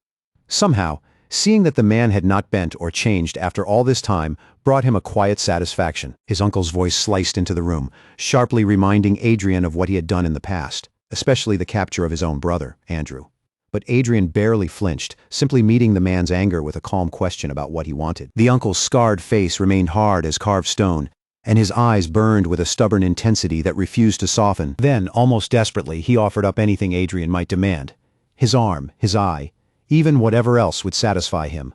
Somehow, seeing that the man had not bent or changed after all this time brought him a quiet satisfaction. His uncle's voice sliced into the room, sharply reminding Adrien of what he had done in the past, especially the capture of his own brother, Andrew. But Adrien barely flinched, simply meeting the man's anger with a calm question about what he wanted. The uncle's scarred face remained hard as carved stone, and his eyes burned with a stubborn intensity that refused to soften. Then, almost desperately, he offered up anything Adrien might demand. His arm, his eye, even whatever else would satisfy him.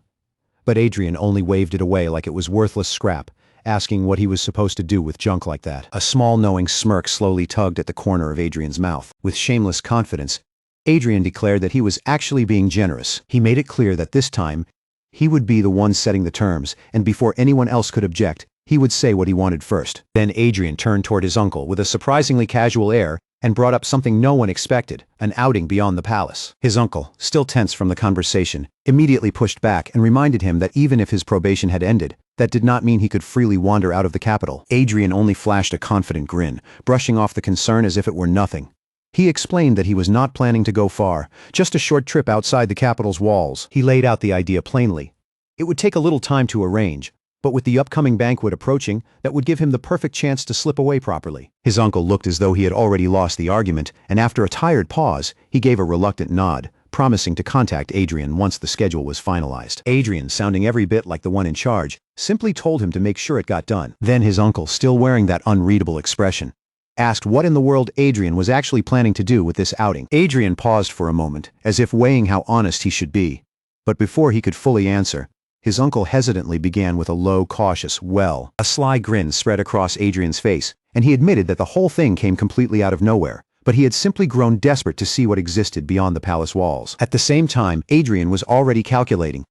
But Adrien only waved it away like it was worthless scrap, asking what he was supposed to do with junk like that. A small knowing smirk slowly tugged at the corner of Adrien's mouth. With shameless confidence, Adrien declared that he was actually being generous. He made it clear that this time, he would be the one setting the terms, and before anyone else could object, he would say what he wanted first. Then Adrien turned toward his uncle with a surprisingly casual air and brought up something no one expected, an outing beyond the palace. His uncle, still tense from the conversation, immediately pushed back and reminded him that even if his probation had ended, that did not mean he could freely wander out of the capital. Adrien only flashed a confident grin, brushing off the concern as if it were nothing. He explained that he was not planning to go far, just a short trip outside the capital's walls. He laid out the idea plainly. It would take a little time to arrange, but with the upcoming banquet approaching, that would give him the perfect chance to slip away properly. His uncle looked as though he had already lost the argument, and after a tired pause, he gave a reluctant nod, promising to contact Adrien once the schedule was finalized. Adrien, sounding every bit like the one in charge, simply told him to make sure it got done. Then his uncle, still wearing that unreadable expression, asked what in the world Adrien was actually planning to do with this outing. Adrien paused for a moment, as if weighing how honest he should be. But before he could fully answer, his uncle hesitantly began with a low, cautious, "Well." A sly grin spread across Adrien's face, and he admitted that the whole thing came completely out of nowhere, but he had simply grown desperate to see what existed beyond the palace walls. At the same time, Adrien was already calculating.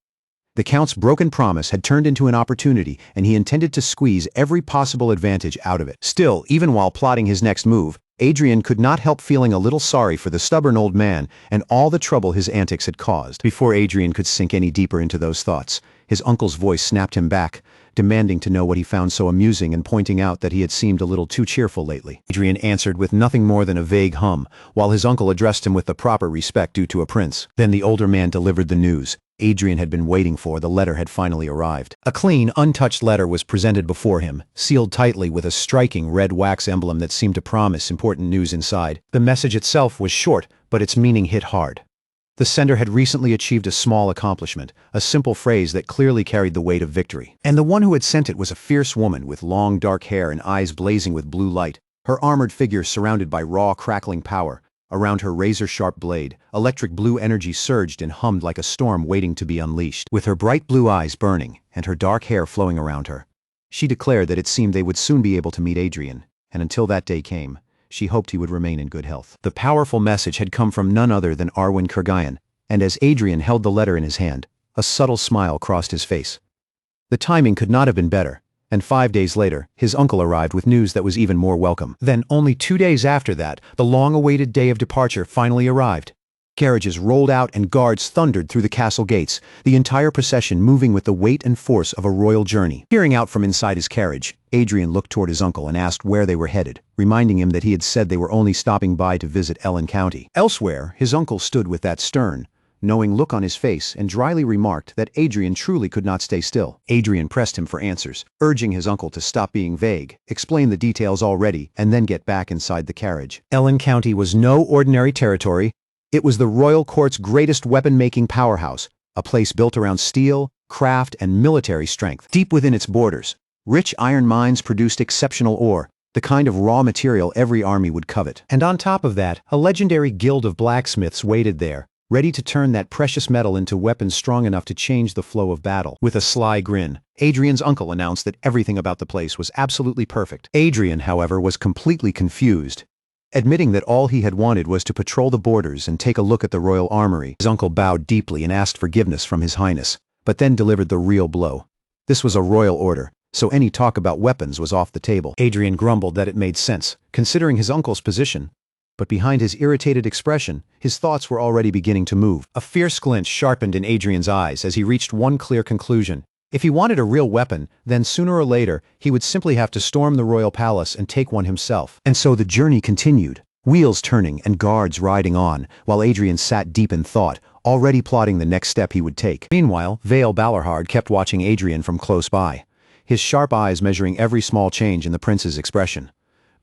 The Count's broken promise had turned into an opportunity, and he intended to squeeze every possible advantage out of it. Still, even while plotting his next move, Adrien could not help feeling a little sorry for the stubborn old man and all the trouble his antics had caused. Before Adrien could sink any deeper into those thoughts, his uncle's voice snapped him back, demanding to know what he found so amusing and pointing out that he had seemed a little too cheerful lately. Adrien answered with nothing more than a vague hum, while his uncle addressed him with the proper respect due to a prince. Then the older man delivered the news Adrien had been waiting for. The letter had finally arrived. A clean, untouched letter was presented before him, sealed tightly with a striking red wax emblem that seemed to promise important news inside. The message itself was short, but its meaning hit hard. The sender had recently achieved a small accomplishment, a simple phrase that clearly carried the weight of victory. And the one who had sent it was a fierce woman with long dark hair and eyes blazing with blue light, her armored figure surrounded by raw, crackling power. Around her razor-sharp blade, electric blue energy surged and hummed like a storm waiting to be unleashed. With her bright blue eyes burning and her dark hair flowing around her, she declared that it seemed they would soon be able to meet Adrien, and until that day came, she hoped he would remain in good health. The powerful message had come from none other than Arwen Kurgayan, and as Adrien held the letter in his hand, a subtle smile crossed his face. The timing could not have been better, and 5 days later, his uncle arrived with news that was even more welcome. Then, only 2 days after that, the long-awaited day of departure finally arrived. Carriages rolled out and guards thundered through the castle gates, the entire procession moving with the weight and force of a royal journey. Peering out from inside his carriage, Adrien looked toward his uncle and asked where they were headed, reminding him that he had said they were only stopping by to visit Ellen County. Elsewhere, his uncle stood with that stern, knowing look on his face and dryly remarked that Adrien truly could not stay still. Adrien pressed him for answers, urging his uncle to stop being vague, explain the details already, and then get back inside the carriage. Ellen County was no ordinary territory. It was the royal court's greatest weapon-making powerhouse, a place built around steel, craft, and military strength. Deep within its borders, rich iron mines produced exceptional ore, the kind of raw material every army would covet. And on top of that, a legendary guild of blacksmiths waited there, ready to turn that precious metal into weapons strong enough to change the flow of battle. With a sly grin, Adrien's uncle announced that everything about the place was absolutely perfect. Adrien, however, was completely confused. Admitting that all he had wanted was to patrol the borders and take a look at the royal armory, his uncle bowed deeply and asked forgiveness from his highness, but then delivered the real blow. This was a royal order, so any talk about weapons was off the table. Adrien grumbled that it made sense, considering his uncle's position. But behind his irritated expression, his thoughts were already beginning to move. A fierce glint sharpened in Adrien's eyes as he reached one clear conclusion. If he wanted a real weapon, then sooner or later, he would simply have to storm the royal palace and take one himself. And so the journey continued, wheels turning and guards riding on, while Adrien sat deep in thought, already plotting the next step he would take. Meanwhile, Vale Balarhard kept watching Adrien from close by, his sharp eyes measuring every small change in the prince's expression.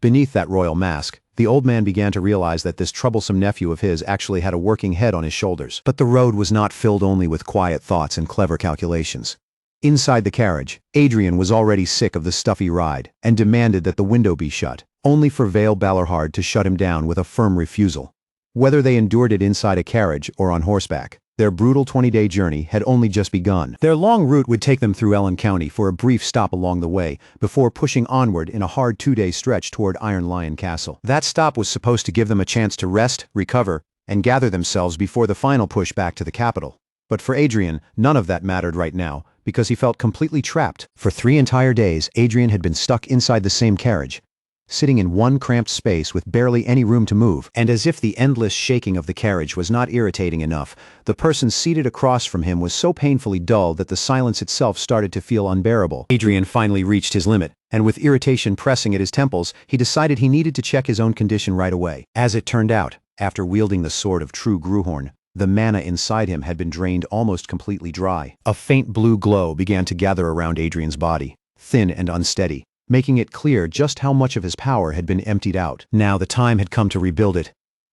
Beneath that royal mask, the old man began to realize that this troublesome nephew of his actually had a working head on his shoulders. But the road was not filled only with quiet thoughts and clever calculations. Inside the carriage, Adrien was already sick of the stuffy ride and demanded that the window be shut, only for Vale Balarhard to shut him down with a firm refusal. Whether they endured it inside a carriage or on horseback, their brutal 20-day journey had only just begun. Their long route would take them through Ellen County for a brief stop along the way, before pushing onward in a hard 2-day stretch toward Iron Lion Castle. That stop was supposed to give them a chance to rest, recover, and gather themselves before the final push back to the capital. But for Adrien, none of that mattered right now, because he felt completely trapped. For 3 entire days, Adrien had been stuck inside the same carriage, sitting in one cramped space with barely any room to move. And as if the endless shaking of the carriage was not irritating enough, the person seated across from him was so painfully dull that the silence itself started to feel unbearable. Adrien finally reached his limit, and with irritation pressing at his temples, he decided he needed to check his own condition right away. As it turned out, after wielding the sword of true Gruhorn, the mana inside him had been drained almost completely dry. A faint blue glow began to gather around Adrien's body, thin and unsteady, making it clear just how much of his power had been emptied out. Now the time had come to rebuild it.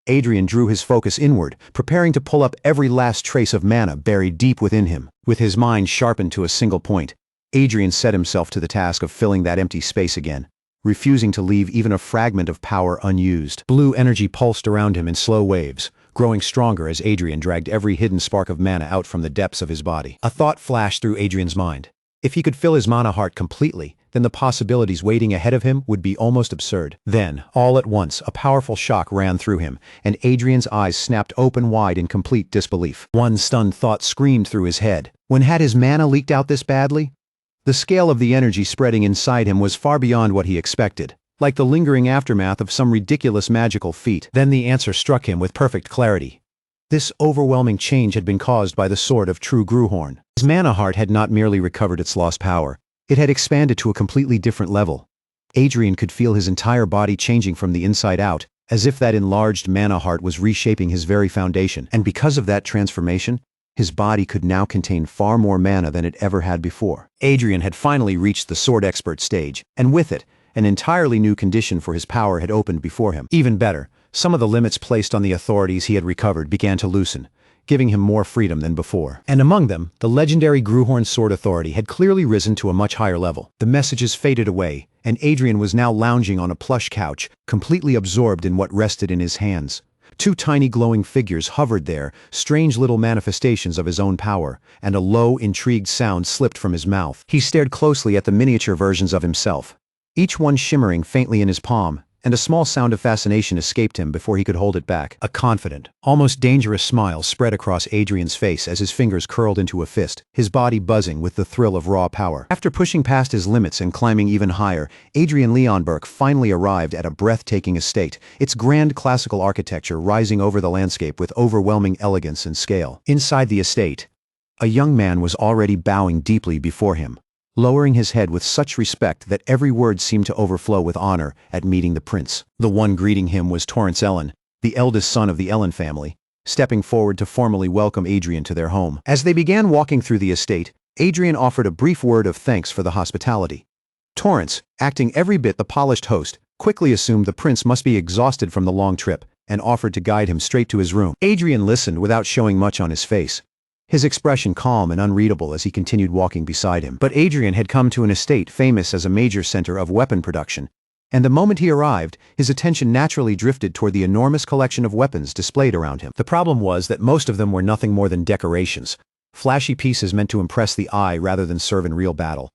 Adrien drew his focus inward, preparing to pull up every last trace of mana buried deep within him. With his mind sharpened to a single point, Adrien set himself to the task of filling that empty space again, refusing to leave even a fragment of power unused. Blue energy pulsed around him in slow waves, growing stronger as Adrien dragged every hidden spark of mana out from the depths of his body. A thought flashed through Adrien's mind. If he could fill his mana heart completely, then the possibilities waiting ahead of him would be almost absurd. Then, all at once, a powerful shock ran through him, and Adrien's eyes snapped open wide in complete disbelief. One stunned thought screamed through his head. When had his mana leaked out this badly? The scale of the energy spreading inside him was far beyond what he expected, like the lingering aftermath of some ridiculous magical feat. Then the answer struck him with perfect clarity. This overwhelming change had been caused by the sword of true Gruhorn. His mana heart had not merely recovered its lost power, it had expanded to a completely different level. Adrien could feel his entire body changing from the inside out, as if that enlarged mana heart was reshaping his very foundation. And because of that transformation, his body could now contain far more mana than it ever had before. Adrien had finally reached the sword expert stage, and with it, an entirely new condition for his power had opened before him. Even better, some of the limits placed on the authorities he had recovered began to loosen, giving him more freedom than before. And among them, the legendary Gruhorn Sword Authority had clearly risen to a much higher level. The messages faded away, and Adrien was now lounging on a plush couch, completely absorbed in what rested in his hands. 2 tiny glowing figures hovered there, strange little manifestations of his own power, and a low, intrigued sound slipped from his mouth. He stared closely at the miniature versions of himself, each one shimmering faintly in his palm, and a small sound of fascination escaped him before he could hold it back. A confident, almost dangerous smile spread across Adrien's face as his fingers curled into a fist, his body buzzing with the thrill of raw power. After pushing past his limits and climbing even higher, Adrien Leonberg finally arrived at a breathtaking estate, its grand classical architecture rising over the landscape with overwhelming elegance and scale. Inside the estate, a young man was already bowing deeply before him, lowering his head with such respect that every word seemed to overflow with honor at meeting the prince. The one greeting him was Torrance Ellen, the eldest son of the Ellen family, stepping forward to formally welcome Adrien to their home. As they began walking through the estate, Adrien offered a brief word of thanks for the hospitality. Torrance, acting every bit the polished host, quickly assumed the prince must be exhausted from the long trip and offered to guide him straight to his room. Adrien listened without showing much on his face, his expression calm and unreadable as he continued walking beside him. But Adrien had come to an estate famous as a major center of weapon production, and the moment he arrived, his attention naturally drifted toward the enormous collection of weapons displayed around him. The problem was that most of them were nothing more than decorations, flashy pieces meant to impress the eye rather than serve in real battle.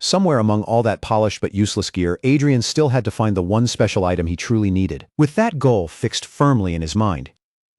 Somewhere among all that polished but useless gear, Adrien still had to find the one special item he truly needed. With that goal fixed firmly in his mind,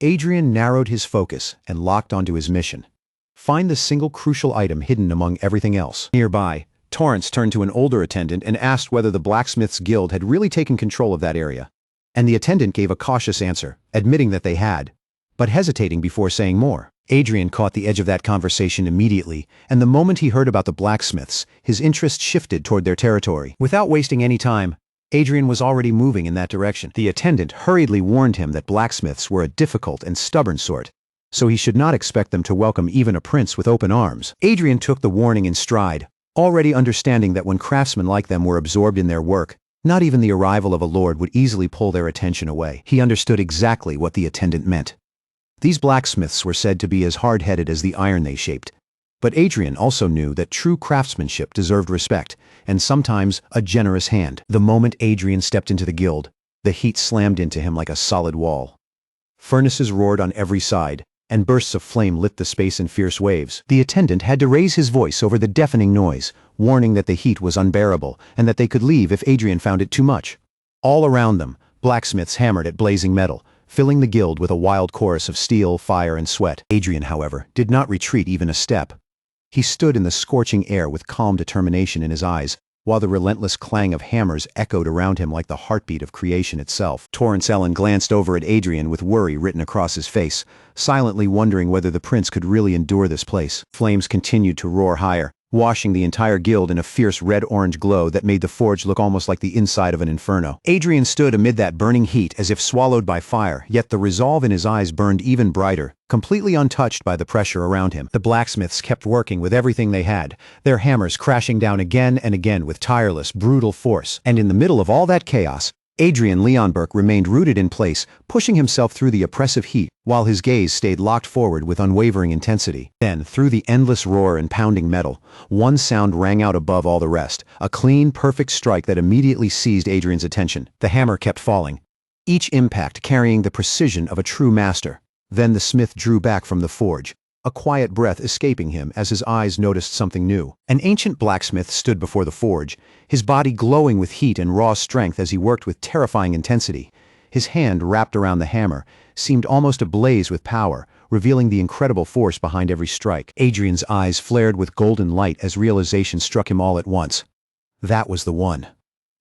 Adrien narrowed his focus and locked onto his mission. Find the single crucial item hidden among everything else. Nearby, Torrance turned to an older attendant and asked whether the Blacksmiths Guild had really taken control of that area. And the attendant gave a cautious answer, admitting that they had, but hesitating before saying more. Adrien caught the edge of that conversation immediately, and the moment he heard about the blacksmiths, his interest shifted toward their territory. Without wasting any time, Adrien was already moving in that direction. The attendant hurriedly warned him that blacksmiths were a difficult and stubborn sort, so he should not expect them to welcome even a prince with open arms. Adrien took the warning in stride, already understanding that when craftsmen like them were absorbed in their work, not even the arrival of a lord would easily pull their attention away. He understood exactly what the attendant meant. These blacksmiths were said to be as hard-headed as the iron they shaped. But Adrien also knew that true craftsmanship deserved respect, and sometimes a generous hand. The moment Adrien stepped into the guild, the heat slammed into him like a solid wall. Furnaces roared on every side, and bursts of flame lit the space in fierce waves. The attendant had to raise his voice over the deafening noise, warning that the heat was unbearable, and that they could leave if Adrien found it too much. All around them, blacksmiths hammered at blazing metal, filling the guild with a wild chorus of steel, fire, and sweat. Adrien, however, did not retreat even a step. He stood in the scorching air with calm determination in his eyes, while the relentless clang of hammers echoed around him like the heartbeat of creation itself. Torrance Ellen glanced over at Adrien with worry written across his face, silently wondering whether the prince could really endure this place. Flames continued to roar higher, washing the entire guild in a fierce red-orange glow that made the forge look almost like the inside of an inferno. Adrien stood amid that burning heat as if swallowed by fire, yet the resolve in his eyes burned even brighter, completely untouched by the pressure around him. The blacksmiths kept working with everything they had, their hammers crashing down again and again with tireless, brutal force. And in the middle of all that chaos, Adrien Leonberg remained rooted in place, pushing himself through the oppressive heat, while his gaze stayed locked forward with unwavering intensity. Then, through the endless roar and pounding metal, one sound rang out above all the rest, a clean, perfect strike that immediately seized Adrien's attention. The hammer kept falling, each impact carrying the precision of a true master. Then the smith drew back from the forge, a quiet breath escaping him as his eyes noticed something new. An ancient blacksmith stood before the forge, his body glowing with heat and raw strength as he worked with terrifying intensity. His hand, wrapped around the hammer, seemed almost ablaze with power, revealing the incredible force behind every strike. Adrien's eyes flared with golden light as realization struck him all at once. That was the one.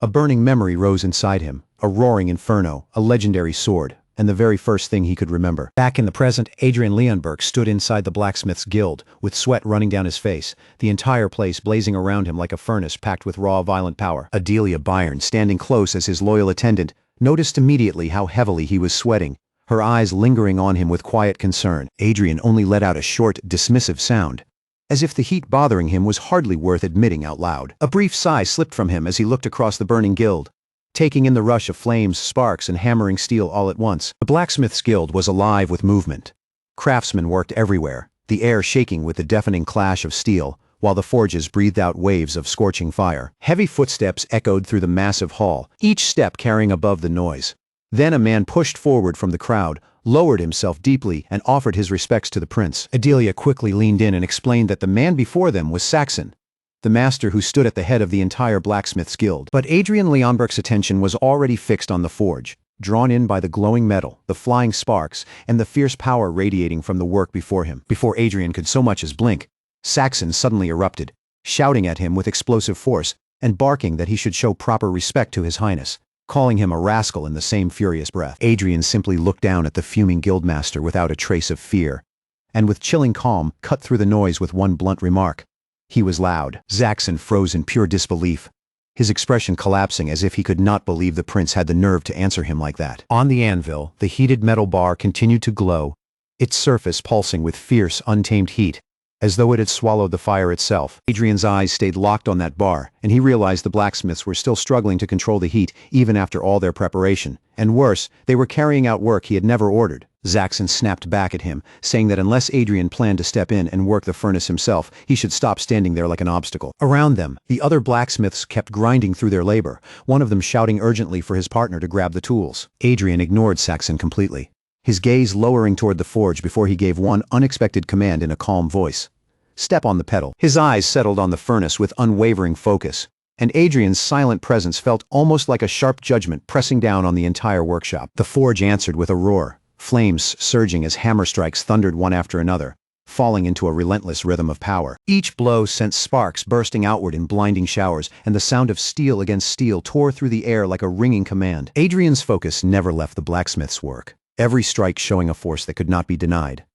A burning memory rose inside him, a roaring inferno, a legendary sword, and the very first thing he could remember. Back in the present, Adrien Leonberg stood inside the blacksmith's guild, with sweat running down his face, the entire place blazing around him like a furnace packed with raw, violent power. Adelia Byron, standing close as his loyal attendant, noticed immediately how heavily he was sweating, her eyes lingering on him with quiet concern. Adrien only let out a short, dismissive sound, as if the heat bothering him was hardly worth admitting out loud. A brief sigh slipped from him as he looked across the burning guild, taking in the rush of flames, sparks, and hammering steel all at once. The blacksmith's guild was alive with movement. Craftsmen worked everywhere, the air shaking with the deafening clash of steel, while the forges breathed out waves of scorching fire. Heavy footsteps echoed through the massive hall, each step carrying above the noise. Then a man pushed forward from the crowd, lowered himself deeply, and offered his respects to the prince. Adelia quickly leaned in and explained that the man before them was Saxon, the master who stood at the head of the entire blacksmith's guild. But Adrien Leonberg's attention was already fixed on the forge, drawn in by the glowing metal, the flying sparks, and the fierce power radiating from the work before him. Before Adrien could so much as blink, Saxon suddenly erupted, shouting at him with explosive force, and barking that he should show proper respect to his highness, calling him a rascal in the same furious breath. Adrien simply looked down at the fuming guildmaster without a trace of fear, and with chilling calm cut through the noise with one blunt remark. He was loud. Saxon froze in pure disbelief, his expression collapsing as if he could not believe the prince had the nerve to answer him like that. On the anvil, the heated metal bar continued to glow, its surface pulsing with fierce, untamed heat, as though it had swallowed the fire itself. Adrien's eyes stayed locked on that bar, and he realized the blacksmiths were still struggling to control the heat even after all their preparation. And worse, they were carrying out work he had never ordered. Saxon snapped back at him, saying that unless Adrien planned to step in and work the furnace himself, he should stop standing there like an obstacle. Around them, the other blacksmiths kept grinding through their labor, one of them shouting urgently for his partner to grab the tools. Adrien ignored Saxon completely, his gaze lowering toward the forge before he gave one unexpected command in a calm voice. Step on the pedal. His eyes settled on the furnace with unwavering focus, and Adrien's silent presence felt almost like a sharp judgment pressing down on the entire workshop. The forge answered with a roar, flames surging as hammer strikes thundered one after another, falling into a relentless rhythm of power. Each blow sent sparks bursting outward in blinding showers, and the sound of steel against steel tore through the air like a ringing command. Adrien's focus never left the blacksmith's work, every strike showing a force that could not be denied.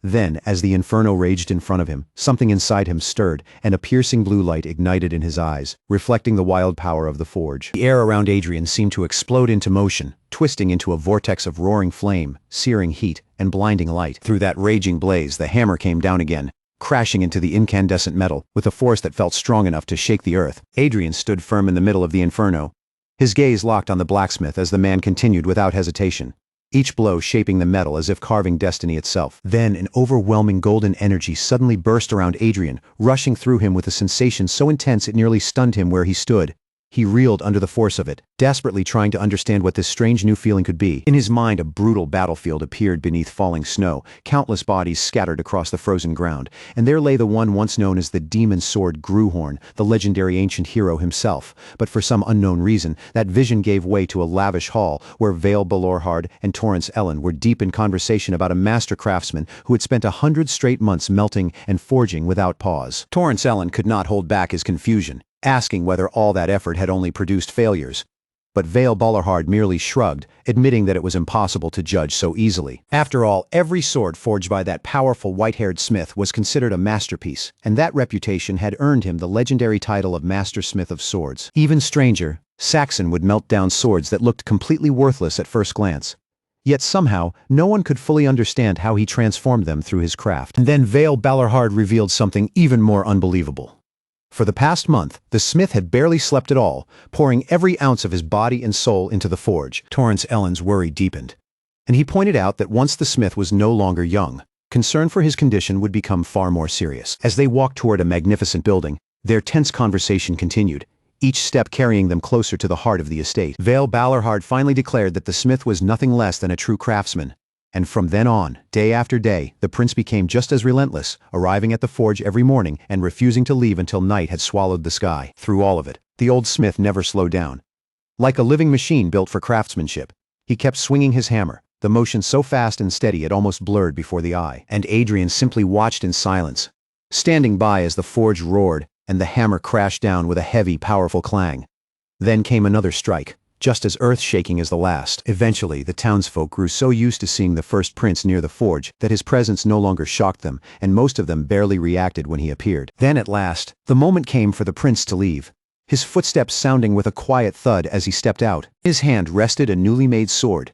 Then, as the inferno raged in front of him, something inside him stirred, and a piercing blue light ignited in his eyes, reflecting the wild power of the forge. The air around Adrien seemed to explode into motion, twisting into a vortex of roaring flame, searing heat, and blinding light. Through that raging blaze, the hammer came down again, crashing into the incandescent metal, with a force that felt strong enough to shake the earth. Adrien stood firm in the middle of the inferno, his gaze locked on the blacksmith as the man continued without hesitation, each blow shaping the metal as if carving destiny itself. Then an overwhelming golden energy suddenly burst around Adrien, rushing through him with a sensation so intense it nearly stunned him where he stood. He reeled under the force of it, desperately trying to understand what this strange new feeling could be. In his mind, a brutal battlefield appeared beneath falling snow, countless bodies scattered across the frozen ground, and there lay the one once known as the demon sword Gruhorn, the legendary ancient hero himself. But for some unknown reason, that vision gave way to a lavish hall where Vale Balorhard and Torrance Ellen were deep in conversation about a master craftsman who had spent 100 straight months melting and forging without pause. Torrance Ellen could not hold back his confusion, asking whether all that effort had only produced failures. But Vale Balorhard merely shrugged, admitting that it was impossible to judge so easily. After all, every sword forged by that powerful white-haired smith was considered a masterpiece, and that reputation had earned him the legendary title of Master Smith of Swords. Even stranger, Saxon would melt down swords that looked completely worthless at first glance. Yet somehow, no one could fully understand how he transformed them through his craft. And then Vale Balorhard revealed something even more unbelievable. For the past month, the smith had barely slept at all, pouring every ounce of his body and soul into the forge. Torrance Ellen's worry deepened, and he pointed out that once the smith was no longer young, concern for his condition would become far more serious. As they walked toward a magnificent building, their tense conversation continued, each step carrying them closer to the heart of the estate. Vale Balorhard finally declared that the smith was nothing less than a true craftsman. And from then on, day after day, the prince became just as relentless, arriving at the forge every morning and refusing to leave until night had swallowed the sky. Through all of it, the old smith never slowed down. Like a living machine built for craftsmanship, he kept swinging his hammer, the motion so fast and steady it almost blurred before the eye. And Adrien simply watched in silence, standing by as the forge roared and the hammer crashed down with a heavy, powerful clang. Then came another strike, just as earth-shaking as the last. Eventually, the townsfolk grew so used to seeing the first prince near the forge that his presence no longer shocked them, and most of them barely reacted when he appeared. Then at last, the moment came for the prince to leave, his footsteps sounding with a quiet thud as he stepped out. His hand rested a newly made sword,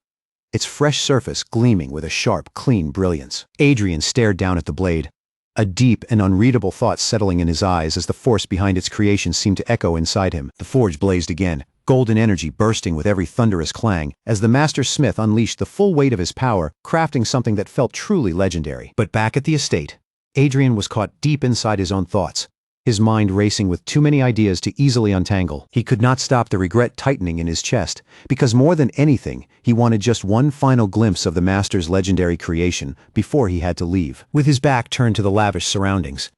its fresh surface gleaming with a sharp, clean brilliance. Adrien stared down at the blade, a deep and unreadable thought settling in his eyes as the force behind its creation seemed to echo inside him. The forge blazed again, golden energy bursting with every thunderous clang, as the master smith unleashed the full weight of his power, crafting something that felt truly legendary. But back at the estate, Adrien was caught deep inside his own thoughts, his mind racing with too many ideas to easily untangle. He could not stop the regret tightening in his chest, because more than anything, he wanted just one final glimpse of the master's legendary creation before he had to leave. With his back turned to the lavish surroundings,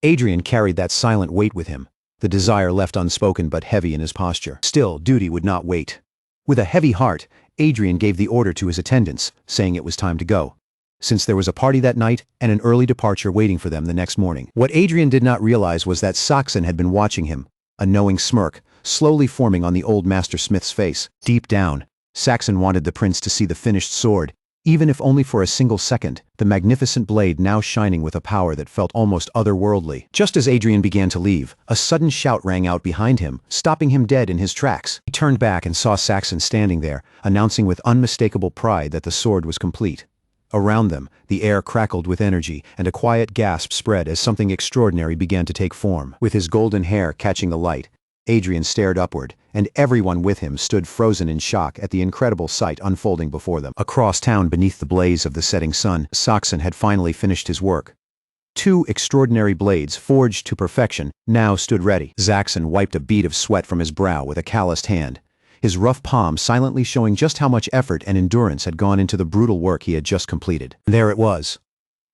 Adrien carried that silent weight with him, the desire left unspoken but heavy in his posture. Still, duty would not wait. With a heavy heart, Adrien gave the order to his attendants, saying it was time to go, since there was a party that night and an early departure waiting for them the next morning. What Adrien did not realize was that Saxon had been watching him, a knowing smirk slowly forming on the old master smith's face. Deep down, Saxon wanted the prince to see the finished sword, even if only for a single second, the magnificent blade now shining with a power that felt almost otherworldly. Just as Adrien began to leave, a sudden shout rang out behind him, stopping him dead in his tracks. He turned back and saw Saxon standing there, announcing with unmistakable pride that the sword was complete. Around them, the air crackled with energy, and a quiet gasp spread as something extraordinary began to take form. With his golden hair catching the light, Adrien stared upward, and everyone with him stood frozen in shock at the incredible sight unfolding before them. Across town beneath the blaze of the setting sun, Saxon had finally finished his work. Two extraordinary blades, forged to perfection, now stood ready. Saxon wiped a bead of sweat from his brow with a calloused hand, his rough palm silently showing just how much effort and endurance had gone into the brutal work he had just completed. There it was.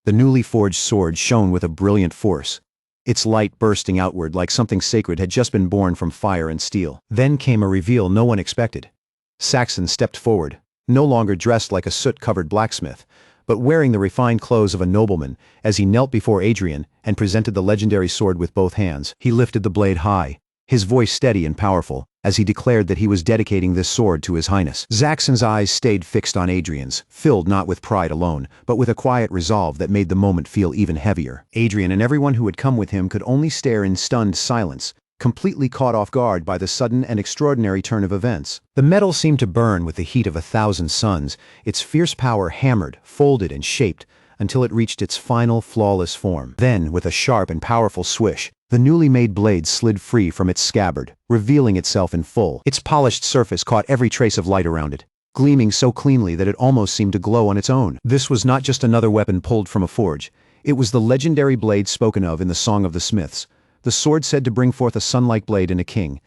The newly forged sword shone with a brilliant force, its light bursting outward like something sacred had just been born from fire and steel. Then came a reveal no one expected. Saxon stepped forward, no longer dressed like a soot-covered blacksmith, but wearing the refined clothes of a nobleman, as he knelt before Adrien and presented the legendary sword with both hands. He lifted the blade high, his voice steady and powerful, as he declared that he was dedicating this sword to his highness. Zaxxon's eyes stayed fixed on Adrien's, filled not with pride alone, but with a quiet resolve that made the moment feel even heavier. Adrien and everyone who had come with him could only stare in stunned silence, completely caught off guard by the sudden and extraordinary turn of events. The metal seemed to burn with the heat of 1,000 suns, its fierce power hammered, folded, and shaped, until it reached its final, flawless form. Then, with a sharp and powerful swish, the newly made blade slid free from its scabbard, revealing itself in full. Its polished surface caught every trace of light around it, gleaming so cleanly that it almost seemed to glow on its own. This was not just another weapon pulled from a forge. It was the legendary blade spoken of in the Song of the Smiths, the sword said to bring forth a sun-like blade and a king.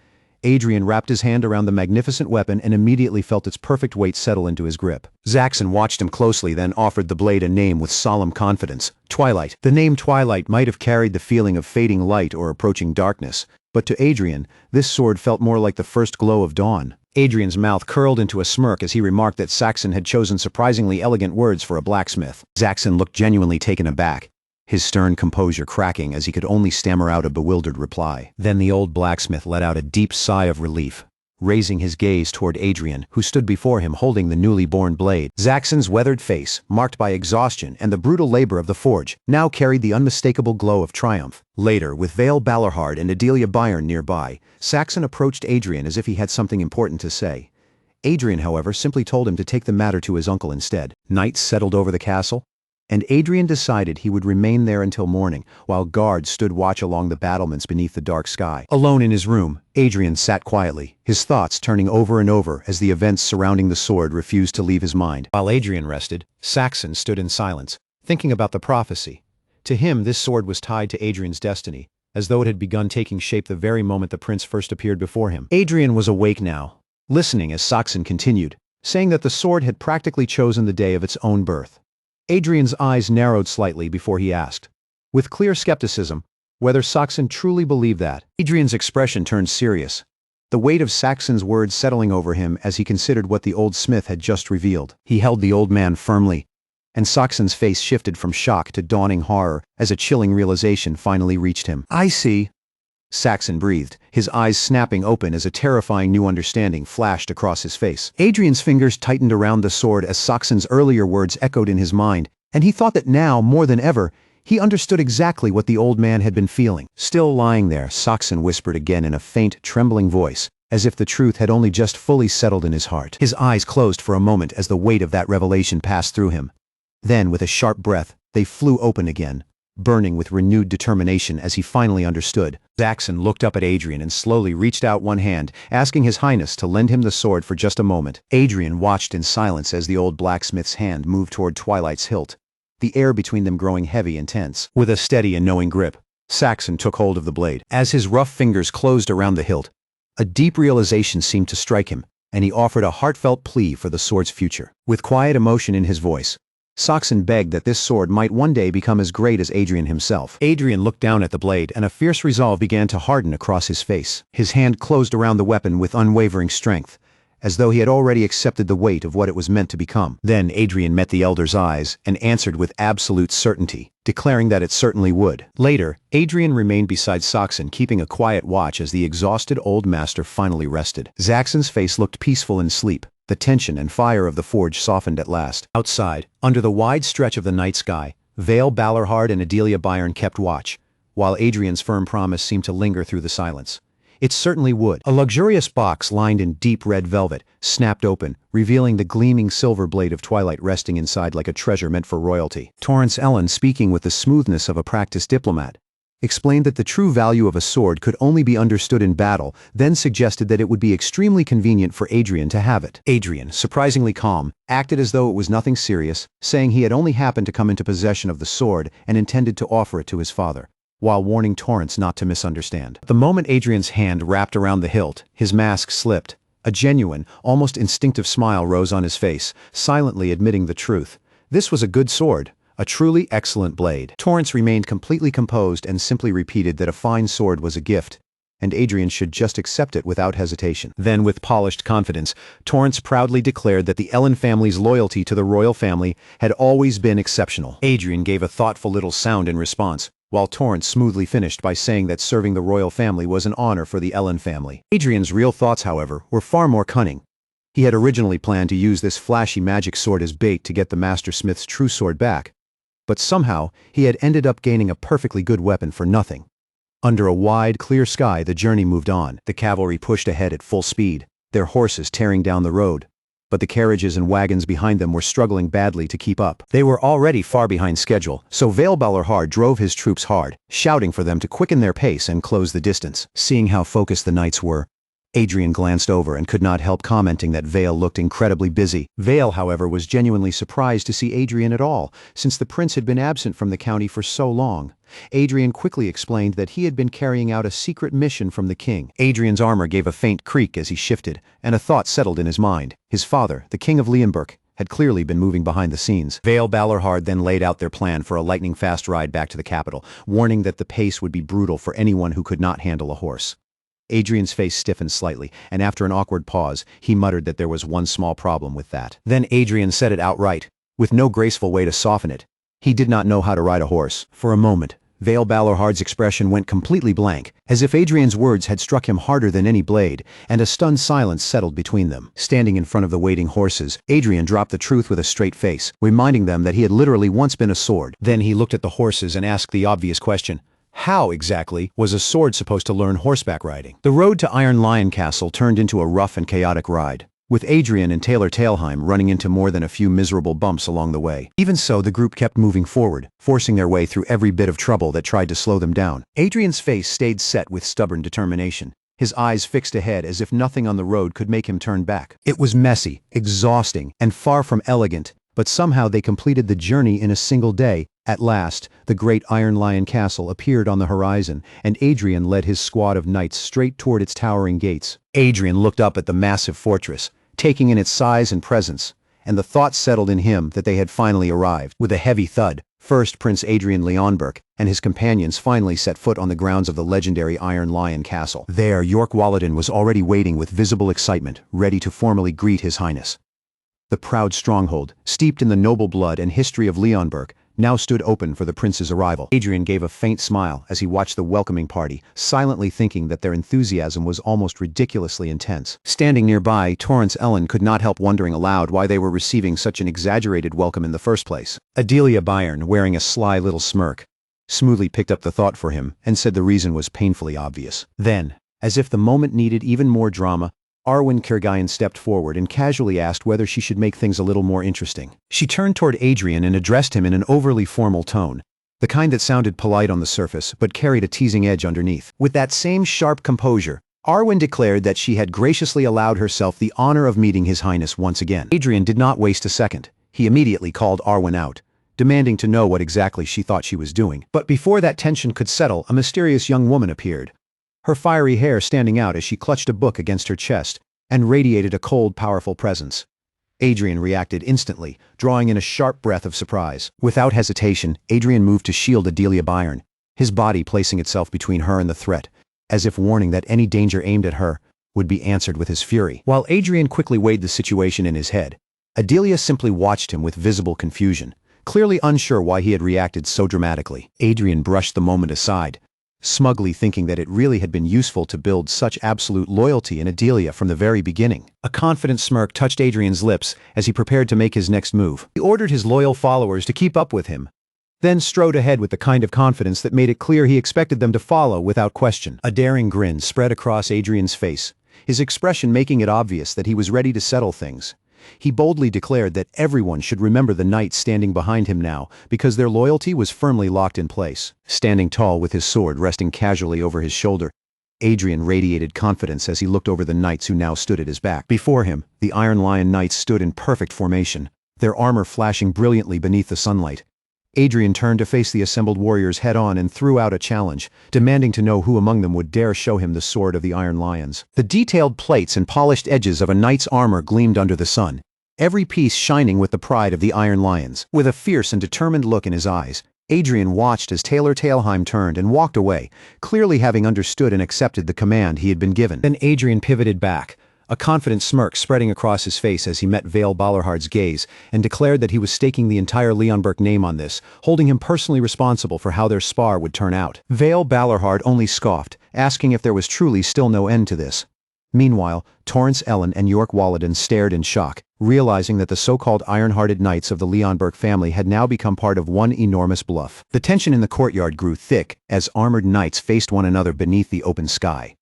Adrien wrapped his hand around the magnificent weapon and immediately felt its perfect weight settle into his grip. Zaxxon watched him closely, then offered the blade a name with solemn confidence: Twilight. The name Twilight might have carried the feeling of fading light or approaching darkness, but to Adrien, this sword felt more like the first glow of dawn. Adrien's mouth curled into a smirk as he remarked that Zaxxon had chosen surprisingly elegant words for a blacksmith. Zaxxon looked genuinely taken aback, his stern composure cracking as he could only stammer out a bewildered reply. Then the old blacksmith let out a deep sigh of relief, raising his gaze toward Adrien, who stood before him holding the newly born blade. Zaxxon's weathered face, marked by exhaustion and the brutal labor of the forge, now carried the unmistakable glow of triumph. Later, with Vale Balarhard and Adelia Byron nearby, Zaxxon approached Adrien as if he had something important to say. Adrien, however, simply told him to take the matter to his uncle instead. Night settled over the castle, and Adrien decided he would remain there until morning, while guards stood watch along the battlements beneath the dark sky. Alone in his room, Adrien sat quietly, his thoughts turning over and over as the events surrounding the sword refused to leave his mind. While Adrien rested, Zaxxon stood in silence, thinking about the prophecy. To him, this sword was tied to Adrien's destiny, as though it had begun taking shape the very moment the prince first appeared before him. Adrien was awake now, listening as Zaxxon continued, saying that the sword had practically chosen the day of its own birth. Adrien's eyes narrowed slightly before he asked, with clear skepticism, whether Zaxxon truly believed that. Adrien's expression turned serious, the weight of Zaxxon's words settling over him as he considered what the old smith had just revealed. He held the old man firmly, and Zaxxon's face shifted from shock to dawning horror as a chilling realization finally reached him. "I see," Zaxxon breathed, his eyes snapping open as a terrifying new understanding flashed across his face. Adrien's fingers tightened around the sword as Zaxxon's earlier words echoed in his mind, and he thought that now, more than ever, he understood exactly what the old man had been feeling. Still lying there, Zaxxon whispered again in a faint, trembling voice, as if the truth had only just fully settled in his heart. His eyes closed for a moment as the weight of that revelation passed through him. Then, with a sharp breath, they flew open again, burning with renewed determination as he finally understood. Zaxxon looked up at Adrien and slowly reached out one hand, asking his highness to lend him the sword for just a moment. Adrien watched in silence as the old blacksmith's hand moved toward Twilight's hilt, the air between them growing heavy and tense. With a steady and knowing grip, Zaxxon took hold of the blade. As his rough fingers closed around the hilt, a deep realization seemed to strike him, and he offered a heartfelt plea for the sword's future. With quiet emotion in his voice, Zaxxon begged that this sword might one day become as great as Adrien himself. Adrien looked down at the blade, and a fierce resolve began to harden across his face. His hand closed around the weapon with unwavering strength, as though he had already accepted the weight of what it was meant to become. Then Adrien met the elder's eyes and answered with absolute certainty, declaring that it certainly would. Later, Adrien remained beside Zaxxon, keeping a quiet watch as the exhausted old master finally rested. Zaxxon's face looked peaceful in sleep. The tension and fire of the forge softened at last. Outside, under the wide stretch of the night sky, Vale Balarhard and Adelia Byron kept watch, while Adrien's firm promise seemed to linger through the silence. It certainly would. A luxurious box lined in deep red velvet snapped open, revealing the gleaming silver blade of Twilight resting inside like a treasure meant for royalty. Torrance Ellen, speaking with the smoothness of a practiced diplomat, explained that the true value of a sword could only be understood in battle, then suggested that it would be extremely convenient for Adrien to have it. Adrien, surprisingly calm, acted as though it was nothing serious, saying he had only happened to come into possession of the sword and intended to offer it to his father, while warning Torrance not to misunderstand. The moment Adrien's hand wrapped around the hilt, his mask slipped. A genuine, almost instinctive smile rose on his face, silently admitting the truth. This was a good sword. A truly excellent blade. Torrance remained completely composed and simply repeated that a fine sword was a gift, and Adrien should just accept it without hesitation. Then, with polished confidence, Torrance proudly declared that the Ellen family's loyalty to the royal family had always been exceptional. Adrien gave a thoughtful little sound in response, while Torrance smoothly finished by saying that serving the royal family was an honor for the Ellen family. Adrien's real thoughts, however, were far more cunning. He had originally planned to use this flashy magic sword as bait to get the Master Smith's true sword back, but somehow he had ended up gaining a perfectly good weapon for nothing. Under a wide, clear sky, the journey moved on. The cavalry pushed ahead at full speed, their horses tearing down the road, but the carriages and wagons behind them were struggling badly to keep up. They were already far behind schedule, so Vale drove his troops hard, shouting for them to quicken their pace and close the distance. Seeing how focused the knights were, Adrien glanced over and could not help commenting that Vale looked incredibly busy. Vale, however, was genuinely surprised to see Adrien at all, since the prince had been absent from the county for so long. Adrien quickly explained that he had been carrying out a secret mission from the king. Adrien's armor gave a faint creak as he shifted, and a thought settled in his mind. His father, the king of Leonberg, had clearly been moving behind the scenes. Vale then laid out their plan for a lightning-fast ride back to the capital, warning that the pace would be brutal for anyone who could not handle a horse. Adrien's face stiffened slightly, and after an awkward pause, he muttered that there was one small problem with that. Then Adrien said it outright, with no graceful way to soften it. He did not know how to ride a horse. For a moment, Vale expression went completely blank, as if Adrien's words had struck him harder than any blade, and a stunned silence settled between them. Standing in front of the waiting horses, Adrien dropped the truth with a straight face, reminding them that he had literally once been a sword. Then he looked at the horses and asked the obvious question. How, exactly, was a sword supposed to learn horseback riding? The road to Iron Lion Castle turned into a rough and chaotic ride, with Adrien and Taylor Tailheim running into more than a few miserable bumps along the way. Even so, the group kept moving forward, forcing their way through every bit of trouble that tried to slow them down. Adrien's face stayed set with stubborn determination, his eyes fixed ahead as if nothing on the road could make him turn back. It was messy, exhausting, and far from elegant, but somehow they completed the journey in a single day. At last, the great Iron Lion Castle appeared on the horizon, and Adrien led his squad of knights straight toward its towering gates. Adrien looked up at the massive fortress, taking in its size and presence, and the thought settled in him that they had finally arrived. With a heavy thud, first Prince Adrien Leonberg and his companions finally set foot on the grounds of the legendary Iron Lion Castle. There, York Walladin was already waiting with visible excitement, ready to formally greet His Highness. The proud stronghold, steeped in the noble blood and history of Leonberg, now stood open for the prince's arrival. Adrien gave a faint smile as he watched the welcoming party, silently thinking that their enthusiasm was almost ridiculously intense. Standing nearby, Torrance Ellen could not help wondering aloud why they were receiving such an exaggerated welcome in the first place. Adelia Byron, wearing a sly little smirk, smoothly picked up the thought for him and said the reason was painfully obvious. Then, as if the moment needed even more drama, Arwen Kirgayan stepped forward and casually asked whether she should make things a little more interesting. She turned toward Adrien and addressed him in an overly formal tone, the kind that sounded polite on the surface but carried a teasing edge underneath. With that same sharp composure, Arwen declared that she had graciously allowed herself the honor of meeting His Highness once again. Adrien did not waste a second. He immediately called Arwen out, demanding to know what exactly she thought she was doing. But before that tension could settle, a mysterious young woman appeared, her fiery hair standing out as she clutched a book against her chest and radiated a cold, powerful presence. Adrien reacted instantly, drawing in a sharp breath of surprise. Without hesitation, Adrien moved to shield Adelia Byron, his body placing itself between her and the threat, as if warning that any danger aimed at her would be answered with his fury. While Adrien quickly weighed the situation in his head, Adelia simply watched him with visible confusion, clearly unsure why he had reacted so dramatically. Adrien brushed the moment aside, smugly thinking that it really had been useful to build such absolute loyalty in Adelia from the very beginning. A confident smirk touched Adrien's lips as he prepared to make his next move. He ordered his loyal followers to keep up with him, then strode ahead with the kind of confidence that made it clear he expected them to follow without question. A daring grin spread across Adrien's face, his expression making it obvious that he was ready to settle things. He boldly declared that everyone should remember the knights standing behind him now, because their loyalty was firmly locked in place. Standing tall with his sword resting casually over his shoulder, Adrien radiated confidence as he looked over the knights who now stood at his back. Before him, the Iron Lion knights stood in perfect formation, their armor flashing brilliantly beneath the sunlight. Adrien turned to face the assembled warriors head-on and threw out a challenge, demanding to know who among them would dare show him the sword of the Iron Lions. The detailed plates and polished edges of a knight's armor gleamed under the sun, every piece shining with the pride of the Iron Lions. With a fierce and determined look in his eyes, Adrien watched as Taylor Tailheim turned and walked away, clearly having understood and accepted the command he had been given. Then Adrien pivoted back, a confident smirk spreading across his face as he met Vale Ballarhard's gaze, and declared that he was staking the entire Leonberg name on this, holding him personally responsible for how their spar would turn out. Vale Ballarhard only scoffed, asking if there was truly still no end to this. Meanwhile, Torrance Ellen and York Walladon stared in shock, realizing that the so-called iron-hearted knights of the Leonberg family had now become part of one enormous bluff. The tension in the courtyard grew thick as armored knights faced one another beneath the open sky.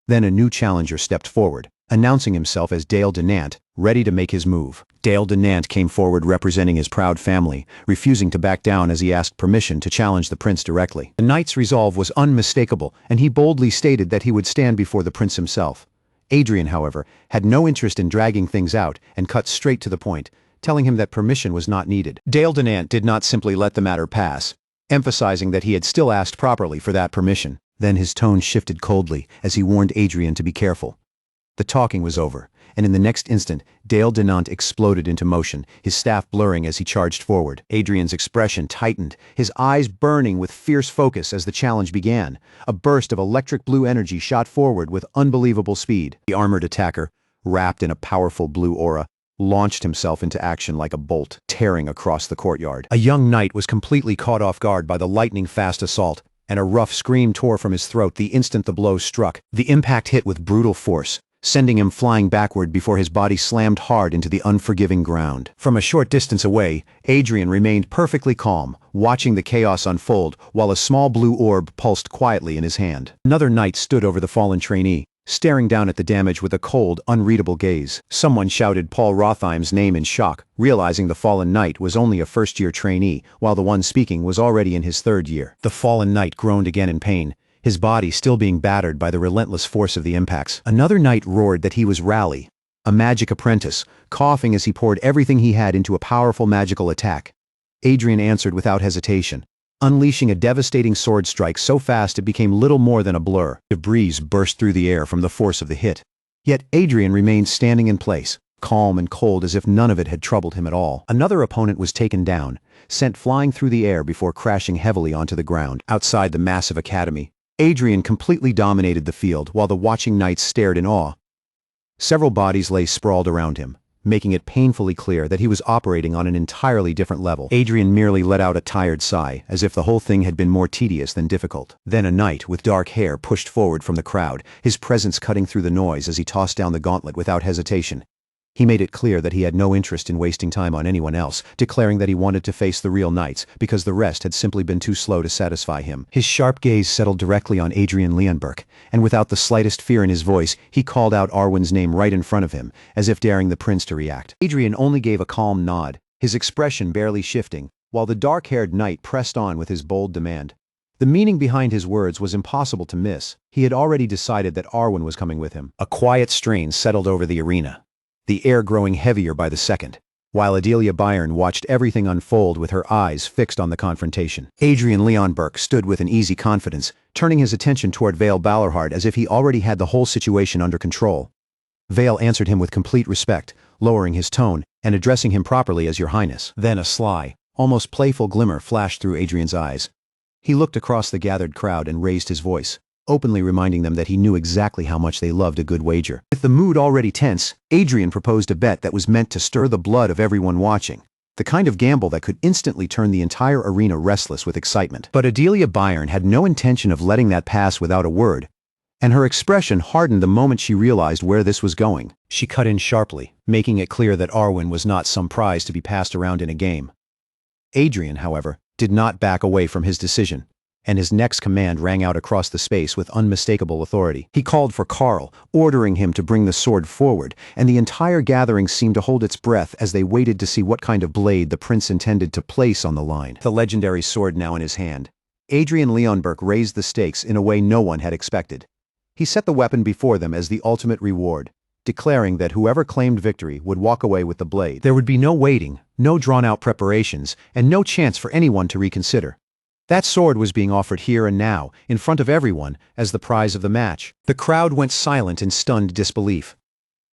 Then a new challenger stepped forward, announcing himself as Dale Dinant, ready to make his move. Dale Dinant came forward representing his proud family, refusing to back down as he asked permission to challenge the prince directly. The knight's resolve was unmistakable, and he boldly stated that he would stand before the prince himself. Adrien, however, had no interest in dragging things out and cut straight to the point, telling him that permission was not needed. Dale Dinant did not simply let the matter pass, emphasizing that he had still asked properly for that permission. Then his tone shifted coldly as he warned Adrien to be careful. The talking was over, and in the next instant, Dale Dinant exploded into motion, his staff blurring as he charged forward. Adrien's expression tightened, his eyes burning with fierce focus as the challenge began. A burst of electric blue energy shot forward with unbelievable speed. The armored attacker, wrapped in a powerful blue aura, launched himself into action like a bolt, tearing across the courtyard. A young knight was completely caught off guard by the lightning-fast assault, and a rough scream tore from his throat the instant the blow struck. The impact hit with brutal force, sending him flying backward before his body slammed hard into the unforgiving ground. From a short distance away, Adrien remained perfectly calm, watching the chaos unfold while a small blue orb pulsed quietly in his hand. Another knight stood over the fallen trainee, staring down at the damage with a cold, unreadable gaze. Someone shouted Paul Rothheim's name in shock, realizing the fallen knight was only a first-year trainee, while the one speaking was already in his third year. The fallen knight groaned again in pain, his body still being battered by the relentless force of the impacts. Another knight roared that he was Rally, a magic apprentice, coughing as he poured everything he had into a powerful magical attack. Adrien answered without hesitation, unleashing a devastating sword strike so fast it became little more than a blur. Debris burst through the air from the force of the hit. Yet Adrien remained standing in place, calm and cold as if none of it had troubled him at all. Another opponent was taken down, sent flying through the air before crashing heavily onto the ground. Outside the massive academy, Adrien completely dominated the field while the watching knights stared in awe. Several bodies lay sprawled around him, making it painfully clear that he was operating on an entirely different level. Adrien merely let out a tired sigh, as if the whole thing had been more tedious than difficult. Then a knight with dark hair pushed forward from the crowd, his presence cutting through the noise as he tossed down the gauntlet without hesitation. He made it clear that he had no interest in wasting time on anyone else, declaring that he wanted to face the real knights because the rest had simply been too slow to satisfy him. His sharp gaze settled directly on Adrien Leonberg, and without the slightest fear in his voice, he called out Arwen's name right in front of him, as if daring the prince to react. Adrien only gave a calm nod, his expression barely shifting, while the dark-haired knight pressed on with his bold demand. The meaning behind his words was impossible to miss. He had already decided that Arwen was coming with him. A quiet strain settled over the arena, the air growing heavier by the second, while Adelia Bayern watched everything unfold with her eyes fixed on the confrontation. Adrien Leonberg stood with an easy confidence, turning his attention toward Vale Ballarhard as if he already had the whole situation under control. Vale answered him with complete respect, lowering his tone and addressing him properly as Your Highness. Then a sly, almost playful glimmer flashed through Adrien's eyes. He looked across the gathered crowd and raised his voice, openly reminding them that he knew exactly how much they loved a good wager. With the mood already tense, Adrien proposed a bet that was meant to stir the blood of everyone watching, the kind of gamble that could instantly turn the entire arena restless with excitement. But Adelia Bayern had no intention of letting that pass without a word, and her expression hardened the moment she realized where this was going. She cut in sharply, making it clear that Arwen was not some prize to be passed around in a game. Adrien, however, did not back away from his decision, and his next command rang out across the space with unmistakable authority. He called for Karl, ordering him to bring the sword forward, and the entire gathering seemed to hold its breath as they waited to see what kind of blade the prince intended to place on the line. The legendary sword now in his hand, Adrien Leonberg raised the stakes in a way no one had expected. He set the weapon before them as the ultimate reward, declaring that whoever claimed victory would walk away with the blade. There would be no waiting, no drawn-out preparations, and no chance for anyone to reconsider. That sword was being offered here and now, in front of everyone, as the prize of the match. The crowd went silent in stunned disbelief.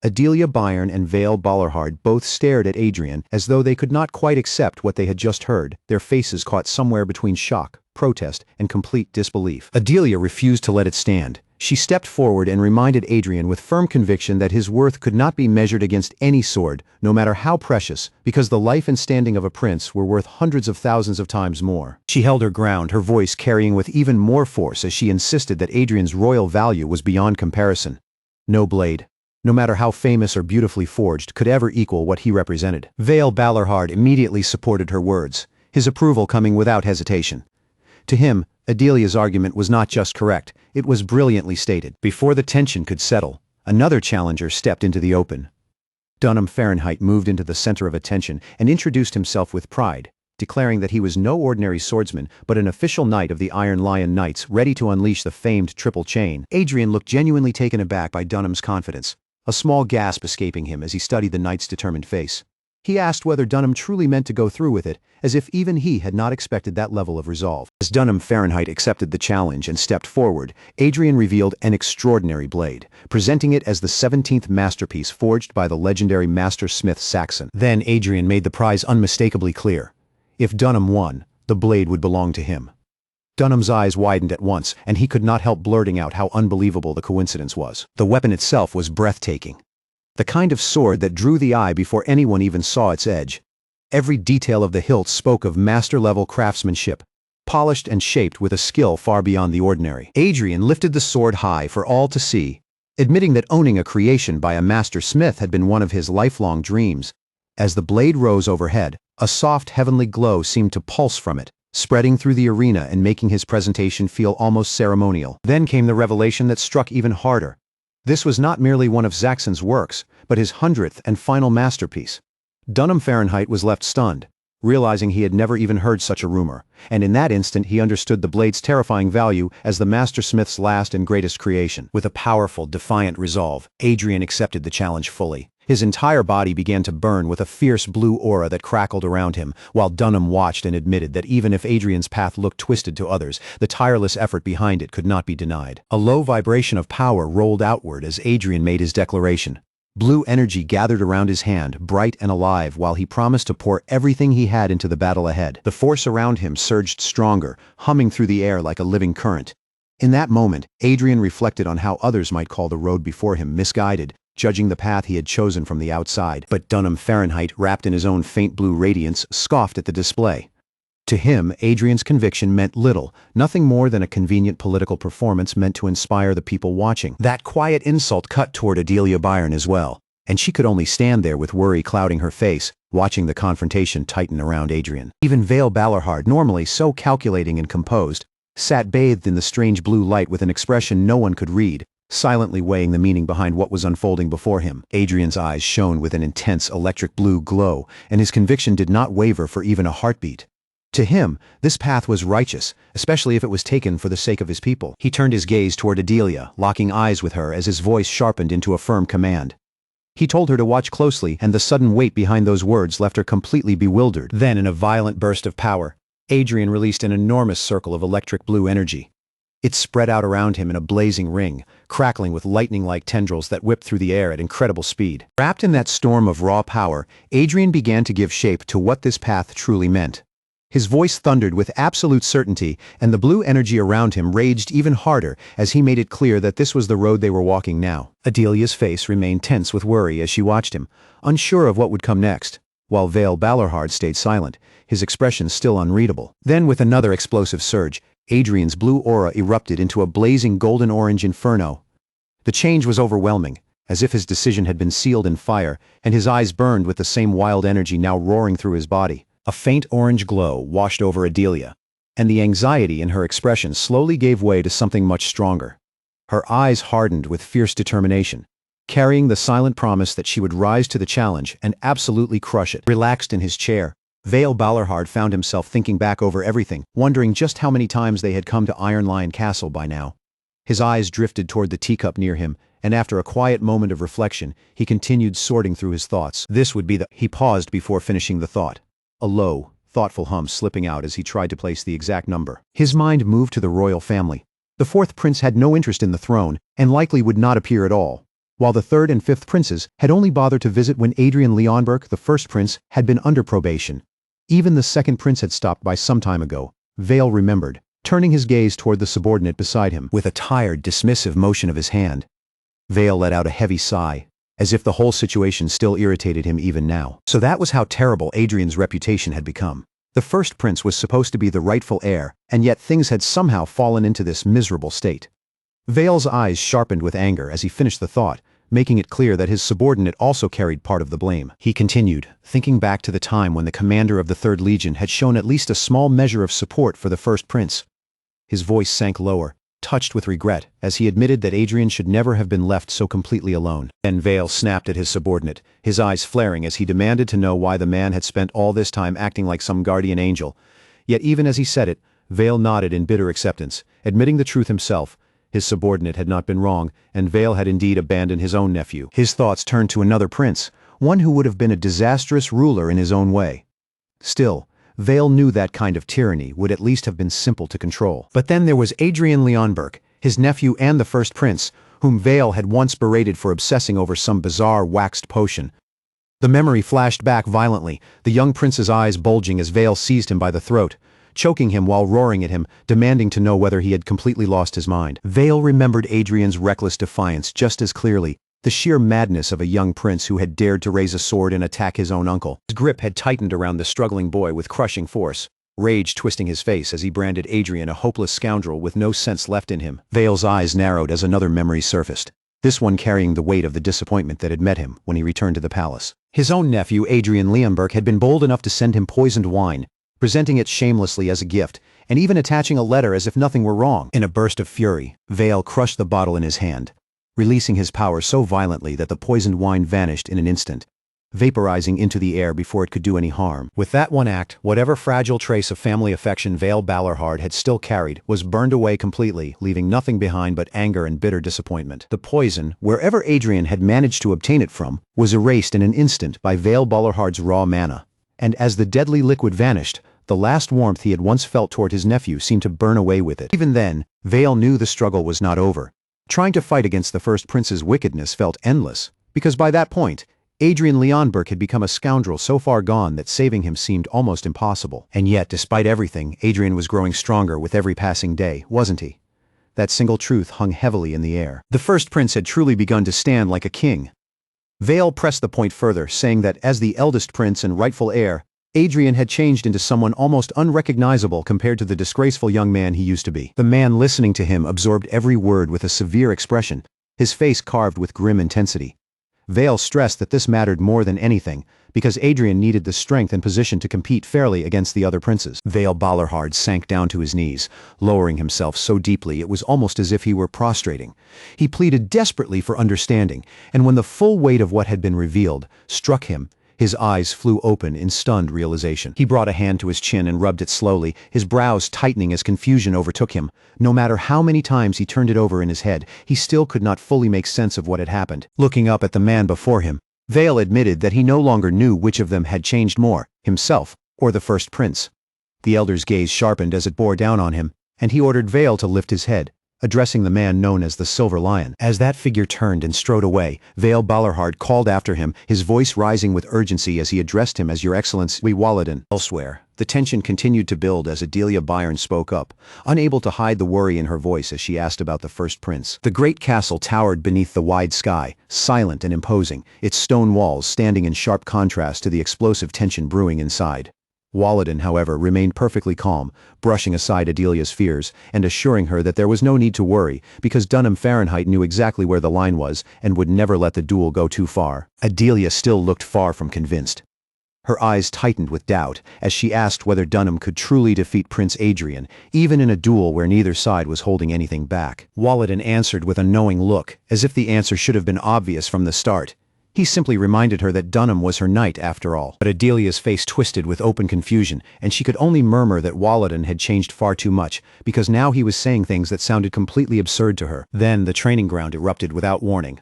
Adelia Bayern and Vale Ballarhard both stared at Adrien as though they could not quite accept what they had just heard, their faces caught somewhere between shock, protest, and complete disbelief. Adelia refused to let it stand, She stepped forward and reminded Adrien with firm conviction that his worth could not be measured against any sword, no matter how precious, because the life and standing of a prince were worth hundreds of thousands of times more. She held her ground, her voice carrying with even more force as she insisted that Adrien's royal value was beyond comparison. No blade, no matter how famous or beautifully forged, could ever equal what he represented. Vale Balarhard immediately supported her words, his approval coming without hesitation. To him, Adelia's argument was not just correct, it was brilliantly stated. Before the tension could settle, another challenger stepped into the open. Dunham Fahrenheit moved into the center of attention and introduced himself with pride, declaring that he was no ordinary swordsman but an official knight of the Iron Lion Knights ready to unleash the famed triple chain. Adrien looked genuinely taken aback by Dunham's confidence, a small gasp escaping him as he studied the knight's determined face. He asked whether Dunham truly meant to go through with it, as if even he had not expected that level of resolve. As Dunham Fahrenheit accepted the challenge and stepped forward, Adrien revealed an extraordinary blade, presenting it as the 17th masterpiece forged by the legendary master smith Saxon. Then Adrien made the prize unmistakably clear. If Dunham won, the blade would belong to him. Dunham's eyes widened at once, and he could not help blurting out how unbelievable the coincidence was. The weapon itself was breathtaking. The kind of sword that drew the eye before anyone even saw its edge. Every detail of the hilt spoke of master-level craftsmanship, polished and shaped with a skill far beyond the ordinary. Adrien lifted the sword high for all to see, admitting that owning a creation by a master smith had been one of his lifelong dreams. As the blade rose overhead, a soft heavenly glow seemed to pulse from it, spreading through the arena and making his presentation feel almost ceremonial. Then came the revelation that struck even harder. This was not merely one of Saxon's works, but his 100th and final masterpiece. Dunham Fahrenheit was left stunned, realizing he had never even heard such a rumor, and in that instant he understood the blade's terrifying value as the mastersmith's last and greatest creation. With a powerful, defiant resolve, Adrien accepted the challenge fully. His entire body began to burn with a fierce blue aura that crackled around him, while Dunham watched and admitted that even if Adrien's path looked twisted to others, the tireless effort behind it could not be denied. A low vibration of power rolled outward as Adrien made his declaration. Blue energy gathered around his hand, bright and alive, while he promised to pour everything he had into the battle ahead. The force around him surged stronger, humming through the air like a living current. In that moment, Adrien reflected on how others might call the road before him misguided, judging the path he had chosen from the outside. But Dunham Fahrenheit, wrapped in his own faint blue radiance, scoffed at the display. To him, Adrien's conviction meant little, nothing more than a convenient political performance meant to inspire the people watching. That quiet insult cut toward Adelia Byron as well, and she could only stand there with worry clouding her face, watching the confrontation tighten around Adrien. Even Vale Balarhard, normally so calculating and composed, sat bathed in the strange blue light with an expression no one could read, silently weighing the meaning behind what was unfolding before him. Adrien's eyes shone with an intense electric blue glow, and his conviction did not waver for even a heartbeat. To him, this path was righteous, especially if it was taken for the sake of his people. He turned his gaze toward Adelia, locking eyes with her as his voice sharpened into a firm command. He told her to watch closely, and the sudden weight behind those words left her completely bewildered. Then, in a violent burst of power, Adrien released an enormous circle of electric blue energy. It spread out around him in a blazing ring, crackling with lightning-like tendrils that whipped through the air at incredible speed. Wrapped in that storm of raw power, Adrien began to give shape to what this path truly meant. His voice thundered with absolute certainty, and the blue energy around him raged even harder as he made it clear that this was the road they were walking now. Adelia's face remained tense with worry as she watched him, unsure of what would come next, while Vale Balarhard stayed silent, his expression still unreadable. Then, with another explosive surge, Adrien's blue aura erupted into a blazing golden-orange inferno. The change was overwhelming, as if his decision had been sealed in fire, and his eyes burned with the same wild energy now roaring through his body. A faint orange glow washed over Adelia, and the anxiety in her expression slowly gave way to something much stronger. Her eyes hardened with fierce determination, carrying the silent promise that she would rise to the challenge and absolutely crush it. Relaxed in his chair, Vale Balarhard found himself thinking back over everything, wondering just how many times they had come to Iron Lion Castle by now. His eyes drifted toward the teacup near him, and after a quiet moment of reflection, he continued sorting through his thoughts. This would be the... He paused before finishing the thought, a low, thoughtful hum slipping out as he tried to place the exact number. His mind moved to the royal family. The fourth prince had no interest in the throne, and likely would not appear at all, while the third and fifth princes had only bothered to visit when Adrien Leonberg, the first prince, had been under probation. Even the second prince had stopped by some time ago. Vale remembered, turning his gaze toward the subordinate beside him. With a tired, dismissive motion of his hand, Vale let out a heavy sigh, as if the whole situation still irritated him even now. So that was how terrible Adrien's reputation had become. The first prince was supposed to be the rightful heir, and yet things had somehow fallen into this miserable state. Vale's eyes sharpened with anger as he finished the thought, making it clear that his subordinate also carried part of the blame. He continued, thinking back to the time when the commander of the Third Legion had shown at least a small measure of support for the first prince. His voice sank lower, touched with regret, as he admitted that Adrien should never have been left so completely alone. Then Vale snapped at his subordinate, his eyes flaring as he demanded to know why the man had spent all this time acting like some guardian angel. Yet even as he said it, Vale nodded in bitter acceptance, admitting the truth himself. His subordinate had not been wrong, and Vale had indeed abandoned his own nephew. His thoughts turned to another prince, one who would have been a disastrous ruler in his own way. Still, Vale knew that kind of tyranny would at least have been simple to control. But then there was Adrien Leonberg, his nephew and the first prince, whom Vale had once berated for obsessing over some bizarre waxed potion. The memory flashed back violently, the young prince's eyes bulging as Vale seized him by the throat, choking him while roaring at him, demanding to know whether he had completely lost his mind. Vale remembered Adrien's reckless defiance just as clearly, the sheer madness of a young prince who had dared to raise a sword and attack his own uncle. His grip had tightened around the struggling boy with crushing force, rage twisting his face as he branded Adrien a hopeless scoundrel with no sense left in him. Vale's eyes narrowed as another memory surfaced, this one carrying the weight of the disappointment that had met him when he returned to the palace. His own nephew, Adrien Leonberg, had been bold enough to send him poisoned wine, presenting it shamelessly as a gift, and even attaching a letter as if nothing were wrong. In a burst of fury, Vale crushed the bottle in his hand, releasing his power so violently that the poisoned wine vanished in an instant, vaporizing into the air before it could do any harm. With that one act, whatever fragile trace of family affection Vale Balorhard had still carried was burned away completely, leaving nothing behind but anger and bitter disappointment. The poison, wherever Adrien had managed to obtain it from, was erased in an instant by Vale Balorhard's raw mana, and as the deadly liquid vanished, the last warmth he had once felt toward his nephew seemed to burn away with it. Even then, Vale knew the struggle was not over. Trying to fight against the first prince's wickedness felt endless, because by that point, Adrien Leonberg had become a scoundrel so far gone that saving him seemed almost impossible. And yet, despite everything, Adrien was growing stronger with every passing day, wasn't he? That single truth hung heavily in the air. The first prince had truly begun to stand like a king. Vale pressed the point further, saying that as the eldest prince and rightful heir, Adrien had changed into someone almost unrecognizable compared to the disgraceful young man he used to be. The man listening to him absorbed every word with a severe expression, his face carved with grim intensity. Vale stressed that this mattered more than anything, because Adrien needed the strength and position to compete fairly against the other princes. Vale Balorhard sank down to his knees, lowering himself so deeply it was almost as if he were prostrating. He pleaded desperately for understanding, and when the full weight of what had been revealed struck him, his eyes flew open in stunned realization. He brought a hand to his chin and rubbed it slowly, his brows tightening as confusion overtook him. No matter how many times he turned it over in his head, he still could not fully make sense of what had happened. Looking up at the man before him, Vale admitted that he no longer knew which of them had changed more, himself or the first prince. The elder's gaze sharpened as it bore down on him, and he ordered Vale to lift his head, addressing the man known as the Silver Lion. As that figure turned and strode away, Vale Balorhard called after him, his voice rising with urgency as he addressed him as Your Excellency Walladen. Elsewhere, the tension continued to build as Adelia Byrne spoke up, unable to hide the worry in her voice as she asked about the first prince. The great castle towered beneath the wide sky, silent and imposing, its stone walls standing in sharp contrast to the explosive tension brewing inside. Walladen, however, remained perfectly calm, brushing aside Adelia's fears and assuring her that there was no need to worry because Dunham Fahrenheit knew exactly where the line was and would never let the duel go too far. Adelia still looked far from convinced. Her eyes tightened with doubt as she asked whether Dunham could truly defeat Prince Adrien, even in a duel where neither side was holding anything back. Walladen answered with a knowing look, as if the answer should have been obvious from the start. He simply reminded her that Dunham was her knight after all. But Adelia's face twisted with open confusion, and she could only murmur that Walladen had changed far too much, because now he was saying things that sounded completely absurd to her. Then the training ground erupted without warning.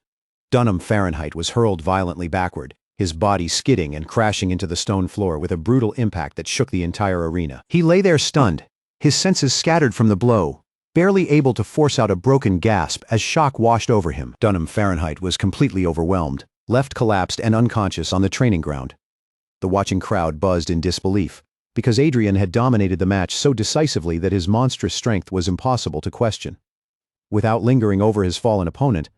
Dunham Fahrenheit was hurled violently backward, his body skidding and crashing into the stone floor with a brutal impact that shook the entire arena. He lay there stunned, his senses scattered from the blow, barely able to force out a broken gasp as shock washed over him. Dunham Fahrenheit was completely overwhelmed, left collapsed and unconscious on the training ground. The watching crowd buzzed in disbelief, because Adrien had dominated the match so decisively that his monstrous strength was impossible to question. Without lingering over his fallen opponent,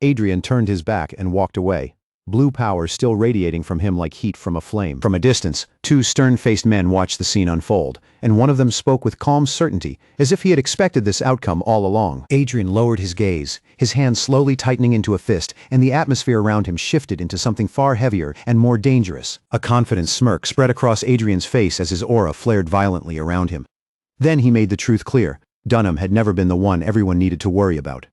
Adrien turned his back and walked away, blue power still radiating from him like heat from a flame. From a distance, two stern-faced men watched the scene unfold, and one of them spoke with calm certainty, as if he had expected this outcome all along. Adrien lowered his gaze, his hand slowly tightening into a fist, and the atmosphere around him shifted into something far heavier and more dangerous. A confident smirk spread across Adrien's face as his aura flared violently around him. Then he made the truth clear. Dunham had never been the one everyone needed to worry about.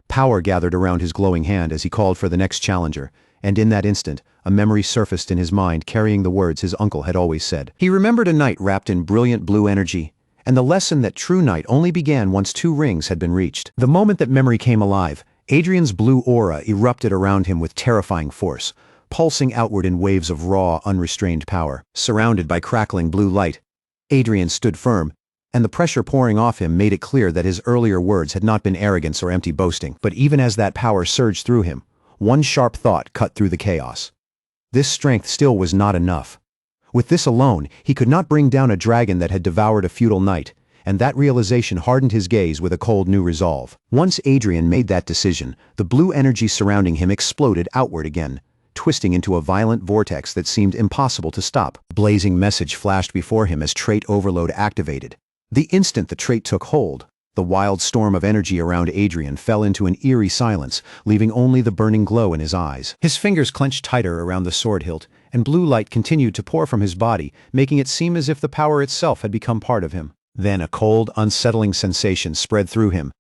Power gathered around his glowing hand as he called for the next challenger, and in that instant, a memory surfaced in his mind carrying the words his uncle had always said. He remembered a night wrapped in brilliant blue energy, and the lesson that true night only began once 2 rings had been reached. The moment that memory came alive, Adrien's blue aura erupted around him with terrifying force, pulsing outward in waves of raw, unrestrained power. Surrounded by crackling blue light, Adrien stood firm, and the pressure pouring off him made it clear that his earlier words had not been arrogance or empty boasting. But even as that power surged through him, one sharp thought cut through the chaos. This strength still was not enough. With this alone, he could not bring down a dragon that had devoured a feudal knight, and that realization hardened his gaze with a cold new resolve. Once Adrien made that decision, the blue energy surrounding him exploded outward again, twisting into a violent vortex that seemed impossible to stop. A blazing message flashed before him as trait overload activated. The instant the trait took hold, the wild storm of energy around Adrien fell into an eerie silence, leaving only the burning glow in his eyes. His fingers clenched tighter around the sword hilt, and blue light continued to pour from his body, making it seem as if the power itself had become part of him. Then a cold, unsettling sensation spread through him.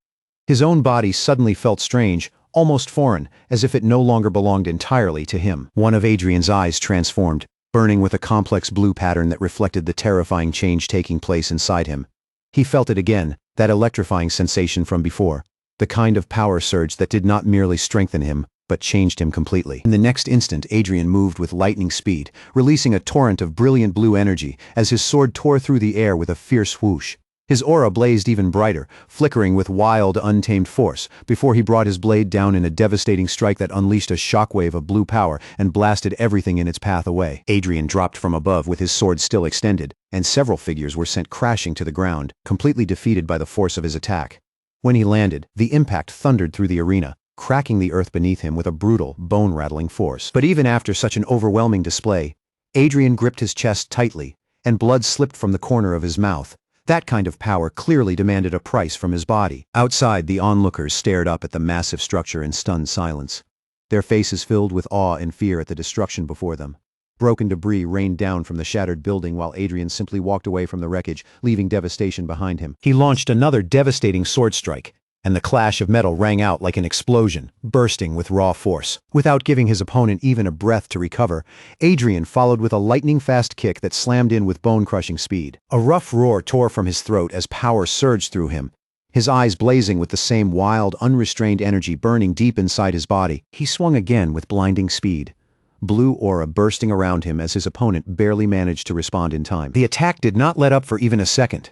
His own body suddenly felt strange, almost foreign, as if it no longer belonged entirely to him. One of Adrien's eyes transformed, burning with a complex blue pattern that reflected the terrifying change taking place inside him. He felt it again, that electrifying sensation from before, the kind of power surge that did not merely strengthen him, but changed him completely. In the next instant, Adrien moved with lightning speed, releasing a torrent of brilliant blue energy as his sword tore through the air with a fierce whoosh. His aura blazed even brighter, flickering with wild, untamed force, before he brought his blade down in a devastating strike that unleashed a shockwave of blue power and blasted everything in its path away. Adrien dropped from above with his sword still extended, and several figures were sent crashing to the ground, completely defeated by the force of his attack. When he landed, the impact thundered through the arena, cracking the earth beneath him with a brutal, bone-rattling force. But even after such an overwhelming display, Adrien gripped his chest tightly, and blood slipped from the corner of his mouth. That kind of power clearly demanded a price from his body. Outside, the onlookers stared up at the massive structure in stunned silence, their faces filled with awe and fear at the destruction before them. Broken debris rained down from the shattered building while Adrien simply walked away from the wreckage, leaving devastation behind him. He launched another devastating sword strike, and the clash of metal rang out like an explosion, bursting with raw force. Without giving his opponent even a breath to recover, Adrien followed with a lightning-fast kick that slammed in with bone-crushing speed. A rough roar tore from his throat as power surged through him, his eyes blazing with the same wild, unrestrained energy burning deep inside his body. He swung again with blinding speed, blue aura bursting around him as his opponent barely managed to respond in time. The attack did not let up for even a second.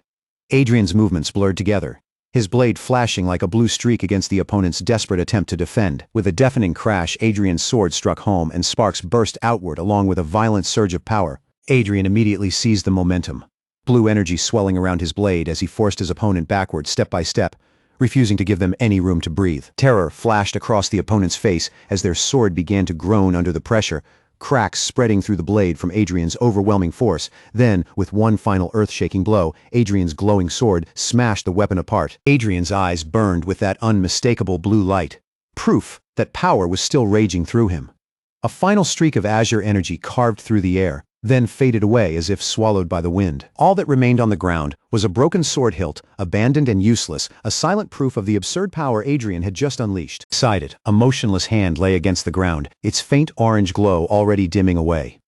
Adrien's movements blurred together, his blade flashing like a blue streak against the opponent's desperate attempt to defend. With a deafening crash, Adrien's sword struck home and sparks burst outward along with a violent surge of power. Adrien immediately seized the momentum, blue energy swelling around his blade as he forced his opponent backward step by step, refusing to give them any room to breathe. Terror flashed across the opponent's face as their sword began to groan under the pressure, cracks spreading through the blade from Adrien's overwhelming force. Then, with one final earth-shaking blow, Adrien's glowing sword smashed the weapon apart. Adrien's eyes burned with that unmistakable blue light, proof that power was still raging through him. A final streak of azure energy carved through the air, then faded away as if swallowed by the wind. All that remained on the ground was a broken sword hilt, abandoned and useless, a silent proof of the absurd power Adrien had just unleashed. Beside it, a motionless hand lay against the ground, its faint orange glow already dimming away.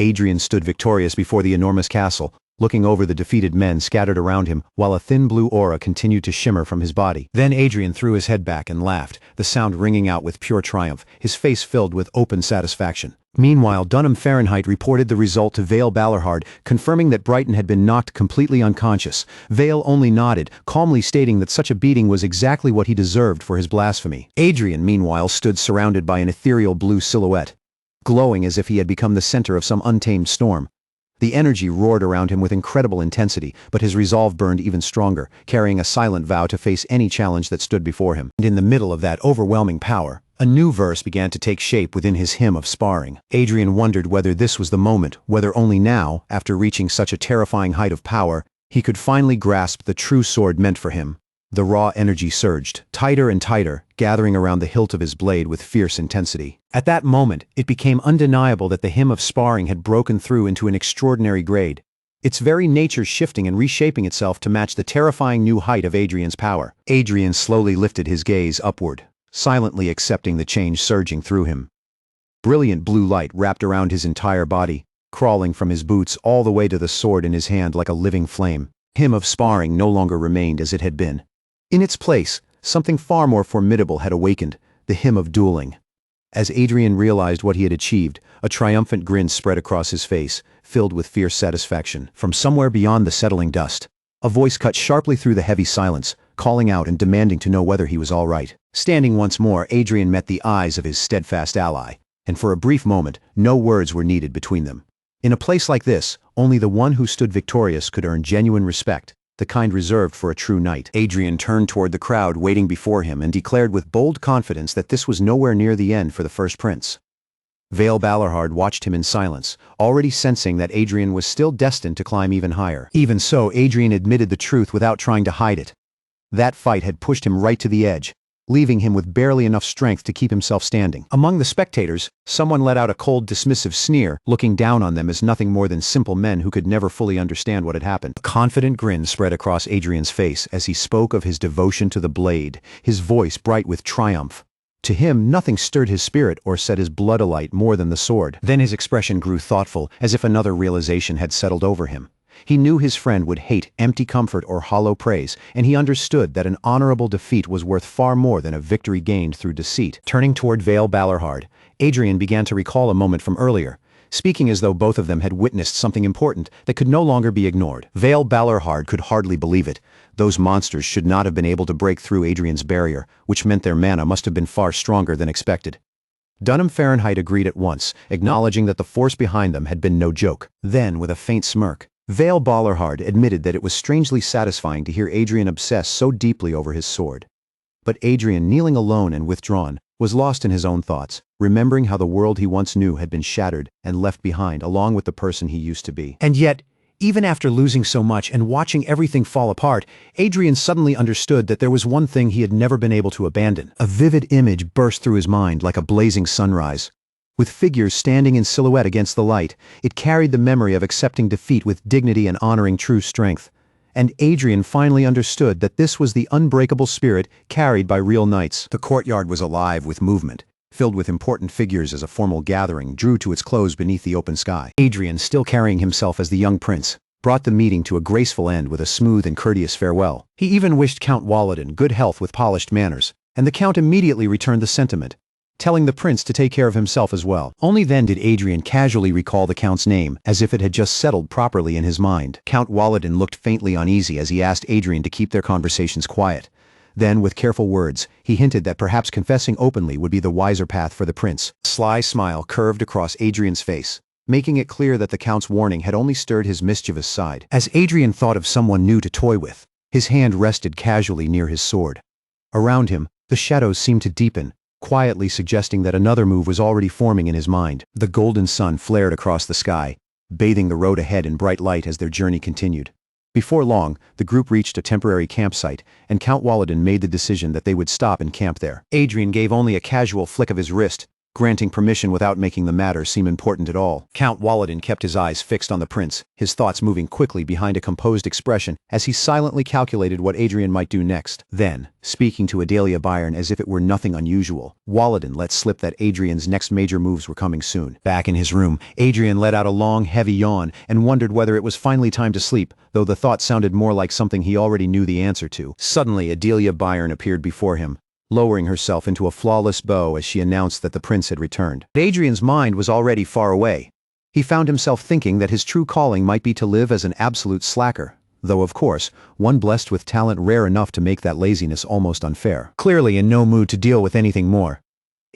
Adrien stood victorious before the enormous castle, looking over the defeated men scattered around him, while a thin blue aura continued to shimmer from his body. Then Adrien threw his head back and laughed, the sound ringing out with pure triumph, his face filled with open satisfaction. Meanwhile, Dunham Fahrenheit reported the result to Vale Ballarhard, confirming that Brighton had been knocked completely unconscious. Vale only nodded, calmly stating that such a beating was exactly what he deserved for his blasphemy. Adrien, meanwhile, stood surrounded by an ethereal blue silhouette, glowing as if he had become the center of some untamed storm. The energy roared around him with incredible intensity, but his resolve burned even stronger, carrying a silent vow to face any challenge that stood before him. And in the middle of that overwhelming power, a new verse began to take shape within his hymn of sparring. Adrien wondered whether this was the moment, whether only now, after reaching such a terrifying height of power, he could finally grasp the true sword meant for him. The raw energy surged, tighter and tighter, gathering around the hilt of his blade with fierce intensity. At that moment, it became undeniable that the hymn of sparring had broken through into an extraordinary grade, its very nature shifting and reshaping itself to match the terrifying new height of Adrien's power. Adrien slowly lifted his gaze upward, silently accepting the change surging through him. Brilliant blue light wrapped around his entire body, crawling from his boots all the way to the sword in his hand like a living flame. Hymn of sparring no longer remained as it had been. In its place, something far more formidable had awakened, the hymn of dueling. As Adrien realized what he had achieved, a triumphant grin spread across his face, filled with fierce satisfaction. From somewhere beyond the settling dust, a voice cut sharply through the heavy silence, calling out and demanding to know whether he was all right. Standing once more, Adrien met the eyes of his steadfast ally, and for a brief moment, no words were needed between them. In a place like this, only the one who stood victorious could earn genuine respect, the kind reserved for a true knight. Adrien turned toward the crowd waiting before him and declared with bold confidence that this was nowhere near the end for the first prince. Vale Balarhard watched him in silence, already sensing that Adrien was still destined to climb even higher. Even so, Adrien admitted the truth without trying to hide it. That fight had pushed him right to the edge, leaving him with barely enough strength to keep himself standing. Among the spectators, someone let out a cold, dismissive sneer, looking down on them as nothing more than simple men who could never fully understand what had happened. A confident grin spread across Adrien's face as he spoke of his devotion to the blade, his voice bright with triumph. To him, nothing stirred his spirit or set his blood alight more than the sword. Then his expression grew thoughtful, as if another realization had settled over him. He knew his friend would hate empty comfort or hollow praise, and he understood that an honorable defeat was worth far more than a victory gained through deceit. Turning toward Vale Balarhard, Adrien began to recall a moment from earlier, speaking as though both of them had witnessed something important that could no longer be ignored. Vale Balarhard could hardly believe it. Those monsters should not have been able to break through Adrien's barrier, which meant their mana must have been far stronger than expected. Dunham Fahrenheit agreed at once, acknowledging that the force behind them had been no joke. Then, with a faint smirk, Vale Balarhard admitted that it was strangely satisfying to hear Adrien obsess so deeply over his sword. But Adrien, kneeling alone and withdrawn, was lost in his own thoughts, remembering how the world he once knew had been shattered and left behind along with the person he used to be. And yet, even after losing so much and watching everything fall apart, Adrien suddenly understood that there was one thing he had never been able to abandon. A vivid image burst through his mind like a blazing sunrise. With figures standing in silhouette against the light, it carried the memory of accepting defeat with dignity and honoring true strength. And Adrien finally understood that this was the unbreakable spirit carried by real knights. The courtyard was alive with movement, filled with important figures as a formal gathering drew to its close beneath the open sky. Adrien, still carrying himself as the young prince, brought the meeting to a graceful end with a smooth and courteous farewell. He even wished Count Walledin good health with polished manners, and the count immediately returned the sentiment, telling the prince to take care of himself as well. Only then did Adrien casually recall the count's name, as if it had just settled properly in his mind. Count Walledin looked faintly uneasy as he asked Adrien to keep their conversations quiet. Then, with careful words, he hinted that perhaps confessing openly would be the wiser path for the prince. A sly smile curved across Adrien's face, making it clear that the count's warning had only stirred his mischievous side. As Adrien thought of someone new to toy with, his hand rested casually near his sword. Around him, the shadows seemed to deepen, quietly suggesting that another move was already forming in his mind. The golden sun flared across the sky, bathing the road ahead in bright light as their journey continued. Before long, the group reached a temporary campsite, and Count Walledin made the decision that they would stop and camp there. Adrien gave only a casual flick of his wrist, granting permission without making the matter seem important at all. Count Walledin kept his eyes fixed on the prince, his thoughts moving quickly behind a composed expression as he silently calculated what Adrien might do next. Then, speaking to Adelia Byron as if it were nothing unusual, Walledin let slip that Adrien's next major moves were coming soon. Back in his room, Adrien let out a long, heavy yawn and wondered whether it was finally time to sleep, though the thought sounded more like something he already knew the answer to. Suddenly, Adelia Byron appeared before him, lowering herself into a flawless bow as she announced that the prince had returned. But Adrien's mind was already far away. He found himself thinking that his true calling might be to live as an absolute slacker, though of course, one blessed with talent rare enough to make that laziness almost unfair. Clearly in no mood to deal with anything more,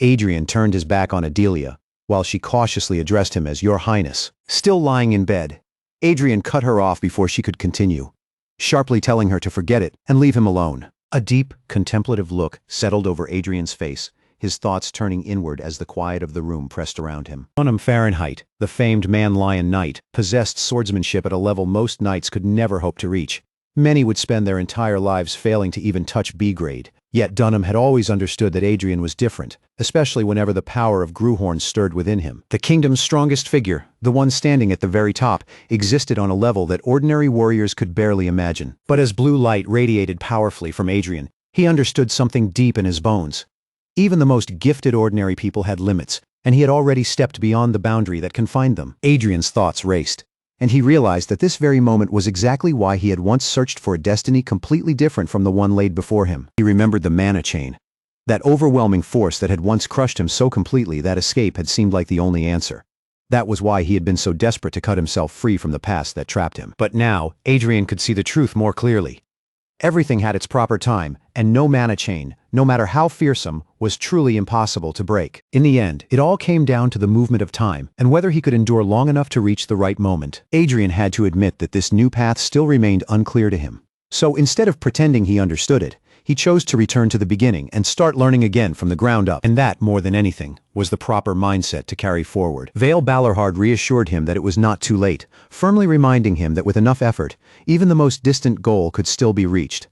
Adrien turned his back on Adelia, while she cautiously addressed him as Your Highness. Still lying in bed, Adrien cut her off before she could continue, sharply telling her to forget it and leave him alone. A deep, contemplative look settled over Adrien's face, his thoughts turning inward as the quiet of the room pressed around him. Fahrenheit, the famed man-lion knight, possessed swordsmanship at a level most knights could never hope to reach. Many would spend their entire lives failing to even touch B-grade. Yet Dunham had always understood that Adrien was different, especially whenever the power of Gruhorn stirred within him. The kingdom's strongest figure, the one standing at the very top, existed on a level that ordinary warriors could barely imagine. But as blue light radiated powerfully from Adrien, he understood something deep in his bones. Even the most gifted ordinary people had limits, and he had already stepped beyond the boundary that confined them. Adrien's thoughts raced, and he realized that this very moment was exactly why he had once searched for a destiny completely different from the one laid before him. He remembered the mana chain, that overwhelming force that had once crushed him so completely that escape had seemed like the only answer. That was why he had been so desperate to cut himself free from the past that trapped him. But now, Adrien could see the truth more clearly. Everything had its proper time, and no mana chain, no matter how fearsome, was truly impossible to break. In the end, it all came down to the movement of time, and whether he could endure long enough to reach the right moment. Adrien had to admit that this new path still remained unclear to him. So instead of pretending he understood it, he chose to return to the beginning and start learning again from the ground up. And that, more than anything, was the proper mindset to carry forward. Vale Balarhard reassured him that it was not too late, firmly reminding him that with enough effort, even the most distant goal could still be reached.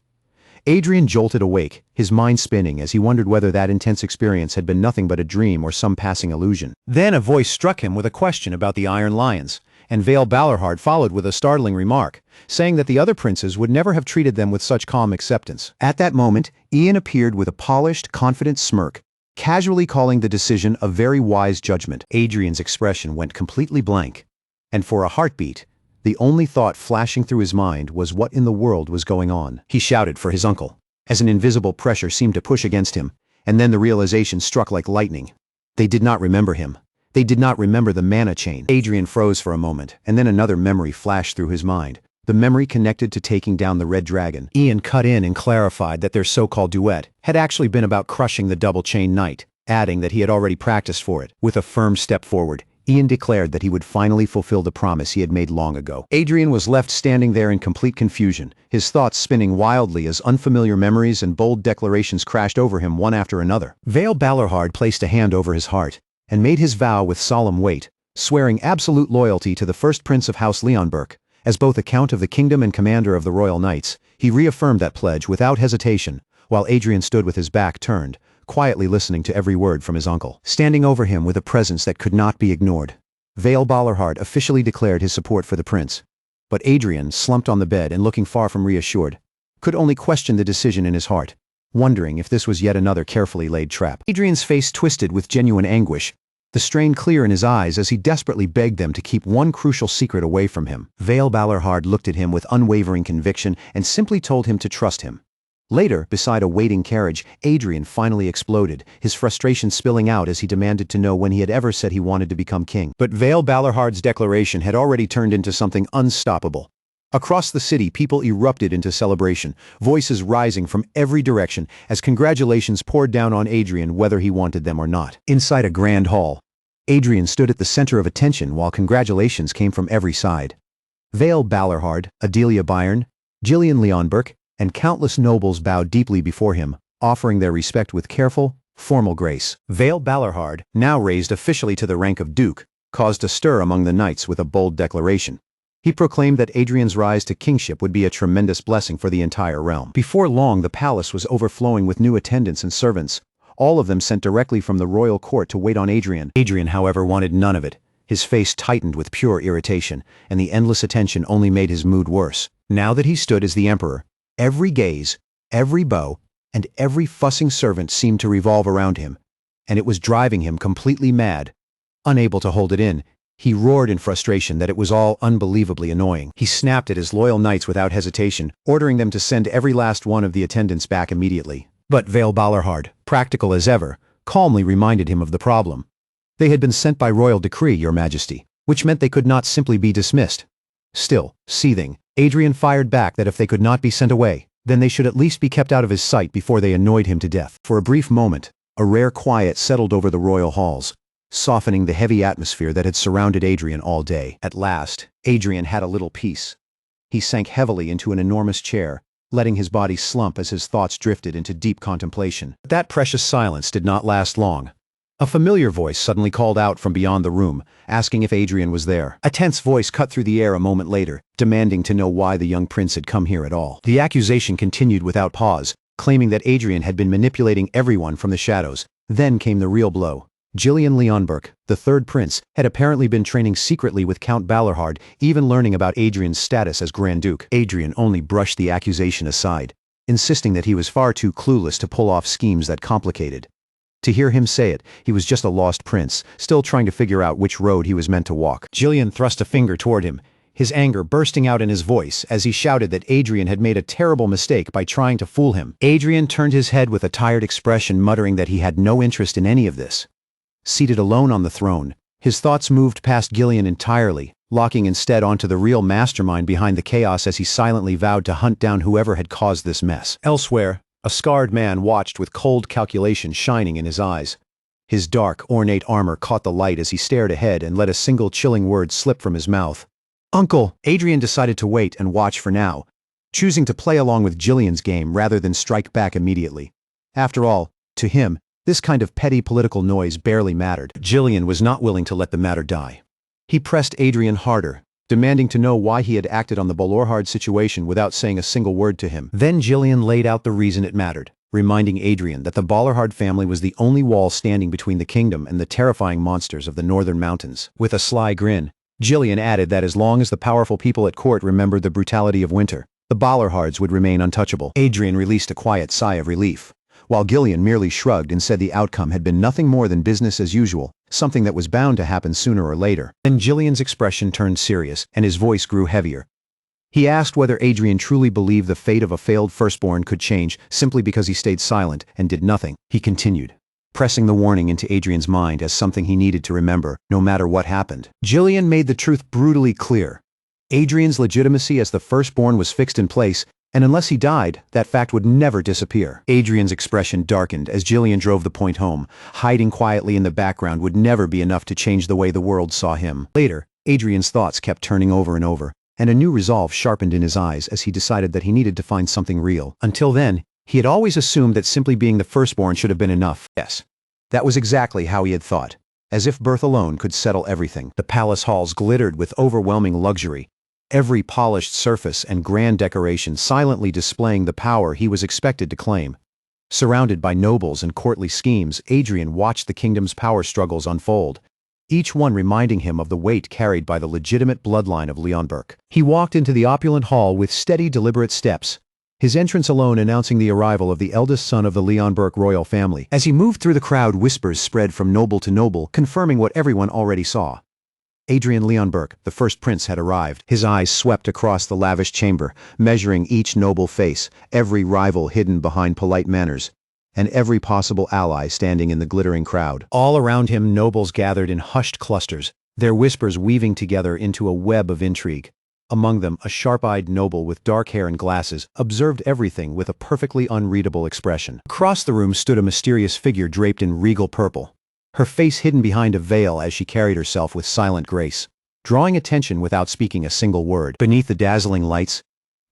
Adrien jolted awake, his mind spinning as he wondered whether that intense experience had been nothing but a dream or some passing illusion. Then a voice struck him with a question about the Iron Lions, and Vale Balarhard followed with a startling remark, saying that the other princes would never have treated them with such calm acceptance. At that moment, Ian appeared with a polished, confident smirk, casually calling the decision a very wise judgment. Adrien's expression went completely blank, and for a heartbeat, the only thought flashing through his mind was what in the world was going on. He shouted for his uncle, as an invisible pressure seemed to push against him, and then the realization struck like lightning. They did not remember him. They did not remember the mana chain. Adrien froze for a moment, and then another memory flashed through his mind. The memory connected to taking down the Red Dragon. Ian cut in and clarified that their so-called duet had actually been about crushing the double-chain knight, adding that he had already practiced for it. With a firm step forward, Ian declared that he would finally fulfill the promise he had made long ago. Adrien was left standing there in complete confusion, his thoughts spinning wildly as unfamiliar memories and bold declarations crashed over him one after another. Vale Balarhard placed a hand over his heart and made his vow with solemn weight, swearing absolute loyalty to the first prince of House Leonberg. As both a count of the kingdom and commander of the royal knights, he reaffirmed that pledge without hesitation, while Adrien stood with his back turned, quietly listening to every word from his uncle. Standing over him with a presence that could not be ignored, Vale Balarhard officially declared his support for the prince. But Adrien, slumped on the bed and looking far from reassured, could only question the decision in his heart, wondering if this was yet another carefully laid trap. Adrien's face twisted with genuine anguish, the strain clear in his eyes as he desperately begged them to keep one crucial secret away from him. Vale Balarhard looked at him with unwavering conviction and simply told him to trust him. Later, beside a waiting carriage, Adrien finally exploded, his frustration spilling out as he demanded to know when he had ever said he wanted to become king. But Vale Balarhard's declaration had already turned into something unstoppable. Across the city, people erupted into celebration, voices rising from every direction as congratulations poured down on Adrien whether he wanted them or not. Inside a grand hall, Adrien stood at the center of attention while congratulations came from every side. Vale Balarhard, Adelia Bayern, Gillian Leonberg, and countless nobles bowed deeply before him, offering their respect with careful, formal grace. Vale Balarhard, now raised officially to the rank of duke, caused a stir among the knights with a bold declaration. He proclaimed that Adrien's rise to kingship would be a tremendous blessing for the entire realm. Before long, the palace was overflowing with new attendants and servants, all of them sent directly from the royal court to wait on Adrien. Adrien, however, wanted none of it. His face tightened with pure irritation, and the endless attention only made his mood worse. Now that he stood as the emperor, every gaze, every bow, and every fussing servant seemed to revolve around him, and it was driving him completely mad. Unable to hold it in, he roared in frustration that it was all unbelievably annoying. He snapped at his loyal knights without hesitation, ordering them to send every last one of the attendants back immediately. But Vale Balarhard, practical as ever, calmly reminded him of the problem. They had been sent by royal decree, Your Majesty, which meant they could not simply be dismissed. Still, seething, Adrien fired back that if they could not be sent away, then they should at least be kept out of his sight before they annoyed him to death. For a brief moment, a rare quiet settled over the royal halls. softening the heavy atmosphere that had surrounded Adrien all day. At last, Adrien had a little peace. He sank heavily into an enormous chair, letting his body slump as his thoughts drifted into deep contemplation. But that precious silence did not last long. A familiar voice suddenly called out from beyond the room, asking if Adrien was there. A tense voice cut through the air a moment later, demanding to know why the young prince had come here at all. The accusation continued without pause, claiming that Adrien had been manipulating everyone from the shadows. Then came the real blow. Gillian Leonberg, the third prince, had apparently been training secretly with Count Balerhard, even learning about Adrien's status as Grand Duke. Adrien only brushed the accusation aside, insisting that he was far too clueless to pull off schemes that complicated. To hear him say it, he was just a lost prince, still trying to figure out which road he was meant to walk. Gillian thrust a finger toward him, his anger bursting out in his voice as he shouted that Adrien had made a terrible mistake by trying to fool him. Adrien turned his head with a tired expression, muttering that he had no interest in any of this. Seated alone on the throne, his thoughts moved past Gillian entirely, locking instead onto the real mastermind behind the chaos as he silently vowed to hunt down whoever had caused this mess. Elsewhere, a scarred man watched with cold calculation shining in his eyes. His dark, ornate armor caught the light as he stared ahead and let a single chilling word slip from his mouth. "Uncle!" Adrien decided to wait and watch for now, choosing to play along with Gillian's game rather than strike back immediately. After all, to him, this kind of petty political noise barely mattered. Gillian was not willing to let the matter die. He pressed Adrien harder, demanding to know why he had acted on the Balerhard situation without saying a single word to him. Then Gillian laid out the reason it mattered, reminding Adrien that the Balerhard family was the only wall standing between the kingdom and the terrifying monsters of the northern mountains. With a sly grin, Gillian added that as long as the powerful people at court remembered the brutality of winter, the Balerhards would remain untouchable. Adrien released a quiet sigh of relief, while Gillian merely shrugged and said the outcome had been nothing more than business as usual, something that was bound to happen sooner or later. Then Gillian's expression turned serious, and his voice grew heavier. He asked whether Adrien truly believed the fate of a failed firstborn could change simply because he stayed silent and did nothing. He continued, pressing the warning into Adrien's mind as something he needed to remember, no matter what happened. Gillian made the truth brutally clear. Adrien's legitimacy as the firstborn was fixed in place, and unless he died, that fact would never disappear. Adrien's expression darkened as Gillian drove the point home. Hiding quietly in the background would never be enough to change the way the world saw him. Later, Adrien's thoughts kept turning over and over, and a new resolve sharpened in his eyes as he decided that he needed to find something real. Until then, he had always assumed that simply being the firstborn should have been enough. Yes, that was exactly how he had thought, as if birth alone could settle everything. The palace halls glittered with overwhelming luxury, every polished surface and grand decoration silently displaying the power he was expected to claim. Surrounded by nobles and courtly schemes, Adrien watched the kingdom's power struggles unfold, each one reminding him of the weight carried by the legitimate bloodline of Leonberg. He walked into the opulent hall with steady, deliberate steps, his entrance alone announcing the arrival of the eldest son of the Leonberg royal family. As he moved through the crowd, whispers spread from noble to noble, confirming what everyone already saw. Adrien Leonberg, the first prince, had arrived. His eyes swept across the lavish chamber, measuring each noble face, every rival hidden behind polite manners, and every possible ally standing in the glittering crowd. All around him, nobles gathered in hushed clusters, their whispers weaving together into a web of intrigue. Among them, a sharp-eyed noble with dark hair and glasses observed everything with a perfectly unreadable expression. Across the room stood a mysterious figure draped in regal purple, her face hidden behind a veil as she carried herself with silent grace, drawing attention without speaking a single word. Beneath the dazzling lights,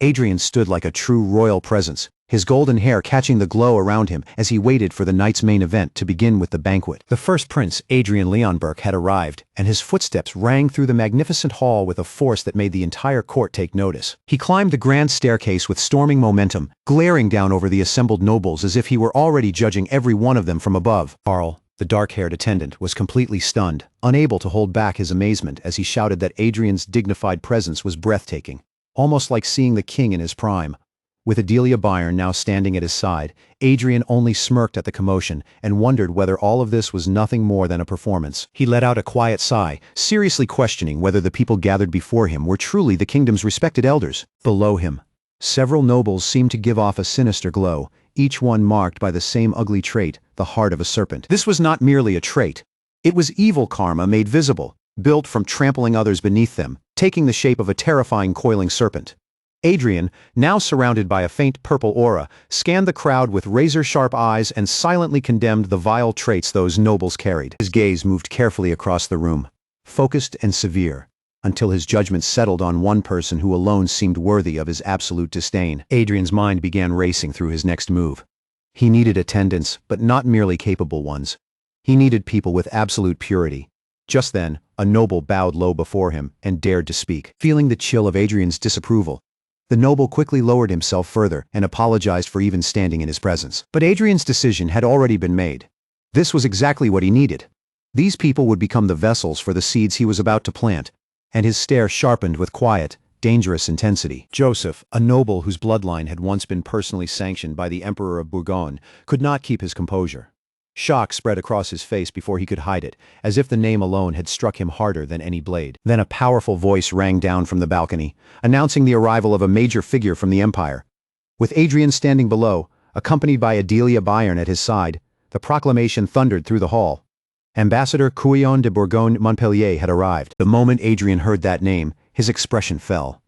Adrien stood like a true royal presence, his golden hair catching the glow around him as he waited for the night's main event to begin with the banquet. The first prince, Adrien Leonberg, had arrived, and his footsteps rang through the magnificent hall with a force that made the entire court take notice. He climbed the grand staircase with storming momentum, glaring down over the assembled nobles as if he were already judging every one of them from above. Karl, the dark-haired attendant, was completely stunned, unable to hold back his amazement as he shouted that Adrien's dignified presence was breathtaking, almost like seeing the king in his prime. With Adelia Bayern now standing at his side, Adrien only smirked at the commotion and wondered whether all of this was nothing more than a performance. He let out a quiet sigh, seriously questioning whether the people gathered before him were truly the kingdom's respected elders. Below him, several nobles seemed to give off a sinister glow, each one marked by the same ugly trait, the heart of a serpent. This was not merely a trait. It was evil karma made visible, built from trampling others beneath them, taking the shape of a terrifying coiling serpent. Adrien, now surrounded by a faint purple aura, scanned the crowd with razor-sharp eyes and silently condemned the vile traits those nobles carried. His gaze moved carefully across the room, focused and severe, until his judgment settled on one person who alone seemed worthy of his absolute disdain. Adrien's mind began racing through his next move. He needed attendants, but not merely capable ones. He needed people with absolute purity. Just then, a noble bowed low before him and dared to speak. Feeling the chill of Adrien's disapproval, the noble quickly lowered himself further and apologized for even standing in his presence. But Adrien's decision had already been made. This was exactly what he needed. These people would become the vessels for the seeds he was about to plant, and his stare sharpened with quiet, dangerous intensity. Joseph, a noble whose bloodline had once been personally sanctioned by the Emperor of Bourgogne, could not keep his composure. Shock spread across his face before he could hide it, as if the name alone had struck him harder than any blade. Then a powerful voice rang down from the balcony, announcing the arrival of a major figure from the Empire. With Adrien standing below, accompanied by Adelia Bayern at his side, the proclamation thundered through the hall. Ambassador Couillon de Bourgogne-Montpellier had arrived. The moment Adrien heard that name, his expression fell.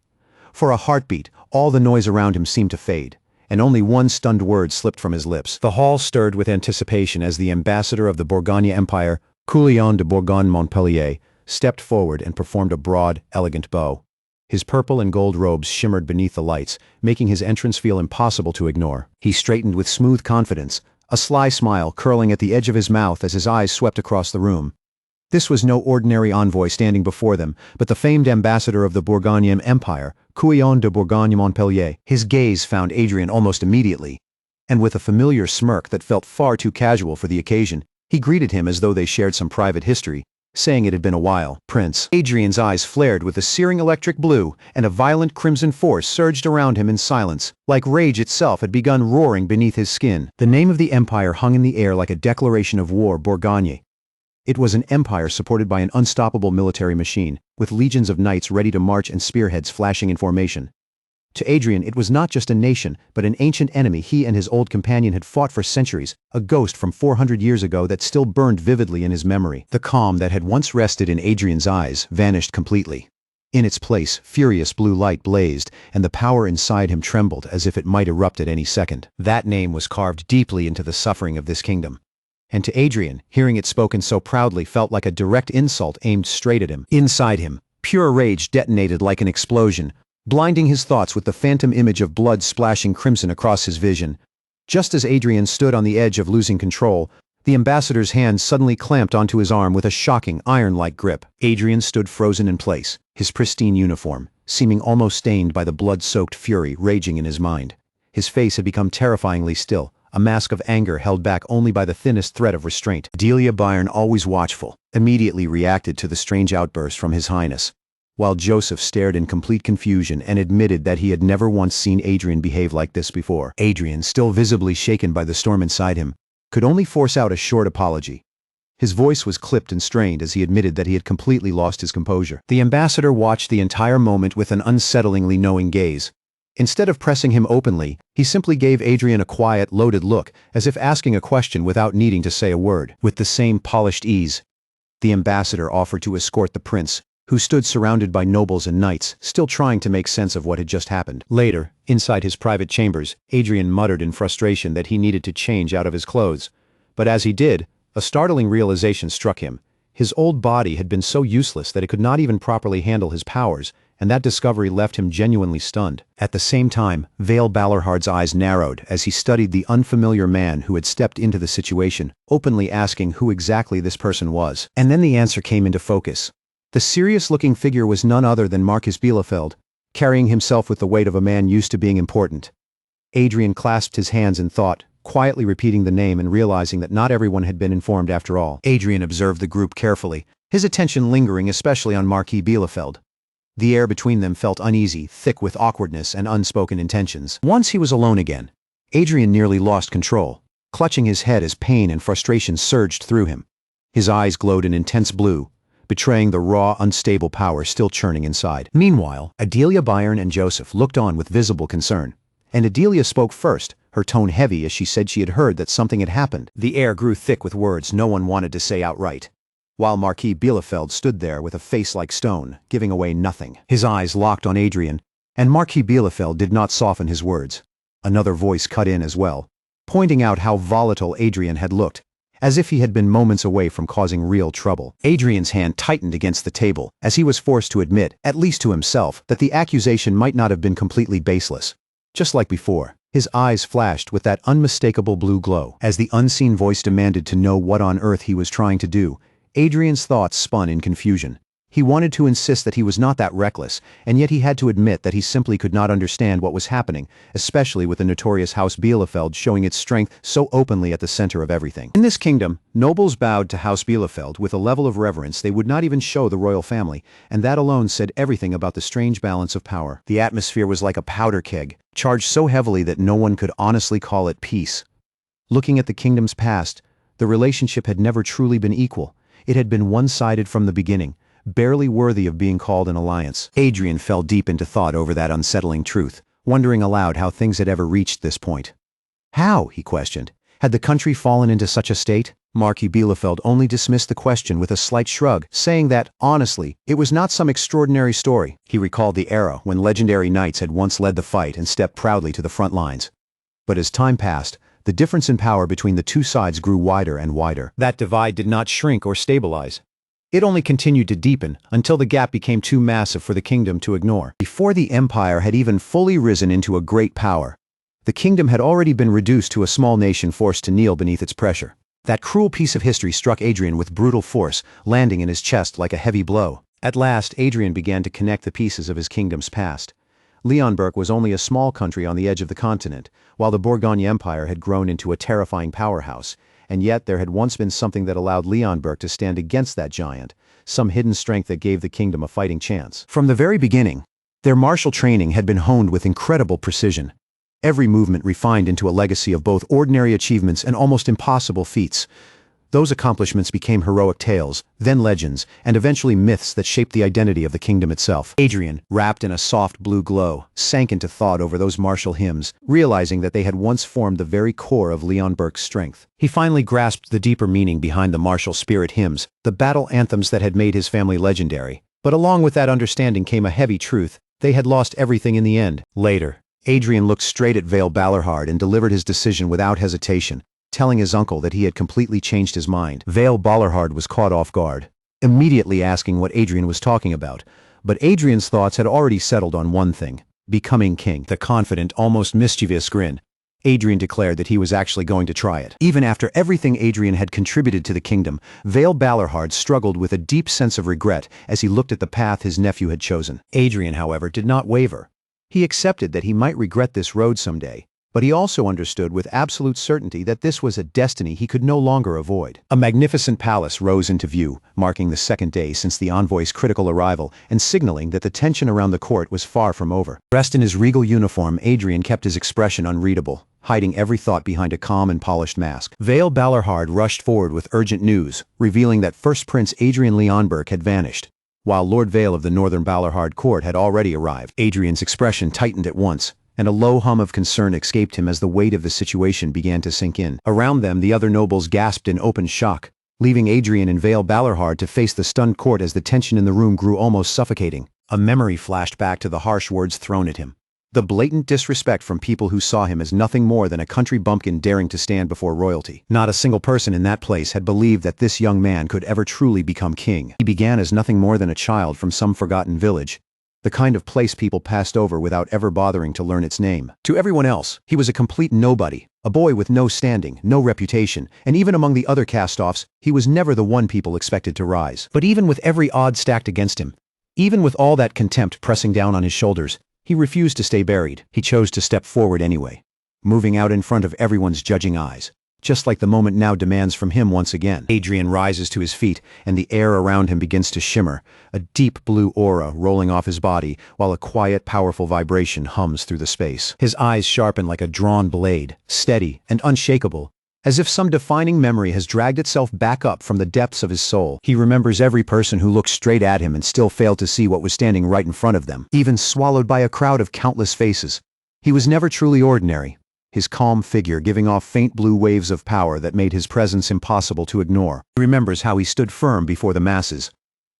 For a heartbeat, all the noise around him seemed to fade, and only one stunned word slipped from his lips. The hall stirred with anticipation as the ambassador of the Bourgogne Empire, Couillon de Bourgogne-Montpellier, stepped forward and performed a broad, elegant bow. His purple and gold robes shimmered beneath the lights, making his entrance feel impossible to ignore. He straightened with smooth confidence, a sly smile curling at the edge of his mouth as his eyes swept across the room. This was no ordinary envoy standing before them, but the famed ambassador of the Bourgogne Empire, Couillon de Bourgogne-Montpellier. His gaze found Adrien almost immediately, and with a familiar smirk that felt far too casual for the occasion, he greeted him as though they shared some private history, saying it had been a while. Prince. Adrien's eyes flared with a searing electric blue, and a violent crimson force surged around him in silence, like rage itself had begun roaring beneath his skin. The name of the empire hung in the air like a declaration of war. Bourgogne. It was an empire supported by an unstoppable military machine, with legions of knights ready to march and spearheads flashing in formation. To Adrien, it was not just a nation, but an ancient enemy he and his old companion had fought for centuries, a ghost from 400 years ago that still burned vividly in his memory. The calm that had once rested in Adrien's eyes vanished completely. In its place, furious blue light blazed, and the power inside him trembled as if it might erupt at any second. That name was carved deeply into the suffering of this kingdom. And to Adrien, hearing it spoken so proudly felt like a direct insult aimed straight at him. Inside him, pure rage detonated like an explosion, blinding his thoughts with the phantom image of blood splashing crimson across his vision. Just as Adrien stood on the edge of losing control, the ambassador's hand suddenly clamped onto his arm with a shocking, iron-like grip. Adrien stood frozen in place, his pristine uniform, seeming almost stained by the blood-soaked fury raging in his mind. His face had become terrifyingly still, a mask of anger held back only by the thinnest thread of restraint. Adelia Bayern, always watchful, immediately reacted to the strange outburst from His Highness, while Joseph stared in complete confusion and admitted that he had never once seen Adrien behave like this before. Adrien, still visibly shaken by the storm inside him, could only force out a short apology. His voice was clipped and strained as he admitted that he had completely lost his composure. The ambassador watched the entire moment with an unsettlingly knowing gaze. Instead of pressing him openly, he simply gave Adrien a quiet, loaded look, as if asking a question without needing to say a word. With the same polished ease, the ambassador offered to escort the prince, who stood surrounded by nobles and knights, still trying to make sense of what had just happened. Later, inside his private chambers, Adrien muttered in frustration that he needed to change out of his clothes. But as he did, a startling realization struck him. His old body had been so useless that it could not even properly handle his powers, and that discovery left him genuinely stunned. At the same time, Vale Balorhard's eyes narrowed as he studied the unfamiliar man who had stepped into the situation, openly asking who exactly this person was. And then the answer came into focus. The serious-looking figure was none other than Marcus Bielefeld, carrying himself with the weight of a man used to being important. Adrien clasped his hands in thought, quietly repeating the name and realizing that not everyone had been informed after all. Adrien observed the group carefully, his attention lingering especially on Marquis Bielefeld. The air between them felt uneasy, thick with awkwardness and unspoken intentions. Once he was alone again, Adrien nearly lost control, clutching his head as pain and frustration surged through him. His eyes glowed an intense blue, betraying the raw, unstable power still churning inside. Meanwhile, Adelia Bayern and Joseph looked on with visible concern. And Adelia spoke first, her tone heavy as she said she had heard that something had happened. The air grew thick with words no one wanted to say outright, while Marquis Bielefeld stood there with a face like stone, giving away nothing. His eyes locked on Adrien, And Marquis Bielefeld did not soften his words. Another voice cut in as well, pointing out how volatile Adrien had looked, as if he had been moments away from causing real trouble. Adrien's hand tightened against the table, as he was forced to admit, at least to himself, that the accusation might not have been completely baseless. Just like before, his eyes flashed with that unmistakable blue glow. As the unseen voice demanded to know what on earth he was trying to do, Adrien's thoughts spun in confusion. He wanted to insist that he was not that reckless, and yet he had to admit that he simply could not understand what was happening, especially with the notorious House Bielefeld showing its strength so openly at the center of everything. In this kingdom, nobles bowed to House Bielefeld with a level of reverence they would not even show the royal family, and that alone said everything about the strange balance of power. The atmosphere was like a powder keg, charged so heavily that no one could honestly call it peace. Looking at the kingdom's past, the relationship had never truly been equal. It had been one-sided from the beginning, barely worthy of being called an alliance. Adrien fell deep into thought over that unsettling truth, wondering aloud how things had ever reached this point. How, he questioned, had the country fallen into such a state? Marquis Bielefeld only dismissed the question with a slight shrug, saying that, honestly, it was not some extraordinary story. He recalled the era when legendary knights had once led the fight and stepped proudly to the front lines. But as time passed, the difference in power between the two sides grew wider and wider. That divide did not shrink or stabilize. It only continued to deepen until the gap became too massive for the kingdom to ignore. Before the empire had even fully risen into a great power, the kingdom had already been reduced to a small nation forced to kneel beneath its pressure. That cruel piece of history struck Adrien with brutal force, landing in his chest like a heavy blow. At last, Adrien began to connect the pieces of his kingdom's past. Leonberg was only a small country on the edge of the continent, while the Bourgogne Empire had grown into a terrifying powerhouse. And yet there had once been something that allowed Leonberg to stand against that giant, some hidden strength that gave the kingdom a fighting chance. From the very beginning, their martial training had been honed with incredible precision. Every movement refined into a legacy of both ordinary achievements and almost impossible feats. Those accomplishments became heroic tales, then legends, and eventually myths that shaped the identity of the kingdom itself. Adrien, wrapped in a soft blue glow, sank into thought over those martial hymns, realizing that they had once formed the very core of Leonberg's strength. He finally grasped the deeper meaning behind the martial spirit hymns, the battle anthems that had made his family legendary. But along with that understanding came a heavy truth: they had lost everything in the end. Later, Adrien looked straight at Vale Ballarhard and delivered his decision without hesitation, telling his uncle that he had completely changed his mind. Vale Ballarhard was caught off guard, immediately asking what Adrien was talking about. But Adrien's thoughts had already settled on one thing: becoming king. The confident, almost mischievous grin. Adrien declared that he was actually going to try it. Even after everything Adrien had contributed to the kingdom, Vale Ballarhard struggled with a deep sense of regret as he looked at the path his nephew had chosen. Adrien, however, did not waver. He accepted that he might regret this road someday, but he also understood with absolute certainty that this was a destiny he could no longer avoid. A magnificent palace rose into view, marking the second day since the envoy's critical arrival and signaling that the tension around the court was far from over. Dressed in his regal uniform, Adrien kept his expression unreadable, hiding every thought behind a calm and polished mask. Vale Ballarhard rushed forward with urgent news, revealing that First Prince Adrien Leonberg had vanished, while Lord Vale of the Northern Ballarhard court had already arrived. Adrien's expression tightened at once, and a low hum of concern escaped him as the weight of the situation began to sink in. Around them, the other nobles gasped in open shock, leaving Adrien and Vale Ballarhard to face the stunned court as the tension in the room grew almost suffocating. A memory flashed back to the harsh words thrown at him. The blatant disrespect from people who saw him as nothing more than a country bumpkin daring to stand before royalty. Not a single person in that place had believed that this young man could ever truly become king. He began as nothing more than a child from some forgotten village, the kind of place people passed over without ever bothering to learn its name. To everyone else, he was a complete nobody, a boy with no standing, no reputation, and even among the other cast-offs, he was never the one people expected to rise. But even with every odd stacked against him, even with all that contempt pressing down on his shoulders, he refused to stay buried. He chose to step forward anyway, moving out in front of everyone's judging eyes, just like the moment now demands from him once again. Adrien rises to his feet, and the air around him begins to shimmer, a deep blue aura rolling off his body, while a quiet, powerful vibration hums through the space. His eyes sharpen like a drawn blade, steady and unshakable, as if some defining memory has dragged itself back up from the depths of his soul. He remembers every person who looked straight at him and still failed to see what was standing right in front of them, even swallowed by a crowd of countless faces. He was never truly ordinary, his calm figure giving off faint blue waves of power that made his presence impossible to ignore. He remembers how he stood firm before the masses,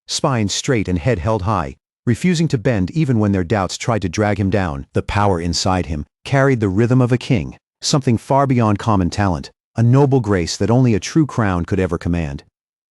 spine straight and head held high, refusing to bend even when their doubts tried to drag him down. The power inside him carried the rhythm of a king, something far beyond common talent, a noble grace that only a true crown could ever command.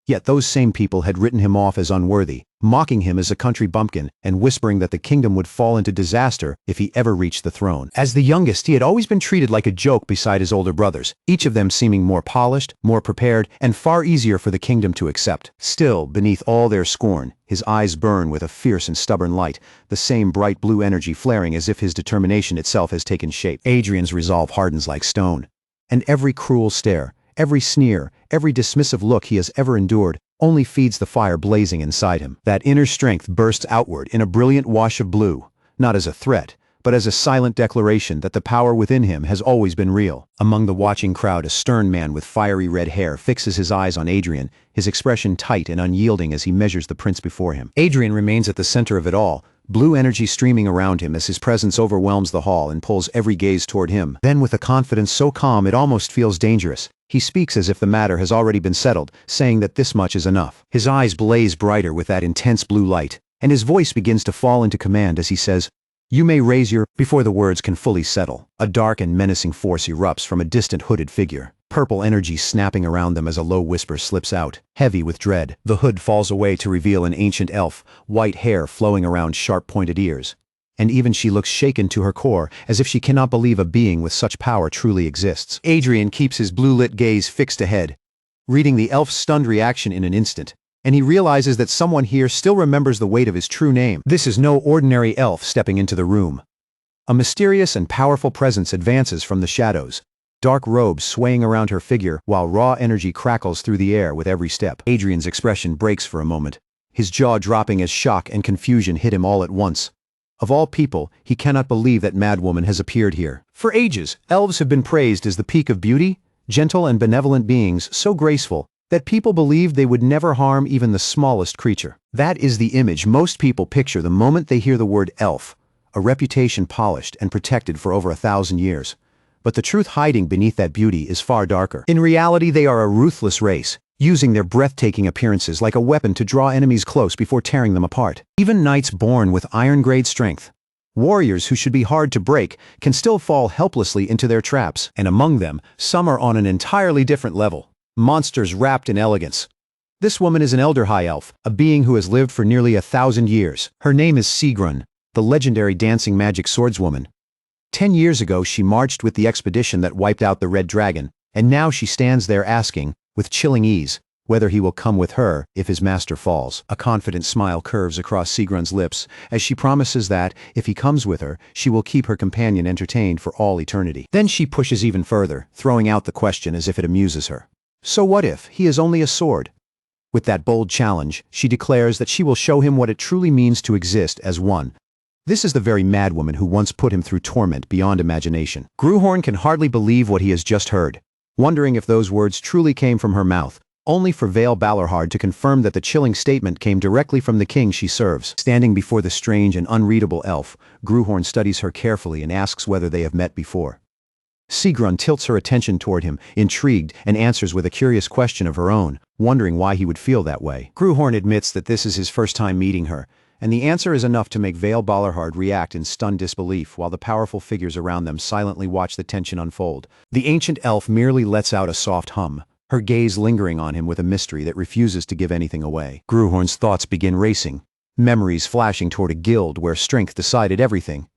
Yet those same people had written him off as unworthy, mocking him as a country bumpkin and whispering that the kingdom would fall into disaster if he ever reached the throne. As the youngest, he had always been treated like a joke beside his older brothers, each of them seeming more polished, more prepared, and far easier for the kingdom to accept. Still, beneath all their scorn, his eyes burn with a fierce and stubborn light, the same bright blue energy flaring as if his determination itself has taken shape. Adrien's resolve hardens like stone. And every cruel stare, every sneer, every dismissive look he has ever endured only feeds the fire blazing inside him. That inner strength bursts outward in a brilliant wash of blue, not as a threat, but as a silent declaration that the power within him has always been real. Among the watching crowd, a stern man with fiery red hair fixes his eyes on Adrien, his expression tight and unyielding as he measures the prince before him. Adrien remains at the center of it all, blue energy streaming around him as his presence overwhelms the hall and pulls every gaze toward him. Then, with a confidence so calm it almost feels dangerous, he speaks as if the matter has already been settled, saying that this much is enough. His eyes blaze brighter with that intense blue light, and his voice begins to fall into command as he says, "You may raise your..." Before the words can fully settle, a dark and menacing force erupts from a distant hooded figure, purple energy snapping around them as a low whisper slips out. Heavy with dread, the hood falls away to reveal an ancient elf, white hair flowing around sharp-pointed ears. And even she looks shaken to her core, as if she cannot believe a being with such power truly exists. Adrien keeps his blue-lit gaze fixed ahead, reading the elf's stunned reaction in an instant, and he realizes that someone here still remembers the weight of his true name. This is no ordinary elf stepping into the room. A mysterious and powerful presence advances from the shadows, dark robes swaying around her figure while raw energy crackles through the air with every step. Adrien's expression breaks for a moment, his jaw dropping as shock and confusion hit him all at once. Of all people, he cannot believe that madwoman has appeared here. For ages, elves have been praised as the peak of beauty, gentle and benevolent beings so graceful that people believed they would never harm even the smallest creature. That is the image most people picture the moment they hear the word elf, a reputation polished and protected for over 1,000 years. But the truth hiding beneath that beauty is far darker. In reality, they are a ruthless race, using their breathtaking appearances like a weapon to draw enemies close before tearing them apart. Even knights born with iron-grade strength, warriors who should be hard to break, can still fall helplessly into their traps. And among them, some are on an entirely different level, monsters wrapped in elegance. This woman is an elder high elf, a being who has lived for nearly 1,000 years. Her name is Sigrun, the legendary dancing magic swordswoman. 10 years ago, she marched with the expedition that wiped out the Red Dragon, and now she stands there asking, with chilling ease, whether he will come with her if his master falls. A confident smile curves across Sigrun's lips as she promises that, if he comes with her, she will keep her companion entertained for all eternity. Then she pushes even further, throwing out the question as if it amuses her. So what if he is only a sword? With that bold challenge, she declares that she will show him what it truly means to exist as one. This is the very madwoman who once put him through torment beyond imagination. Gruhorn can hardly believe what he has just heard, wondering if those words truly came from her mouth, only for Vale Balarhard to confirm that the chilling statement came directly from the king she serves. Standing before the strange and unreadable elf, Gruhorn studies her carefully and asks whether they have met before. Sigrun tilts her attention toward him, intrigued, and answers with a curious question of her own, wondering why he would feel that way. Gruhorn admits that this is his first time meeting her, and the answer is enough to make Vale Balarhard react in stunned disbelief while the powerful figures around them silently watch the tension unfold. The ancient elf merely lets out a soft hum, her gaze lingering on him with a mystery that refuses to give anything away. Gruhorn's thoughts begin racing, memories flashing toward a guild where strength decided everything.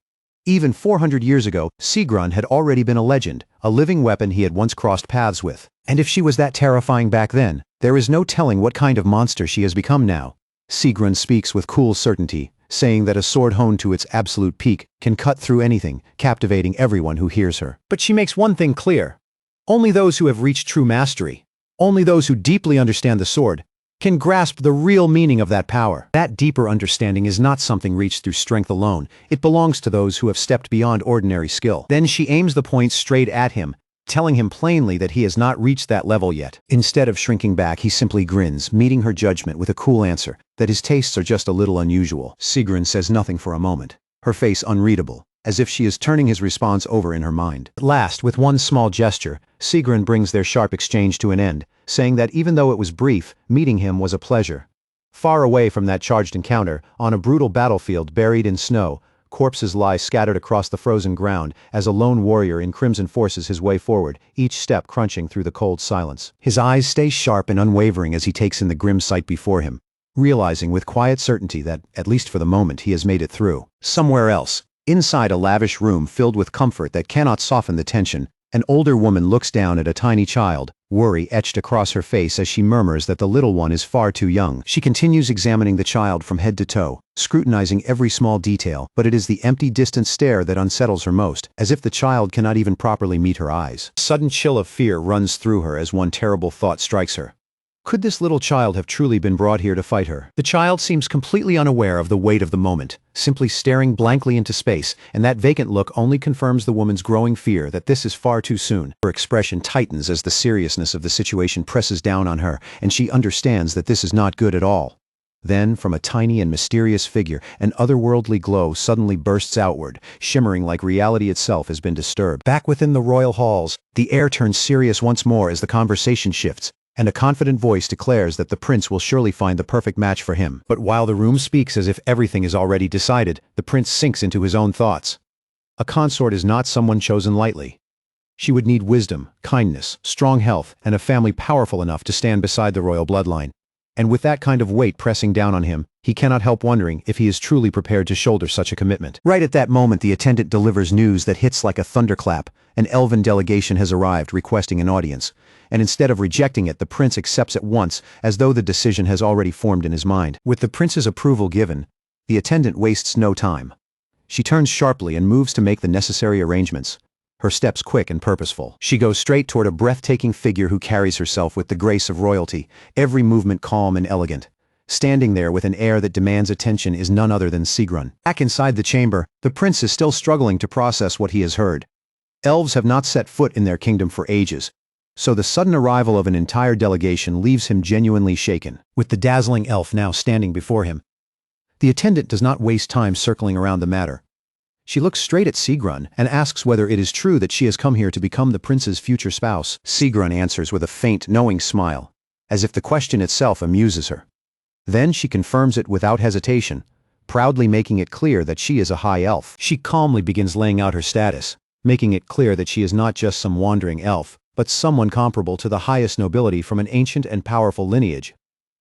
Even 400 years ago, Sigrun had already been a legend, a living weapon he had once crossed paths with. And if she was that terrifying back then, there is no telling what kind of monster she has become now. Sigrun speaks with cool certainty, saying that a sword honed to its absolute peak can cut through anything, captivating everyone who hears her. But she makes one thing clear. Only those who have reached true mastery, only those who deeply understand the sword, can grasp the real meaning of that power. That deeper understanding is not something reached through strength alone. It belongs to those who have stepped beyond ordinary skill. Then she aims the point straight at him, telling him plainly that he has not reached that level yet. Instead of shrinking back, he simply grins, meeting her judgment with a cool answer, that his tastes are just a little unusual. Sigrun says nothing for a moment, her face unreadable, as if she is turning his response over in her mind. At last, with one small gesture, Sigrun brings their sharp exchange to an end, saying that even though it was brief, meeting him was a pleasure. Far away from that charged encounter, on a brutal battlefield buried in snow, corpses lie scattered across the frozen ground as a lone warrior in crimson forces his way forward, each step crunching through the cold silence. His eyes stay sharp and unwavering as he takes in the grim sight before him, realizing with quiet certainty that, at least for the moment, he has made it through. Somewhere else, inside a lavish room filled with comfort that cannot soften the tension, an older woman looks down at a tiny child, worry etched across her face as she murmurs that the little one is far too young. She continues examining the child from head to toe, scrutinizing every small detail, but it is the empty, distant stare that unsettles her most, as if the child cannot even properly meet her eyes. A sudden chill of fear runs through her as one terrible thought strikes her. Could this little child have truly been brought here to fight her? The child seems completely unaware of the weight of the moment, simply staring blankly into space, and that vacant look only confirms the woman's growing fear that this is far too soon. Her expression tightens as the seriousness of the situation presses down on her, and she understands that this is not good at all. Then, from a tiny and mysterious figure, an otherworldly glow suddenly bursts outward, shimmering like reality itself has been disturbed. Back within the royal halls, the air turns serious once more as the conversation shifts, and a confident voice declares that the prince will surely find the perfect match for him. But while the room speaks as if everything is already decided, the prince sinks into his own thoughts. A consort is not someone chosen lightly. She would need wisdom, kindness, strong health, and a family powerful enough to stand beside the royal bloodline. And with that kind of weight pressing down on him, he cannot help wondering if he is truly prepared to shoulder such a commitment. Right at that moment, the attendant delivers news that hits like a thunderclap. An elven delegation has arrived requesting an audience, and instead of rejecting it, the prince accepts at once, as though the decision has already formed in his mind. With the prince's approval given, the attendant wastes no time. She turns sharply and moves to make the necessary arrangements, her steps quick and purposeful. She goes straight toward a breathtaking figure who carries herself with the grace of royalty, every movement calm and elegant. Standing there with an air that demands attention is none other than Sigrun. Back inside the chamber, the prince is still struggling to process what he has heard. Elves have not set foot in their kingdom for ages, so the sudden arrival of an entire delegation leaves him genuinely shaken. With the dazzling elf now standing before him, the attendant does not waste time circling around the matter. She looks straight at Sigrun and asks whether it is true that she has come here to become the prince's future spouse. Sigrun answers with a faint, knowing smile, as if the question itself amuses her. Then she confirms it without hesitation, proudly making it clear that she is a high elf. She calmly begins laying out her status, making it clear that she is not just some wandering elf, but someone comparable to the highest nobility from an ancient and powerful lineage.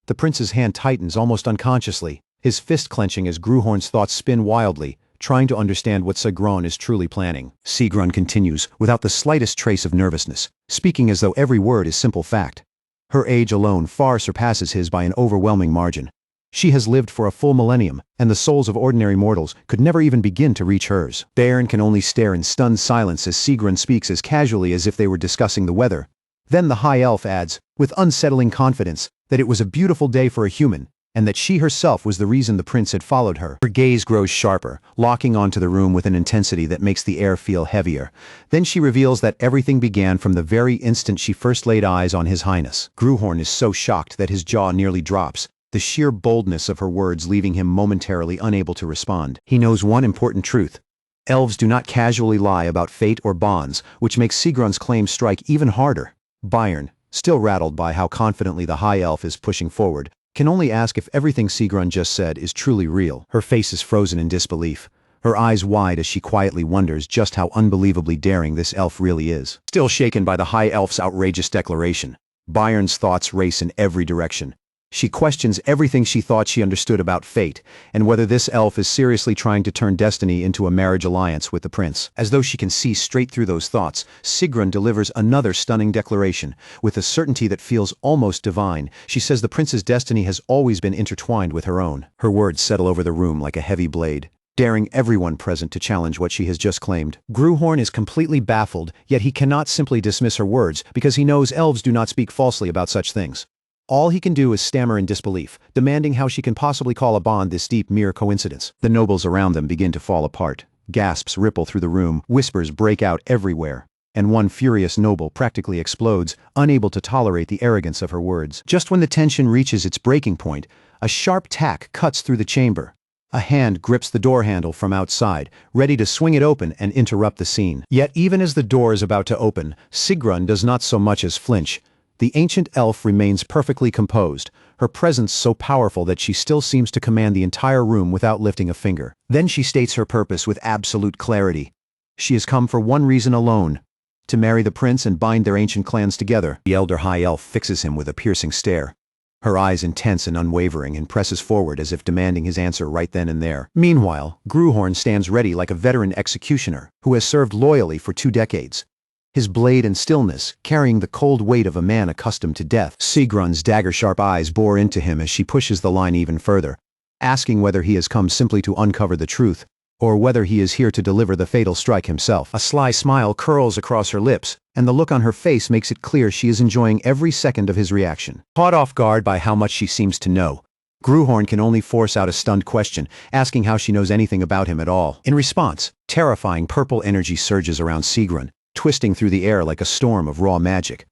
The prince's hand tightens almost unconsciously, his fist clenching as Gruhorn's thoughts spin wildly, trying to understand what Sigrun is truly planning. Sigrun continues, without the slightest trace of nervousness, speaking as though every word is simple fact. Her age alone far surpasses his by an overwhelming margin. She has lived for a full millennium, and the souls of ordinary mortals could never even begin to reach hers. Baron can only stare in stunned silence as Sigrun speaks as casually as if they were discussing the weather. Then the high elf adds, with unsettling confidence, that it was a beautiful day for a human, and that she herself was the reason the prince had followed her. Her gaze grows sharper, locking onto the room with an intensity that makes the air feel heavier. Then she reveals that everything began from the very instant she first laid eyes on His Highness. Gruhorn is so shocked that his jaw nearly drops, the sheer boldness of her words leaving him momentarily unable to respond. He knows one important truth. Elves do not casually lie about fate or bonds, which makes Sigrun's claim strike even harder. Bayern, still rattled by how confidently the high elf is pushing forward, can only ask if everything Sigrun just said is truly real. Her face is frozen in disbelief, her eyes wide as she quietly wonders just how unbelievably daring this elf really is. Still shaken by the high elf's outrageous declaration, Bayern's thoughts race in every direction. She questions everything she thought she understood about fate, and whether this elf is seriously trying to turn destiny into a marriage alliance with the prince. As though she can see straight through those thoughts, Sigrun delivers another stunning declaration. With a certainty that feels almost divine, she says the prince's destiny has always been intertwined with her own. Her words settle over the room like a heavy blade, daring everyone present to challenge what she has just claimed. Gruhorn is completely baffled, yet he cannot simply dismiss her words because he knows elves do not speak falsely about such things. All he can do is stammer in disbelief, demanding how she can possibly call a bond this deep mere coincidence. The nobles around them begin to fall apart. Gasps ripple through the room, whispers break out everywhere, and one furious noble practically explodes, unable to tolerate the arrogance of her words. Just when the tension reaches its breaking point, a sharp tack cuts through the chamber. A hand grips the door handle from outside, ready to swing it open and interrupt the scene. Yet even as the door is about to open, Sigrun does not so much as flinch. The ancient elf remains perfectly composed, her presence so powerful that she still seems to command the entire room without lifting a finger. Then she states her purpose with absolute clarity. She has come for one reason alone: to marry the prince and bind their ancient clans together. The elder high elf fixes him with a piercing stare, her eyes intense and unwavering, and presses forward as if demanding his answer right then and there. Meanwhile, Gruhorn stands ready like a veteran executioner who has served loyally for 2 decades. His blade and stillness, carrying the cold weight of a man accustomed to death. Sigrun's dagger-sharp eyes bore into him as she pushes the line even further, asking whether he has come simply to uncover the truth, or whether he is here to deliver the fatal strike himself. A sly smile curls across her lips, and the look on her face makes it clear she is enjoying every second of his reaction. Caught off guard by how much she seems to know, Gruhorn can only force out a stunned question, asking how she knows anything about him at all. In response, terrifying purple energy surges around Sigrun, twisting through the air like a storm of raw magic.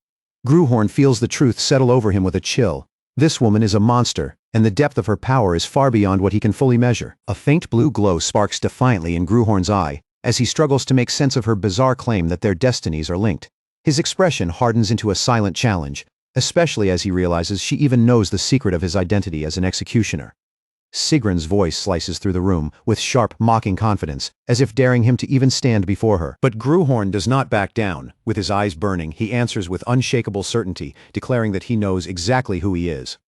Gruhorn feels the truth settle over him with a chill. This woman is a monster, and the depth of her power is far beyond what he can fully measure. A faint blue glow sparks defiantly in Gruhorn's eye as he struggles to make sense of her bizarre claim that their destinies are linked. His expression hardens into a silent challenge, especially as he realizes she even knows the secret of his identity as an executioner. Sigrun's voice slices through the room with sharp, mocking confidence, as if daring him to even stand before her. But Gruhorn does not back down. With his eyes burning, he answers with unshakable certainty, declaring that he knows exactly who he is.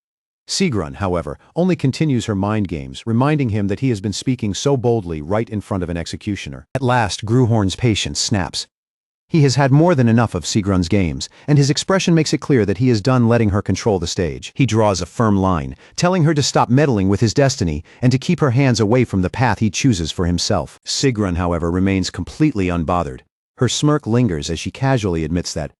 Sigrun, however, only continues her mind games, reminding him that he has been speaking so boldly right in front of an executioner. At last, Gruhorn's patience snaps. He has had more than enough of Sigrun's games, and his expression makes it clear that he is done letting her control the stage. He draws a firm line, telling her to stop meddling with his destiny and to keep her hands away from the path he chooses for himself. Sigrun, however, remains completely unbothered. Her smirk lingers as she casually admits that,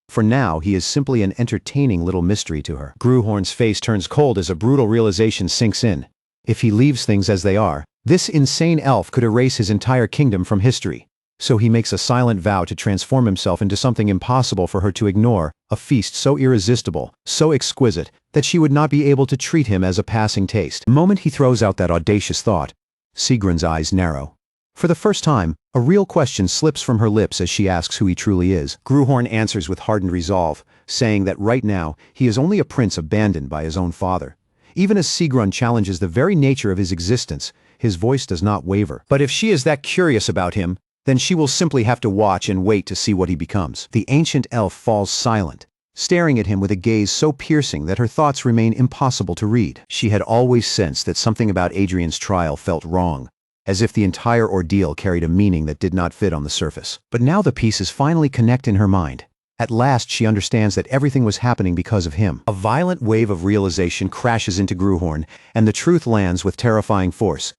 for now, he is simply an entertaining little mystery to her. Gruhorn's face turns cold as a brutal realization sinks in. If he leaves things as they are, this insane elf could erase his entire kingdom from history. So he makes a silent vow to transform himself into something impossible for her to ignore, a feast so irresistible, so exquisite, that she would not be able to treat him as a passing taste. The moment he throws out that audacious thought, Sigrun's eyes narrow. For the first time, a real question slips from her lips as she asks who he truly is. Gruhorn answers with hardened resolve, saying that right now, he is only a prince abandoned by his own father. Even as Sigrun challenges the very nature of his existence, his voice does not waver. But if she is that curious about him, then she will simply have to watch and wait to see what he becomes. The ancient elf falls silent, staring at him with a gaze so piercing that her thoughts remain impossible to read. She had always sensed that something about Adrien's trial felt wrong, as if the entire ordeal carried a meaning that did not fit on the surface. But now the pieces finally connect in her mind. At last she understands that everything was happening because of him. A violent wave of realization crashes into Gruhorn, and the truth lands with terrifying force.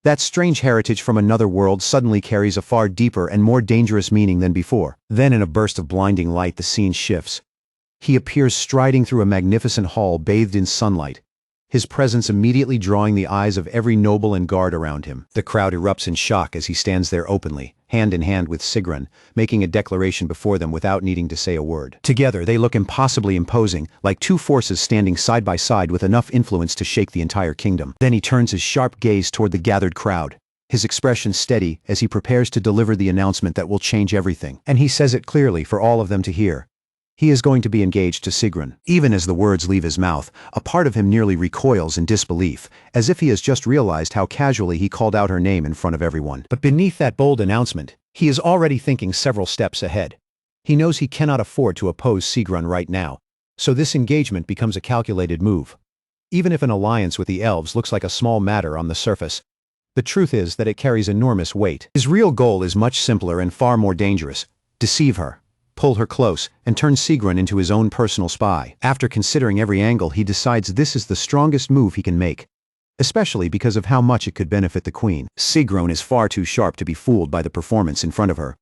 That strange heritage from another world suddenly carries a far deeper and more dangerous meaning than before. Then in a burst of blinding light the scene shifts. He appears striding through a magnificent hall bathed in sunlight, his presence immediately drawing the eyes of every noble and guard around him. The crowd erupts in shock as he stands there openly, hand in hand with Sigrun, making a declaration before them without needing to say a word. Together they look impossibly imposing, like two forces standing side by side with enough influence to shake the entire kingdom. Then he turns his sharp gaze toward the gathered crowd, his expression steady as he prepares to deliver the announcement that will change everything. And he says it clearly for all of them to hear. He is going to be engaged to Sigrun. Even as the words leave his mouth, a part of him nearly recoils in disbelief, as if he has just realized how casually he called out her name in front of everyone. But beneath that bold announcement, he is already thinking several steps ahead. He knows he cannot afford to oppose Sigrun right now, so this engagement becomes a calculated move. Even if an alliance with the elves looks like a small matter on the surface, the truth is that it carries enormous weight. His real goal is much simpler and far more dangerous: deceive her, pull her close, and turn Sigrun into his own personal spy. After considering every angle, he decides this is the strongest move he can make, especially because of how much it could benefit the queen. Sigrun is far too sharp to be fooled by the performance in front of her.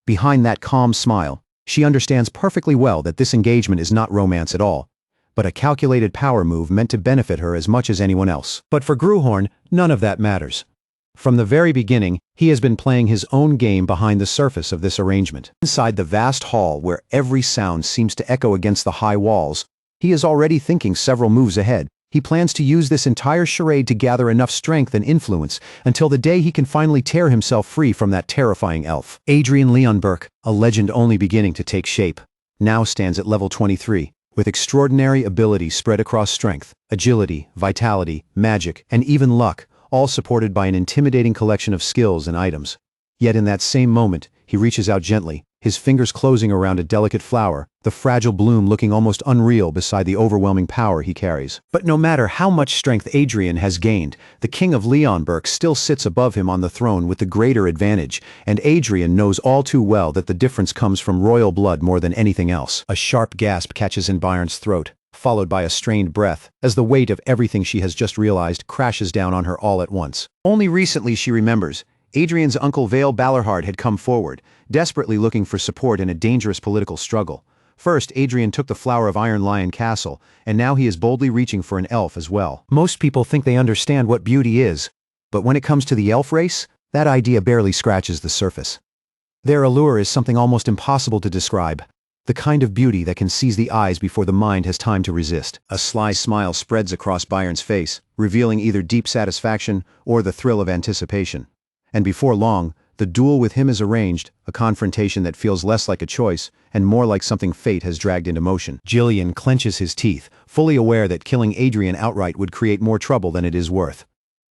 Behind that calm smile, she understands perfectly well that this engagement is not romance at all, but a calculated power move meant to benefit her as much as anyone else. But for Gruhorn, none of that matters. From the very beginning, he has been playing his own game behind the surface of this arrangement. Inside the vast hall where every sound seems to echo against the high walls, he is already thinking several moves ahead. He plans to use this entire charade to gather enough strength and influence until the day he can finally tear himself free from that terrifying elf. Adrien Leonberg, a legend only beginning to take shape, now stands at level 23, with extraordinary ability spread across strength, agility, vitality, magic, and even luck, all supported by an intimidating collection of skills and items. Yet in that same moment, he reaches out gently, his fingers closing around a delicate flower, the fragile bloom looking almost unreal beside the overwhelming power he carries. But no matter how much strength Adrien has gained, the king of Leonberg still sits above him on the throne with the greater advantage, and Adrien knows all too well that the difference comes from royal blood more than anything else. A sharp gasp catches in Bayern's throat, followed by a strained breath, as the weight of everything she has just realized crashes down on her all at once. Only recently she remembers, Adrien's uncle Vale Ballarhard had come forward, desperately looking for support in a dangerous political struggle. First, Adrien took the flower of Iron Lion Castle, and now he is boldly reaching for an elf as well. Most people think they understand what beauty is, but when it comes to the elf race, that idea barely scratches the surface. Their allure is something almost impossible to describe, the kind of beauty that can seize the eyes before the mind has time to resist. A sly smile spreads across Bayern's face, revealing either deep satisfaction or the thrill of anticipation. And before long, the duel with him is arranged, a confrontation that feels less like a choice and more like something fate has dragged into motion. Gillian clenches his teeth, fully aware that killing Adrien outright would create more trouble than it is worth.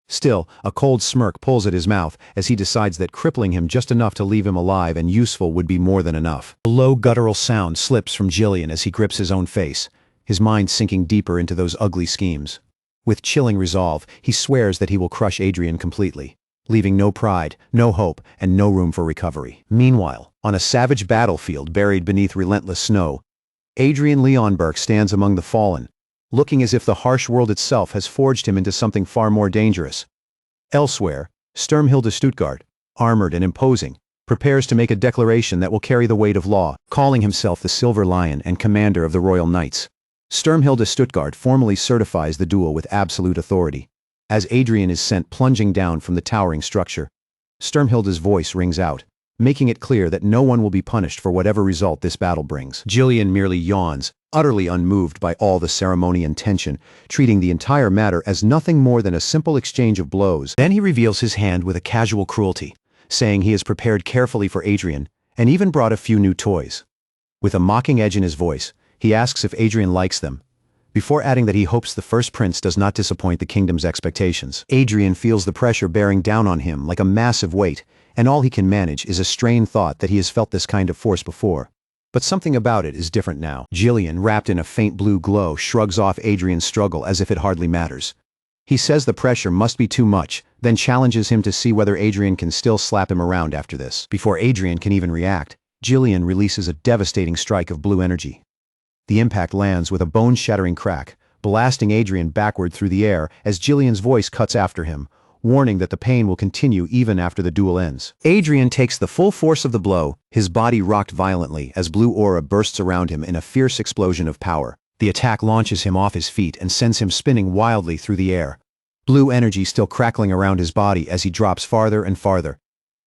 Still, a cold smirk pulls at his mouth as he decides that crippling him just enough to leave him alive and useful would be more than enough. A low guttural sound slips from Gillian as he grips his own face, his mind sinking deeper into those ugly schemes. With chilling resolve, he swears that he will crush Adrien completely, leaving no pride, no hope, and no room for recovery. Meanwhile, on a savage battlefield buried beneath relentless snow, Adrien Leonberg stands among the fallen, looking as if the harsh world itself has forged him into something far more dangerous. Elsewhere, Sturmhilde Stuttgart, armored and imposing, prepares to make a declaration that will carry the weight of law, calling himself the Silver Lion and commander of the Royal Knights. Sturmhilde Stuttgart formally certifies the duel with absolute authority. As Adrien is sent plunging down from the towering structure, Sturmhilde's voice rings out, making it clear that no one will be punished for whatever result this battle brings. Gillian merely yawns, utterly unmoved by all the ceremony and tension, treating the entire matter as nothing more than a simple exchange of blows. Then he reveals his hand with a casual cruelty, saying he has prepared carefully for Adrien, and even brought a few new toys. With a mocking edge in his voice, he asks if Adrien likes them, before adding that he hopes the first prince does not disappoint the kingdom's expectations. Adrien feels the pressure bearing down on him like a massive weight, and all he can manage is a strained thought that he has felt this kind of force before. But something about it is different now. Gillian, wrapped in a faint blue glow, shrugs off Adrien's struggle as if it hardly matters. He says the pressure must be too much, then challenges him to see whether Adrien can still slap him around after this. Before Adrien can even react, Gillian releases a devastating strike of blue energy. The impact lands with a bone-shattering crack, blasting Adrien backward through the air as Gillian's voice cuts after him, warning that the pain will continue even after the duel ends. Adrien takes the full force of the blow, his body rocked violently as blue aura bursts around him in a fierce explosion of power. The attack launches him off his feet and sends him spinning wildly through the air, blue energy still crackling around his body as he drops farther and farther.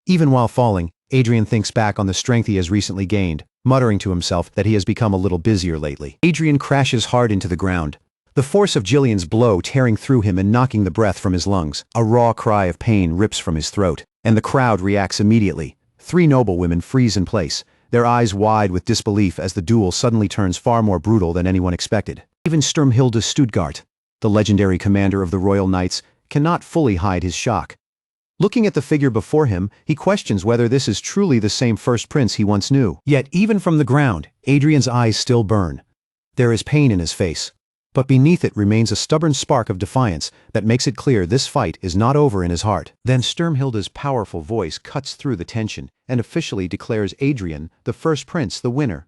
Even while falling, Adrien thinks back on the strength he has recently gained, muttering to himself that he has become a little busier lately. Adrien crashes hard into the ground, the force of Gillian's blow tearing through him and knocking the breath from his lungs. A raw cry of pain rips from his throat, and the crowd reacts immediately. 3 noblewomen freeze in place, their eyes wide with disbelief as the duel suddenly turns far more brutal than anyone expected. Even Sturmhilde Stuttgart, the legendary commander of the Royal Knights, cannot fully hide his shock. Looking at the figure before him, he questions whether this is truly the same first prince he once knew. Yet even from the ground, Adrien's eyes still burn. There is pain in his face, but beneath it remains a stubborn spark of defiance that makes it clear this fight is not over in his heart. Then Sturmhilde's powerful voice cuts through the tension and officially declares Adrien, the first prince, the winner.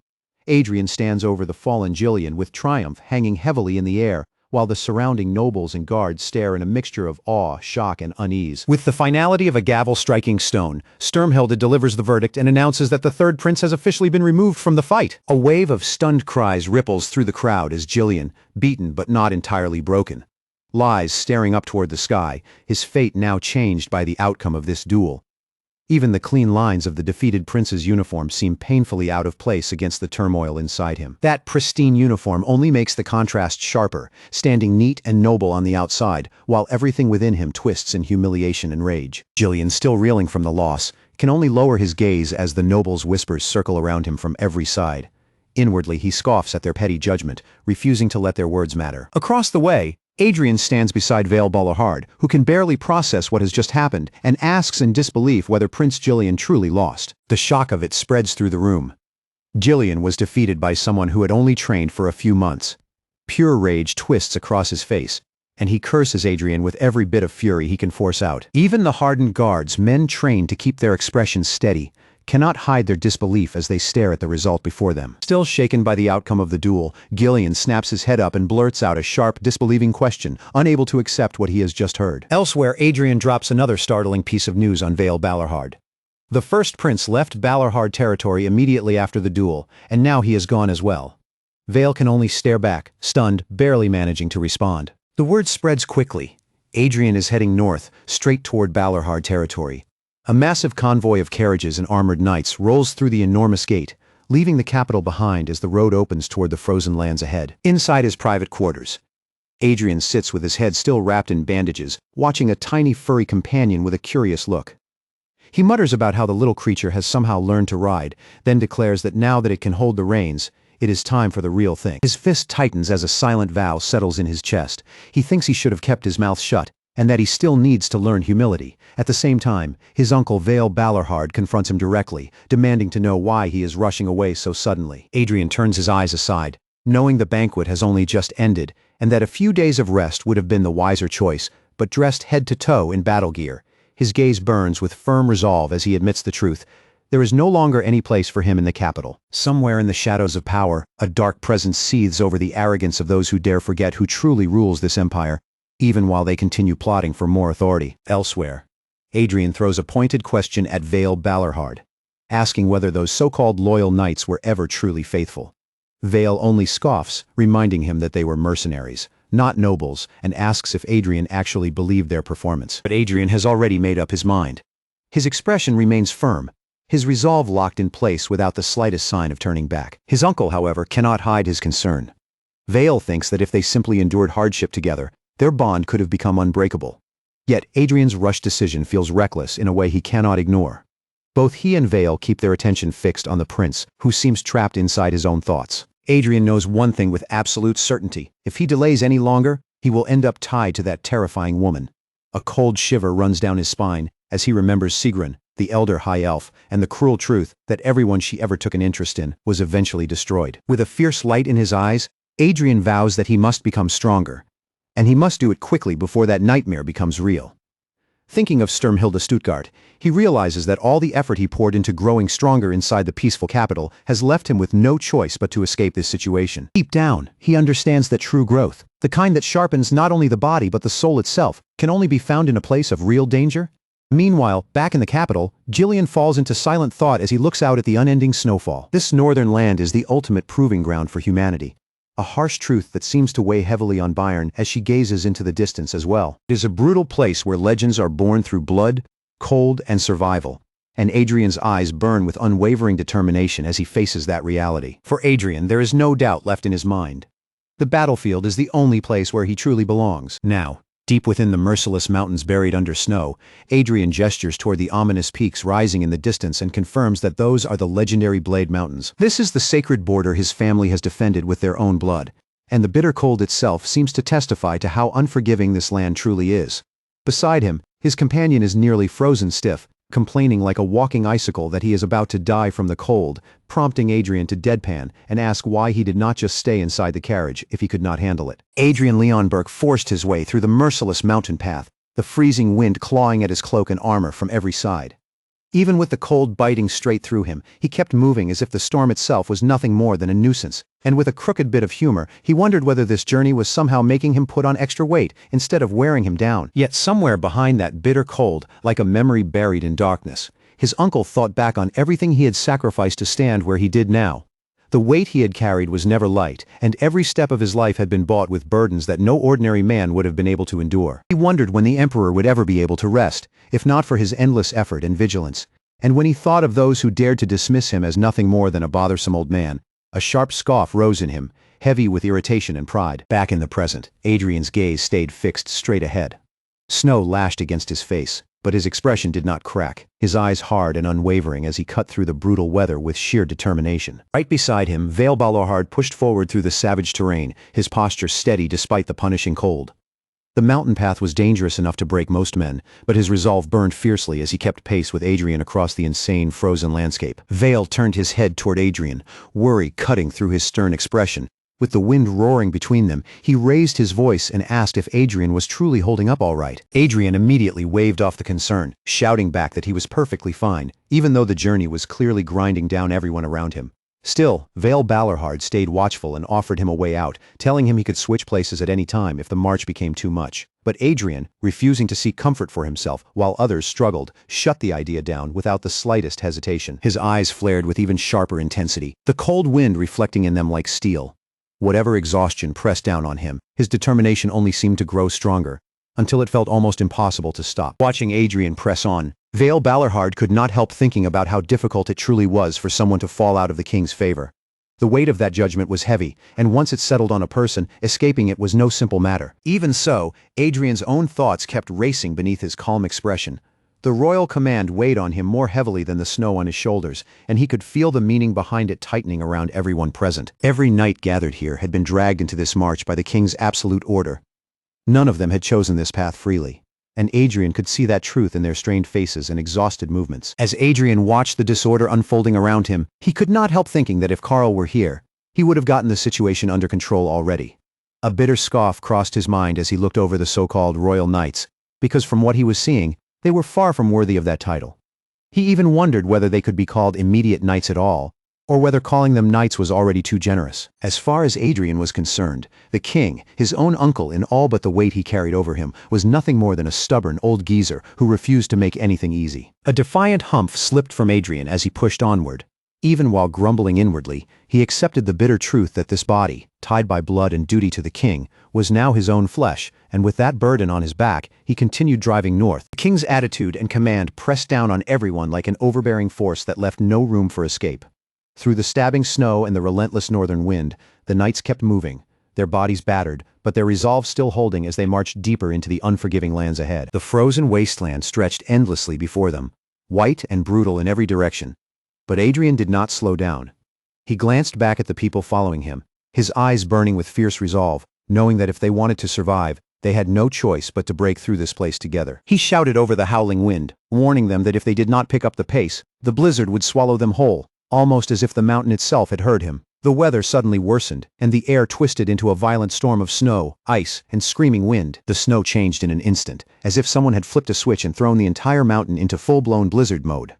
Adrien stands over the fallen Gillian with triumph hanging heavily in the air, while the surrounding nobles and guards stare in a mixture of awe, shock, and unease. With the finality of a gavel striking stone, Sturmhilde delivers the verdict and announces that the third prince has officially been removed from the fight. A wave of stunned cries ripples through the crowd as Gillian, beaten but not entirely broken, lies staring up toward the sky, his fate now changed by the outcome of this duel. Even the clean lines of the defeated prince's uniform seem painfully out of place against the turmoil inside him. That pristine uniform only makes the contrast sharper, standing neat and noble on the outside, while everything within him twists in humiliation and rage. Gillian, still reeling from the loss, can only lower his gaze as the nobles' whispers circle around him from every side. Inwardly, he scoffs at their petty judgment, refusing to let their words matter. Across the way, Adrien stands beside Vale Balahard, who can barely process what has just happened, and asks in disbelief whether Prince Gillian truly lost. The shock of it spreads through the room. Gillian was defeated by someone who had only trained for a few months. Pure rage twists across his face, and he curses Adrien with every bit of fury he can force out. Even the hardened guards, men trained to keep their expressions steady, cannot hide their disbelief as they stare at the result before them. Still shaken by the outcome of the duel, Gillian snaps his head up and blurts out a sharp, disbelieving question, unable to accept what he has just heard. Elsewhere, Adrien drops another startling piece of news on Vale Balahard. The first prince left Balahard territory immediately after the duel, and now he is gone as well. Vale can only stare back, stunned, barely managing to respond. The word spreads quickly. Adrien is heading north, straight toward Balahard territory. A massive convoy of carriages and armored knights rolls through the enormous gate, leaving the capital behind as the road opens toward the frozen lands ahead. Inside his private quarters, Adrien sits with his head still wrapped in bandages, watching a tiny furry companion with a curious look. He mutters about how the little creature has somehow learned to ride, then declares that now that it can hold the reins, it is time for the real thing. His fist tightens as a silent vow settles in his chest. He thinks he should have kept his mouth shut, and that he still needs to learn humility. At the same time, his uncle Vale Balahard confronts him directly, demanding to know why he is rushing away so suddenly. Adrien turns his eyes aside, knowing the banquet has only just ended, and that a few days of rest would have been the wiser choice, but dressed head to toe in battle gear, his gaze burns with firm resolve as he admits the truth. There is no longer any place for him in the capital. Somewhere in the shadows of power, a dark presence seethes over the arrogance of those who dare forget who truly rules this empire, even while they continue plotting for more authority. Elsewhere, Adrien throws a pointed question at Vale Balahard, asking whether those so-called loyal knights were ever truly faithful. Vale only scoffs, reminding him that they were mercenaries, not nobles, and asks if Adrien actually believed their performance. But Adrien has already made up his mind. His expression remains firm, his resolve locked in place without the slightest sign of turning back. His uncle, however, cannot hide his concern. Vale thinks that if they simply endured hardship together, their bond could have become unbreakable. Yet Adrien's rushed decision feels reckless in a way he cannot ignore. Both he and Vale keep their attention fixed on the prince, who seems trapped inside his own thoughts. Adrien knows one thing with absolute certainty. If he delays any longer, he will end up tied to that terrifying woman. A cold shiver runs down his spine as he remembers Sigrun, the elder high elf, and the cruel truth that everyone she ever took an interest in was eventually destroyed. With a fierce light in his eyes, Adrien vows that he must become stronger. And he must do it quickly before that nightmare becomes real. Thinking of Sturmhilde Stuttgart, he realizes that all the effort he poured into growing stronger inside the peaceful capital has left him with no choice but to escape this situation. Deep down, he understands that true growth, the kind that sharpens not only the body but the soul itself, can only be found in a place of real danger. Meanwhile, back in the capital, Gillian falls into silent thought as he looks out at the unending snowfall. This northern land is the ultimate proving ground for humanity. A harsh truth that seems to weigh heavily on Bayern as she gazes into the distance as well. It is a brutal place where legends are born through blood, cold, and survival, and Adrien's eyes burn with unwavering determination as he faces that reality. For Adrien, there is no doubt left in his mind. The battlefield is the only place where he truly belongs. Now, deep within the merciless mountains buried under snow, Adrien gestures toward the ominous peaks rising in the distance and confirms that those are the legendary Blade Mountains. This is the sacred border his family has defended with their own blood, and the bitter cold itself seems to testify to how unforgiving this land truly is. Beside him, his companion is nearly frozen stiff, complaining like a walking icicle that he is about to die from the cold, prompting Adrien to deadpan and ask why he did not just stay inside the carriage if he could not handle it. Adrien Leonberg forced his way through the merciless mountain path, the freezing wind clawing at his cloak and armor from every side. Even with the cold biting straight through him, he kept moving as if the storm itself was nothing more than a nuisance, and with a crooked bit of humor, he wondered whether this journey was somehow making him put on extra weight instead of wearing him down. Yet somewhere behind that bitter cold, like a memory buried in darkness, his uncle thought back on everything he had sacrificed to stand where he did now. The weight he had carried was never light, and every step of his life had been bought with burdens that no ordinary man would have been able to endure. He wondered when the emperor would ever be able to rest, if not for his endless effort and vigilance. And when he thought of those who dared to dismiss him as nothing more than a bothersome old man, a sharp scoff rose in him, heavy with irritation and pride. Back in the present, Adrien's gaze stayed fixed straight ahead. Snow lashed against his face, but his expression did not crack, his eyes hard and unwavering as he cut through the brutal weather with sheer determination. Right beside him, Vale Balohard pushed forward through the savage terrain, his posture steady despite the punishing cold. The mountain path was dangerous enough to break most men, but his resolve burned fiercely as he kept pace with Adrien across the insane, frozen landscape. Vale turned his head toward Adrien, worry cutting through his stern expression. With the wind roaring between them, he raised his voice and asked if Adrien was truly holding up all right. Adrien immediately waved off the concern, shouting back that he was perfectly fine, even though the journey was clearly grinding down everyone around him. Still, Vale Balohard stayed watchful and offered him a way out, telling him he could switch places at any time if the march became too much. But Adrien, refusing to seek comfort for himself while others struggled, shut the idea down without the slightest hesitation. His eyes flared with even sharper intensity, the cold wind reflecting in them like steel. Whatever exhaustion pressed down on him, his determination only seemed to grow stronger, until it felt almost impossible to stop. Watching Adrien press on, Vale Balohard could not help thinking about how difficult it truly was for someone to fall out of the king's favor. The weight of that judgment was heavy, and once it settled on a person, escaping it was no simple matter. Even so, Adrien's own thoughts kept racing beneath his calm expression. The royal command weighed on him more heavily than the snow on his shoulders, and he could feel the meaning behind it tightening around everyone present. Every knight gathered here had been dragged into this march by the king's absolute order. None of them had chosen this path freely, and Adrien could see that truth in their strained faces and exhausted movements. As Adrien watched the disorder unfolding around him, he could not help thinking that if Karl were here, he would have gotten the situation under control already. A bitter scoff crossed his mind as he looked over the so-called royal knights, because from what he was seeing, they were far from worthy of that title. He even wondered whether they could be called immediate knights at all, or whether calling them knights was already too generous. As far as Adrien was concerned, the king, his own uncle in all but the weight he carried over him, was nothing more than a stubborn old geezer who refused to make anything easy. A defiant humph slipped from Adrien as he pushed onward. Even while grumbling inwardly, he accepted the bitter truth that this body, tied by blood and duty to the king, was now his own flesh, and with that burden on his back, he continued driving north. The king's attitude and command pressed down on everyone like an overbearing force that left no room for escape. Through the stabbing snow and the relentless northern wind, the knights kept moving, their bodies battered, but their resolve still holding as they marched deeper into the unforgiving lands ahead. The frozen wasteland stretched endlessly before them, white and brutal in every direction. But Adrien did not slow down. He glanced back at the people following him, his eyes burning with fierce resolve, knowing that if they wanted to survive, they had no choice but to break through this place together. He shouted over the howling wind, warning them that if they did not pick up the pace, the blizzard would swallow them whole, almost as if the mountain itself had heard him. The weather suddenly worsened, and the air twisted into a violent storm of snow, ice, and screaming wind. The snow changed in an instant, as if someone had flipped a switch and thrown the entire mountain into full-blown blizzard mode.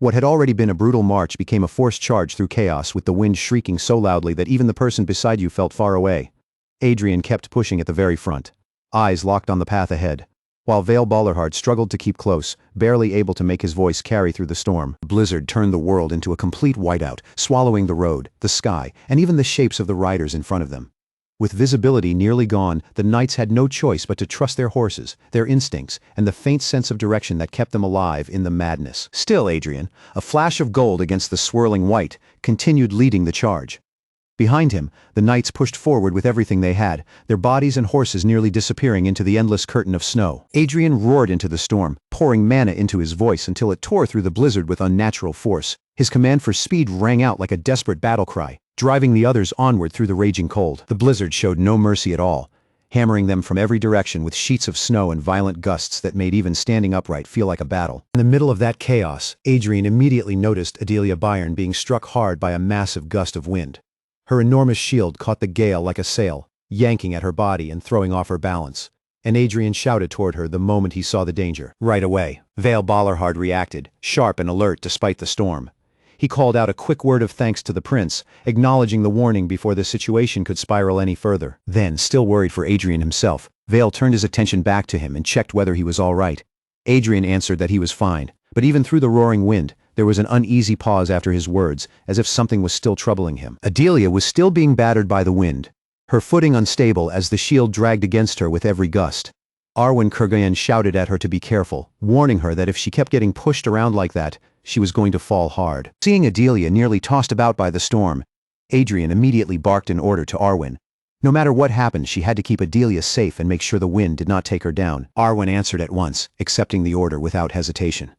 What had already been a brutal march became a forced charge through chaos, with the wind shrieking so loudly that even the person beside you felt far away. Adrien kept pushing at the very front, eyes locked on the path ahead, while Vale Balohard struggled to keep close, barely able to make his voice carry through the storm. The blizzard turned the world into a complete whiteout, swallowing the road, the sky, and even the shapes of the riders in front of them. With visibility nearly gone, the knights had no choice but to trust their horses, their instincts, and the faint sense of direction that kept them alive in the madness. Still Adrien, a flash of gold against the swirling white, continued leading the charge. Behind him, the knights pushed forward with everything they had, their bodies and horses nearly disappearing into the endless curtain of snow. Adrien roared into the storm, pouring mana into his voice until it tore through the blizzard with unnatural force. His command for speed rang out like a desperate battle cry, driving the others onward through the raging cold. The blizzard showed no mercy at all, hammering them from every direction with sheets of snow and violent gusts that made even standing upright feel like a battle. In the middle of that chaos, Adrien immediately noticed Adelia Bayern being struck hard by a massive gust of wind. Her enormous shield caught the gale like a sail, yanking at her body and throwing off her balance, and Adrien shouted toward her the moment he saw the danger. Right away, Vale Balohard reacted, sharp and alert despite the storm. He called out a quick word of thanks to the prince, acknowledging the warning before the situation could spiral any further. Then, still worried for Adrien himself, Vale turned his attention back to him and checked whether he was all right. Adrien answered that he was fine, but even through the roaring wind, there was an uneasy pause after his words, as if something was still troubling him. Adelia was still being battered by the wind, her footing unstable as the shield dragged against her with every gust. Arwen Kurgayan shouted at her to be careful, warning her that if she kept getting pushed around like that, she was going to fall hard. Seeing Adelia nearly tossed about by the storm, Adrien immediately barked an order to Arwen, No matter what happened, she had to keep Adelia safe and make sure the wind did not take her down. Arwen answered at once, accepting the order without hesitation.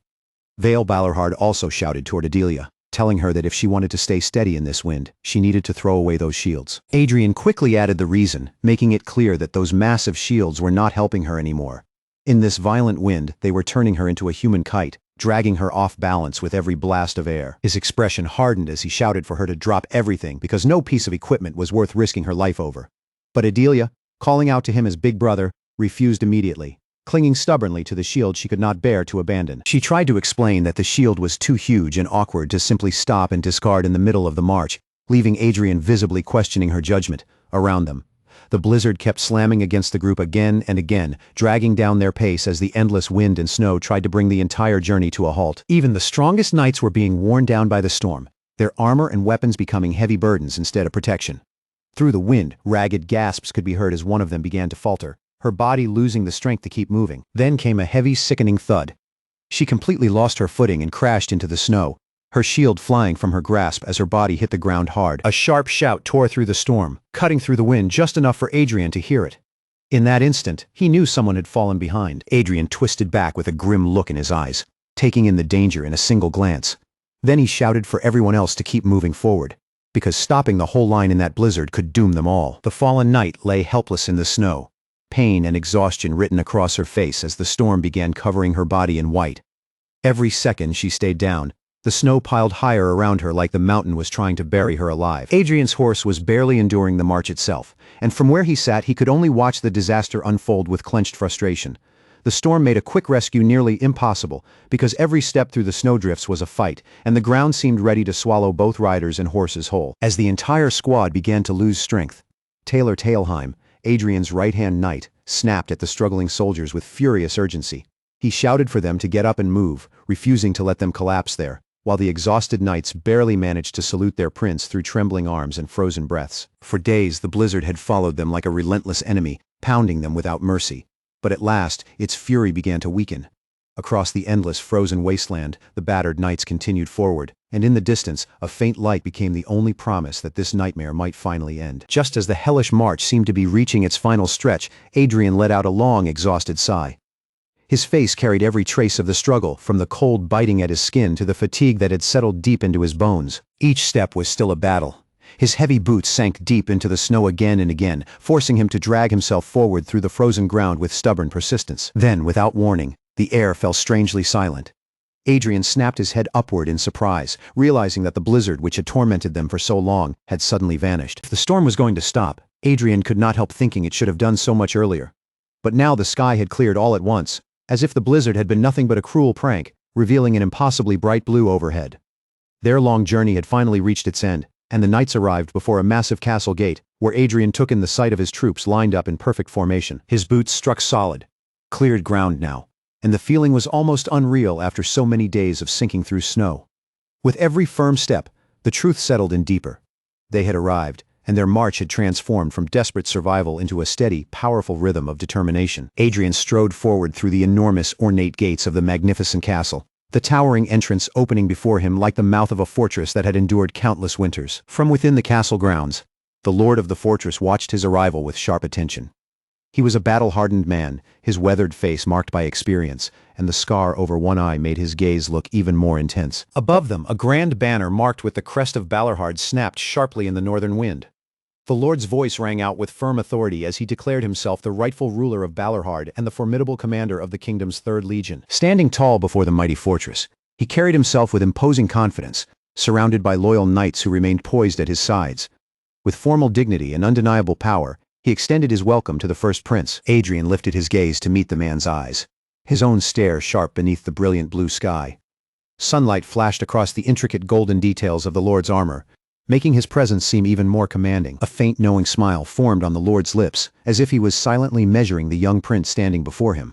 Vale Balarhard also shouted toward Adelia, telling her that if she wanted to stay steady in this wind, she needed to throw away those shields. Adrien quickly added the reason, making it clear that those massive shields were not helping her anymore. In this violent wind, they were turning her into a human kite, dragging her off balance with every blast of air. His expression hardened as he shouted for her to drop everything because no piece of equipment was worth risking her life over. But Adelia, calling out to him as big brother, refused immediately, clinging stubbornly to the shield she could not bear to abandon. She tried to explain that the shield was too huge and awkward to simply stop and discard in the middle of the march, leaving Adrien visibly questioning her judgment. Around them, the blizzard kept slamming against the group again and again, dragging down their pace as the endless wind and snow tried to bring the entire journey to a halt. Even the strongest knights were being worn down by the storm, their armor and weapons becoming heavy burdens instead of protection. Through the wind, ragged gasps could be heard as one of them began to falter, her body losing the strength to keep moving. Then came a heavy, sickening thud. She completely lost her footing and crashed into the snow, her shield flying from her grasp as her body hit the ground hard. A sharp shout tore through the storm, cutting through the wind just enough for Adrien to hear it. In that instant, he knew someone had fallen behind. Adrien twisted back with a grim look in his eyes, taking in the danger in a single glance. Then he shouted for everyone else to keep moving forward, because stopping the whole line in that blizzard could doom them all. The fallen knight lay helpless in the snow, pain and exhaustion written across her face as the storm began covering her body in white. Every second she stayed down, the snow piled higher around her like the mountain was trying to bury her alive. Adrien's horse was barely enduring the march itself, and from where he sat he could only watch the disaster unfold with clenched frustration. The storm made a quick rescue nearly impossible, because every step through the snowdrifts was a fight, and the ground seemed ready to swallow both riders and horses whole. As the entire squad began to lose strength, Taylor Tailheim, Adrien's right-hand knight, snapped at the struggling soldiers with furious urgency. He shouted for them to get up and move, refusing to let them collapse there, while the exhausted knights barely managed to salute their prince through trembling arms and frozen breaths. For days the blizzard had followed them like a relentless enemy, pounding them without mercy. But at last, its fury began to weaken. Across the endless frozen wasteland, the battered knights continued forward, and in the distance, a faint light became the only promise that this nightmare might finally end. Just as the hellish march seemed to be reaching its final stretch, Adrien let out a long, exhausted sigh. His face carried every trace of the struggle, from the cold biting at his skin to the fatigue that had settled deep into his bones. Each step was still a battle. His heavy boots sank deep into the snow again and again, forcing him to drag himself forward through the frozen ground with stubborn persistence. Then, without warning, the air fell strangely silent. Adrien snapped his head upward in surprise, realizing that the blizzard which had tormented them for so long had suddenly vanished. If the storm was going to stop, Adrien could not help thinking it should have done so much earlier. But now the sky had cleared all at once, as if the blizzard had been nothing but a cruel prank, revealing an impossibly bright blue overhead. Their long journey had finally reached its end, and the knights arrived before a massive castle gate, where Adrien took in the sight of his troops lined up in perfect formation. His boots struck solid, cleared ground now, and the feeling was almost unreal after so many days of sinking through snow. With every firm step, the truth settled in deeper. They had arrived, and their march had transformed from desperate survival into a steady, powerful rhythm of determination. Adrien strode forward through the enormous, ornate gates of the magnificent castle, the towering entrance opening before him like the mouth of a fortress that had endured countless winters. From within the castle grounds, the lord of the fortress watched his arrival with sharp attention. He was a battle-hardened man, his weathered face marked by experience, and the scar over one eye made his gaze look even more intense. Above them, a grand banner marked with the crest of Balarhard snapped sharply in the northern wind. The lord's voice rang out with firm authority as he declared himself the rightful ruler of Balarhard and the formidable commander of the kingdom's 3rd Legion. Standing tall before the mighty fortress, he carried himself with imposing confidence, surrounded by loyal knights who remained poised at his sides. With formal dignity and undeniable power, he extended his welcome to the first prince. Adrien lifted his gaze to meet the man's eyes, his own stare sharp beneath the brilliant blue sky. Sunlight flashed across the intricate golden details of the lord's armor, making his presence seem even more commanding. A faint knowing smile formed on the lord's lips, as if he was silently measuring the young prince standing before him.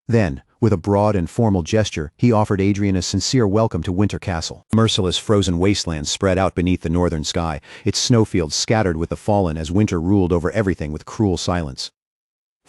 Then, with a broad and formal gesture, he offered Adrien a sincere welcome to Winter Castle. Merciless frozen wastelands spread out beneath the northern sky, its snowfields scattered with the fallen as winter ruled over everything with cruel silence.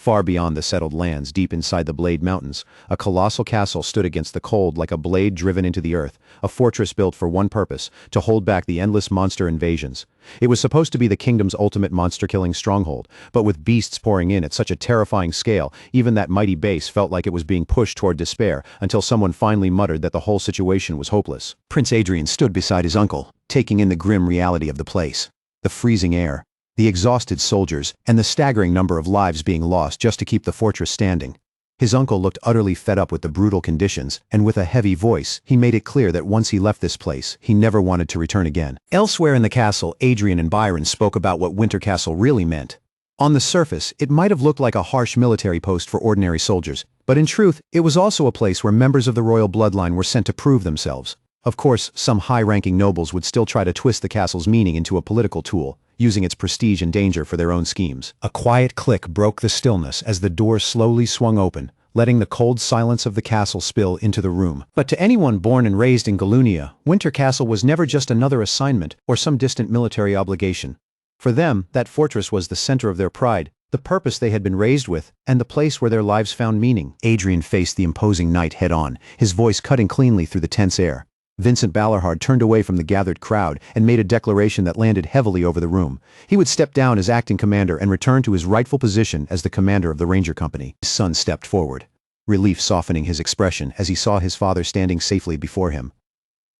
Far beyond the settled lands, deep inside the Blade Mountains, a colossal castle stood against the cold like a blade driven into the earth, a fortress built for one purpose, to hold back the endless monster invasions. It was supposed to be the kingdom's ultimate monster-killing stronghold, but with beasts pouring in at such a terrifying scale, even that mighty base felt like it was being pushed toward despair, until someone finally muttered that the whole situation was hopeless. Prince Adrien stood beside his uncle, taking in the grim reality of the place. The freezing air, the exhausted soldiers, and the staggering number of lives being lost just to keep the fortress standing. His uncle looked utterly fed up with the brutal conditions, and with a heavy voice, he made it clear that once he left this place, he never wanted to return again. Elsewhere in the castle, Adrien and Byron spoke about what Winter Castle really meant. On the surface, it might have looked like a harsh military post for ordinary soldiers, but in truth, it was also a place where members of the royal bloodline were sent to prove themselves. Of course, some high-ranking nobles would still try to twist the castle's meaning into a political tool, using its prestige and danger for their own schemes. A quiet click broke the stillness as the door slowly swung open, letting the cold silence of the castle spill into the room. But to anyone born and raised in Galunia, Winter Castle was never just another assignment or some distant military obligation. For them, that fortress was the center of their pride, the purpose they had been raised with, and the place where their lives found meaning. Adrien faced the imposing knight head-on, his voice cutting cleanly through the tense air. Vincent Ballarhard turned away from the gathered crowd and made a declaration that landed heavily over the room. He would step down as acting commander and return to his rightful position as the commander of the Ranger Company. His son stepped forward, relief softening his expression as he saw his father standing safely before him.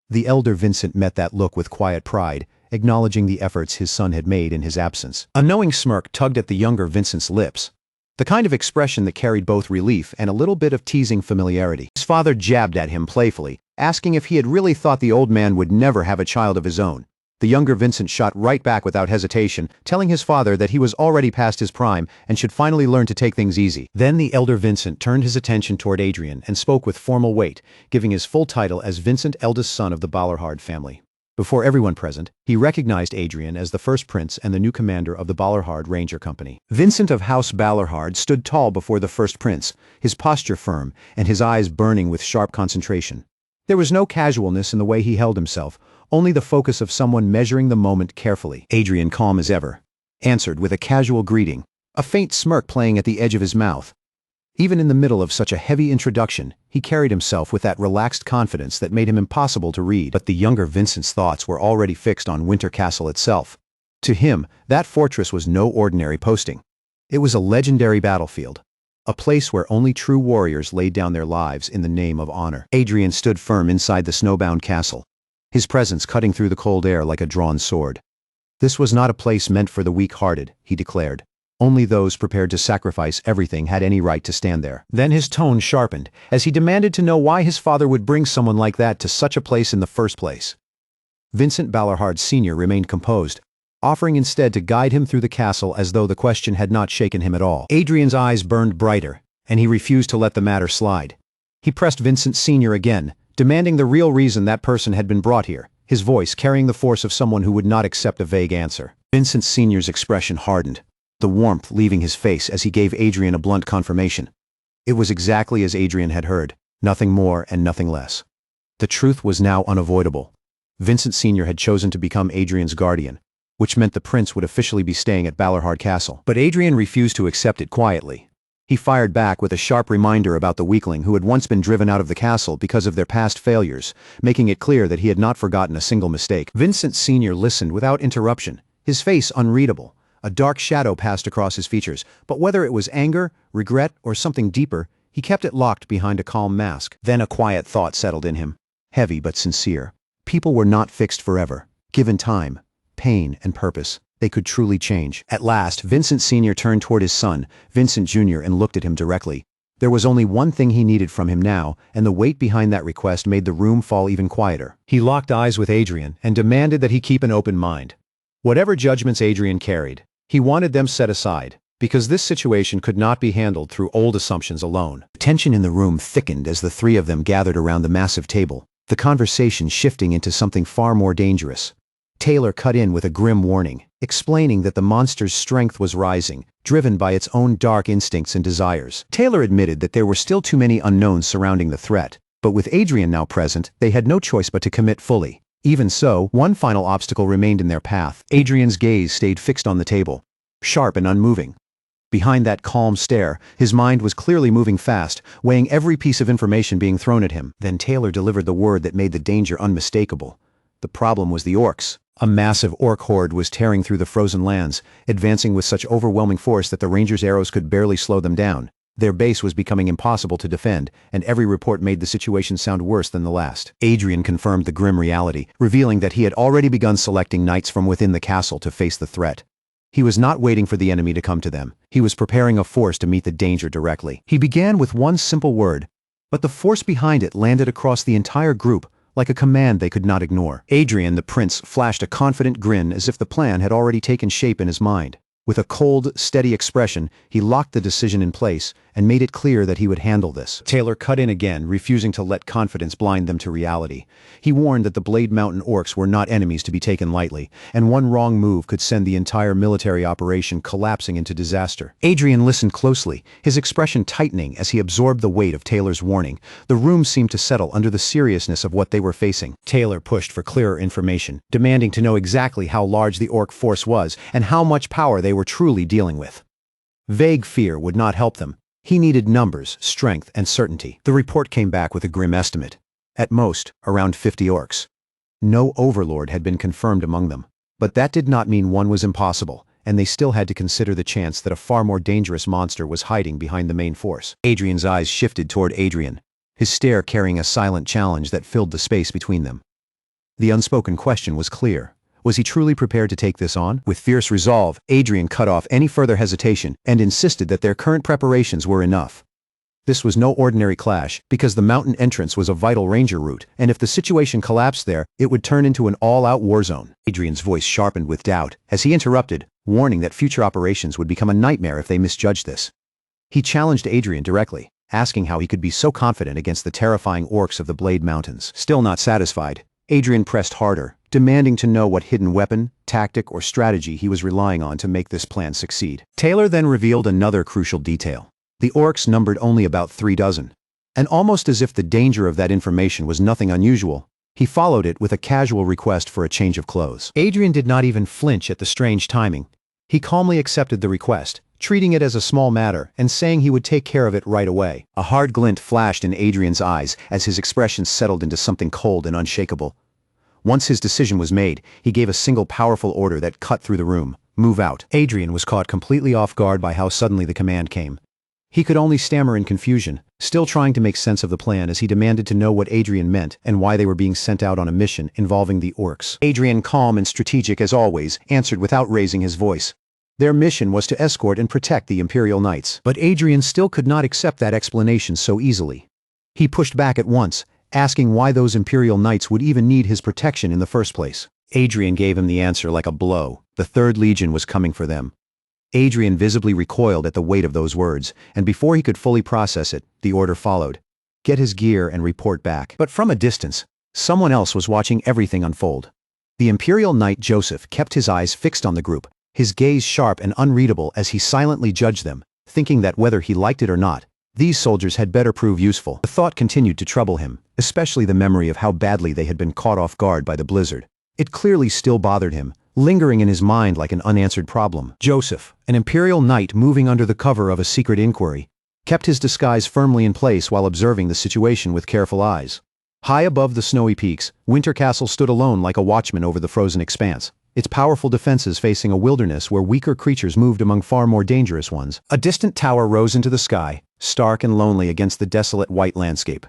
The elder Vincent met that look with quiet pride, acknowledging the efforts his son had made in his absence. A knowing smirk tugged at the younger Vincent's lips, the kind of expression that carried both relief and a little bit of teasing familiarity. His father jabbed at him playfully, asking if he had really thought the old man would never have a child of his own. The younger Vincent shot right back without hesitation, telling his father that he was already past his prime and should finally learn to take things easy. Then the elder Vincent turned his attention toward Adrien and spoke with formal weight, giving his full title as Vincent, eldest son of the Ballarhard family. Before everyone present, he recognized Adrien as the first prince and the new commander of the Ballarhard Ranger Company. Vincent of House Ballarhard stood tall before the first prince, his posture firm and his eyes burning with sharp concentration. There was no casualness in the way he held himself, only the focus of someone measuring the moment carefully. Adrien, calm as ever, answered with a casual greeting, a faint smirk playing at the edge of his mouth. Even in the middle of such a heavy introduction, he carried himself with that relaxed confidence that made him impossible to read. But the younger Vincent's thoughts were already fixed on Winter Castle itself. To him, that fortress was no ordinary posting. It was a legendary battlefield, a place where only true warriors laid down their lives in the name of honor. Adrien stood firm inside the snowbound castle, his presence cutting through the cold air like a drawn sword. This was not a place meant for the weak-hearted, he declared. Only those prepared to sacrifice everything had any right to stand there. Then his tone sharpened, as he demanded to know why his father would bring someone like that to such a place in the first place. Vincent Ballarhard Sr. remained composed, offering instead to guide him through the castle as though the question had not shaken him at all. Adrien's eyes burned brighter, and he refused to let the matter slide. He pressed Vincent Sr. again, demanding the real reason that person had been brought here, his voice carrying the force of someone who would not accept a vague answer. Vincent Sr.'s expression hardened, the warmth leaving his face as he gave Adrien a blunt confirmation. It was exactly as Adrien had heard, nothing more and nothing less. The truth was now unavoidable. Vincent Sr. had chosen to become Adrien's guardian, which meant the prince would officially be staying at Ballarhard Castle. But Adrien refused to accept it quietly. He fired back with a sharp reminder about the weakling who had once been driven out of the castle because of their past failures, making it clear that he had not forgotten a single mistake. Vincent Sr. listened without interruption, his face unreadable. A dark shadow passed across his features, but whether it was anger, regret, or something deeper, he kept it locked behind a calm mask. Then a quiet thought settled in him, heavy but sincere. People were not fixed forever. Given time, pain, and purpose, they could truly change. At last, Vincent Sr. turned toward his son, Vincent Jr., and looked at him directly. There was only one thing he needed from him now, and the weight behind that request made the room fall even quieter. He locked eyes with Adrien and demanded that he keep an open mind. Whatever judgments Adrien carried, he wanted them set aside, because this situation could not be handled through old assumptions alone. The tension in the room thickened as the three of them gathered around the massive table, the conversation shifting into something far more dangerous. Taylor cut in with a grim warning, explaining that the monster's strength was rising, driven by its own dark instincts and desires. Taylor admitted that there were still too many unknowns surrounding the threat, but with Adrien now present, they had no choice but to commit fully. Even so, one final obstacle remained in their path. Adrien's gaze stayed fixed on the table, sharp and unmoving. Behind that calm stare, his mind was clearly moving fast, weighing every piece of information being thrown at him. Then Taylor delivered the word that made the danger unmistakable. The problem was the orcs. A massive orc horde was tearing through the frozen lands, advancing with such overwhelming force that the rangers' arrows could barely slow them down. Their base was becoming impossible to defend, and every report made the situation sound worse than the last. Adrien confirmed the grim reality, revealing that he had already begun selecting knights from within the castle to face the threat. He was not waiting for the enemy to come to them. He was preparing a force to meet the danger directly. He began with one simple word, but the force behind it landed across the entire group, like a command they could not ignore. Adrien, the prince, flashed a confident grin as if the plan had already taken shape in his mind. With a cold, steady expression, he locked the decision in place and made it clear that he would handle this. Taylor cut in again, refusing to let confidence blind them to reality. He warned that the Blade Mountain orcs were not enemies to be taken lightly, and one wrong move could send the entire military operation collapsing into disaster. Adrien listened closely, his expression tightening as he absorbed the weight of Taylor's warning. The room seemed to settle under the seriousness of what they were facing. Taylor pushed for clearer information, demanding to know exactly how large the orc force was and how much power they were truly dealing with. Vague fear would not help them. He needed numbers, strength, and certainty. The report came back with a grim estimate. At most, around 50 orcs. No overlord had been confirmed among them. But that did not mean one was impossible, and they still had to consider the chance that a far more dangerous monster was hiding behind the main force. Adrien's eyes shifted toward Adrien, his stare carrying a silent challenge that filled the space between them. The unspoken question was clear. Was he truly prepared to take this on? With fierce resolve, Adrien cut off any further hesitation and insisted that their current preparations were enough. This was no ordinary clash, because the mountain entrance was a vital ranger route, and if the situation collapsed there, it would turn into an all-out war zone. Adrien's voice sharpened with doubt as he interrupted, warning that future operations would become a nightmare if they misjudged this. He challenged Adrien directly, asking how he could be so confident against the terrifying orcs of the Blade Mountains. Still not satisfied, Adrien pressed harder, demanding to know what hidden weapon, tactic, or strategy he was relying on to make this plan succeed. Taylor then revealed another crucial detail. The orcs numbered only about 3 dozen. And almost as if the danger of that information was nothing unusual, he followed it with a casual request for a change of clothes. Adrien did not even flinch at the strange timing. He calmly accepted the request, treating it as a small matter and saying he would take care of it right away. A hard glint flashed in Adrien's eyes as his expression settled into something cold and unshakable. Once his decision was made, he gave a single powerful order that cut through the room. Move out. Adrien was caught completely off guard by how suddenly the command came. He could only stammer in confusion, still trying to make sense of the plan as he demanded to know what Adrien meant and why they were being sent out on a mission involving the orcs. Adrien, calm and strategic as always, answered without raising his voice. Their mission was to escort and protect the Imperial Knights. But Adrien still could not accept that explanation so easily. He pushed back at once, asking why those Imperial Knights would even need his protection in the first place. Adrien gave him the answer like a blow. The 3rd Legion was coming for them. Adrien visibly recoiled at the weight of those words, and before he could fully process it, the order followed. Get his gear and report back. But from a distance, someone else was watching everything unfold. The Imperial Knight Joseph kept his eyes fixed on the group, his gaze sharp and unreadable as he silently judged them, thinking that whether he liked it or not, these soldiers had better prove useful. The thought continued to trouble him, especially the memory of how badly they had been caught off guard by the blizzard. It clearly still bothered him, lingering in his mind like an unanswered problem. Joseph, an Imperial Knight moving under the cover of a secret inquiry, kept his disguise firmly in place while observing the situation with careful eyes. High above the snowy peaks, Winter Castle stood alone like a watchman over the frozen expanse, its powerful defenses facing a wilderness where weaker creatures moved among far more dangerous ones. A distant tower rose into the sky, stark and lonely against the desolate white landscape.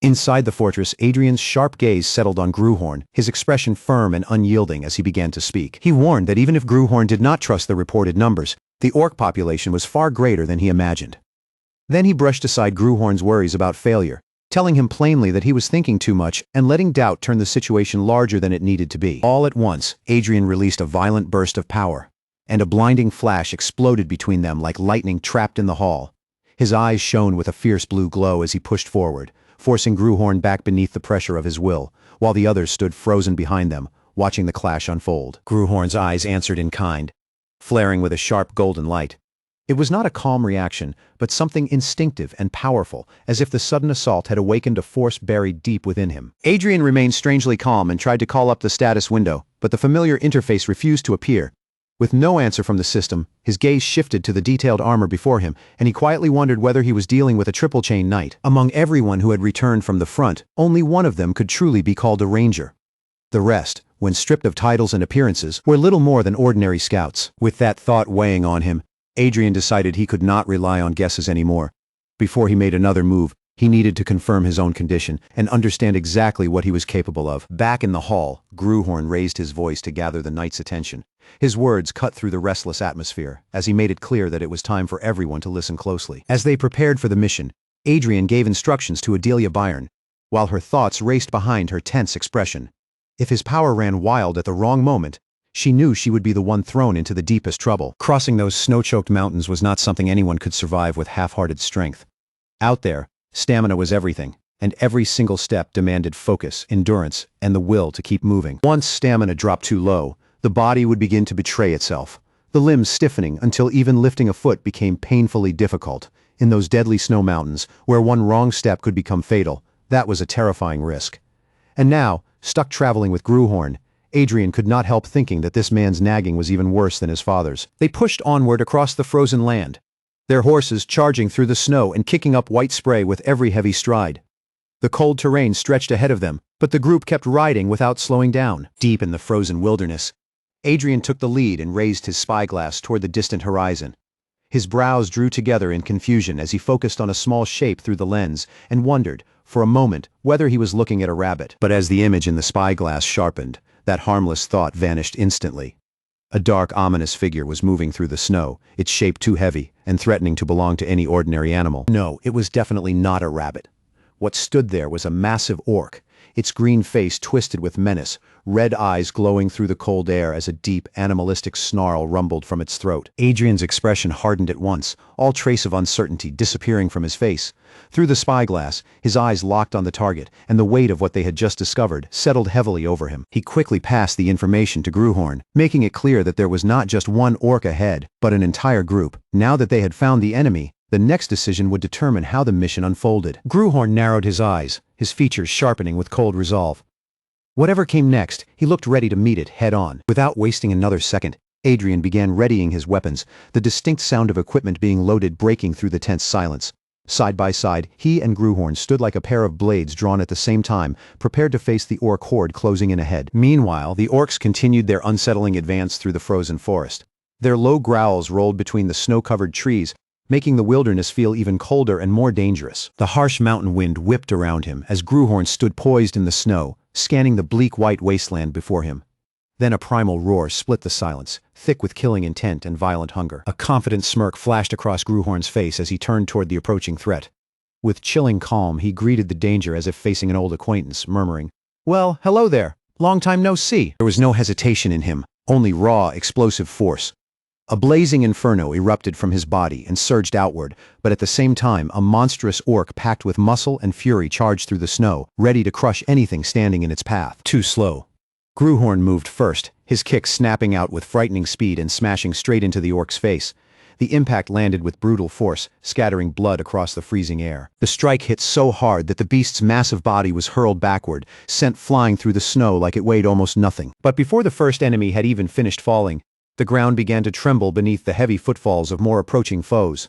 Inside the fortress, Adrien's sharp gaze settled on Gruhorn, his expression firm and unyielding as he began to speak. He warned that even if Gruhorn did not trust the reported numbers, the orc population was far greater than he imagined. Then he brushed aside Gruhorn's worries about failure, telling him plainly that he was thinking too much and letting doubt turn the situation larger than it needed to be. All at once, Adrien released a violent burst of power, and a blinding flash exploded between them like lightning trapped in the hall. His eyes shone with a fierce blue glow as he pushed forward, forcing Gruhorn back beneath the pressure of his will, while the others stood frozen behind them, watching the clash unfold. Gruhorn's eyes answered in kind, flaring with a sharp golden light. It was not a calm reaction, but something instinctive and powerful, as if the sudden assault had awakened a force buried deep within him. Adrien remained strangely calm and tried to call up the status window, but the familiar interface refused to appear. With no answer from the system, his gaze shifted to the detailed armor before him, and he quietly wondered whether he was dealing with a triple-chain knight. Among everyone who had returned from the front, only one of them could truly be called a ranger. The rest, when stripped of titles and appearances, were little more than ordinary scouts. With that thought weighing on him, Adrien decided he could not rely on guesses anymore. Before he made another move, he needed to confirm his own condition and understand exactly what he was capable of. Back in the hall, Gruhorn raised his voice to gather the knight's attention. His words cut through the restless atmosphere, as he made it clear that it was time for everyone to listen closely. As they prepared for the mission, Adrien gave instructions to Adelia Byron, while her thoughts raced behind her tense expression. If his power ran wild at the wrong moment, she knew she would be the one thrown into the deepest trouble. Crossing those snow-choked mountains was not something anyone could survive with half-hearted strength. Out there, stamina was everything, and every single step demanded focus, endurance, and the will to keep moving. Once stamina dropped too low, the body would begin to betray itself, the limbs stiffening until even lifting a foot became painfully difficult. In those deadly snow mountains, where one wrong step could become fatal, that was a terrifying risk. And now, stuck traveling with Gruhorn, Adrien could not help thinking that this man's nagging was even worse than his father's. They pushed onward across the frozen land, their horses charging through the snow and kicking up white spray with every heavy stride. The cold terrain stretched ahead of them, but the group kept riding without slowing down. Deep in the frozen wilderness, Adrien took the lead and raised his spyglass toward the distant horizon. His brows drew together in confusion as he focused on a small shape through the lens and wondered, for a moment, whether he was looking at a rabbit. But as the image in the spyglass sharpened, that harmless thought vanished instantly. A dark, ominous figure was moving through the snow, its shape too heavy and threatening to belong to any ordinary animal. No, it was definitely not a rabbit. What stood there was a massive orc, its green face twisted with menace, red eyes glowing through the cold air as a deep, animalistic snarl rumbled from its throat. Adrien's expression hardened at once, all trace of uncertainty disappearing from his face. Through the spyglass, his eyes locked on the target, and the weight of what they had just discovered settled heavily over him. He quickly passed the information to Gruhorn, making it clear that there was not just one orc ahead, but an entire group. Now that they had found the enemy, the next decision would determine how the mission unfolded. Gruhorn narrowed his eyes, his features sharpening with cold resolve. Whatever came next, he looked ready to meet it head-on. Without wasting another second, Adrien began readying his weapons, the distinct sound of equipment being loaded breaking through the tense silence. Side by side, he and Gruhorn stood like a pair of blades drawn at the same time, prepared to face the orc horde closing in ahead. Meanwhile, the orcs continued their unsettling advance through the frozen forest. Their low growls rolled between the snow-covered trees, making the wilderness feel even colder and more dangerous. The harsh mountain wind whipped around him as Gruhorn stood poised in the snow, scanning the bleak white wasteland before him. Then a primal roar split the silence, thick with killing intent and violent hunger. A confident smirk flashed across Gruhorn's face as he turned toward the approaching threat. With chilling calm, he greeted the danger as if facing an old acquaintance, murmuring, "Well, hello there. Long time no see." There was no hesitation in him, only raw, explosive force. A blazing inferno erupted from his body and surged outward, but at the same time a monstrous orc packed with muscle and fury charged through the snow, ready to crush anything standing in its path. Too slow. Gruhorn moved first, his kick snapping out with frightening speed and smashing straight into the orc's face. The impact landed with brutal force, scattering blood across the freezing air. The strike hit so hard that the beast's massive body was hurled backward, sent flying through the snow like it weighed almost nothing. But before the first enemy had even finished falling, the ground began to tremble beneath the heavy footfalls of more approaching foes.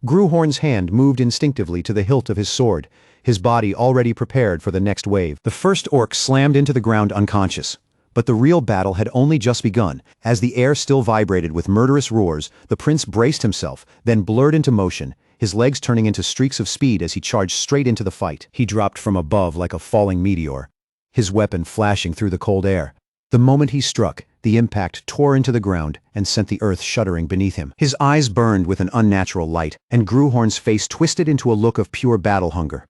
Gruhorn's hand moved instinctively to the hilt of his sword, his body already prepared for the next wave. The first orc slammed into the ground unconscious. But the real battle had only just begun. As the air still vibrated with murderous roars, the prince braced himself, then blurred into motion, his legs turning into streaks of speed as he charged straight into the fight. He dropped from above like a falling meteor, his weapon flashing through the cold air. The moment he struck, the impact tore into the ground and sent the earth shuddering beneath him. His eyes burned with an unnatural light, and Gruhorn's face twisted into a look of pure battle hunger.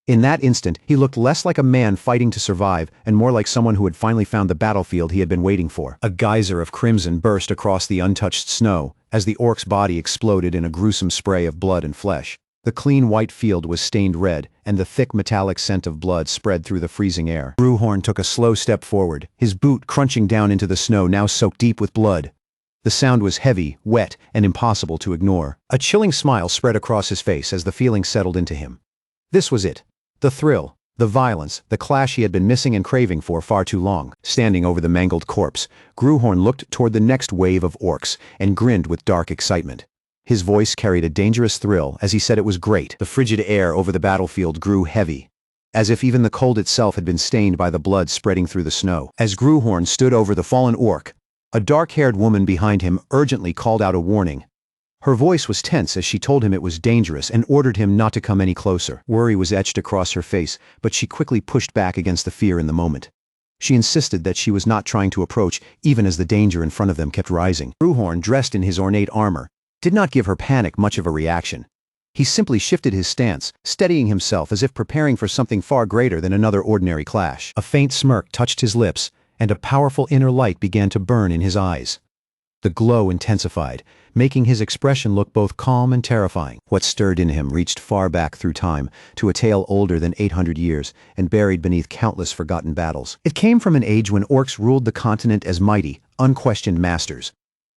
In that instant, he looked less like a man fighting to survive and more like someone who had finally found the battlefield he had been waiting for. A geyser of crimson burst across the untouched snow as the orc's body exploded in a gruesome spray of blood and flesh. The clean white field was stained red, and the thick metallic scent of blood spread through the freezing air. Gruhorn took a slow step forward, his boot crunching down into the snow now soaked deep with blood. The sound was heavy, wet, and impossible to ignore. A chilling smile spread across his face as the feeling settled into him. This was it. The thrill, The violence, the clash he had been missing and craving for far too long. Standing over the mangled corpse, Gruhorn looked toward the next wave of orcs and grinned with dark excitement. His voice carried a dangerous thrill as he said it was great. The frigid air over the battlefield grew heavy, as if even the cold itself had been stained by the blood spreading through the snow. As Gruhorn stood over the fallen orc, a dark-haired woman behind him urgently called out a warning. Her voice was tense as she told him it was dangerous and ordered him not to come any closer. Worry was etched across her face, but she quickly pushed back against the fear in the moment. She insisted that she was not trying to approach, even as the danger in front of them kept rising. Gruhorn, dressed in his ornate armor, did not give her panic much of a reaction. He simply shifted his stance, steadying himself as if preparing for something far greater than another ordinary clash. A faint smirk touched his lips, and a powerful inner light began to burn in his eyes. The glow intensified, making his expression look both calm and terrifying. What stirred in him reached far back through time, to a tale older than 800 years, and buried beneath countless forgotten battles. It came from an age when orcs ruled the continent as mighty, unquestioned masters.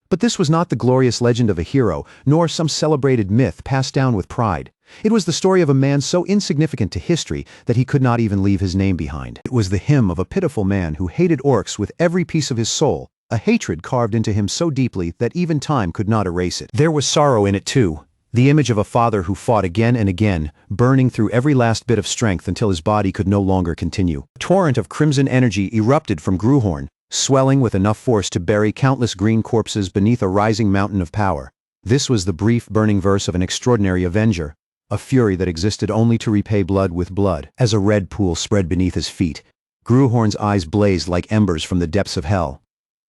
But this was not the glorious legend of a hero, nor some celebrated myth passed down with pride. It was the story of a man so insignificant to history that he could not even leave his name behind. It was the hymn of a pitiful man who hated orcs with every piece of his soul, a hatred carved into him so deeply that even time could not erase it. There was sorrow in it too, the image of a father who fought again and again, burning through every last bit of strength until his body could no longer continue. A torrent of crimson energy erupted from Gruhorn, swelling with enough force to bury countless green corpses beneath a rising mountain of power. This was the brief, burning verse of an extraordinary avenger, a fury that existed only to repay blood with blood. As a red pool spread beneath his feet, Gruhorn's eyes blazed like embers from the depths of hell.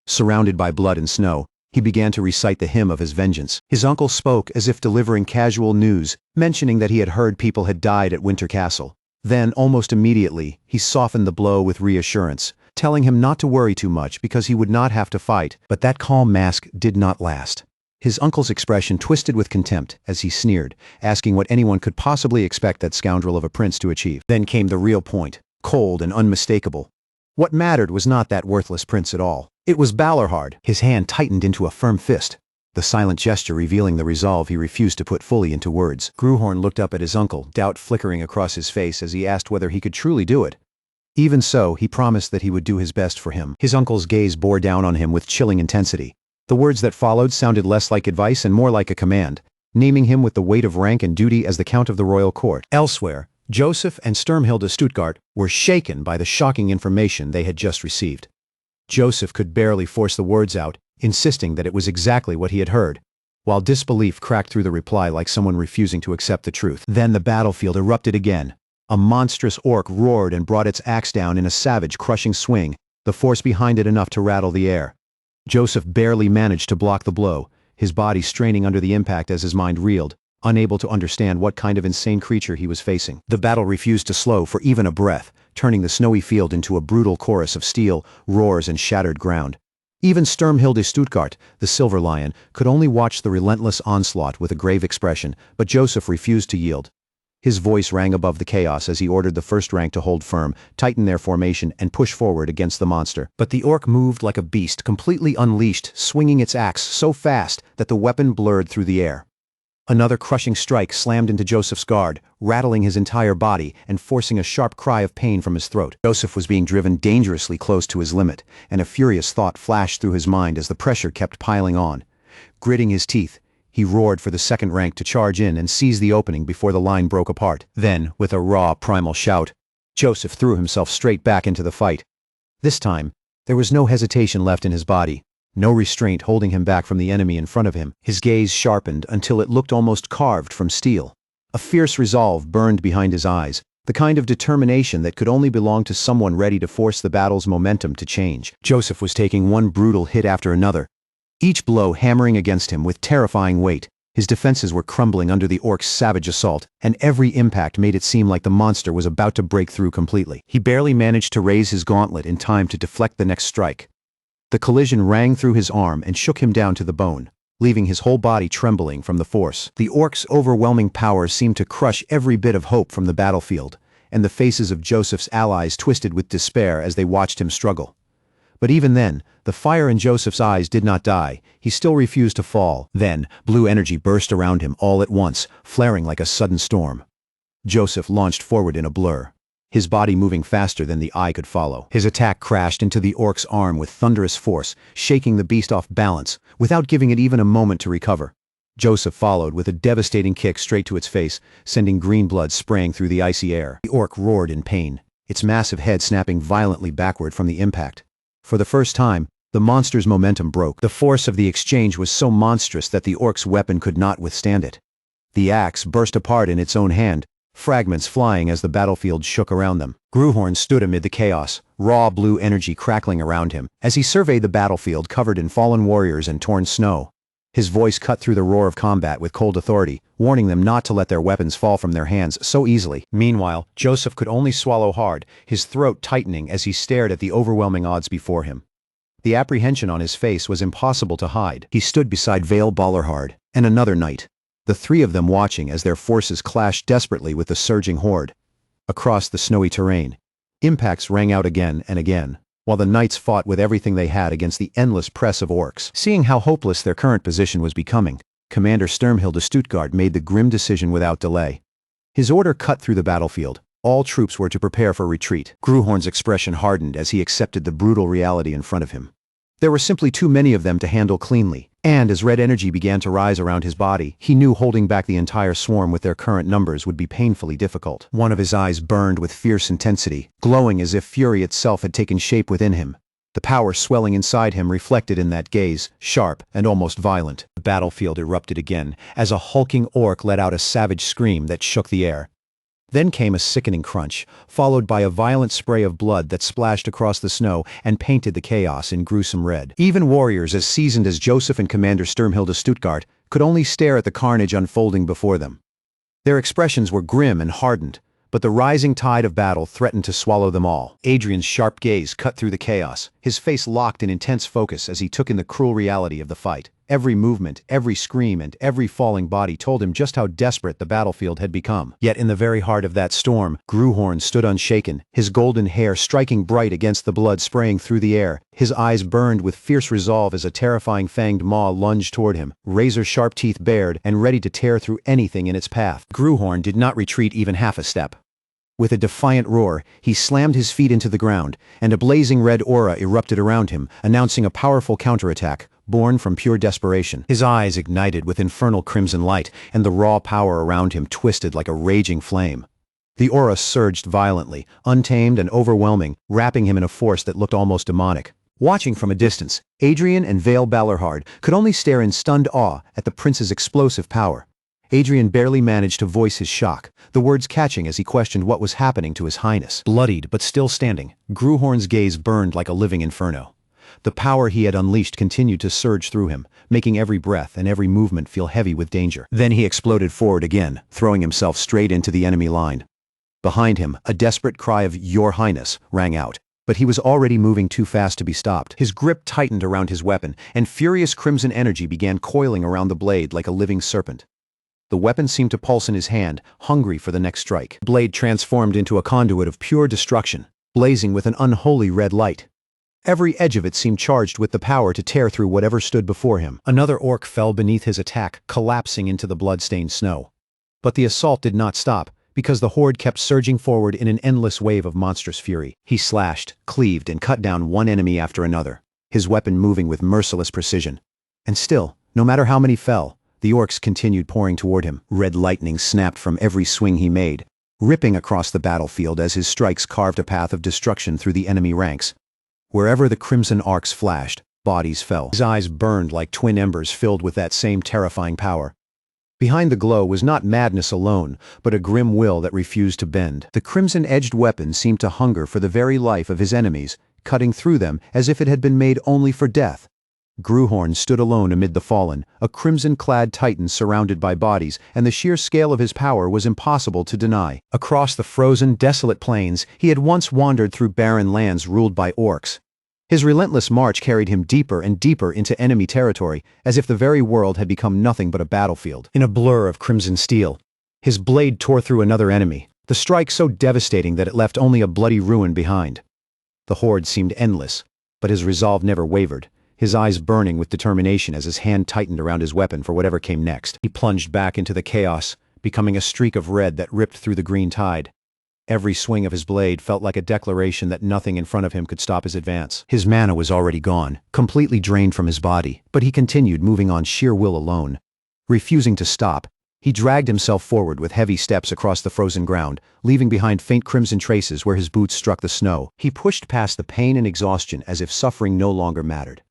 Surrounded by blood and snow, he began to recite the hymn of his vengeance. His uncle spoke as if delivering casual news, mentioning that he had heard people had died at Winter Castle. Then, almost immediately, he softened the blow with reassurance, telling him not to worry too much because he would not have to fight. But that calm mask did not last. His uncle's expression twisted with contempt as he sneered, asking what anyone could possibly expect that scoundrel of a prince to achieve. Then came the real point, cold and unmistakable. What mattered was not that worthless prince at all. It was Balorhard. His hand tightened into a firm fist, the silent gesture revealing the resolve he refused to put fully into words. Gruhorn looked up at his uncle, doubt flickering across his face as he asked whether he could truly do it. Even so, he promised that he would do his best for him. His uncle's gaze bore down on him with chilling intensity. The words that followed sounded less like advice and more like a command, naming him with the weight of rank and duty as the Count of the Royal Court. Elsewhere, Joseph and Sturmhilde Stuttgart were shaken by the shocking information they had just received. Joseph could barely force the words out, insisting that it was exactly what he had heard, while disbelief cracked through the reply like someone refusing to accept the truth. Then the battlefield erupted again. A monstrous orc roared and brought its axe down in a savage, crushing swing, the force behind it enough to rattle the air. Joseph barely managed to block the blow, his body straining under the impact as his mind reeled, unable to understand what kind of insane creature he was facing. The battle refused to slow for even a breath, turning the snowy field into a brutal chorus of steel, roars, and shattered ground. Even Sturmhilde Stuttgart, the Silver Lion, could only watch the relentless onslaught with a grave expression, but Joseph refused to yield. His voice rang above the chaos as he ordered the first rank to hold firm, tighten their formation, and push forward against the monster. But the orc moved like a beast, completely unleashed, swinging its axe so fast that the weapon blurred through the air. Another crushing strike slammed into Joseph's guard, rattling his entire body and forcing a sharp cry of pain from his throat. Joseph was being driven dangerously close to his limit, and a furious thought flashed through his mind as the pressure kept piling on. Gritting his teeth, he roared for the second rank to charge in and seize the opening before the line broke apart. Then, with a raw, primal shout, Joseph threw himself straight back into the fight. This time, there was no hesitation left in his body, no restraint holding him back from the enemy in front of him. His gaze sharpened until it looked almost carved from steel. A fierce resolve burned behind his eyes, the kind of determination that could only belong to someone ready to force the battle's momentum to change. Joseph was taking one brutal hit after another, each blow hammering against him with terrifying weight. His defenses were crumbling under the orc's savage assault, and every impact made it seem like the monster was about to break through completely. He barely managed to raise his gauntlet in time to deflect the next strike. The collision rang through his arm and shook him down to the bone, leaving his whole body trembling from the force. The orc's overwhelming power seemed to crush every bit of hope from the battlefield, and the faces of Joseph's allies twisted with despair as they watched him struggle. But even then, the fire in Joseph's eyes did not die. He still refused to fall. Then, blue energy burst around him all at once, flaring like a sudden storm. Joseph launched forward in a blur. his body moving faster than the eye could follow. His attack crashed into the orc's arm with thunderous force, shaking the beast off balance, without giving it even a moment to recover. Joseph followed with a devastating kick straight to its face, sending green blood spraying through the icy air. The orc roared in pain, its massive head snapping violently backward from the impact. For the first time, the monster's momentum broke. The force of the exchange was so monstrous that the orc's weapon could not withstand it. The axe burst apart in its own hand, fragments flying as the battlefield shook around them. Gruhorn stood amid the chaos, raw blue energy crackling around him, as he surveyed the battlefield covered in fallen warriors and torn snow. His voice cut through the roar of combat with cold authority, warning them not to let their weapons fall from their hands so easily. Meanwhile, Joseph could only swallow hard, his throat tightening as he stared at the overwhelming odds before him. The apprehension on his face was impossible to hide. He stood beside Vale Ballarhard and another knight, the three of them watching as their forces clashed desperately with the surging horde. Across the snowy terrain, impacts rang out again and again, while the knights fought with everything they had against the endless press of orcs. Seeing how hopeless their current position was becoming, Commander Sturmhilde Stuttgart made the grim decision without delay. His order cut through the battlefield. All troops were to prepare for retreat. Gruhorn's expression hardened as he accepted the brutal reality in front of him. There were simply too many of them to handle cleanly, and as red energy began to rise around his body, he knew holding back the entire swarm with their current numbers would be painfully difficult. One of his eyes burned with fierce intensity, glowing as if fury itself had taken shape within him. The power swelling inside him reflected in that gaze, sharp and almost violent. The battlefield erupted again, as a hulking orc let out a savage scream that shook the air. Then came a sickening crunch, followed by a violent spray of blood that splashed across the snow and painted the chaos in gruesome red. Even warriors as seasoned as Joseph and Commander Sturmhilde Stuttgart could only stare at the carnage unfolding before them. Their expressions were grim and hardened, but the rising tide of battle threatened to swallow them all. Adrien's sharp gaze cut through the chaos, his face locked in intense focus as he took in the cruel reality of the fight. Every movement, every scream, and every falling body told him just how desperate the battlefield had become. Yet in the very heart of that storm, Gruhorn stood unshaken, his golden hair striking bright against the blood spraying through the air. His eyes burned with fierce resolve as a terrifying fanged maw lunged toward him, razor-sharp teeth bared and ready to tear through anything in its path. Gruhorn did not retreat even half a step. With a defiant roar, he slammed his feet into the ground, and a blazing red aura erupted around him, announcing a powerful counterattack, born from pure desperation. His eyes ignited with infernal crimson light, and the raw power around him twisted like a raging flame. The aura surged violently, untamed and overwhelming, wrapping him in a force that looked almost demonic. Watching from a distance, Adrien and Vale Ballarhard could only stare in stunned awe at the prince's explosive power. Adrien barely managed to voice his shock, the words catching as he questioned what was happening to his highness. Bloodied but still standing, Gruhorn's gaze burned like a living inferno. The power he had unleashed continued to surge through him, making every breath and every movement feel heavy with danger. Then he exploded forward again, throwing himself straight into the enemy line. Behind him, a desperate cry of "Your Highness" rang out, but he was already moving too fast to be stopped. His grip tightened around his weapon, and furious crimson energy began coiling around the blade like a living serpent. The weapon seemed to pulse in his hand, hungry for the next strike. The blade transformed into a conduit of pure destruction, blazing with an unholy red light. Every edge of it seemed charged with the power to tear through whatever stood before him. Another orc fell beneath his attack, collapsing into the blood-stained snow. But the assault did not stop, because the horde kept surging forward in an endless wave of monstrous fury. He slashed, cleaved, and cut down one enemy after another, his weapon moving with merciless precision. And still, no matter how many fell, the orcs continued pouring toward him. Red lightning snapped from every swing he made, ripping across the battlefield as his strikes carved a path of destruction through the enemy ranks. Wherever the crimson arcs flashed, bodies fell. His eyes burned like twin embers filled with that same terrifying power. Behind the glow was not madness alone, but a grim will that refused to bend. The crimson-edged weapon seemed to hunger for the very life of his enemies, cutting through them as if it had been made only for death. Gruhorn stood alone amid the fallen, a crimson-clad titan surrounded by bodies, and the sheer scale of his power was impossible to deny. Across the frozen, desolate plains, he had once wandered through barren lands ruled by orcs. His relentless march carried him deeper and deeper into enemy territory, as if the very world had become nothing but a battlefield. In a blur of crimson steel, his blade tore through another enemy, the strike so devastating that it left only a bloody ruin behind. The horde seemed endless, but his resolve never wavered, his eyes burning with determination as his hand tightened around his weapon for whatever came next. He plunged back into the chaos, becoming a streak of red that ripped through the green tide. Every swing of his blade felt like a declaration that nothing in front of him could stop his advance. His mana was already gone, completely drained from his body, but he continued moving on sheer will alone. Refusing to stop, he dragged himself forward with heavy steps across the frozen ground, leaving behind faint crimson traces where his boots struck the snow. He pushed past the pain and exhaustion as if suffering no longer mattered.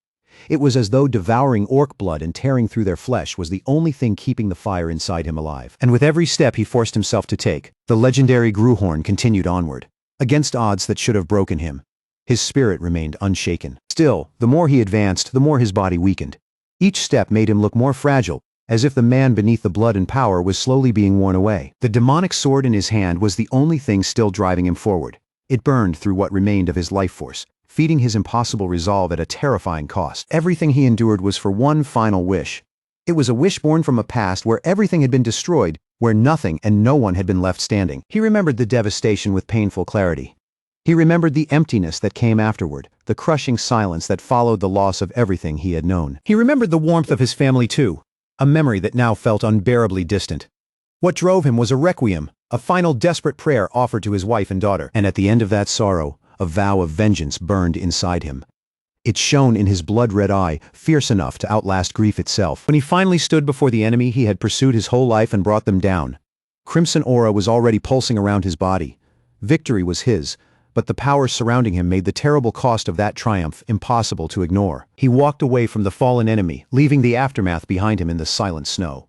It was as though devouring orc blood and tearing through their flesh was the only thing keeping the fire inside him alive. And with every step he forced himself to take, the legendary Gruhorn continued onward. Against odds that should have broken him, his spirit remained unshaken. Still, the more he advanced, the more his body weakened. Each step made him look more fragile, as if the man beneath the blood and power was slowly being worn away. The demonic sword in his hand was the only thing still driving him forward. It burned through what remained of his life force, feeding his impossible resolve at a terrifying cost. Everything he endured was for one final wish. It was a wish born from a past where everything had been destroyed, where nothing and no one had been left standing. He remembered the devastation with painful clarity. He remembered the emptiness that came afterward, the crushing silence that followed the loss of everything he had known. He remembered the warmth of his family too, a memory that now felt unbearably distant. What drove him was a requiem, a final desperate prayer offered to his wife and daughter. And at the end of that sorrow, a vow of vengeance burned inside him. It shone in his blood-red eye, fierce enough to outlast grief itself. When he finally stood before the enemy he had pursued his whole life and brought them down, crimson aura was already pulsing around his body. Victory was his, but the power surrounding him made the terrible cost of that triumph impossible to ignore. He walked away from the fallen enemy, leaving the aftermath behind him in the silent snow.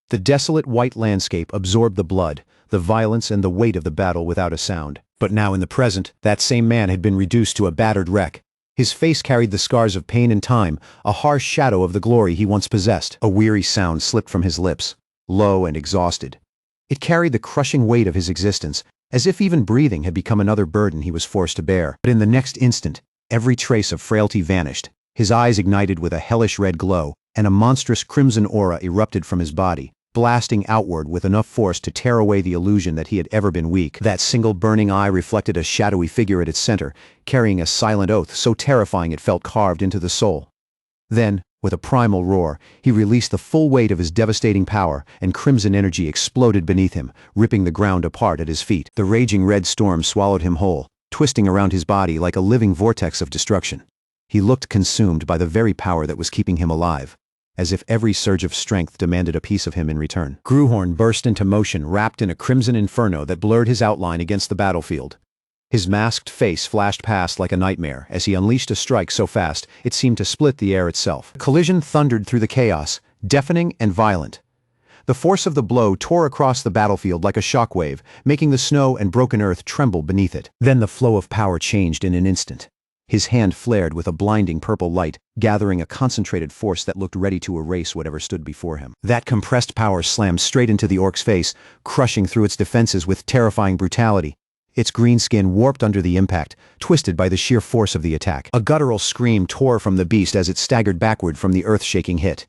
The desolate white landscape absorbed the blood, the violence and the weight of the battle without a sound. But now in the present, that same man had been reduced to a battered wreck. His face carried the scars of pain and time, a harsh shadow of the glory he once possessed. A weary sound slipped from his lips, low and exhausted. It carried the crushing weight of his existence, as if even breathing had become another burden he was forced to bear. But in the next instant, every trace of frailty vanished. His eyes ignited with a hellish red glow, and a monstrous crimson aura erupted from his body, blasting outward with enough force to tear away the illusion that he had ever been weak. That single burning eye reflected a shadowy figure at its center, carrying a silent oath so terrifying it felt carved into the soul. Then, with a primal roar, he released the full weight of his devastating power, and crimson energy exploded beneath him, ripping the ground apart at his feet. The raging red storm swallowed him whole, twisting around his body like a living vortex of destruction. He looked consumed by the very power that was keeping him alive, as if every surge of strength demanded a piece of him in return. Gruhorn burst into motion, wrapped in a crimson inferno that blurred his outline against the battlefield. His masked face flashed past like a nightmare as he unleashed a strike so fast it seemed to split the air itself. The collision thundered through the chaos, deafening and violent. The force of the blow tore across the battlefield like a shockwave, making the snow and broken earth tremble beneath it. Then the flow of power changed in an instant. His hand flared with a blinding purple light, gathering a concentrated force that looked ready to erase whatever stood before him. That compressed power slammed straight into the orc's face, crushing through its defenses with terrifying brutality. Its green skin warped under the impact, twisted by the sheer force of the attack. A guttural scream tore from the beast as it staggered backward from the earth-shaking hit.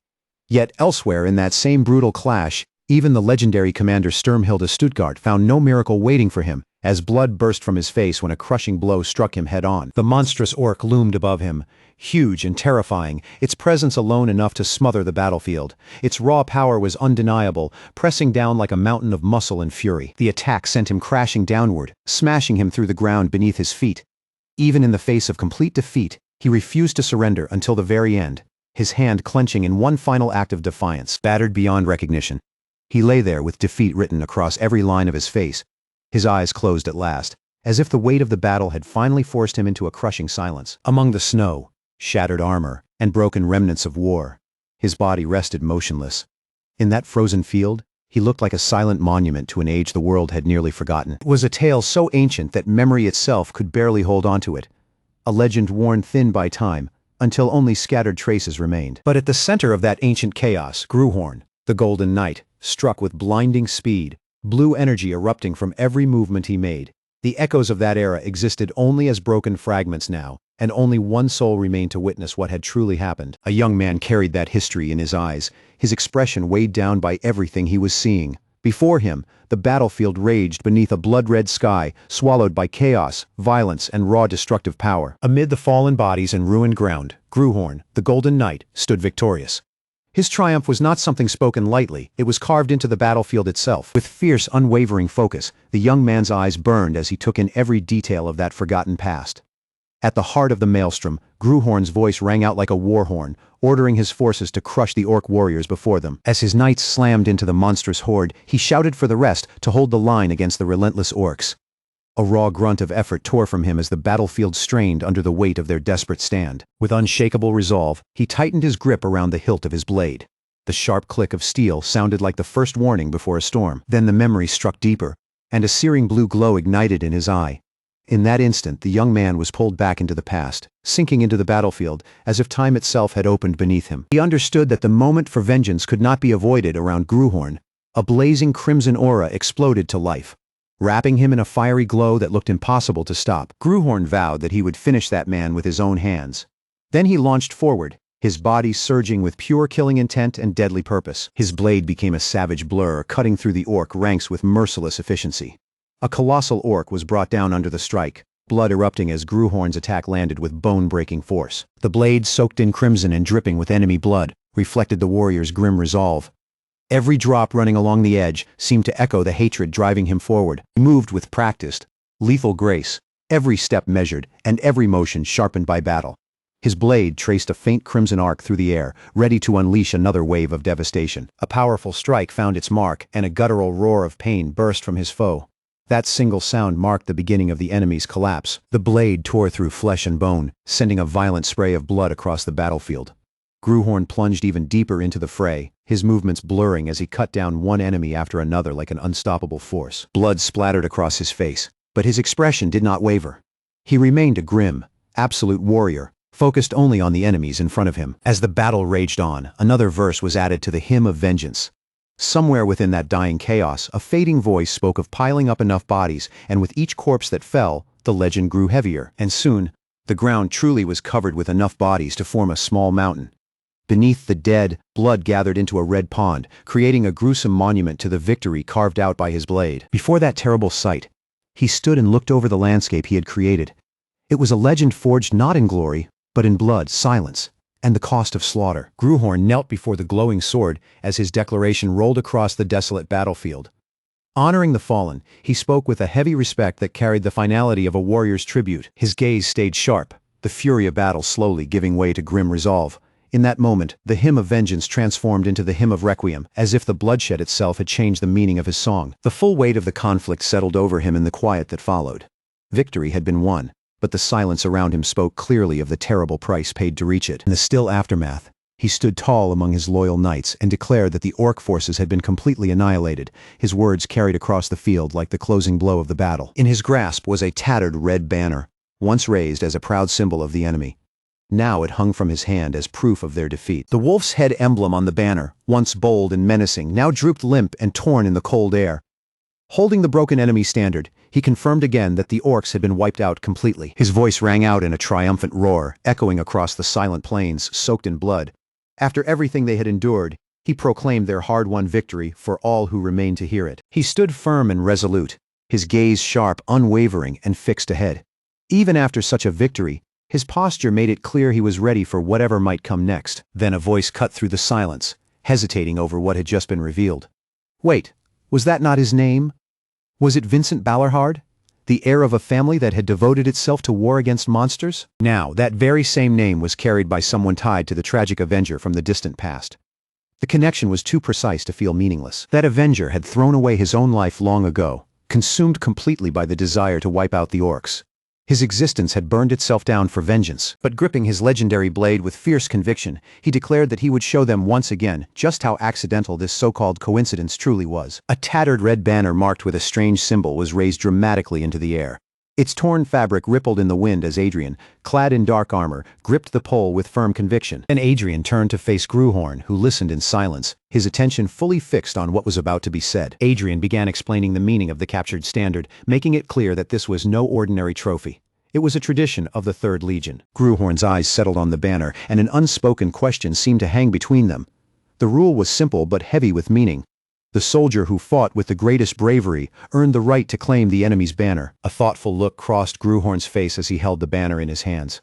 Yet elsewhere in that same brutal clash, even the legendary commander Sturmhilde Stuttgart found no miracle waiting for him, as blood burst from his face when a crushing blow struck him head-on. The monstrous orc loomed above him, huge and terrifying, its presence alone enough to smother the battlefield. Its raw power was undeniable, pressing down like a mountain of muscle and fury. The attack sent him crashing downward, smashing him through the ground beneath his feet. Even in the face of complete defeat, he refused to surrender until the very end, his hand clenching in one final act of defiance. Battered beyond recognition, he lay there with defeat written across every line of his face, his eyes closed at last, as if the weight of the battle had finally forced him into a crushing silence. Among the snow, shattered armor, and broken remnants of war, his body rested motionless. In that frozen field, he looked like a silent monument to an age the world had nearly forgotten. It was a tale so ancient that memory itself could barely hold onto it, a legend worn thin by time, until only scattered traces remained. But at the center of that ancient chaos, Gruhorn, the Golden Knight, struck with blinding speed, blue energy erupting from every movement he made. The echoes of that era existed only as broken fragments now, and only one soul remained to witness what had truly happened. A young man carried that history in his eyes, his expression weighed down by everything he was seeing. Before him, the battlefield raged beneath a blood-red sky, swallowed by chaos, violence, and raw destructive power. Amid the fallen bodies and ruined ground, Gruhorn, the Golden Knight, stood victorious. His triumph was not something spoken lightly, it was carved into the battlefield itself. With fierce, unwavering focus, the young man's eyes burned as he took in every detail of that forgotten past. At the heart of the maelstrom, Gruhorn's voice rang out like a war horn, ordering his forces to crush the orc warriors before them. As his knights slammed into the monstrous horde, he shouted for the rest to hold the line against the relentless orcs. A raw grunt of effort tore from him as the battlefield strained under the weight of their desperate stand. With unshakable resolve, he tightened his grip around the hilt of his blade. The sharp click of steel sounded like the first warning before a storm. Then the memory struck deeper, and a searing blue glow ignited in his eye. In that instant, the young man was pulled back into the past, sinking into the battlefield, as if time itself had opened beneath him. He understood that the moment for vengeance could not be avoided around Gruhorn. A blazing crimson aura exploded to life, wrapping him in a fiery glow that looked impossible to stop. Gruhorn vowed that he would finish that man with his own hands. Then he launched forward, his body surging with pure killing intent and deadly purpose. His blade became a savage blur, cutting through the orc ranks with merciless efficiency. A colossal orc was brought down under the strike, blood erupting as Gruhorn's attack landed with bone-breaking force. The blade, soaked in crimson and dripping with enemy blood, reflected the warrior's grim resolve. Every drop running along the edge seemed to echo the hatred driving him forward. He moved with practiced, lethal grace, every step measured and every motion sharpened by battle. His blade traced a faint crimson arc through the air, ready to unleash another wave of devastation. A powerful strike found its mark, and a guttural roar of pain burst from his foe. That single sound marked the beginning of the enemy's collapse. The blade tore through flesh and bone, sending a violent spray of blood across the battlefield. Gruhorn plunged even deeper into the fray, his movements blurring as he cut down one enemy after another like an unstoppable force. Blood splattered across his face, but his expression did not waver. He remained a grim, absolute warrior, focused only on the enemies in front of him. As the battle raged on, another verse was added to the hymn of vengeance. Somewhere within that dying chaos, a fading voice spoke of piling up enough bodies, and with each corpse that fell, the legend grew heavier. And soon, the ground truly was covered with enough bodies to form a small mountain. Beneath the dead, blood gathered into a red pond, creating a gruesome monument to the victory carved out by his blade. Before that terrible sight, he stood and looked over the landscape he had created. It was a legend forged not in glory, but in blood, silence, and the cost of slaughter. Gruhorn knelt before the glowing sword as his declaration rolled across the desolate battlefield. Honoring the fallen, he spoke with a heavy respect that carried the finality of a warrior's tribute. His gaze stayed sharp, the fury of battle slowly giving way to grim resolve. In that moment, the hymn of vengeance transformed into the hymn of requiem, as if the bloodshed itself had changed the meaning of his song. The full weight of the conflict settled over him in the quiet that followed. Victory had been won, but the silence around him spoke clearly of the terrible price paid to reach it. In the still aftermath, he stood tall among his loyal knights and declared that the orc forces had been completely annihilated, his words carried across the field like the closing blow of the battle. In his grasp was a tattered red banner, once raised as a proud symbol of the enemy. Now it hung from his hand as proof of their defeat. The wolf's head emblem on the banner, once bold and menacing, now drooped limp and torn in the cold air. Holding the broken enemy standard, he confirmed again that the orcs had been wiped out completely. His voice rang out in a triumphant roar, echoing across the silent plains soaked in blood. After everything they had endured, he proclaimed their hard-won victory for all who remained to hear it. He stood firm and resolute, his gaze sharp, unwavering, and fixed ahead. Even after such a victory, his posture made it clear he was ready for whatever might come next. Then a voice cut through the silence, hesitating over what had just been revealed. Wait, was that not his name? Was it Vincent Ballarhard, the heir of a family that had devoted itself to war against monsters? Now, that very same name was carried by someone tied to the tragic Avenger from the distant past. The connection was too precise to feel meaningless. That Avenger had thrown away his own life long ago, consumed completely by the desire to wipe out the orcs. His existence had burned itself down for vengeance, but gripping his legendary blade with fierce conviction, he declared that he would show them once again just how accidental this so-called coincidence truly was. A tattered red banner marked with a strange symbol was raised dramatically into the air. Its torn fabric rippled in the wind as Adrien, clad in dark armor, gripped the pole with firm conviction. Then Adrien turned to face Gruhorn, who listened in silence, his attention fully fixed on what was about to be said. Adrien began explaining the meaning of the captured standard, making it clear that this was no ordinary trophy. It was a tradition of the Third Legion. Gruhorn's eyes settled on the banner, and an unspoken question seemed to hang between them. The rule was simple but heavy with meaning. The soldier who fought with the greatest bravery earned the right to claim the enemy's banner. A thoughtful look crossed Gruhorn's face as he held the banner in his hands.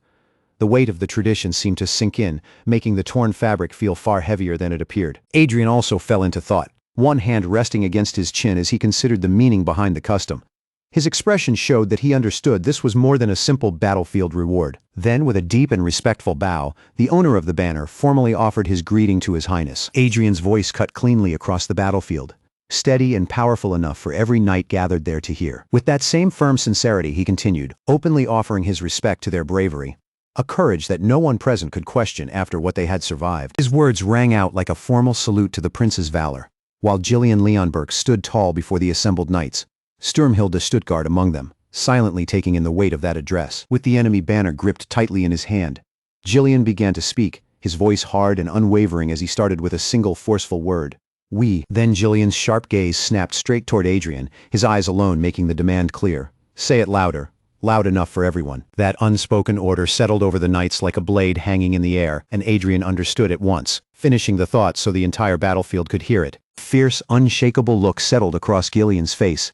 The weight of the tradition seemed to sink in, making the torn fabric feel far heavier than it appeared. Adrien also fell into thought, one hand resting against his chin as he considered the meaning behind the custom. His expression showed that he understood this was more than a simple battlefield reward. Then, with a deep and respectful bow, the owner of the banner formally offered his greeting to His Highness. Adrien's voice cut cleanly across the battlefield, steady and powerful enough for every knight gathered there to hear. With that same firm sincerity, he continued, openly offering his respect to their bravery, a courage that no one present could question after what they had survived. His words rang out like a formal salute to the prince's valor, while Gillian Leonberg stood tall before the assembled knights. Sturmhilde Stuttgart among them, silently taking in the weight of that address. With the enemy banner gripped tightly in his hand, Gillian began to speak, his voice hard and unwavering as he started with a single forceful word. We. Then Gillian's sharp gaze snapped straight toward Adrien, his eyes alone making the demand clear. Say it louder. Loud enough for everyone. That unspoken order settled over the knights like a blade hanging in the air, and Adrien understood at once, finishing the thought so the entire battlefield could hear it. Fierce, unshakable look settled across Gillian's face,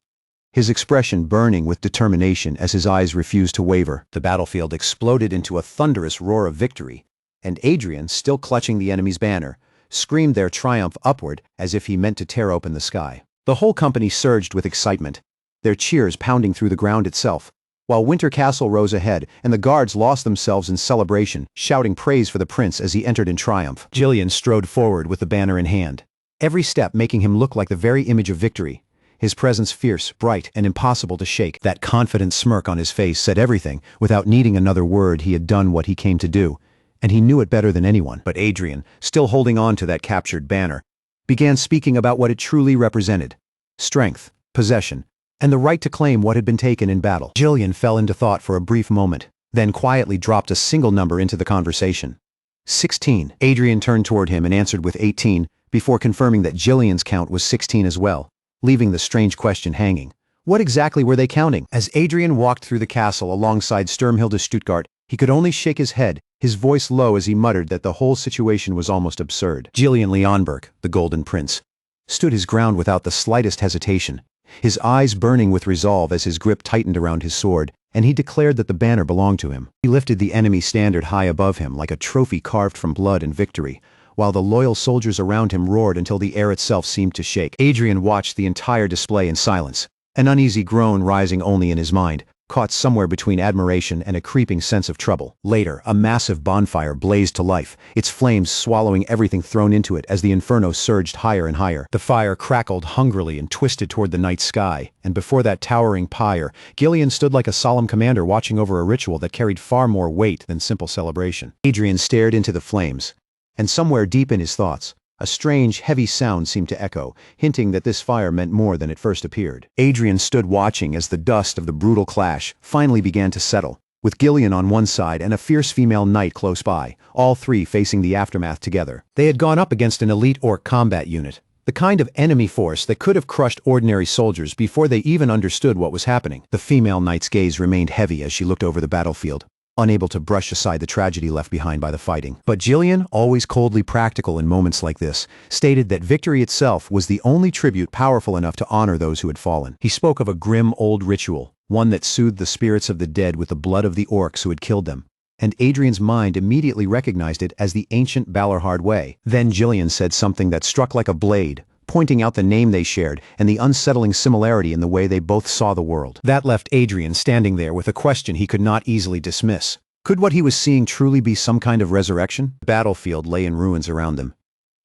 his expression burning with determination as his eyes refused to waver. The battlefield exploded into a thunderous roar of victory, and Adrien, still clutching the enemy's banner, screamed their triumph upward as if he meant to tear open the sky. The whole company surged with excitement, their cheers pounding through the ground itself, while Winter Castle rose ahead and the guards lost themselves in celebration, shouting praise for the prince as he entered in triumph. Gillian strode forward with the banner in hand, every step making him look like the very image of victory. His presence fierce, bright, and impossible to shake. That confident smirk on his face said everything. Without needing another word, he had done what he came to do, and he knew it better than anyone. But Adrien, still holding on to that captured banner, began speaking about what it truly represented: strength, possession, and the right to claim what had been taken in battle. Gillian fell into thought for a brief moment, then quietly dropped a single number into the conversation. 16. Adrien turned toward him and answered with 18, before confirming that Gillian's count was 16 as well, leaving the strange question hanging. What exactly were they counting? As Adrien walked through the castle alongside Sturmhilde Stuttgart, he could only shake his head, his voice low as he muttered that the whole situation was almost absurd. Gillian Leonberg, the Golden Prince, stood his ground without the slightest hesitation, his eyes burning with resolve as his grip tightened around his sword, and he declared that the banner belonged to him. He lifted the enemy standard high above him like a trophy carved from blood and victory, while the loyal soldiers around him roared until the air itself seemed to shake. Adrien watched the entire display in silence, an uneasy groan rising only in his mind, caught somewhere between admiration and a creeping sense of trouble. Later, a massive bonfire blazed to life, its flames swallowing everything thrown into it as the inferno surged higher and higher. The fire crackled hungrily and twisted toward the night sky, and before that towering pyre, Gillian stood like a solemn commander watching over a ritual that carried far more weight than simple celebration. Adrien stared into the flames, and somewhere deep in his thoughts, a strange, heavy sound seemed to echo, hinting that this fire meant more than it first appeared. Adrien stood watching as the dust of the brutal clash finally began to settle, with Gillian on one side and a fierce female knight close by, all three facing the aftermath together. They had gone up against an elite orc combat unit, the kind of enemy force that could have crushed ordinary soldiers before they even understood what was happening. The female knight's gaze remained heavy as she looked over the battlefield, unable to brush aside the tragedy left behind by the fighting. But Gillian, always coldly practical in moments like this, stated that victory itself was the only tribute powerful enough to honor those who had fallen. He spoke of a grim old ritual, one that soothed the spirits of the dead with the blood of the orcs who had killed them, and Adrien's mind immediately recognized it as the ancient Balorhard way. Then Gillian said something that struck like a blade, pointing out the name they shared and the unsettling similarity in the way they both saw the world. That left Adrien standing there with a question he could not easily dismiss. Could what he was seeing truly be some kind of resurrection? The battlefield lay in ruins around them,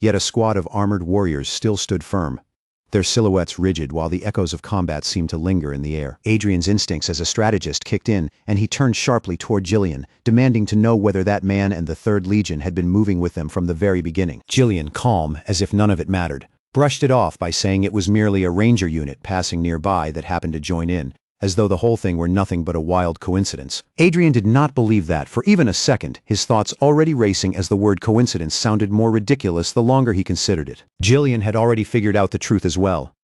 yet a squad of armored warriors still stood firm, their silhouettes rigid while the echoes of combat seemed to linger in the air. Adrien's instincts as a strategist kicked in, and he turned sharply toward Gillian, demanding to know whether that man and the Third Legion had been moving with them from the very beginning. Gillian, calm, as if none of it mattered, brushed it off by saying it was merely a ranger unit passing nearby that happened to join in, as though the whole thing were nothing but a wild coincidence. Adrien did not believe that for even a second, his thoughts already racing as the word coincidence sounded more ridiculous the longer he considered it. Gillian had already figured out the truth as well.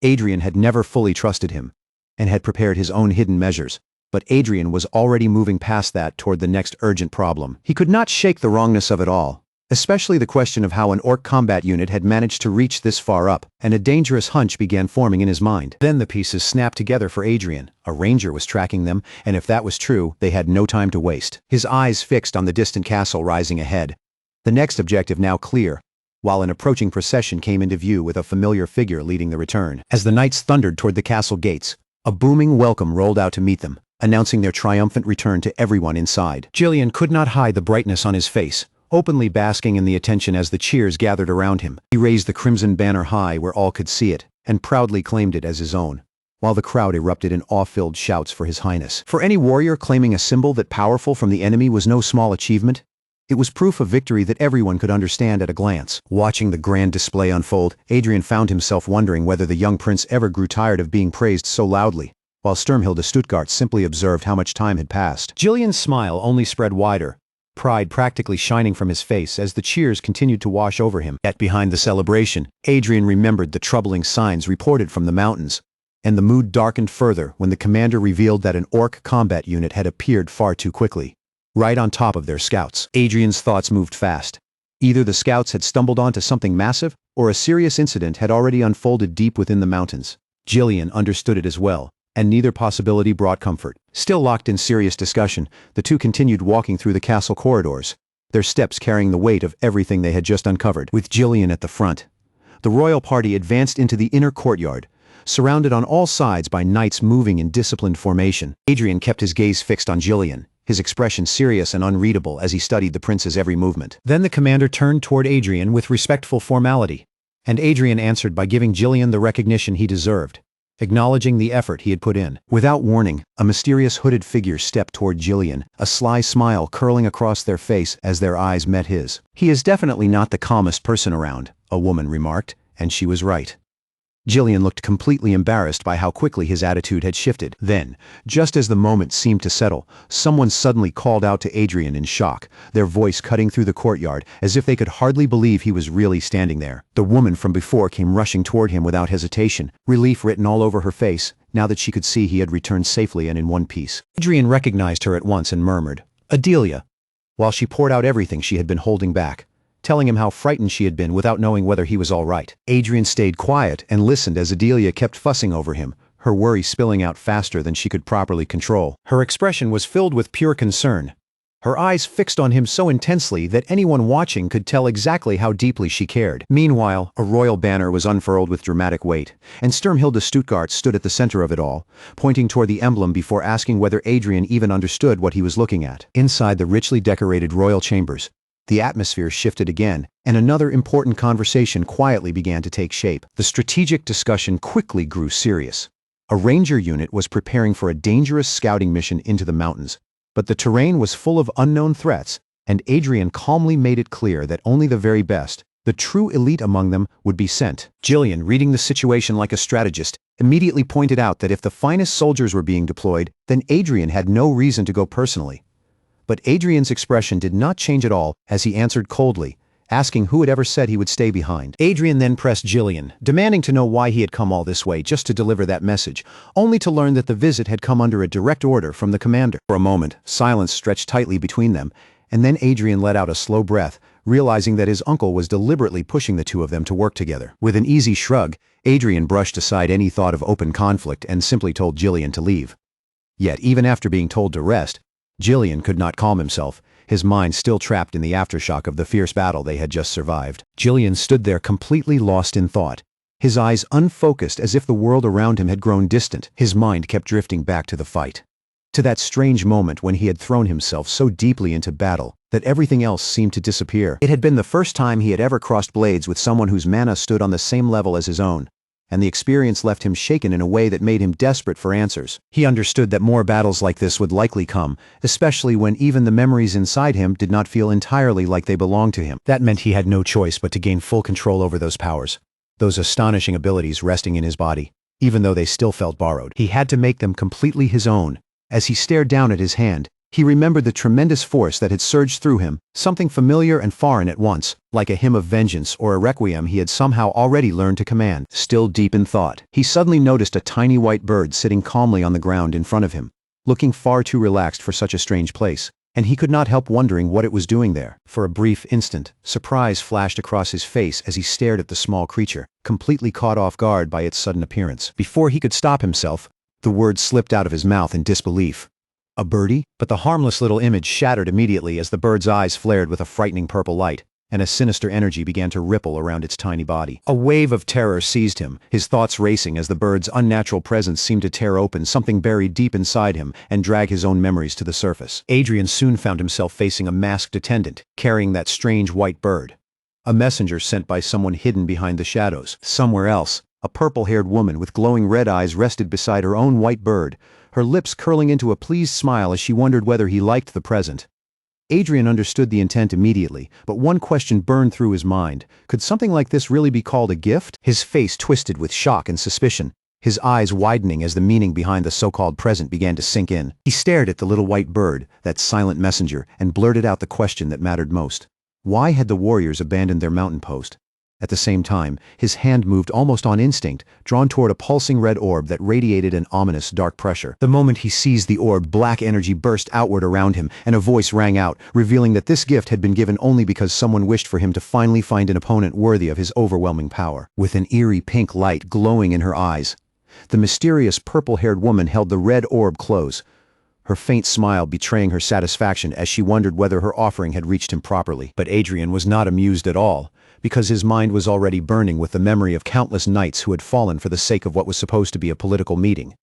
Adrien had never fully trusted him, and had prepared his own hidden measures, but Adrien was already moving past that toward the next urgent problem. He could not shake the wrongness of it all, especially the question of how an orc combat unit had managed to reach this far up, and a dangerous hunch began forming in his mind. Then the pieces snapped together for Adrien. A ranger was tracking them, and if that was true, they had no time to waste. His eyes fixed on the distant castle rising ahead. The next objective now clear, while an approaching procession came into view with a familiar figure leading the return. As the knights thundered toward the castle gates, a booming welcome rolled out to meet them, announcing their triumphant return to everyone inside. Gillian could not hide the brightness on his face, openly basking in the attention as the cheers gathered around him. He raised the crimson banner high where all could see it, and proudly claimed it as his own, while the crowd erupted in awe-filled shouts for his highness. For any warrior, claiming a symbol that powerful from the enemy was no small achievement. It was proof of victory that everyone could understand at a glance. Watching the grand display unfold, Adrien found himself wondering whether the young prince ever grew tired of being praised so loudly, while Sturmhilde Stuttgart simply observed how much time had passed. Gillian's smile only spread wider, pride practically shining from his face as the cheers continued to wash over him. Yet behind the celebration, Adrien remembered the troubling signs reported from the mountains, and the mood darkened further when the commander revealed that an orc combat unit had appeared far too quickly, right on top of their scouts. Adrien's thoughts moved fast. Either the scouts had stumbled onto something massive, or a serious incident had already unfolded deep within the mountains. Gillian understood it as well, and neither possibility brought comfort. Still locked in serious discussion, the two continued walking through the castle corridors, their steps carrying the weight of everything they had just uncovered. With Gillian at the front, the royal party advanced into the inner courtyard, surrounded on all sides by knights moving in disciplined formation. Adrien kept his gaze fixed on Gillian, his expression serious and unreadable as he studied the prince's every movement. Then the commander turned toward Adrien with respectful formality, and Adrien answered by giving Gillian the recognition he deserved, acknowledging the effort he had put in. Without warning, a mysterious hooded figure stepped toward Gillian, a sly smile curling across their face as their eyes met his. "He is definitely not the calmest person around," a woman remarked, and she was right. Gillian looked completely embarrassed by how quickly his attitude had shifted. Then, just as the moment seemed to settle, someone suddenly called out to Adrien in shock, their voice cutting through the courtyard as if they could hardly believe he was really standing there. The woman from before came rushing toward him without hesitation, relief written all over her face, now that she could see he had returned safely and in one piece. Adrien recognized her at once and murmured, "Adelia," while she poured out everything she had been holding back, telling him how frightened she had been without knowing whether he was all right. Adrien stayed quiet and listened as Adelia kept fussing over him, her worry spilling out faster than she could properly control. Her expression was filled with pure concern, her eyes fixed on him so intensely that anyone watching could tell exactly how deeply she cared. Meanwhile, a royal banner was unfurled with dramatic weight, and Sturmhilde Stuttgart stood at the center of it all, pointing toward the emblem before asking whether Adrien even understood what he was looking at. Inside the richly decorated royal chambers, the atmosphere shifted again, and another important conversation quietly began to take shape. The strategic discussion quickly grew serious. A ranger unit was preparing for a dangerous scouting mission into the mountains, but the terrain was full of unknown threats, and Adrien calmly made it clear that only the very best, the true elite among them, would be sent. Gillian, reading the situation like a strategist, immediately pointed out that if the finest soldiers were being deployed, then Adrien had no reason to go personally. But Adrien's expression did not change at all as he answered coldly, asking who had ever said he would stay behind. Adrien then pressed Gillian, demanding to know why he had come all this way just to deliver that message, only to learn that the visit had come under a direct order from the commander. For a moment, silence stretched tightly between them, and then Adrien let out a slow breath, realizing that his uncle was deliberately pushing the two of them to work together. With an easy shrug, Adrien brushed aside any thought of open conflict and simply told Gillian to leave. Yet, even after being told to rest, Gillian could not calm himself, his mind still trapped in the aftershock of the fierce battle they had just survived. Gillian stood there completely lost in thought, his eyes unfocused as if the world around him had grown distant. His mind kept drifting back to the fight, to that strange moment when he had thrown himself so deeply into battle that everything else seemed to disappear. It had been the first time he had ever crossed blades with someone whose mana stood on the same level as his own, and the experience left him shaken in a way that made him desperate for answers. He understood that more battles like this would likely come, especially when even the memories inside him did not feel entirely like they belonged to him. That meant he had no choice but to gain full control over those powers, those astonishing abilities resting in his body, even though they still felt borrowed. He had to make them completely his own. As he stared down at his hand, he remembered the tremendous force that had surged through him, something familiar and foreign at once, like a hymn of vengeance or a requiem he had somehow already learned to command. Still deep in thought, he suddenly noticed a tiny white bird sitting calmly on the ground in front of him, looking far too relaxed for such a strange place. and he could not help wondering what it was doing there. For a brief instant, surprise flashed across his face as he stared at the small creature, completely caught off guard by its sudden appearance. Before he could stop himself, the words slipped out of his mouth in disbelief. A birdie? But the harmless little image shattered immediately as the bird's eyes flared with a frightening purple light, and a sinister energy began to ripple around its tiny body. A wave of terror seized him, his thoughts racing as the bird's unnatural presence seemed to tear open something buried deep inside him and drag his own memories to the surface. Adrien soon found himself facing a masked attendant, carrying that strange white bird. A messenger sent by someone hidden behind the shadows. Somewhere else, a purple-haired woman with glowing red eyes rested beside her own white bird, her lips curling into a pleased smile as she wondered whether he liked the present. Adrien understood the intent immediately, but one question burned through his mind. Could something like this really be called a gift? His face twisted with shock and suspicion, his eyes widening as the meaning behind the so-called present began to sink in. He stared at the little white bird, that silent messenger, and blurted out the question that mattered most. Why had the warriors abandoned their mountain post? At the same time, his hand moved almost on instinct, drawn toward a pulsing red orb that radiated an ominous dark pressure. The moment he seized the orb, black energy burst outward around him, and a voice rang out, revealing that this gift had been given only because someone wished for him to finally find an opponent worthy of his overwhelming power. With an eerie pink light glowing in her eyes, the mysterious purple-haired woman held the red orb close, her faint smile betraying her satisfaction as she wondered whether her offering had reached him properly. But Adrien was not amused at all, because his mind was already burning with the memory of countless knights who had fallen for the sake of what was supposed to be a political meeting,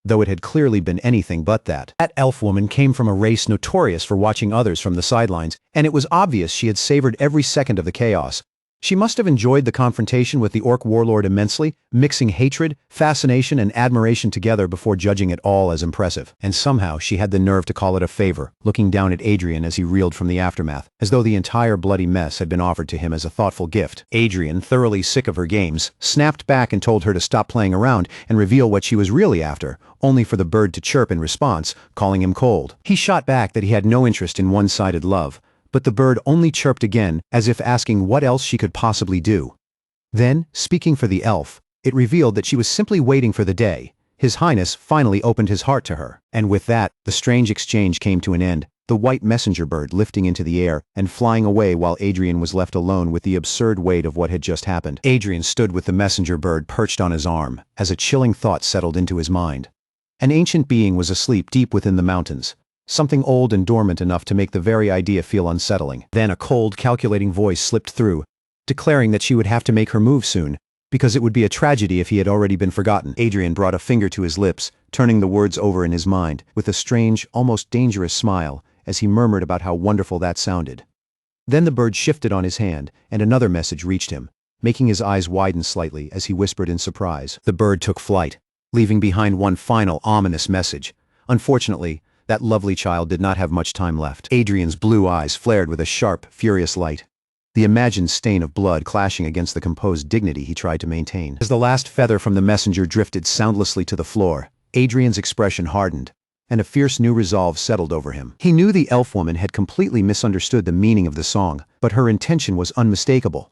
though it had clearly been anything but that. That elf woman came from a race notorious for watching others from the sidelines, and it was obvious she had savored every second of the chaos. She must have enjoyed the confrontation with the orc warlord immensely, mixing hatred, fascination, and admiration together before judging it all as impressive. And somehow she had the nerve to call it a favor, looking down at Adrien as he reeled from the aftermath, as though the entire bloody mess had been offered to him as a thoughtful gift. Adrien, thoroughly sick of her games, snapped back and told her to stop playing around and reveal what she was really after, only for the bird to chirp in response, calling him cold. He shot back that he had no interest in one-sided love, but the bird only chirped again, as if asking what else she could possibly do. Then, speaking for the elf, it revealed that she was simply waiting for the day His Highness finally opened his heart to her. And with that, the strange exchange came to an end, the white messenger bird lifting into the air and flying away while Adrien was left alone with the absurd weight of what had just happened. Adrien stood with the messenger bird perched on his arm, as a chilling thought settled into his mind. An ancient being was asleep deep within the mountains, something old and dormant enough to make the very idea feel unsettling. Then a cold, calculating voice slipped through, declaring that she would have to make her move soon, because it would be a tragedy if he had already been forgotten. Adrien brought a finger to his lips, turning the words over in his mind, with a strange, almost dangerous smile, as he murmured about how wonderful that sounded. Then the bird shifted on his hand, and another message reached him, making his eyes widen slightly as he whispered in surprise. The bird took flight, leaving behind one final ominous message. Unfortunately, that lovely child did not have much time left. Adrien's blue eyes flared with a sharp, furious light, the imagined stain of blood clashing against the composed dignity he tried to maintain. As the last feather from the messenger drifted soundlessly to the floor, Adrien's expression hardened, and a fierce new resolve settled over him. He knew the elf woman had completely misunderstood the meaning of the song, but her intention was unmistakable.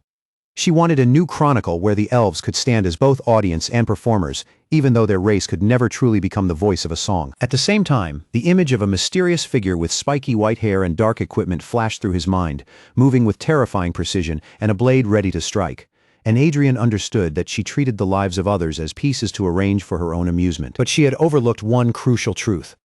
She wanted a new chronicle where the elves could stand as both audience and performers, even though their race could never truly become the voice of a song. At the same time, the image of a mysterious figure with spiky white hair and dark equipment flashed through his mind, moving with terrifying precision and a blade ready to strike. And Adrien understood that she treated the lives of others as pieces to arrange for her own amusement. But she had overlooked one crucial truth.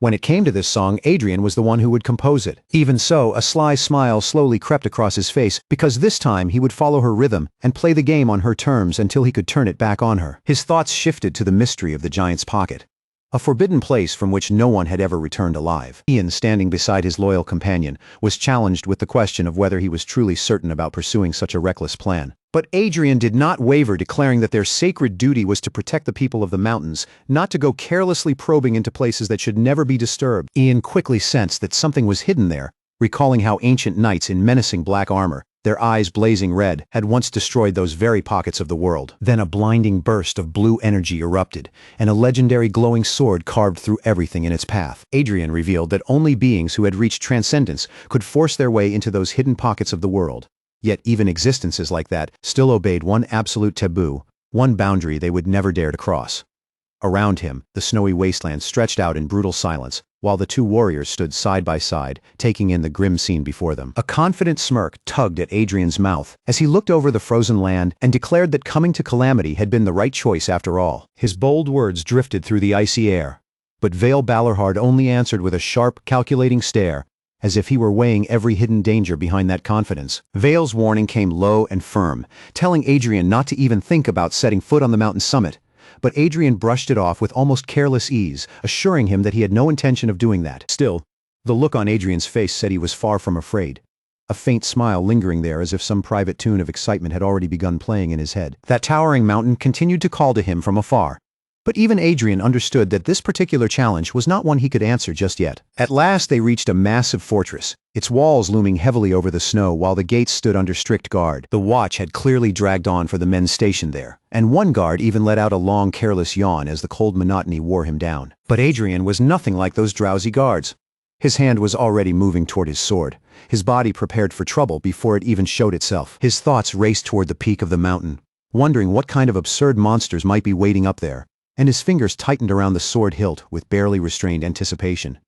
When it came to this song, Adrien was the one who would compose it. Even so, a sly smile slowly crept across his face, because this time he would follow her rhythm and play the game on her terms until he could turn it back on her. His thoughts shifted to the mystery of the giant's pocket, a forbidden place from which no one had ever returned alive. Ian, standing beside his loyal companion, was challenged with the question of whether he was truly certain about pursuing such a reckless plan. But Adrien did not waver, declaring that their sacred duty was to protect the people of the mountains, not to go carelessly probing into places that should never be disturbed. Ian quickly sensed that something was hidden there, recalling how ancient knights in menacing black armor, their eyes blazing red, had once destroyed those very pockets of the world. Then a blinding burst of blue energy erupted, and a legendary glowing sword carved through everything in its path. Adrien revealed that only beings who had reached transcendence could force their way into those hidden pockets of the world. Yet even existences like that still obeyed one absolute taboo, one boundary they would never dare to cross. Around him, the snowy wasteland stretched out in brutal silence, while the two warriors stood side by side, taking in the grim scene before them. A confident smirk tugged at Adrien's mouth as he looked over the frozen land and declared that coming to Calamity had been the right choice after all. His bold words drifted through the icy air, but Vale Balarhard only answered with a sharp, calculating stare, as if he were weighing every hidden danger behind that confidence. Vale's warning came low and firm, telling Adrien not to even think about setting foot on the mountain summit. But Adrien brushed it off with almost careless ease, assuring him that he had no intention of doing that. Still, the look on Adrien's face said he was far from afraid, a faint smile lingering there as if some private tune of excitement had already begun playing in his head. That towering mountain continued to call to him from afar. But even Adrien understood that this particular challenge was not one he could answer just yet. At last they reached a massive fortress, its walls looming heavily over the snow while the gates stood under strict guard. The watch had clearly dragged on for the men stationed there, and one guard even let out a long, careless yawn as the cold monotony wore him down. But Adrien was nothing like those drowsy guards. His hand was already moving toward his sword, his body prepared for trouble before it even showed itself. His thoughts raced toward the peak of the mountain, wondering what kind of absurd monsters might be waiting up there, and his fingers tightened around the sword hilt with barely restrained anticipation.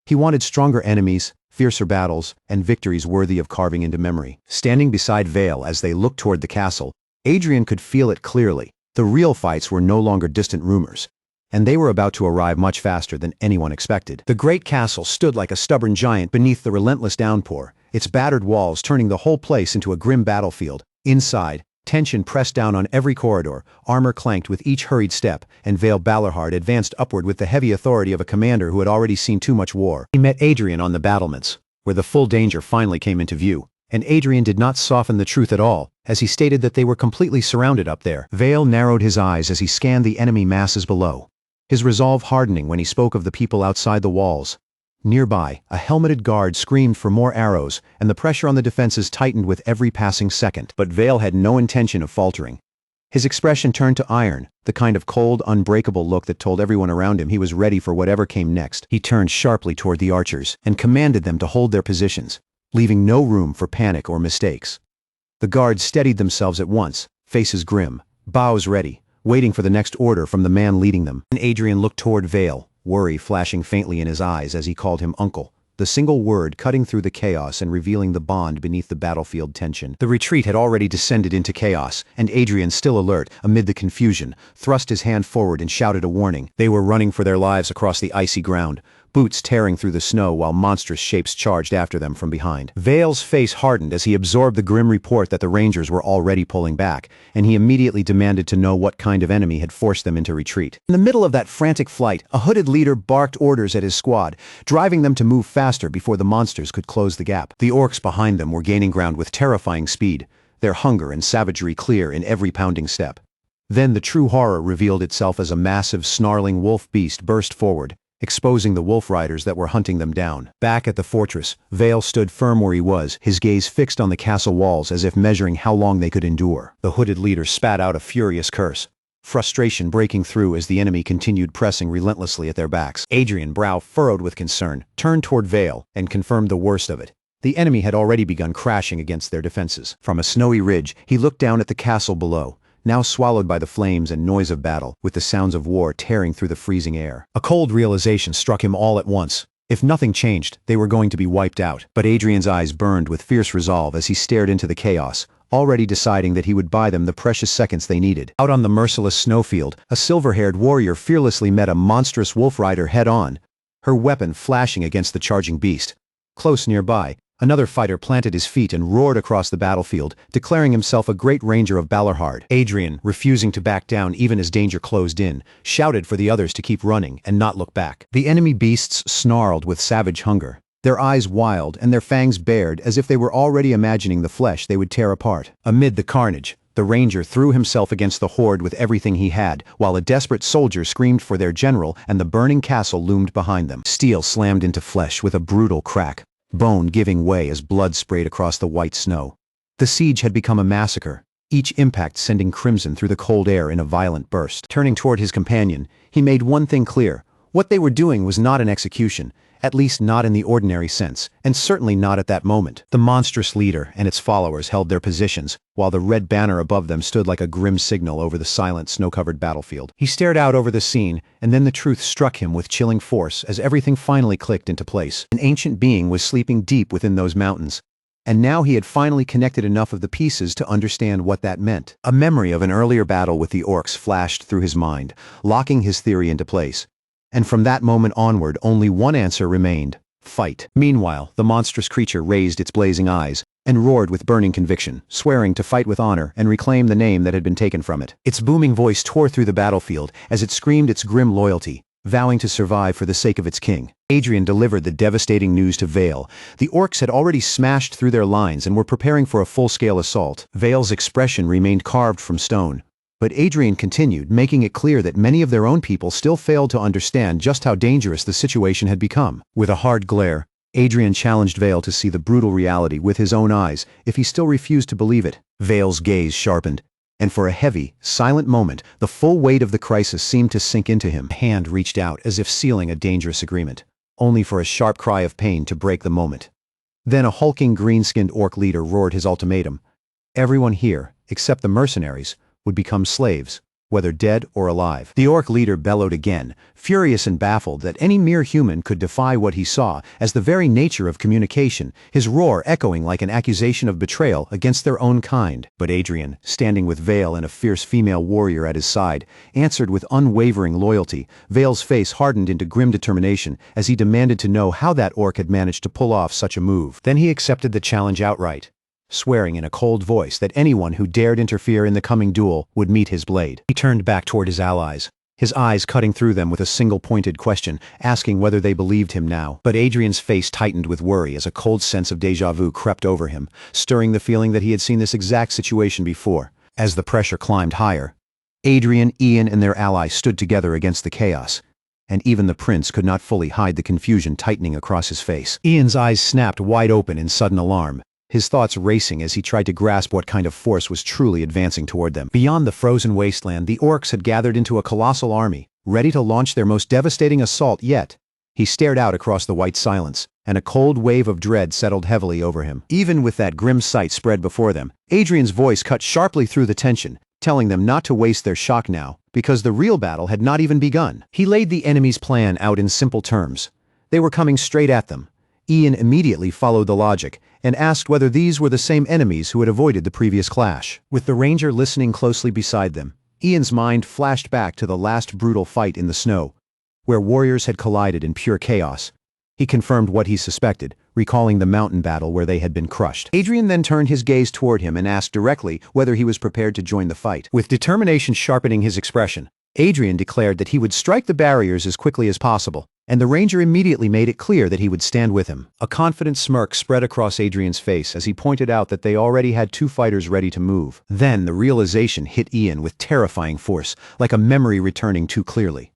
He wanted stronger enemies, fiercer battles, and victories worthy of carving into memory. Standing beside Vale as they looked toward the castle, Adrien could feel it clearly. The real fights were no longer distant rumors, and they were about to arrive much faster than anyone expected. The great castle stood like a stubborn giant beneath the relentless downpour, its battered walls turning the whole place into a grim battlefield. Inside, tension pressed down on every corridor, armor clanked with each hurried step, and Vale Balarhard advanced upward with the heavy authority of a commander who had already seen too much war. He met Adrien on the battlements, where the full danger finally came into view, and Adrien did not soften the truth at all, as he stated that they were completely surrounded up there. Vale narrowed his eyes as he scanned the enemy masses below, his resolve hardening when he spoke of the people outside the walls. Nearby, a helmeted guard screamed for more arrows, and the pressure on the defenses tightened with every passing second. But Vale had no intention of faltering. His expression turned to iron, the kind of cold, unbreakable look that told everyone around him he was ready for whatever came next. He turned sharply toward the archers and commanded them to hold their positions, leaving no room for panic or mistakes. The guards steadied themselves at once, faces grim, bows ready, waiting for the next order from the man leading them. And Adrien looked toward Vale, worry flashing faintly in his eyes as he called him uncle, the single word cutting through the chaos and revealing the bond beneath the battlefield tension. The retreat had already descended into chaos, and Adrien, still alert amid the confusion, thrust his hand forward and shouted a warning. They were running for their lives across the icy ground, boots tearing through the snow while monstrous shapes charged after them from behind. Vale's face hardened as he absorbed the grim report that the Rangers were already pulling back, and he immediately demanded to know what kind of enemy had forced them into retreat. In the middle of that frantic flight, a hooded leader barked orders at his squad, driving them to move faster before the monsters could close the gap. The orcs behind them were gaining ground with terrifying speed, their hunger and savagery clear in every pounding step. Then the true horror revealed itself as a massive, snarling wolf beast burst forward, exposing the wolf riders that were hunting them down. Back at the fortress, Vale stood firm where he was, his gaze fixed on the castle walls as if measuring how long they could endure. The hooded leader spat out a furious curse, frustration breaking through as the enemy continued pressing relentlessly at their backs. Adrien, brow furrowed with concern, turned toward Vale and confirmed the worst of it. The enemy had already begun crashing against their defenses. From a snowy ridge, he looked down at the castle below, now swallowed by the flames and noise of battle, with the sounds of war tearing through the freezing air. A cold realization struck him all at once. If nothing changed, they were going to be wiped out. But Adrien's eyes burned with fierce resolve as he stared into the chaos, already deciding that he would buy them the precious seconds they needed. Out on the merciless snowfield, a silver-haired warrior fearlessly met a monstrous wolf rider head-on, her weapon flashing against the charging beast. Close nearby, another fighter planted his feet and roared across the battlefield, declaring himself a great ranger of Balarhard. Adrien, refusing to back down even as danger closed in, shouted for the others to keep running and not look back. The enemy beasts snarled with savage hunger, their eyes wild and their fangs bared as if they were already imagining the flesh they would tear apart. Amid the carnage, the ranger threw himself against the horde with everything he had, while a desperate soldier screamed for their general and the burning castle loomed behind them. Steel slammed into flesh with a brutal crack, bone giving way as blood sprayed across the white snow. The siege had become a massacre, each impact sending crimson through the cold air in a violent burst. Turning toward his companion, he made one thing clear: What they were doing was not an execution, at least not in the ordinary sense, and certainly not at that moment. The monstrous leader and its followers held their positions, while the red banner above them stood like a grim signal over the silent, snow-covered battlefield. He stared out over the scene, and then the truth struck him with chilling force as everything finally clicked into place. An ancient being was sleeping deep within those mountains, and now he had finally connected enough of the pieces to understand what that meant. A memory of an earlier battle with the orcs flashed through his mind, locking his theory into place. And from that moment onward, only one answer remained: fight. Meanwhile, the monstrous creature raised its blazing eyes and roared with burning conviction, swearing to fight with honor and reclaim the name that had been taken from it. Its booming voice tore through the battlefield as it screamed its grim loyalty, vowing to survive for the sake of its king. Adrien delivered the devastating news to Vale. The orcs had already smashed through their lines and were preparing for a full-scale assault. Vale's expression remained carved from stone. But Adrien continued, making it clear that many of their own people still failed to understand just how dangerous the situation had become. With a hard glare, Adrien challenged Vale to see the brutal reality with his own eyes if he still refused to believe it. Vale's gaze sharpened, and for a heavy, silent moment, the full weight of the crisis seemed to sink into him. A hand reached out as if sealing a dangerous agreement, only for a sharp cry of pain to break the moment. Then a hulking green-skinned orc leader roared his ultimatum. Everyone here, except the mercenaries, would become slaves, whether dead or alive. The orc leader bellowed again, furious and baffled that any mere human could defy what he saw as the very nature of communication, his roar echoing like an accusation of betrayal against their own kind. But Adrien, standing with Vale and a fierce female warrior at his side, answered with unwavering loyalty. Vale's face hardened into grim determination as he demanded to know how that orc had managed to pull off such a move. Then he accepted the challenge outright, swearing in a cold voice that anyone who dared interfere in the coming duel would meet his blade. He turned back toward his allies, his eyes cutting through them with a single pointed question, asking whether they believed him now. But Adrien's face tightened with worry as a cold sense of déjà vu crept over him, stirring the feeling that he had seen this exact situation before. As the pressure climbed higher, Adrien, Ian, and their allies stood together against the chaos, and even the prince could not fully hide the confusion tightening across his face. Ian's eyes snapped wide open in sudden alarm, his thoughts racing as he tried to grasp what kind of force was truly advancing toward them. Beyond the frozen wasteland, the orcs had gathered into a colossal army, ready to launch their most devastating assault yet. He stared out across the white silence, and a cold wave of dread settled heavily over him. Even with that grim sight spread before them, Adrien's voice cut sharply through the tension, telling them not to waste their shock now, because the real battle had not even begun. He laid the enemy's plan out in simple terms. They were coming straight at them. Ian immediately followed the logic and asked whether these were the same enemies who had avoided the previous clash. With the ranger listening closely beside them, Ian's mind flashed back to the last brutal fight in the snow, where warriors had collided in pure chaos. He confirmed what he suspected, recalling the mountain battle where they had been crushed. Adrien then turned his gaze toward him and asked directly whether he was prepared to join the fight. With determination sharpening his expression, Adrien declared that he would strike the barriers as quickly as possible, and the ranger immediately made it clear that he would stand with him. A confident smirk spread across Adrien's face as he pointed out that they already had 2 fighters ready to move. Then the realization hit Ian with terrifying force, like a memory returning too clearly.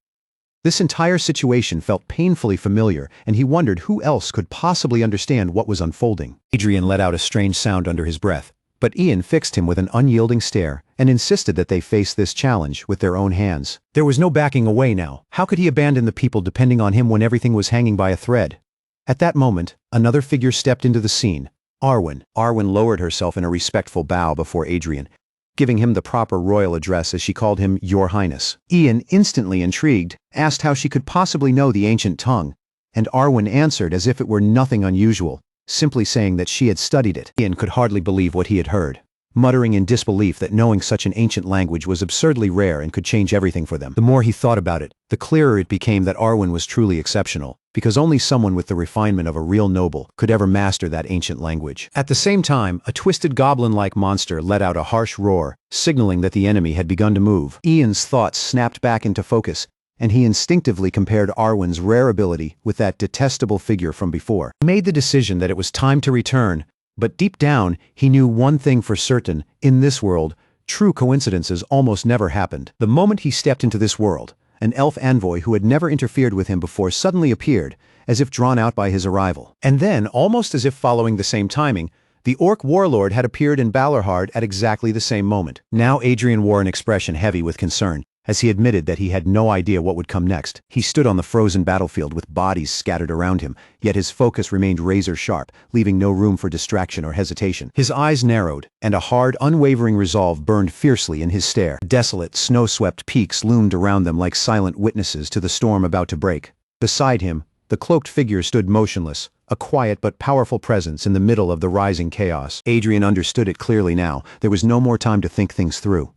This entire situation felt painfully familiar, and he wondered who else could possibly understand what was unfolding. Adrien let out a strange sound under his breath, but Ian fixed him with an unyielding stare and insisted that they face this challenge with their own hands. There was no backing away now. How could he abandon the people depending on him when everything was hanging by a thread? At that moment, another figure stepped into the scene. Arwen. Arwen lowered herself in a respectful bow before Adrien, giving him the proper royal address as she called him Your Highness. Ian, instantly intrigued, asked how she could possibly know the ancient tongue, and Arwen answered as if it were nothing unusual, simply saying that she had studied it. Ian could hardly believe what he had heard, muttering in disbelief that knowing such an ancient language was absurdly rare and could change everything for them. The more he thought about it, the clearer it became that Arwen was truly exceptional, because only someone with the refinement of a real noble could ever master that ancient language. At the same time, a twisted goblin-like monster let out a harsh roar, signaling that the enemy had begun to move. Ian's thoughts snapped back into focus, and he instinctively compared Arwen's rare ability with that detestable figure from before. He made the decision that it was time to return, but deep down, he knew one thing for certain: in this world, true coincidences almost never happened. The moment he stepped into this world, an elf envoy who had never interfered with him before suddenly appeared, as if drawn out by his arrival. And then, almost as if following the same timing, the orc warlord had appeared in Balorhard at exactly the same moment. Now Adrien wore an expression heavy with concern, as he admitted that he had no idea what would come next. He stood on the frozen battlefield with bodies scattered around him, yet his focus remained razor-sharp, leaving no room for distraction or hesitation. His eyes narrowed, and a hard, unwavering resolve burned fiercely in his stare. Desolate, snow-swept peaks loomed around them like silent witnesses to the storm about to break. Beside him, the cloaked figure stood motionless, a quiet but powerful presence in the middle of the rising chaos. Adrien understood it clearly now. There was no more time to think things through.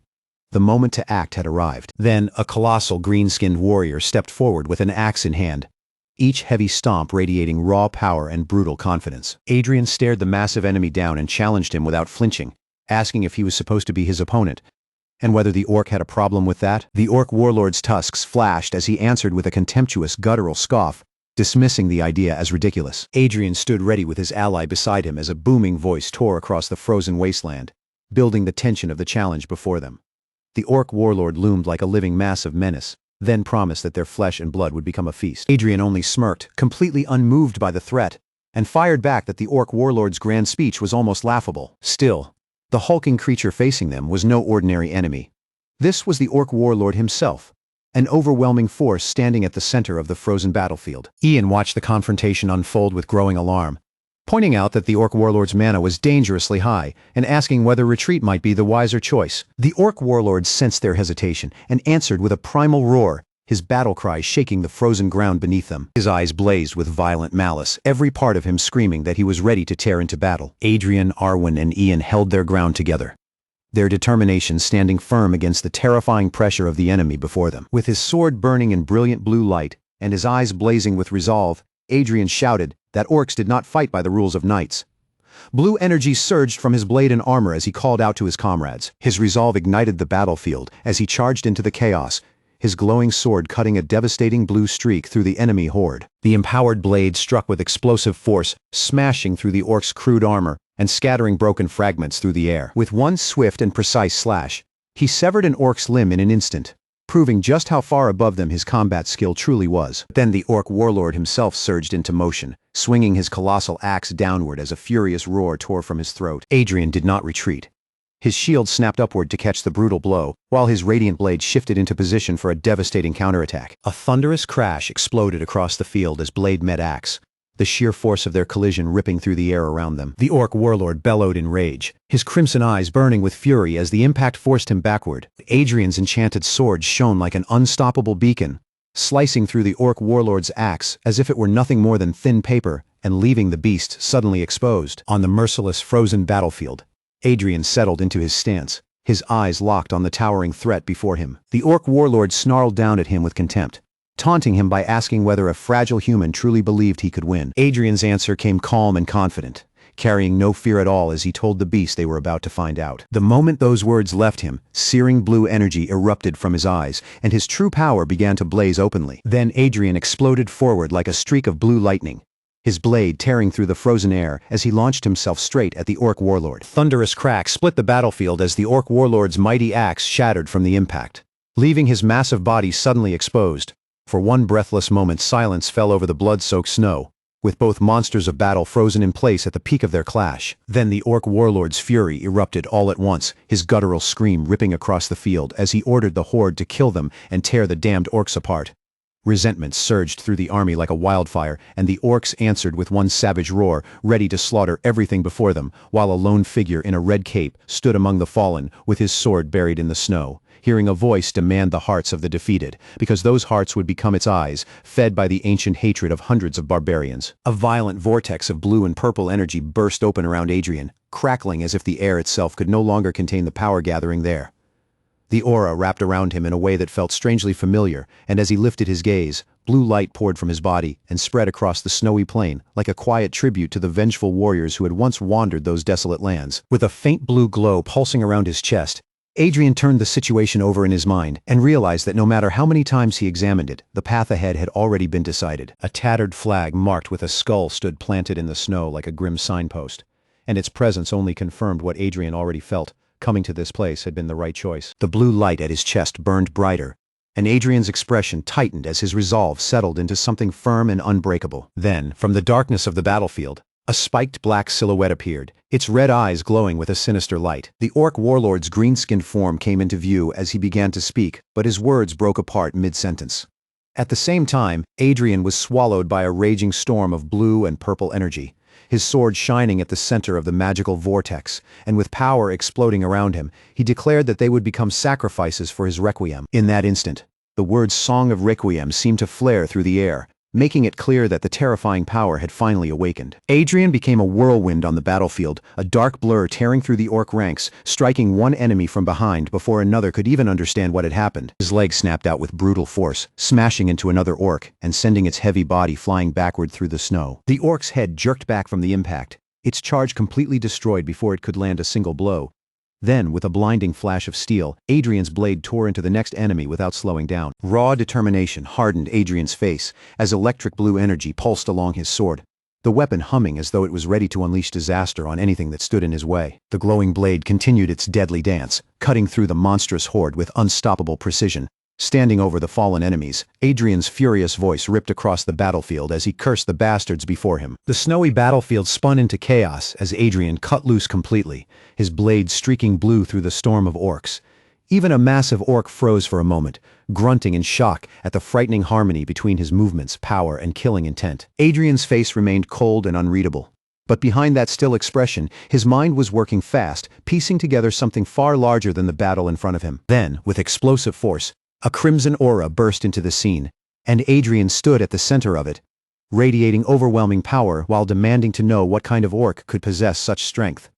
The moment to act had arrived. Then, a colossal green-skinned warrior stepped forward with an axe in hand, each heavy stomp radiating raw power and brutal confidence. Adrien stared the massive enemy down and challenged him without flinching, asking if he was supposed to be his opponent, and whether the orc had a problem with that. The orc warlord's tusks flashed as he answered with a contemptuous, guttural scoff, dismissing the idea as ridiculous. Adrien stood ready with his ally beside him as a booming voice tore across the frozen wasteland, building the tension of the challenge before them. The orc warlord loomed like a living mass of menace, then promised that their flesh and blood would become a feast. Adrien only smirked, completely unmoved by the threat, and fired back that the orc warlord's grand speech was almost laughable. Still, the hulking creature facing them was no ordinary enemy. This was the orc warlord himself, an overwhelming force standing at the center of the frozen battlefield. Ian watched the confrontation unfold with growing alarm, pointing out that the orc warlord's mana was dangerously high and asking whether retreat might be the wiser choice. The orc warlord sensed their hesitation and answered with a primal roar, his battle cry shaking the frozen ground beneath them. His eyes blazed with violent malice, every part of him screaming that he was ready to tear into battle. Adrien, Arwen, and Ian held their ground together, their determination standing firm against the terrifying pressure of the enemy before them. With his sword burning in brilliant blue light and his eyes blazing with resolve, Adrien shouted that orcs did not fight by the rules of knights. Blue energy surged from his blade and armor as he called out to his comrades. His resolve ignited the battlefield as he charged into the chaos, his glowing sword cutting a devastating blue streak through the enemy horde. The empowered blade struck with explosive force, smashing through the orc's crude armor and scattering broken fragments through the air. With one swift and precise slash, he severed an orc's limb in an instant, proving just how far above them his combat skill truly was. Then the orc warlord himself surged into motion, swinging his colossal axe downward as a furious roar tore from his throat. Adrien did not retreat. His shield snapped upward to catch the brutal blow, while his radiant blade shifted into position for a devastating counterattack. A thunderous crash exploded across the field as blade met axe, the sheer force of their collision ripping through the air around them. The orc warlord bellowed in rage, his crimson eyes burning with fury as the impact forced him backward. Adrien's enchanted sword shone like an unstoppable beacon, slicing through the orc warlord's axe as if it were nothing more than thin paper and leaving the beast suddenly exposed. On the merciless frozen battlefield, Adrien settled into his stance, his eyes locked on the towering threat before him. The orc warlord snarled down at him with contempt, taunting him by asking whether a fragile human truly believed he could win. Adrien's answer came calm and confident, carrying no fear at all as he told the beast they were about to find out. The moment those words left him, searing blue energy erupted from his eyes, and his true power began to blaze openly. Then Adrien exploded forward like a streak of blue lightning, his blade tearing through the frozen air as he launched himself straight at the orc warlord. Thunderous cracks split the battlefield as the orc warlord's mighty axe shattered from the impact, leaving his massive body suddenly exposed. For one breathless moment, silence fell over the blood-soaked snow, with both monsters of battle frozen in place at the peak of their clash. Then the orc warlord's fury erupted all at once, his guttural scream ripping across the field as he ordered the horde to kill them and tear the damned orcs apart. Resentment surged through the army like a wildfire, and the orcs answered with one savage roar, ready to slaughter everything before them, while a lone figure in a red cape stood among the fallen, with his sword buried in the snow, hearing a voice demand the hearts of the defeated, because those hearts would become its eyes, fed by the ancient hatred of hundreds of barbarians. A violent vortex of blue and purple energy burst open around Adrien, crackling as if the air itself could no longer contain the power gathering there. The aura wrapped around him in a way that felt strangely familiar, and as he lifted his gaze, blue light poured from his body and spread across the snowy plain like a quiet tribute to the vengeful warriors who had once wandered those desolate lands. With a faint blue glow pulsing around his chest, Adrien turned the situation over in his mind and realized that no matter how many times he examined it, the path ahead had already been decided. A tattered flag marked with a skull stood planted in the snow like a grim signpost, and its presence only confirmed what Adrien already felt. Coming to this place had been the right choice. The blue light at his chest burned brighter, and Adrien's expression tightened as his resolve settled into something firm and unbreakable. Then, from the darkness of the battlefield, A spiked black silhouette appeared, its red eyes glowing with a sinister light. The orc warlord's green-skinned form came into view as he began to speak, but his words broke apart mid-sentence. At the same time, Adrien was swallowed by a raging storm of blue and purple energy, his sword shining at the center of the magical vortex, and with power exploding around him, he declared that they would become sacrifices for his requiem. In that instant, the words Song of Requiem seemed to flare through the air, making it clear that the terrifying power had finally awakened. Adrien became a whirlwind on the battlefield, a dark blur tearing through the orc ranks, striking one enemy from behind before another could even understand what had happened. His leg snapped out with brutal force, smashing into another orc and sending its heavy body flying backward through the snow. The orc's head jerked back from the impact, its charge completely destroyed before it could land a single blow. Then, with a blinding flash of steel, Adrien's blade tore into the next enemy without slowing down. Raw determination hardened Adrien's face as electric blue energy pulsed along his sword, the weapon humming as though it was ready to unleash disaster on anything that stood in his way. The glowing blade continued its deadly dance, cutting through the monstrous horde with unstoppable precision. Standing over the fallen enemies, Adrien's furious voice ripped across the battlefield as he cursed the bastards before him. The snowy battlefield spun into chaos as Adrien cut loose completely, his blade streaking blue through the storm of orcs. Even a massive orc froze for a moment, grunting in shock at the frightening harmony between his movements, power, and killing intent. Adrien's face remained cold and unreadable. But behind that still expression, his mind was working fast, piecing together something far larger than the battle in front of him. Then, with explosive force, a crimson aura burst into the scene, and Adrien stood at the center of it, radiating overwhelming power while demanding to know what kind of orc could possess such strength.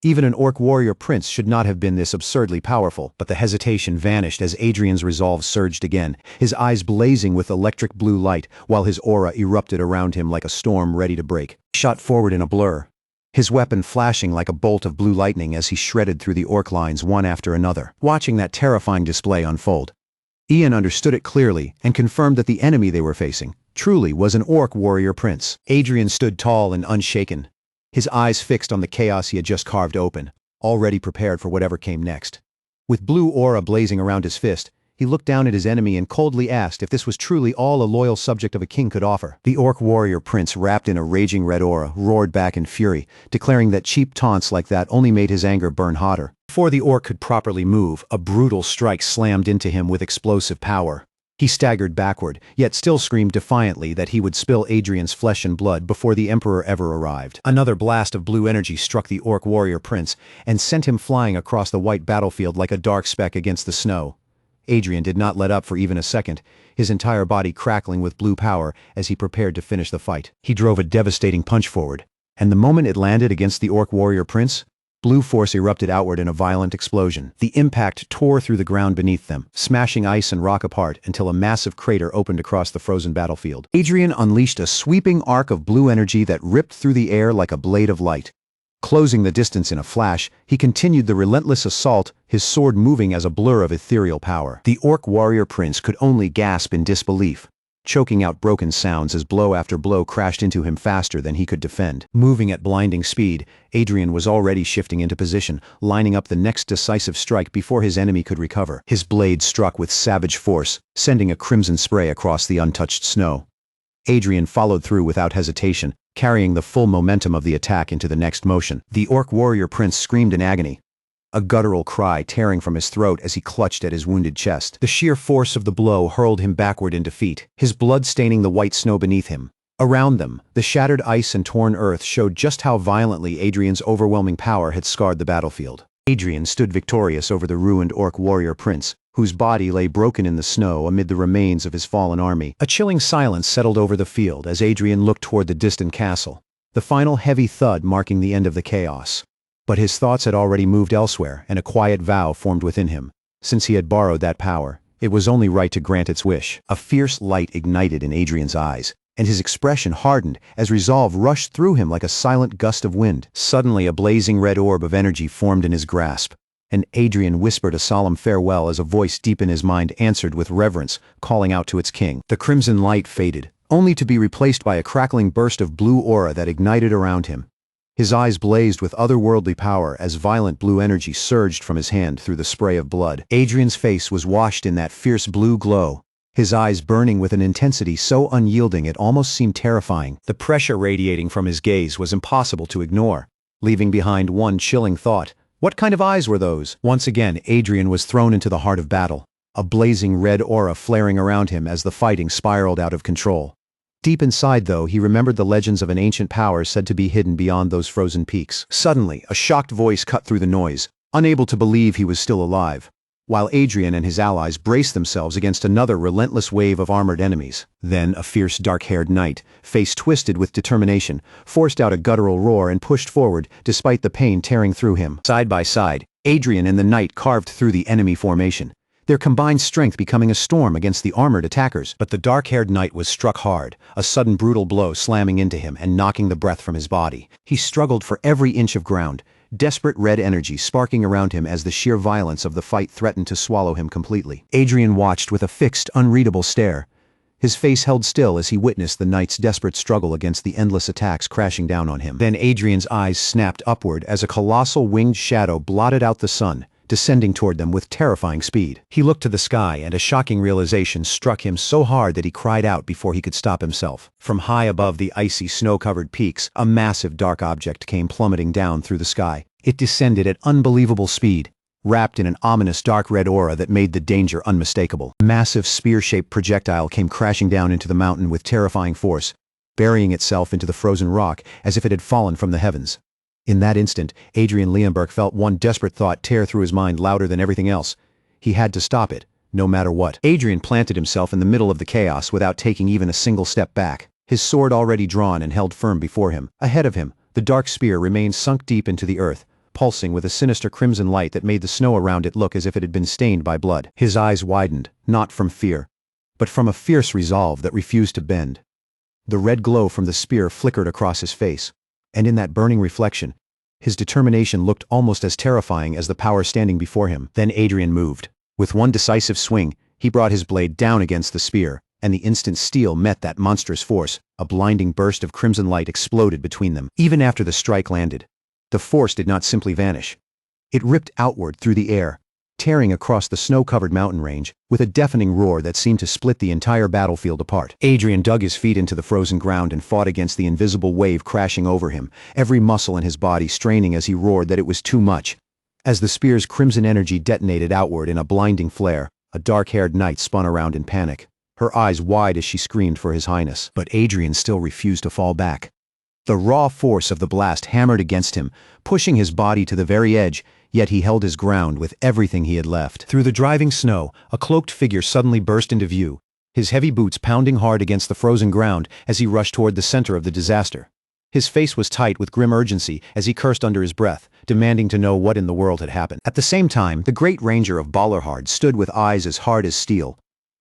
Even an orc warrior prince should not have been this absurdly powerful, but the hesitation vanished as Adrien's resolve surged again, his eyes blazing with electric blue light while his aura erupted around him like a storm ready to break. He shot forward in a blur, his weapon flashing like a bolt of blue lightning as he shredded through the orc lines one after another. Watching that terrifying display unfold, Ian understood it clearly and confirmed that the enemy they were facing truly was an orc warrior prince. Adrien stood tall and unshaken, his eyes fixed on the chaos he had just carved open, already prepared for whatever came next. With blue aura blazing around his fist, he looked down at his enemy and coldly asked if this was truly all a loyal subject of a king could offer. The orc warrior prince, wrapped in a raging red aura, roared back in fury, declaring that cheap taunts like that only made his anger burn hotter. Before the orc could properly move, a brutal strike slammed into him with explosive power. He staggered backward, yet still screamed defiantly that he would spill Adrien's flesh and blood before the Emperor ever arrived. Another blast of blue energy struck the orc warrior prince and sent him flying across the white battlefield like a dark speck against the snow. Adrien did not let up for even a second, his entire body crackling with blue power as he prepared to finish the fight. He drove a devastating punch forward, and the moment it landed against the orc warrior prince, blue force erupted outward in a violent explosion. The impact tore through the ground beneath them, smashing ice and rock apart until a massive crater opened across the frozen battlefield. Adrien unleashed a sweeping arc of blue energy that ripped through the air like a blade of light. Closing the distance in a flash, he continued the relentless assault, his sword moving as a blur of ethereal power. The orc warrior prince could only gasp in disbelief, choking out broken sounds as blow after blow crashed into him faster than he could defend. Moving at blinding speed, Adrien was already shifting into position, lining up the next decisive strike before his enemy could recover. His blade struck with savage force, sending a crimson spray across the untouched snow. Adrien followed through without hesitation, carrying the full momentum of the attack into the next motion. The orc warrior prince screamed in agony, a guttural cry tearing from his throat as he clutched at his wounded chest. The sheer force of the blow hurled him backward in defeat, his blood staining the white snow beneath him. Around them, the shattered ice and torn earth showed just how violently Adrien's overwhelming power had scarred the battlefield. Adrien stood victorious over the ruined orc warrior prince, whose body lay broken in the snow amid the remains of his fallen army. A chilling silence settled over the field as Adrien looked toward the distant castle, the final heavy thud marking the end of the chaos. But his thoughts had already moved elsewhere, and a quiet vow formed within him. Since he had borrowed that power, it was only right to grant its wish. A fierce light ignited in Adrien's eyes, and his expression hardened as resolve rushed through him like a silent gust of wind. Suddenly a blazing red orb of energy formed in his grasp, and Adrien whispered a solemn farewell as a voice deep in his mind answered with reverence, calling out to its king. The crimson light faded, only to be replaced by a crackling burst of blue aura that ignited around him. His eyes blazed with otherworldly power as violent blue energy surged from his hand through the spray of blood. Adrien's face was washed in that fierce blue glow, his eyes burning with an intensity so unyielding it almost seemed terrifying. The pressure radiating from his gaze was impossible to ignore, leaving behind one chilling thought. What kind of eyes were those? Once again, Adrien was thrown into the heart of battle, a blazing red aura flaring around him as the fighting spiraled out of control. Deep inside, though, he remembered the legends of an ancient power said to be hidden beyond those frozen peaks. Suddenly, a shocked voice cut through the noise, unable to believe he was still alive, while Adrien and his allies braced themselves against another relentless wave of armored enemies. Then a fierce dark-haired knight, face twisted with determination, forced out a guttural roar and pushed forward, despite the pain tearing through him. Side by side, Adrien and the knight carved through the enemy formation, their combined strength becoming a storm against the armored attackers. But the dark-haired knight was struck hard, a sudden brutal blow slamming into him and knocking the breath from his body. He struggled for every inch of ground, desperate red energy sparking around him as the sheer violence of the fight threatened to swallow him completely. Adrien watched with a fixed, unreadable stare, his face held still as he witnessed the knight's desperate struggle against the endless attacks crashing down on him. Then Adrien's eyes snapped upward as a colossal winged shadow blotted out the sun, descending toward them with terrifying speed. He looked to the sky, and a shocking realization struck him so hard that he cried out before he could stop himself. From high above the icy, snow-covered peaks, a massive dark object came plummeting down through the sky. It descended at unbelievable speed, wrapped in an ominous dark red aura that made the danger unmistakable. A massive spear-shaped projectile came crashing down into the mountain with terrifying force, burying itself into the frozen rock as if it had fallen from the heavens. In that instant, Adrien Leonberg felt one desperate thought tear through his mind louder than everything else. He had to stop it, no matter what. Adrien planted himself in the middle of the chaos without taking even a single step back, his sword already drawn and held firm before him. Ahead of him, the dark spear remained sunk deep into the earth, pulsing with a sinister crimson light that made the snow around it look as if it had been stained by blood. His eyes widened, not from fear, but from a fierce resolve that refused to bend. The red glow from the spear flickered across his face, and in that burning reflection, his determination looked almost as terrifying as the power standing before him. Then Adrien moved. With one decisive swing, he brought his blade down against the spear, and the instant steel met that monstrous force. A blinding burst of crimson light exploded between them. Even after the strike landed, the force did not simply vanish. It ripped outward through the air, tearing across the snow-covered mountain range, with a deafening roar that seemed to split the entire battlefield apart. Adrien dug his feet into the frozen ground and fought against the invisible wave crashing over him, every muscle in his body straining as he roared that it was too much. As the spear's crimson energy detonated outward in a blinding flare, a dark-haired knight spun around in panic, her eyes wide as she screamed for his highness. But Adrien still refused to fall back. The raw force of the blast hammered against him, pushing his body to the very edge, yet he held his ground with everything he had left. Through the driving snow, a cloaked figure suddenly burst into view, his heavy boots pounding hard against the frozen ground as he rushed toward the center of the disaster. His face was tight with grim urgency as he cursed under his breath, demanding to know what in the world had happened. At the same time, the great ranger of Ballerhard stood with eyes as hard as steel,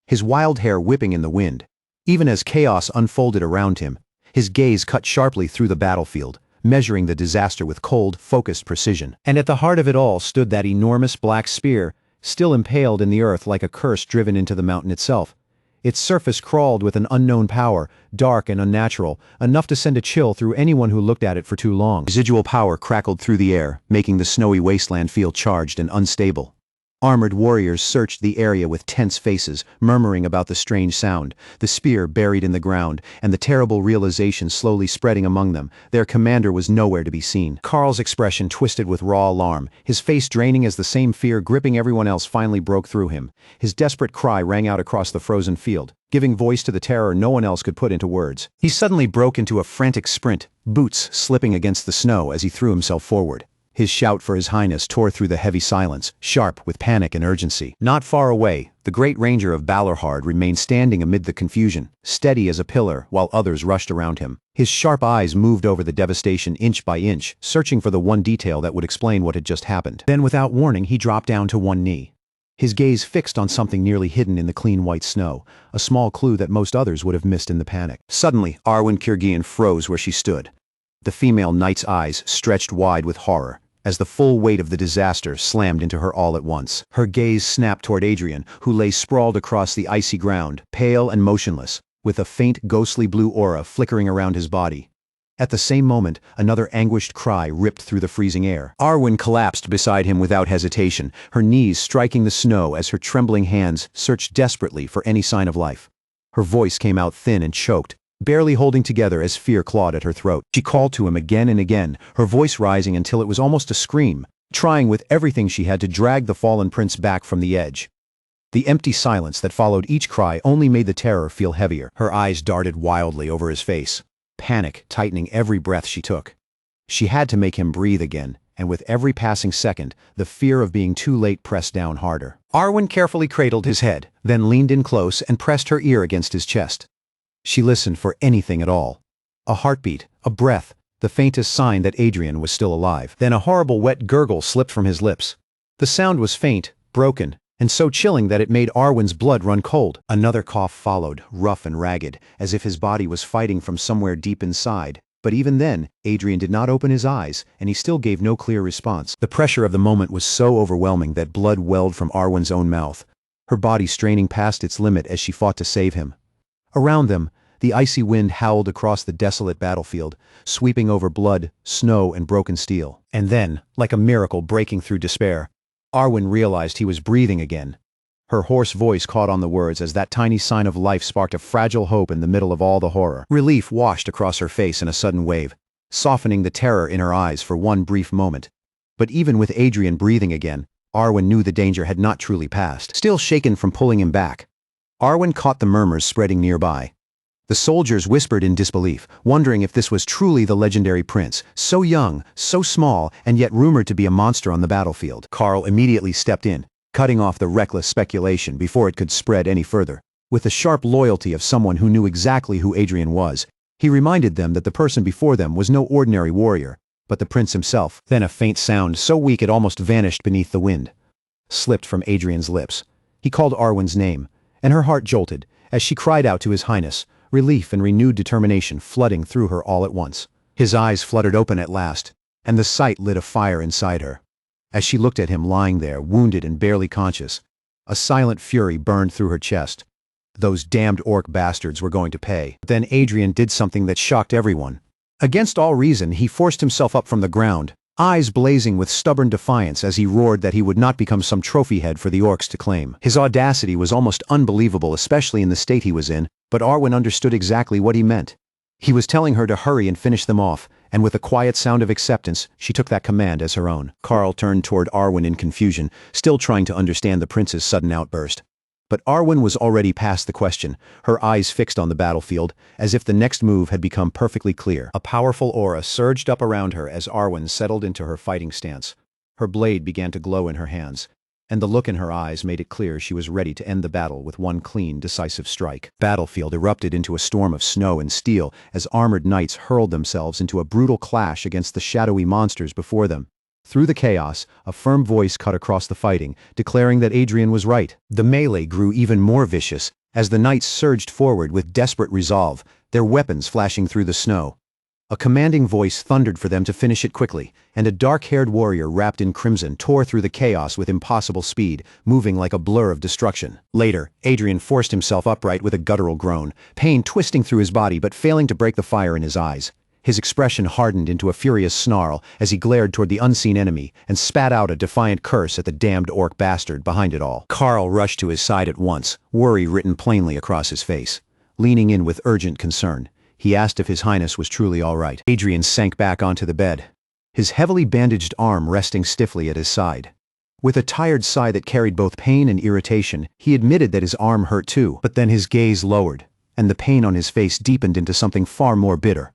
his wild hair whipping in the wind. Even as chaos unfolded around him, his gaze cut sharply through the battlefield, measuring the disaster with cold, focused precision. And at the heart of it all stood that enormous black spear, still impaled in the earth like a curse driven into the mountain itself. Its surface crawled with an unknown power, dark and unnatural, enough to send a chill through anyone who looked at it for too long. Residual power crackled through the air, making the snowy wasteland feel charged and unstable. Armored warriors searched the area with tense faces, murmuring about the strange sound, the spear buried in the ground, and the terrible realization slowly spreading among them. Their commander was nowhere to be seen. Karl's expression twisted with raw alarm, his face draining as the same fear gripping everyone else finally broke through him. His desperate cry rang out across the frozen field, giving voice to the terror no one else could put into words. He suddenly broke into a frantic sprint, boots slipping against the snow as he threw himself forward. His shout for his highness tore through the heavy silence, sharp with panic and urgency. Not far away, the great ranger of Ballerhard remained standing amid the confusion, steady as a pillar while others rushed around him. His sharp eyes moved over the devastation inch by inch, searching for the one detail that would explain what had just happened. Then without warning, he dropped down to one knee, his gaze fixed on something nearly hidden in the clean white snow, a small clue that most others would have missed in the panic. Suddenly, Arwen Kyrgyzstan froze where she stood. The female knight's eyes stretched wide with horror, as the full weight of the disaster slammed into her all at once. Her gaze snapped toward Adrien, who lay sprawled across the icy ground, pale and motionless, with a faint ghostly blue aura flickering around his body. At the same moment, another anguished cry ripped through the freezing air. Arwen collapsed beside him without hesitation, her knees striking the snow as her trembling hands searched desperately for any sign of life. Her voice came out thin and choked, barely holding together as fear clawed at her throat. She called to him again and again, her voice rising until it was almost a scream, trying with everything she had to drag the fallen prince back from the edge. The empty silence that followed each cry only made the terror feel heavier. Her eyes darted wildly over his face, panic tightening every breath she took. She had to make him breathe again, and with every passing second, the fear of being too late pressed down harder. Arwen carefully cradled his head, then leaned in close and pressed her ear against his chest. She listened for anything at all. A heartbeat, a breath, the faintest sign that Adrien was still alive. Then a horrible wet gurgle slipped from his lips. The sound was faint, broken, and so chilling that it made Arwen's blood run cold. Another cough followed, rough and ragged, as if his body was fighting from somewhere deep inside. But even then, Adrien did not open his eyes, and he still gave no clear response. The pressure of the moment was so overwhelming that blood welled from Arwen's own mouth, her body straining past its limit as she fought to save him. Around them, the icy wind howled across the desolate battlefield, sweeping over blood, snow, and broken steel. And then, like a miracle breaking through despair, Arwen realized he was breathing again. Her hoarse voice caught on the words as that tiny sign of life sparked a fragile hope in the middle of all the horror. Relief washed across her face in a sudden wave, softening the terror in her eyes for one brief moment. But even with Adrien breathing again, Arwen knew the danger had not truly passed. Still shaken from pulling him back, Arwen caught the murmurs spreading nearby. The soldiers whispered in disbelief, wondering if this was truly the legendary prince, so young, so small, and yet rumored to be a monster on the battlefield. Carl immediately stepped in, cutting off the reckless speculation before it could spread any further. With the sharp loyalty of someone who knew exactly who Adrien was, he reminded them that the person before them was no ordinary warrior, but the prince himself. Then a faint sound, so weak it almost vanished beneath the wind, slipped from Adrien's lips. He called Arwen's name, and her heart jolted as she cried out to his highness, relief and renewed determination flooding through her all at once. His eyes fluttered open at last, and the sight lit a fire inside her. As she looked at him lying there, wounded and barely conscious, a silent fury burned through her chest. Those damned orc bastards were going to pay. Then Adrien did something that shocked everyone. Against all reason, he forced himself up from the ground, eyes blazing with stubborn defiance as he roared that he would not become some trophy head for the orcs to claim. His audacity was almost unbelievable, especially in the state he was in, but Arwen understood exactly what he meant. He was telling her to hurry and finish them off, and with a quiet sound of acceptance, she took that command as her own. Carl turned toward Arwen in confusion, still trying to understand the prince's sudden outburst. But Arwen was already past the question, her eyes fixed on the battlefield, as if the next move had become perfectly clear. A powerful aura surged up around her as Arwen settled into her fighting stance. Her blade began to glow in her hands, and the look in her eyes made it clear she was ready to end the battle with one clean, decisive strike. Battlefield erupted into a storm of snow and steel as armored knights hurled themselves into a brutal clash against the shadowy monsters before them. Through the chaos, a firm voice cut across the fighting, declaring that Adrien was right. The melee grew even more vicious as the knights surged forward with desperate resolve, their weapons flashing through the snow. A commanding voice thundered for them to finish it quickly, and a dark-haired warrior wrapped in crimson tore through the chaos with impossible speed, moving like a blur of destruction. Later, Adrien forced himself upright with a guttural groan, pain twisting through his body but failing to break the fire in his eyes. His expression hardened into a furious snarl as he glared toward the unseen enemy and spat out a defiant curse at the damned orc bastard behind it all. Carl rushed to his side at once, worry written plainly across his face. Leaning in with urgent concern, he asked if his highness was truly all right. Adrien sank back onto the bed, his heavily bandaged arm resting stiffly at his side. With a tired sigh that carried both pain and irritation, he admitted that his arm hurt too, but then his gaze lowered, and the pain on his face deepened into something far more bitter.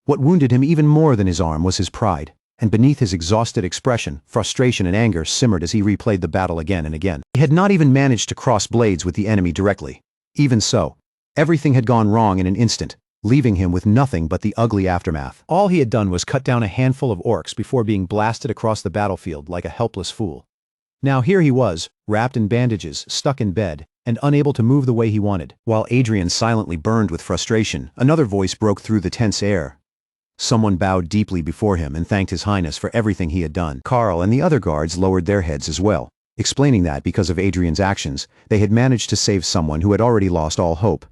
What wounded him even more than his arm was his pride, and beneath his exhausted expression, frustration and anger simmered as he replayed the battle again and again. He had not even managed to cross blades with the enemy directly. Even so, everything had gone wrong in an instant, leaving him with nothing but the ugly aftermath. All he had done was cut down a handful of orcs before being blasted across the battlefield like a helpless fool. Now here he was, wrapped in bandages, stuck in bed, and unable to move the way he wanted. While Adrien silently burned with frustration, another voice broke through the tense air. Someone bowed deeply before him and thanked his highness for everything he had done. Carl and the other guards lowered their heads as well, explaining that because of Adrien's actions, they had managed to save someone who had already lost all hope.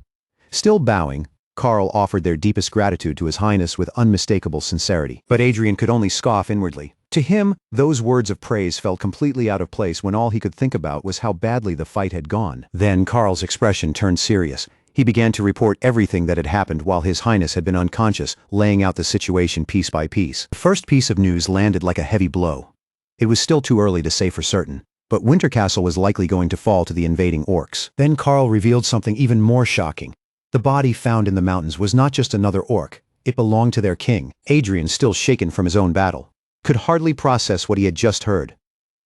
Still bowing, Carl offered their deepest gratitude to His Highness with unmistakable sincerity. But Adrien could only scoff inwardly. To him, those words of praise fell completely out of place when all he could think about was how badly the fight had gone. Then Carl's expression turned serious. He began to report everything that had happened while His Highness had been unconscious, laying out the situation piece by piece. The first piece of news landed like a heavy blow. It was still too early to say for certain, but Winter Castle was likely going to fall to the invading orcs. Then Carl revealed something even more shocking. The body found in the mountains was not just another orc. It belonged to their king. Adrien, still shaken from his own battle, could hardly process what he had just heard.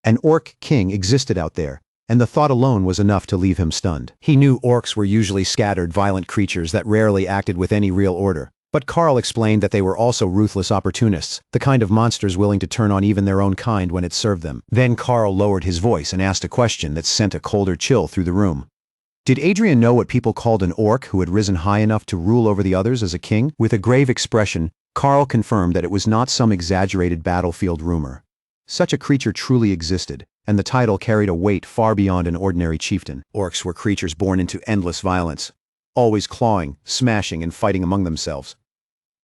An orc king existed out there, and the thought alone was enough to leave him stunned. He knew orcs were usually scattered, violent creatures that rarely acted with any real order. But Carl explained that they were also ruthless opportunists, the kind of monsters willing to turn on even their own kind when it served them. Then Carl lowered his voice and asked a question that sent a colder chill through the room. Did Adrien know what people called an orc who had risen high enough to rule over the others as a king? With a grave expression, Carl confirmed that it was not some exaggerated battlefield rumor. Such a creature truly existed, and the title carried a weight far beyond an ordinary chieftain. Orcs were creatures born into endless violence, always clawing, smashing, and fighting among themselves.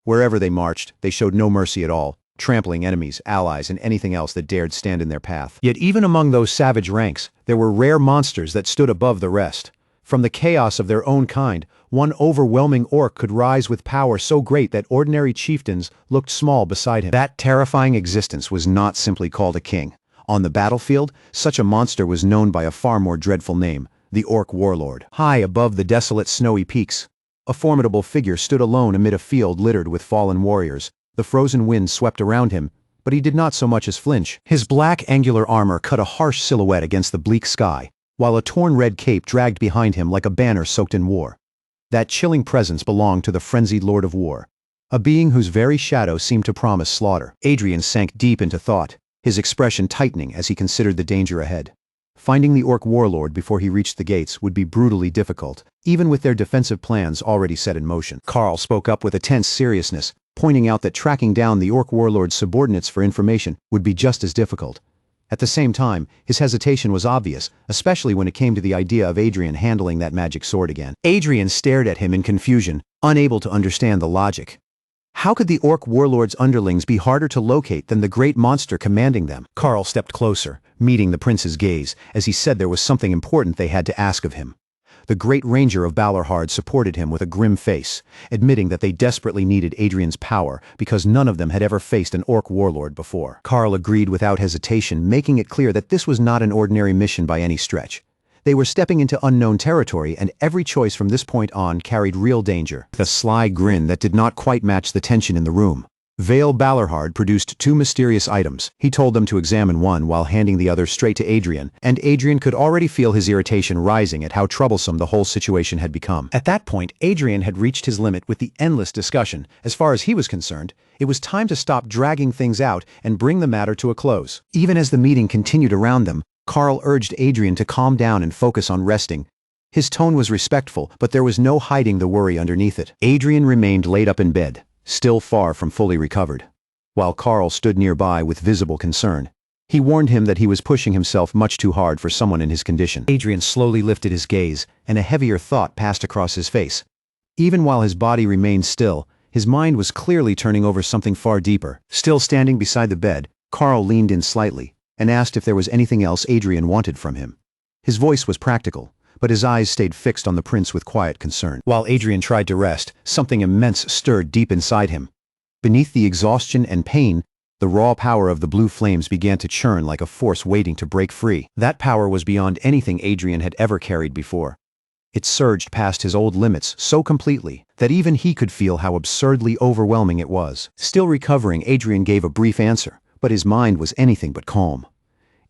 Wherever they marched, they showed no mercy at all, trampling enemies, allies, and anything else that dared stand in their path. Yet even among those savage ranks, there were rare monsters that stood above the rest. From the chaos of their own kind, one overwhelming orc could rise with power so great that ordinary chieftains looked small beside him. That terrifying existence was not simply called a king. On the battlefield, such a monster was known by a far more dreadful name, the Orc Warlord. High above the desolate snowy peaks, a formidable figure stood alone amid a field littered with fallen warriors. The frozen wind swept around him, but he did not so much as flinch. His black angular armor cut a harsh silhouette against the bleak sky, while a torn red cape dragged behind him like a banner soaked in war. That chilling presence belonged to the frenzied Lord of War, a being whose very shadow seemed to promise slaughter. Adrien sank deep into thought, his expression tightening as he considered the danger ahead. Finding the Orc Warlord before he reached the gates would be brutally difficult, even with their defensive plans already set in motion. Carl spoke up with a tense seriousness, pointing out that tracking down the Orc Warlord's subordinates for information would be just as difficult. At the same time, his hesitation was obvious, especially when it came to the idea of Adrien handling that magic sword again. Adrien stared at him in confusion, unable to understand the logic. How could the Orc Warlord's underlings be harder to locate than the great monster commanding them? Carl stepped closer, meeting the prince's gaze, as he said there was something important they had to ask of him. The great ranger of Balorhard supported him with a grim face, admitting that they desperately needed Adrien's power because none of them had ever faced an orc warlord before. Carl agreed without hesitation, making it clear that this was not an ordinary mission by any stretch. They were stepping into unknown territory, and every choice from this point on carried real danger. With a sly grin that did not quite match the tension in the room, Vale Balorhard produced two mysterious items. He told them to examine one while handing the other straight to Adrien, and Adrien could already feel his irritation rising at how troublesome the whole situation had become. At that point, Adrien had reached his limit with the endless discussion. As far as he was concerned, it was time to stop dragging things out and bring the matter to a close. Even as the meeting continued around them, Carl urged Adrien to calm down and focus on resting. His tone was respectful, but there was no hiding the worry underneath it. Adrien remained laid up in bed, still far from fully recovered, while Carl stood nearby with visible concern. He warned him that he was pushing himself much too hard for someone in his condition. Adrien slowly lifted his gaze, and a heavier thought passed across his face. Even while his body remained still, his mind was clearly turning over something far deeper. Still standing beside the bed, Carl leaned in slightly and asked if there was anything else Adrien wanted from him. His voice was practical, but his eyes stayed fixed on the prince with quiet concern. While Adrien tried to rest, something immense stirred deep inside him. Beneath the exhaustion and pain, the raw power of the blue flames began to churn like a force waiting to break free. That power was beyond anything Adrien had ever carried before. It surged past his old limits so completely that even he could feel how absurdly overwhelming it was. Still recovering, Adrien gave a brief answer, but his mind was anything but calm.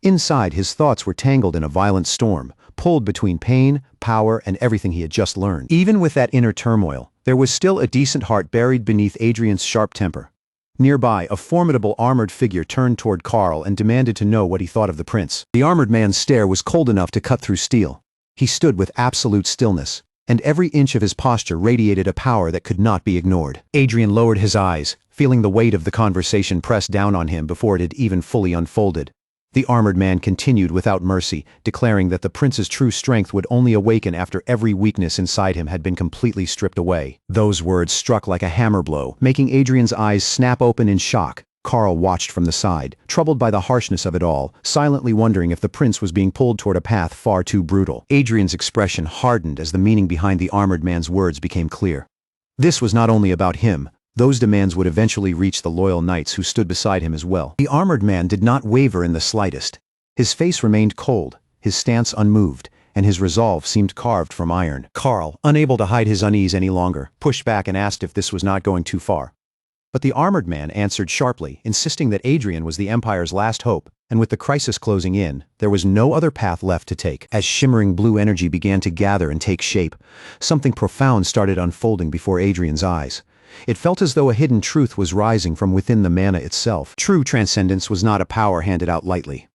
Inside, his thoughts were tangled in a violent storm, pulled between pain, power, and everything he had just learned. Even with that inner turmoil, there was still a decent heart buried beneath Adrien's sharp temper. Nearby, a formidable armored figure turned toward Carl and demanded to know what he thought of the prince. The armored man's stare was cold enough to cut through steel. He stood with absolute stillness, and every inch of his posture radiated a power that could not be ignored. Adrien lowered his eyes, feeling the weight of the conversation press down on him before it had even fully unfolded. The armored man continued without mercy, declaring that the prince's true strength would only awaken after every weakness inside him had been completely stripped away. Those words struck like a hammer blow, making Adrien's eyes snap open in shock. Carl watched from the side, troubled by the harshness of it all, silently wondering if the prince was being pulled toward a path far too brutal. Adrien's expression hardened as the meaning behind the armored man's words became clear. This was not only about him. Those demands would eventually reach the loyal knights who stood beside him as well. The armored man did not waver in the slightest. His face remained cold, his stance unmoved, and his resolve seemed carved from iron. Carl, unable to hide his unease any longer, pushed back and asked if this was not going too far. But the armored man answered sharply, insisting that Adrien was the Empire's last hope, and with the crisis closing in, there was no other path left to take. As shimmering blue energy began to gather and take shape, something profound started unfolding before Adrien's eyes. It felt as though a hidden truth was rising from within the mana itself. True transcendence was not a power handed out lightly.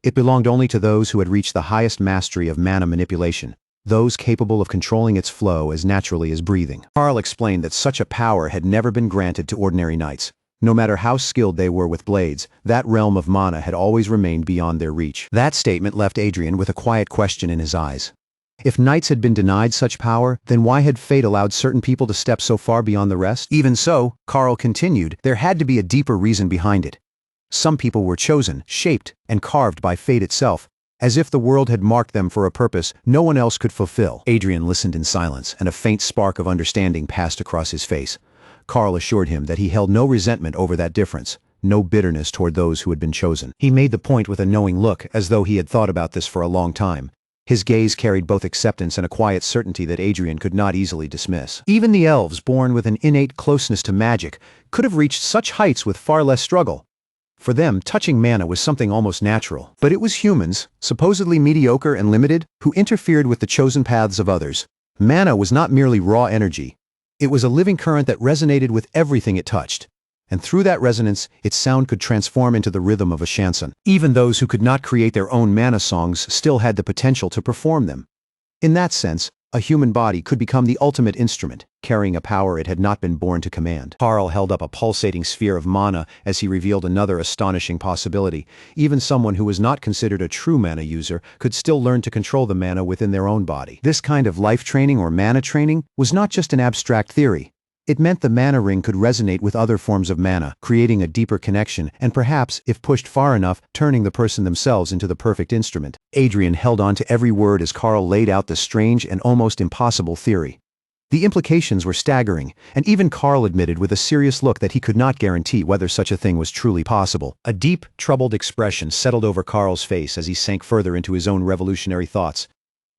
It belonged only to those who had reached the highest mastery of mana manipulation, those capable of controlling its flow as naturally as breathing. Carl explained that such a power had never been granted to ordinary knights. No matter how skilled they were with blades, that realm of mana had always remained beyond their reach. That statement left Adrien with a quiet question in his eyes. If knights had been denied such power, then why had fate allowed certain people to step so far beyond the rest? Even so, Carl continued, there had to be a deeper reason behind it. Some people were chosen, shaped, and carved by fate itself, as if the world had marked them for a purpose no one else could fulfill. Adrien listened in silence, and a faint spark of understanding passed across his face. Carl assured him that he held no resentment over that difference, no bitterness toward those who had been chosen. He made the point with a knowing look, as though he had thought about this for a long time. His gaze carried both acceptance and a quiet certainty that Adrien could not easily dismiss. Even the elves, born with an innate closeness to magic, could have reached such heights with far less struggle. For them, touching mana was something almost natural. But it was humans, supposedly mediocre and limited, who interfered with the chosen paths of others. Mana was not merely raw energy. It was a living current that resonated with everything it touched. And through that resonance, its sound could transform into the rhythm of a chanson. Even those who could not create their own mana songs still had the potential to perform them. In that sense, a human body could become the ultimate instrument, carrying a power it had not been born to command. Carl held up a pulsating sphere of mana as he revealed another astonishing possibility. Even someone who was not considered a true mana user could still learn to control the mana within their own body. This kind of life training or mana training was not just an abstract theory. It meant the mana ring could resonate with other forms of mana, creating a deeper connection and perhaps, if pushed far enough, turning the person themselves into the perfect instrument. Adrien held on to every word as Carl laid out the strange and almost impossible theory. The implications were staggering, and even Carl admitted with a serious look that he could not guarantee whether such a thing was truly possible. A deep, troubled expression settled over Carl's face as he sank further into his own revolutionary thoughts.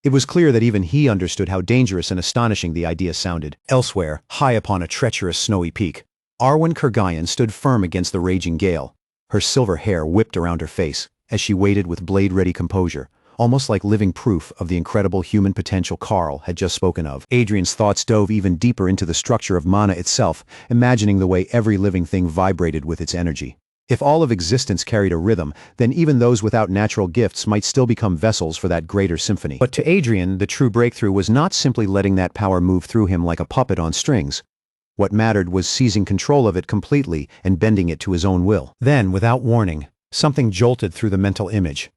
It was clear that even he understood how dangerous and astonishing the idea sounded. Elsewhere, high upon a treacherous snowy peak, Arwen Kurgayan stood firm against the raging gale. Her silver hair whipped around her face as she waited with blade-ready composure, almost like living proof of the incredible human potential Carl had just spoken of. Adrien's thoughts dove even deeper into the structure of mana itself, imagining the way every living thing vibrated with its energy. If all of existence carried a rhythm, then even those without natural gifts might still become vessels for that greater symphony. But to Adrien, the true breakthrough was not simply letting that power move through him like a puppet on strings. What mattered was seizing control of it completely and bending it to his own will. Then, without warning, something jolted through the mental image.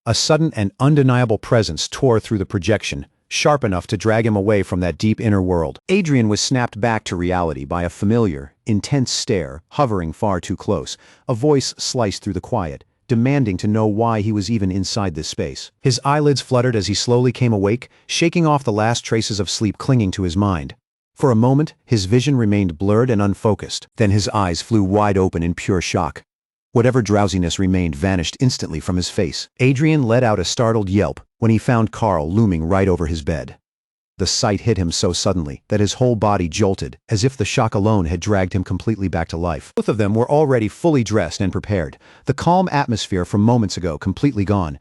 A sudden and undeniable presence tore through the projection, sharp enough to drag him away from that deep inner world. Adrien was snapped back to reality by a familiar, intense stare, hovering far too close. A voice sliced through the quiet, demanding to know why he was even inside this space. His eyelids fluttered as he slowly came awake, shaking off the last traces of sleep clinging to his mind. For a moment, his vision remained blurred and unfocused. Then his eyes flew wide open in pure shock. Whatever drowsiness remained vanished instantly from his face. Adrien let out a startled yelp when he found Carl looming right over his bed. The sight hit him so suddenly that his whole body jolted, as if the shock alone had dragged him completely back to life. Both of them were already fully dressed and prepared, the calm atmosphere from moments ago completely gone.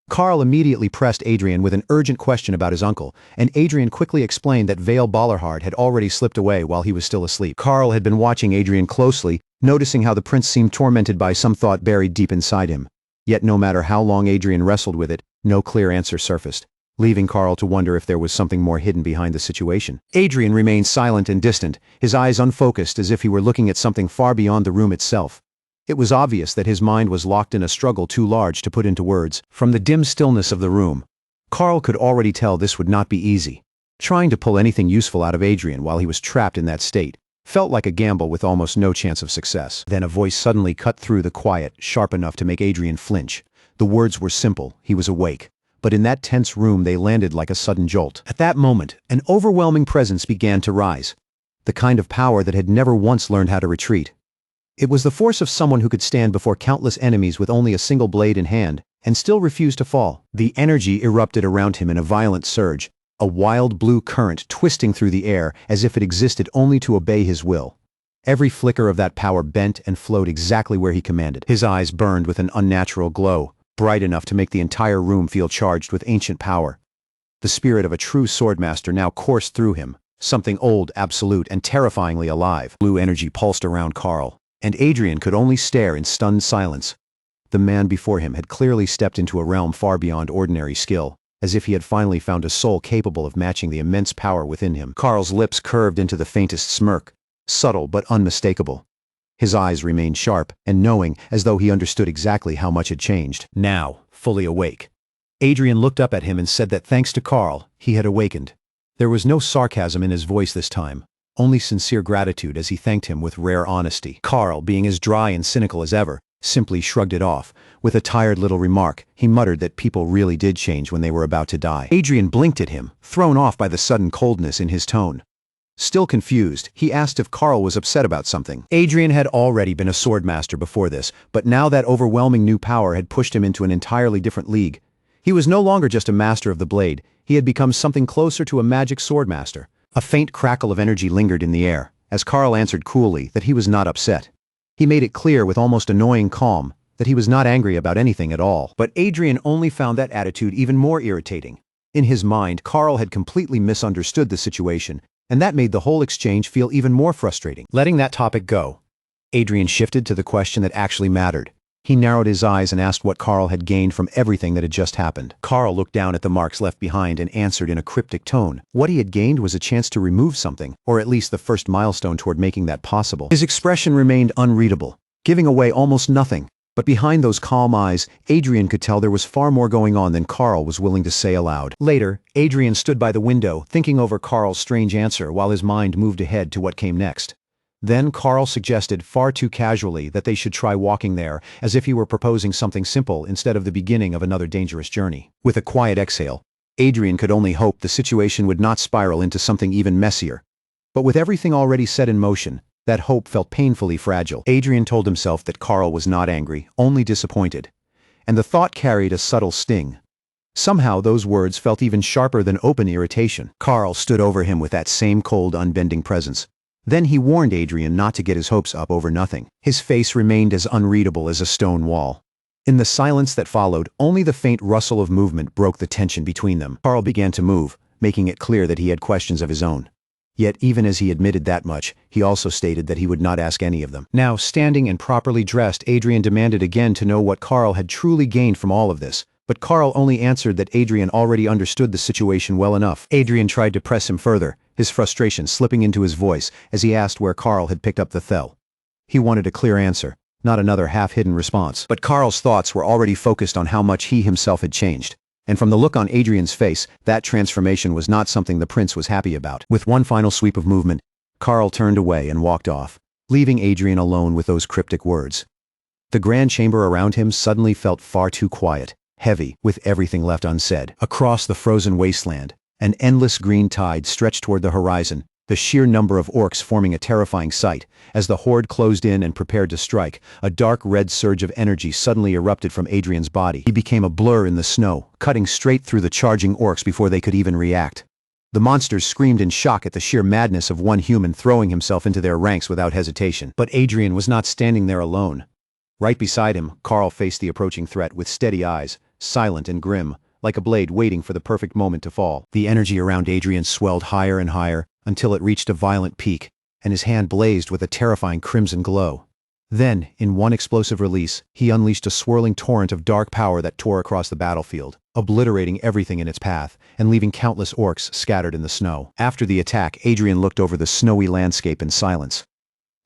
Carl immediately pressed Adrien with an urgent question about his uncle, and Adrien quickly explained that Vale Ballarhard had already slipped away while he was still asleep. Carl had been watching Adrien closely, noticing how the prince seemed tormented by some thought buried deep inside him. Yet no matter how long Adrien wrestled with it, no clear answer surfaced, leaving Carl to wonder if there was something more hidden behind the situation. Adrien remained silent and distant, his eyes unfocused as if he were looking at something far beyond the room itself. It was obvious that his mind was locked in a struggle too large to put into words. From the dim stillness of the room, Carl could already tell this would not be easy. Trying to pull anything useful out of Adrien while he was trapped in that state felt like a gamble with almost no chance of success. Then a voice suddenly cut through the quiet, sharp enough to make Adrien flinch. The words were simple, he was awake. But in that tense room they landed like a sudden jolt. At that moment, an overwhelming presence began to rise. The kind of power that had never once learned how to retreat. It was the force of someone who could stand before countless enemies with only a single blade in hand, and still refuse to fall. The energy erupted around him in a violent surge, a wild blue current twisting through the air as if it existed only to obey his will. Every flicker of that power bent and flowed exactly where he commanded. His eyes burned with an unnatural glow, bright enough to make the entire room feel charged with ancient power. The spirit of a true swordmaster now coursed through him, something old, absolute, and terrifyingly alive. Blue energy pulsed around Carl, and Adrien could only stare in stunned silence. The man before him had clearly stepped into a realm far beyond ordinary skill, as if he had finally found a soul capable of matching the immense power within him. Carl's lips curved into the faintest smirk, subtle but unmistakable. His eyes remained sharp and knowing, as though he understood exactly how much had changed. Now, fully awake, Adrien looked up at him and said that thanks to Carl, he had awakened. There was no sarcasm in his voice this time, only sincere gratitude as he thanked him with rare honesty. Carl, being as dry and cynical as ever, simply shrugged it off. With a tired little remark, he muttered that people really did change when they were about to die. Adrien blinked at him, thrown off by the sudden coldness in his tone. Still confused, he asked if Carl was upset about something. Adrien had already been a swordmaster before this, but now that overwhelming new power had pushed him into an entirely different league. He was no longer just a master of the blade, he had become something closer to a magic swordmaster. A faint crackle of energy lingered in the air, as Carl answered coolly that he was not upset. He made it clear with almost annoying calm that he was not angry about anything at all. But Adrien only found that attitude even more irritating. In his mind, Carl had completely misunderstood the situation, and that made the whole exchange feel even more frustrating. Letting that topic go, Adrien shifted to the question that actually mattered. He narrowed his eyes and asked what Carl had gained from everything that had just happened. Carl looked down at the marks left behind and answered in a cryptic tone. What he had gained was a chance to remove something, or at least the first milestone toward making that possible. His expression remained unreadable, giving away almost nothing. But behind those calm eyes, Adrien could tell there was far more going on than Carl was willing to say aloud. Later, Adrien stood by the window, thinking over Carl's strange answer while his mind moved ahead to what came next. Then Carl suggested far too casually that they should try walking there, as if he were proposing something simple instead of the beginning of another dangerous journey. With a quiet exhale, Adrien could only hope the situation would not spiral into something even messier. But with everything already set in motion, that hope felt painfully fragile. Adrien told himself that Carl was not angry, only disappointed. And the thought carried a subtle sting. Somehow those words felt even sharper than open irritation. Carl stood over him with that same cold, unbending presence. Then he warned Adrien not to get his hopes up over nothing. His face remained as unreadable as a stone wall. In the silence that followed, only the faint rustle of movement broke the tension between them. Carl began to move, making it clear that he had questions of his own. Yet even as he admitted that much, he also stated that he would not ask any of them. Now, standing and properly dressed, Adrien demanded again to know what Carl had truly gained from all of this. But Carl only answered that Adrien already understood the situation well enough. Adrien tried to press him further, his frustration slipping into his voice as he asked where Carl had picked up the thel. He wanted a clear answer, not another half-hidden response. But Carl's thoughts were already focused on how much he himself had changed. And from the look on Adrien's face, that transformation was not something the prince was happy about. With one final sweep of movement, Carl turned away and walked off, leaving Adrien alone with those cryptic words. The grand chamber around him suddenly felt far too quiet, heavy, with everything left unsaid. Across the frozen wasteland, an endless green tide stretched toward the horizon, the sheer number of orcs forming a terrifying sight. As the horde closed in and prepared to strike, a dark red surge of energy suddenly erupted from Adrien's body. He became a blur in the snow, cutting straight through the charging orcs before they could even react. The monsters screamed in shock at the sheer madness of one human throwing himself into their ranks without hesitation. But Adrien was not standing there alone. Right beside him, Carl faced the approaching threat with steady eyes, silent and grim, like a blade waiting for the perfect moment to fall. The energy around Adrien swelled higher and higher until it reached a violent peak, and his hand blazed with a terrifying crimson glow. Then, in one explosive release, he unleashed a swirling torrent of dark power that tore across the battlefield, obliterating everything in its path and leaving countless orcs scattered in the snow. After the attack, Adrien looked over the snowy landscape in silence.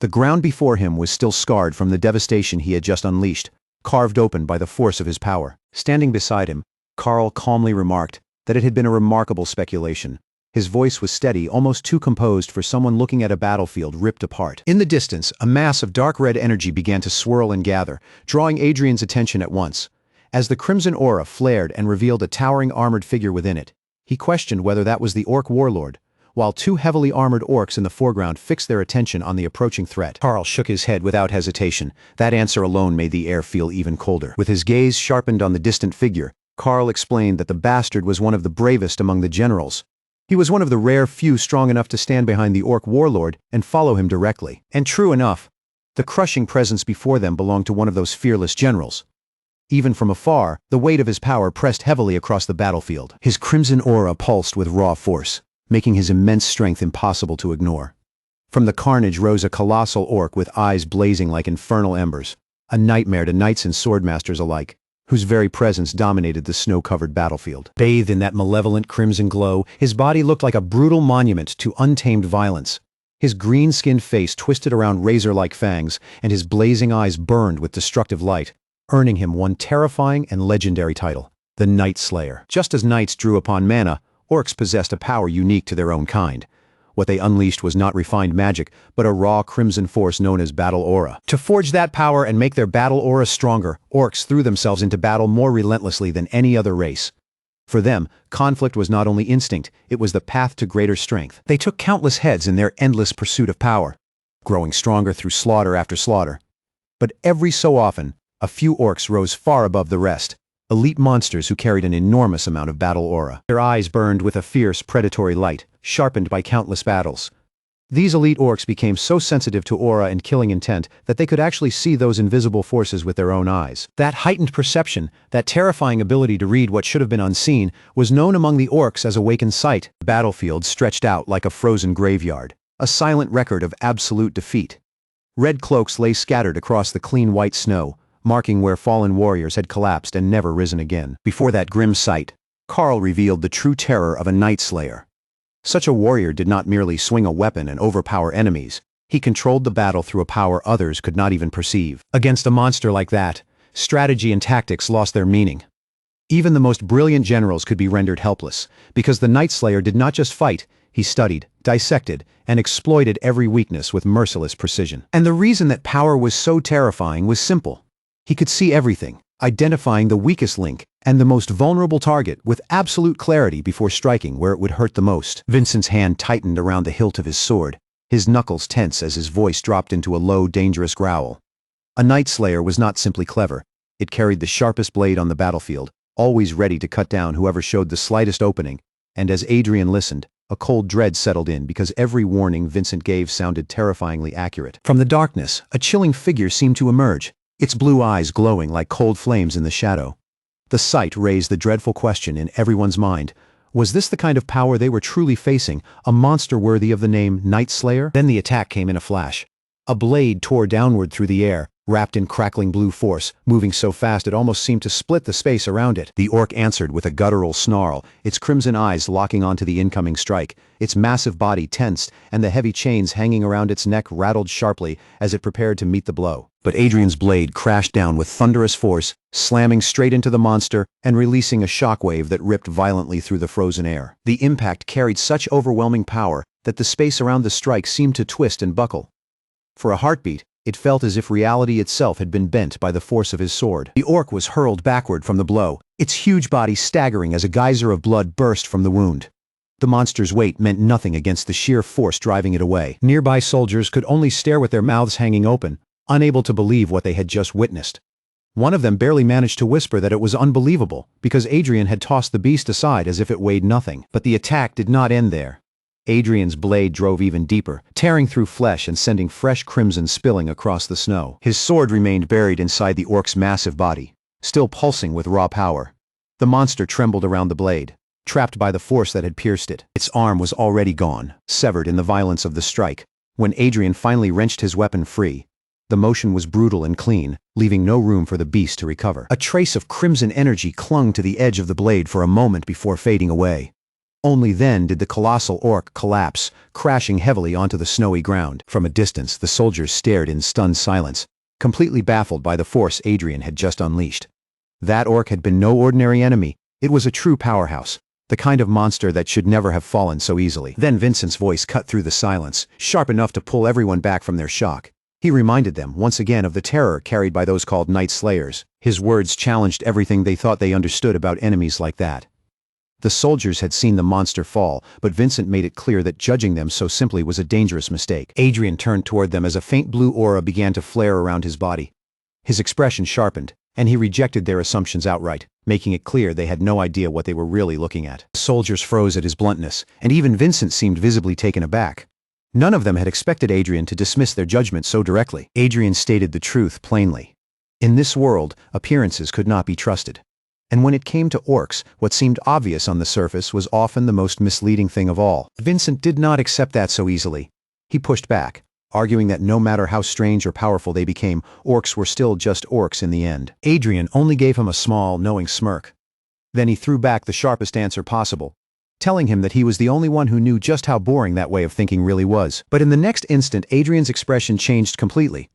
The ground before him was still scarred from the devastation he had just unleashed, carved open by the force of his power. Standing beside him, Carl calmly remarked that it had been a remarkable speculation. His voice was steady, almost too composed for someone looking at a battlefield ripped apart. In the distance, a mass of dark red energy began to swirl and gather, drawing Adrien's attention at once. As the crimson aura flared and revealed a towering armored figure within it, he questioned whether that was the orc warlord, while two heavily armored orcs in the foreground fixed their attention on the approaching threat. Carl shook his head without hesitation. That answer alone made the air feel even colder. With his gaze sharpened on the distant figure, Carl explained that the bastard was one of the bravest among the generals. He was one of the rare few strong enough to stand behind the orc warlord and follow him directly. And true enough, the crushing presence before them belonged to one of those fearless generals. Even from afar, the weight of his power pressed heavily across the battlefield. His crimson aura pulsed with raw force, making his immense strength impossible to ignore. From the carnage rose a colossal orc with eyes blazing like infernal embers, a nightmare to knights and swordmasters alike, whose very presence dominated the snow-covered battlefield. Bathed in that malevolent crimson glow, his body looked like a brutal monument to untamed violence. His green-skinned face twisted around razor-like fangs, and his blazing eyes burned with destructive light, earning him one terrifying and legendary title, the Night Slayer. Just as knights drew upon mana, orcs possessed a power unique to their own kind. What they unleashed was not refined magic, but a raw crimson force known as battle aura. To forge that power and make their battle aura stronger, orcs threw themselves into battle more relentlessly than any other race. For them, conflict was not only instinct, it was the path to greater strength. They took countless heads in their endless pursuit of power, growing stronger through slaughter after slaughter. But every so often, a few orcs rose far above the rest, elite monsters who carried an enormous amount of battle aura. Their eyes burned with a fierce, predatory light, sharpened by countless battles. These elite orcs became so sensitive to aura and killing intent that they could actually see those invisible forces with their own eyes. That heightened perception, that terrifying ability to read what should have been unseen, was known among the orcs as awakened sight. The battlefield stretched out like a frozen graveyard, a silent record of absolute defeat. Red cloaks lay scattered across the clean white snow, marking where fallen warriors had collapsed and never risen again. Before that grim sight, Carl revealed the true terror of a Night Slayer. Such a warrior did not merely swing a weapon and overpower enemies. He controlled the battle through a power others could not even perceive. Against a monster like that, strategy and tactics lost their meaning. Even the most brilliant generals could be rendered helpless, because the Night Slayer did not just fight, he studied, dissected, and exploited every weakness with merciless precision. And the reason that power was so terrifying was simple. He could see everything, identifying the weakest link and the most vulnerable target with absolute clarity before striking where it would hurt the most. Vincent's hand tightened around the hilt of his sword, his knuckles tense as his voice dropped into a low, dangerous growl. A Night Slayer was not simply clever. It carried the sharpest blade on the battlefield, always ready to cut down whoever showed the slightest opening, and as Adrien listened, a cold dread settled in because every warning Vincent gave sounded terrifyingly accurate. From the darkness, a chilling figure seemed to emerge, its blue eyes glowing like cold flames in the shadow. The sight raised the dreadful question in everyone's mind. Was this the kind of power they were truly facing, a monster worthy of the name Night Slayer? Then the attack came in a flash. A blade tore downward through the air, wrapped in crackling blue force, moving so fast it almost seemed to split the space around it. The orc answered with a guttural snarl, its crimson eyes locking onto the incoming strike, its massive body tensed, and the heavy chains hanging around its neck rattled sharply as it prepared to meet the blow. But Adrien's blade crashed down with thunderous force, slamming straight into the monster and releasing a shockwave that ripped violently through the frozen air. The impact carried such overwhelming power that the space around the strike seemed to twist and buckle. For a heartbeat, it felt as if reality itself had been bent by the force of his sword. The orc was hurled backward from the blow, its huge body staggering as a geyser of blood burst from the wound. The monster's weight meant nothing against the sheer force driving it away. Nearby soldiers could only stare with their mouths hanging open, unable to believe what they had just witnessed. One of them barely managed to whisper that it was unbelievable, because Adrien had tossed the beast aside as if it weighed nothing. But the attack did not end there. Adrien's blade drove even deeper, tearing through flesh and sending fresh crimson spilling across the snow. His sword remained buried inside the orc's massive body, still pulsing with raw power. The monster trembled around the blade, trapped by the force that had pierced it. Its arm was already gone, severed in the violence of the strike. When Adrien finally wrenched his weapon free, the motion was brutal and clean, leaving no room for the beast to recover. A trace of crimson energy clung to the edge of the blade for a moment before fading away. Only then did the colossal orc collapse, crashing heavily onto the snowy ground. From a distance, the soldiers stared in stunned silence, completely baffled by the force Adrien had just unleashed. That orc had been no ordinary enemy. It was a true powerhouse, the kind of monster that should never have fallen so easily. Then Vincent's voice cut through the silence, sharp enough to pull everyone back from their shock. He reminded them once again of the terror carried by those called Night Slayers. His words challenged everything they thought they understood about enemies like that. The soldiers had seen the monster fall, but Vincent made it clear that judging them so simply was a dangerous mistake. Adrien turned toward them as a faint blue aura began to flare around his body. His expression sharpened, and he rejected their assumptions outright, making it clear they had no idea what they were really looking at. The soldiers froze at his bluntness, and even Vincent seemed visibly taken aback. None of them had expected Adrien to dismiss their judgment so directly. Adrien stated the truth plainly. In this world, appearances could not be trusted. And when it came to orcs, what seemed obvious on the surface was often the most misleading thing of all. Vincent did not accept that so easily. He pushed back, arguing that no matter how strange or powerful they became, orcs were still just orcs in the end. Adrien only gave him a small, knowing smirk. Then he threw back the sharpest answer possible, telling him that he was the only one who knew just how boring that way of thinking really was. But in the next instant, Adrien's expression changed completely.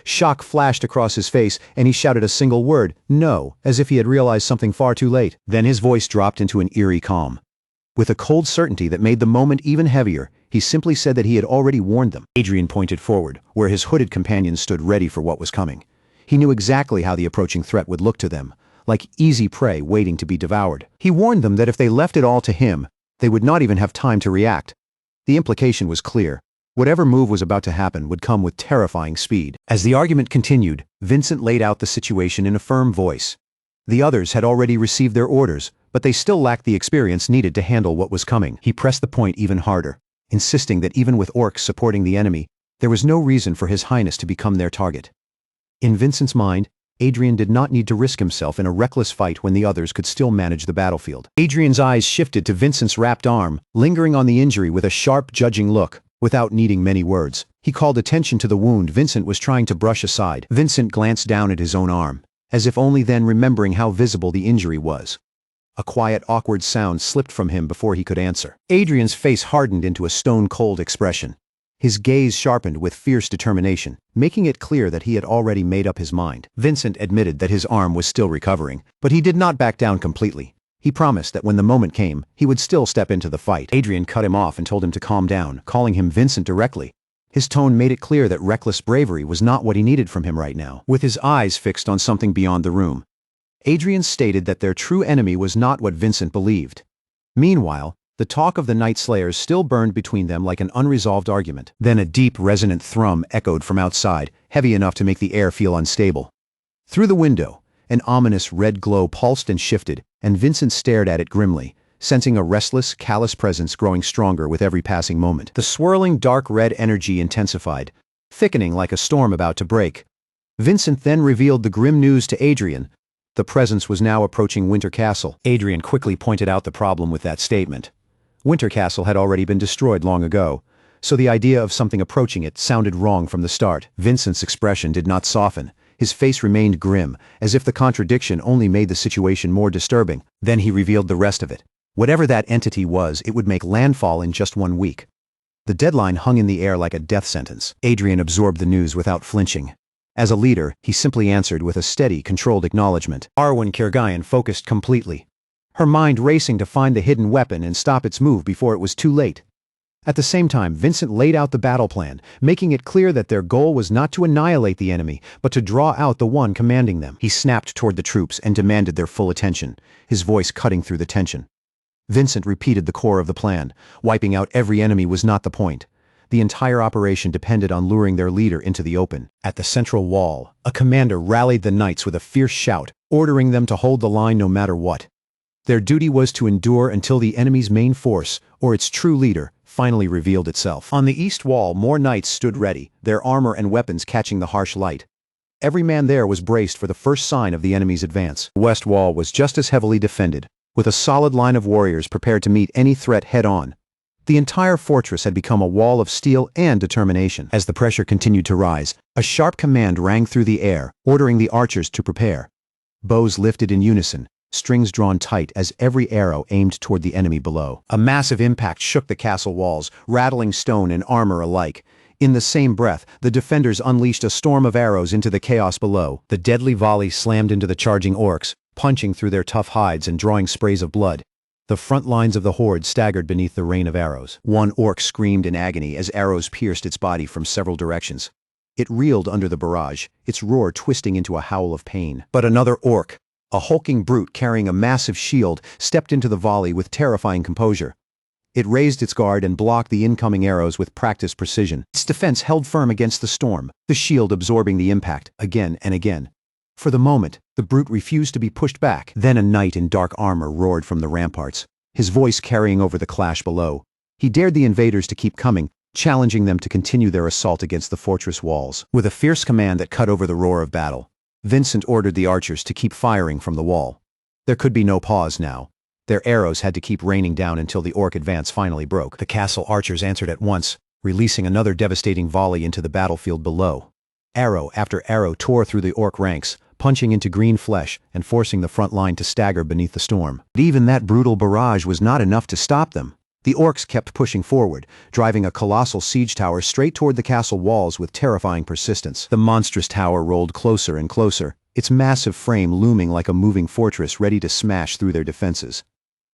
Shock flashed across his face, and he shouted a single word, "No," as if he had realized something far too late. Then his voice dropped into an eerie calm. With a cold certainty that made the moment even heavier, he simply said that he had already warned them. Adrien pointed forward, where his hooded companions stood ready for what was coming. He knew exactly how the approaching threat would look to them, like easy prey waiting to be devoured. He warned them that if they left it all to him, they would not even have time to react. The implication was clear. Whatever move was about to happen would come with terrifying speed. As the argument continued, Vincent laid out the situation in a firm voice. The others had already received their orders, but they still lacked the experience needed to handle what was coming. He pressed the point even harder, insisting that even with orcs supporting the enemy, there was no reason for His Highness to become their target. In Vincent's mind, Adrien did not need to risk himself in a reckless fight when the others could still manage the battlefield. Adrien's eyes shifted to Vincent's wrapped arm, lingering on the injury with a sharp, judging look. Without needing many words, he called attention to the wound Vincent was trying to brush aside. Vincent glanced down at his own arm, as if only then remembering how visible the injury was. A quiet, awkward sound slipped from him before he could answer. Adrien's face hardened into a stone-cold expression. His gaze sharpened with fierce determination, making it clear that he had already made up his mind. Vincent admitted that his arm was still recovering, but he did not back down completely. He promised that when the moment came, he would still step into the fight. Adrien cut him off and told him to calm down, calling him Vincent directly. His tone made it clear that reckless bravery was not what he needed from him right now. With his eyes fixed on something beyond the room, Adrien stated that their true enemy was not what Vincent believed. Meanwhile, the talk of the Night Slayers still burned between them like an unresolved argument. Then a deep, resonant thrum echoed from outside, heavy enough to make the air feel unstable. Through the window, an ominous red glow pulsed and shifted, and Vincent stared at it grimly, sensing a restless, callous presence growing stronger with every passing moment. The swirling dark red energy intensified, thickening like a storm about to break. Vincent then revealed the grim news to Adrien. The presence was now approaching Winter Castle. Adrien quickly pointed out the problem with that statement. Winter Castle had already been destroyed long ago, so the idea of something approaching it sounded wrong from the start. Vincent's expression did not soften. His face remained grim, as if the contradiction only made the situation more disturbing. Then he revealed the rest of it. Whatever that entity was, it would make landfall in just 1 week. The deadline hung in the air like a death sentence. Adrien absorbed the news without flinching. As a leader, he simply answered with a steady, controlled acknowledgement. Arwen Kiergayan focused completely, her mind racing to find the hidden weapon and stop its move before it was too late. At the same time, Vincent laid out the battle plan, making it clear that their goal was not to annihilate the enemy, but to draw out the one commanding them. He snapped toward the troops and demanded their full attention, his voice cutting through the tension. Vincent repeated the core of the plan. Wiping out every enemy was not the point. The entire operation depended on luring their leader into the open. At the central wall, a commander rallied the knights with a fierce shout, ordering them to hold the line no matter what. Their duty was to endure until the enemy's main force, or its true leader, finally revealed itself. On the east wall, more knights stood ready, their armor and weapons catching the harsh light. Every man there was braced for the first sign of the enemy's advance. The west wall was just as heavily defended, with a solid line of warriors prepared to meet any threat head-on. The entire fortress had become a wall of steel and determination. As the pressure continued to rise, a sharp command rang through the air, ordering the archers to prepare. Bows lifted in unison, strings drawn tight as every arrow aimed toward the enemy below. A massive impact shook the castle walls, rattling stone and armor alike. In the same breath, the defenders unleashed a storm of arrows into the chaos below. The deadly volley slammed into the charging orcs, punching through their tough hides and drawing sprays of blood. The front lines of the horde staggered beneath the rain of arrows. One orc screamed in agony as arrows pierced its body from several directions. It reeled under the barrage, its roar twisting into a howl of pain. But another orc, a hulking brute carrying a massive shield, stepped into the volley with terrifying composure. It raised its guard and blocked the incoming arrows with practiced precision. Its defense held firm against the storm, the shield absorbing the impact again and again. For the moment, the brute refused to be pushed back. Then a knight in dark armor roared from the ramparts, his voice carrying over the clash below. He dared the invaders to keep coming, challenging them to continue their assault against the fortress walls. With a fierce command that cut over the roar of battle, Vincent ordered the archers to keep firing from the wall. There could be no pause now. Their arrows had to keep raining down until the orc advance finally broke. The castle archers answered at once, releasing another devastating volley into the battlefield below. Arrow after arrow tore through the orc ranks, punching into green flesh and forcing the front line to stagger beneath the storm. But even that brutal barrage was not enough to stop them. The orcs kept pushing forward, driving a colossal siege tower straight toward the castle walls with terrifying persistence. The monstrous tower rolled closer and closer, its massive frame looming like a moving fortress ready to smash through their defenses.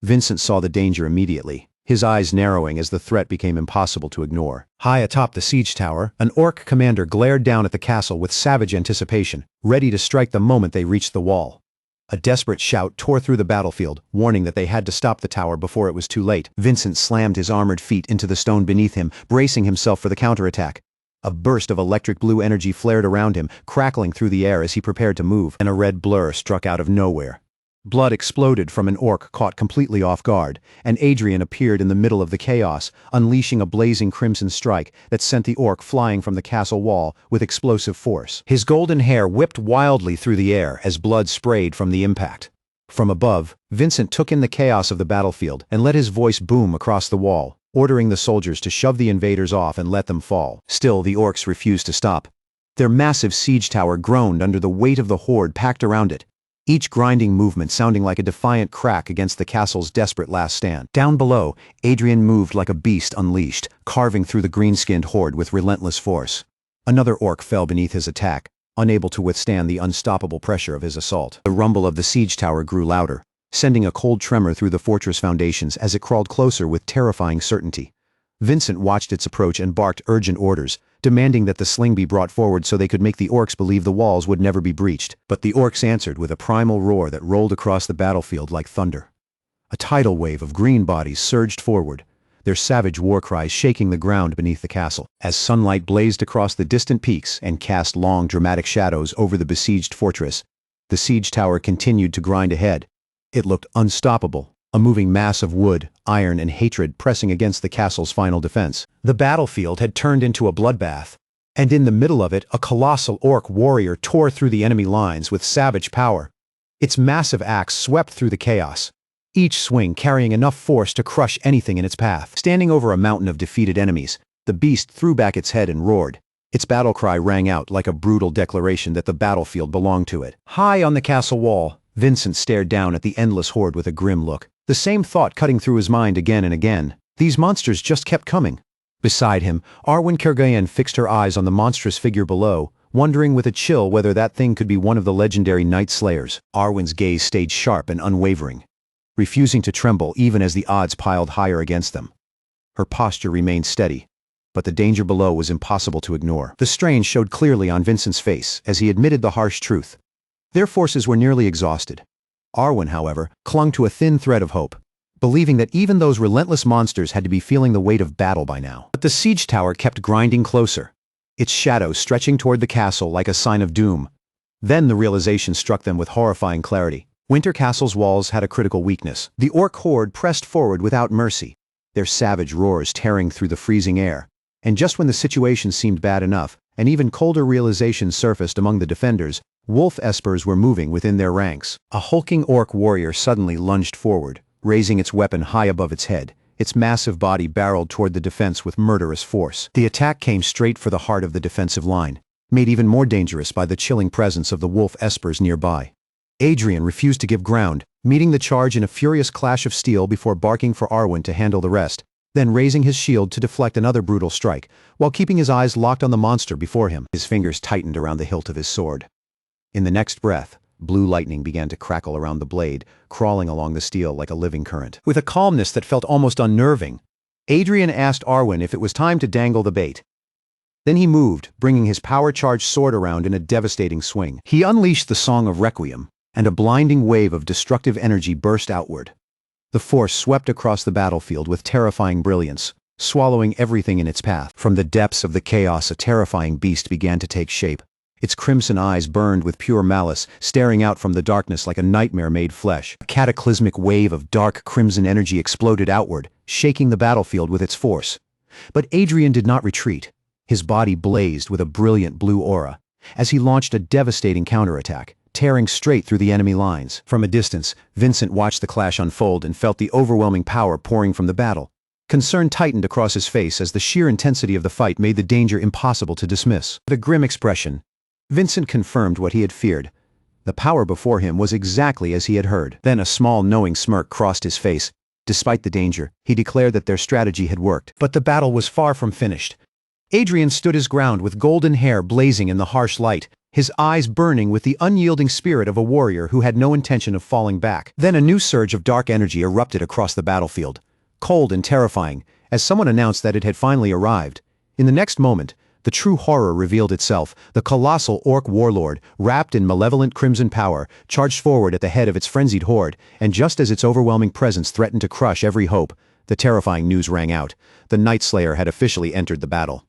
Vincent saw the danger immediately, his eyes narrowing as the threat became impossible to ignore. High atop the siege tower, an orc commander glared down at the castle with savage anticipation, ready to strike the moment they reached the wall. A desperate shout tore through the battlefield, warning that they had to stop the tower before it was too late. Vincent slammed his armored feet into the stone beneath him, bracing himself for the counterattack. A burst of electric blue energy flared around him, crackling through the air as he prepared to move, and a red blur struck out of nowhere. Blood exploded from an orc caught completely off guard, and Adrien appeared in the middle of the chaos, unleashing a blazing crimson strike that sent the orc flying from the castle wall with explosive force. His golden hair whipped wildly through the air as blood sprayed from the impact. From above, Vincent took in the chaos of the battlefield and let his voice boom across the wall, ordering the soldiers to shove the invaders off and let them fall. Still, the orcs refused to stop. Their massive siege tower groaned under the weight of the horde packed around it, each grinding movement sounding like a defiant crack against the castle's desperate last stand. Down below, Adrien moved like a beast unleashed, carving through the green-skinned horde with relentless force. Another orc fell beneath his attack, unable to withstand the unstoppable pressure of his assault. The rumble of the siege tower grew louder, sending a cold tremor through the fortress foundations as it crawled closer with terrifying certainty. Vincent watched its approach and barked urgent orders, demanding that the sling be brought forward so they could make the orcs believe the walls would never be breached. But the orcs answered with a primal roar that rolled across the battlefield like thunder. A tidal wave of green bodies surged forward, their savage war cries shaking the ground beneath the castle. As sunlight blazed across the distant peaks and cast long, dramatic shadows over the besieged fortress, the siege tower continued to grind ahead. It looked unstoppable, a moving mass of wood, iron, and hatred pressing against the castle's final defense. The battlefield had turned into a bloodbath, and in the middle of it, a colossal orc warrior tore through the enemy lines with savage power. Its massive axe swept through the chaos, each swing carrying enough force to crush anything in its path. Standing over a mountain of defeated enemies, the beast threw back its head and roared. Its battle cry rang out like a brutal declaration that the battlefield belonged to it. High on the castle wall, Vincent stared down at the endless horde with a grim look, the same thought cutting through his mind again and again. These monsters just kept coming. Beside him, Arwen fixed her eyes on the monstrous figure below, wondering with a chill whether that thing could be one of the legendary Night Slayers. Arwen's gaze stayed sharp and unwavering, refusing to tremble even as the odds piled higher against them. Her posture remained steady, but the danger below was impossible to ignore. The strain showed clearly on Vincent's face as he admitted the harsh truth. Their forces were nearly exhausted. Arwen, however, clung to a thin thread of hope, believing that even those relentless monsters had to be feeling the weight of battle by now. But the siege tower kept grinding closer, its shadow stretching toward the castle like a sign of doom. Then the realization struck them with horrifying clarity. Winter Castle's walls had a critical weakness. The orc horde pressed forward without mercy, their savage roars tearing through the freezing air. And just when the situation seemed bad enough, an even colder realization surfaced among the defenders. Wolf espers were moving within their ranks. A hulking orc warrior suddenly lunged forward, raising its weapon high above its head. Its massive body barreled toward the defense with murderous force. The attack came straight for the heart of the defensive line, made even more dangerous by the chilling presence of the wolf espers nearby. Adrien refused to give ground, meeting the charge in a furious clash of steel before barking for Arwen to handle the rest, then raising his shield to deflect another brutal strike, while keeping his eyes locked on the monster before him. His fingers tightened around the hilt of his sword. In the next breath, blue lightning began to crackle around the blade, crawling along the steel like a living current. With a calmness that felt almost unnerving, Adrien asked Arwen if it was time to dangle the bait. Then he moved, bringing his power-charged sword around in a devastating swing. He unleashed the Song of Requiem, and a blinding wave of destructive energy burst outward. The force swept across the battlefield with terrifying brilliance, swallowing everything in its path. From the depths of the chaos, a terrifying beast began to take shape. Its crimson eyes burned with pure malice, staring out from the darkness like a nightmare made flesh. A cataclysmic wave of dark crimson energy exploded outward, shaking the battlefield with its force. But Adrien did not retreat. His body blazed with a brilliant blue aura, as he launched a devastating counterattack, tearing straight through the enemy lines. From a distance, Vincent watched the clash unfold and felt the overwhelming power pouring from the battle. Concern tightened across his face as the sheer intensity of the fight made the danger impossible to dismiss. With a grim expression, Vincent confirmed what he had feared. The power before him was exactly as he had heard. Then a small knowing smirk crossed his face. Despite the danger, he declared that their strategy had worked. But the battle was far from finished. Adrien stood his ground with golden hair blazing in the harsh light, his eyes burning with the unyielding spirit of a warrior who had no intention of falling back. Then a new surge of dark energy erupted across the battlefield, cold and terrifying, as someone announced that it had finally arrived. In the next moment, the true horror revealed itself. The colossal orc warlord, wrapped in malevolent crimson power, charged forward at the head of its frenzied horde, and just as its overwhelming presence threatened to crush every hope, the terrifying news rang out. The Night Slayer had officially entered the battle.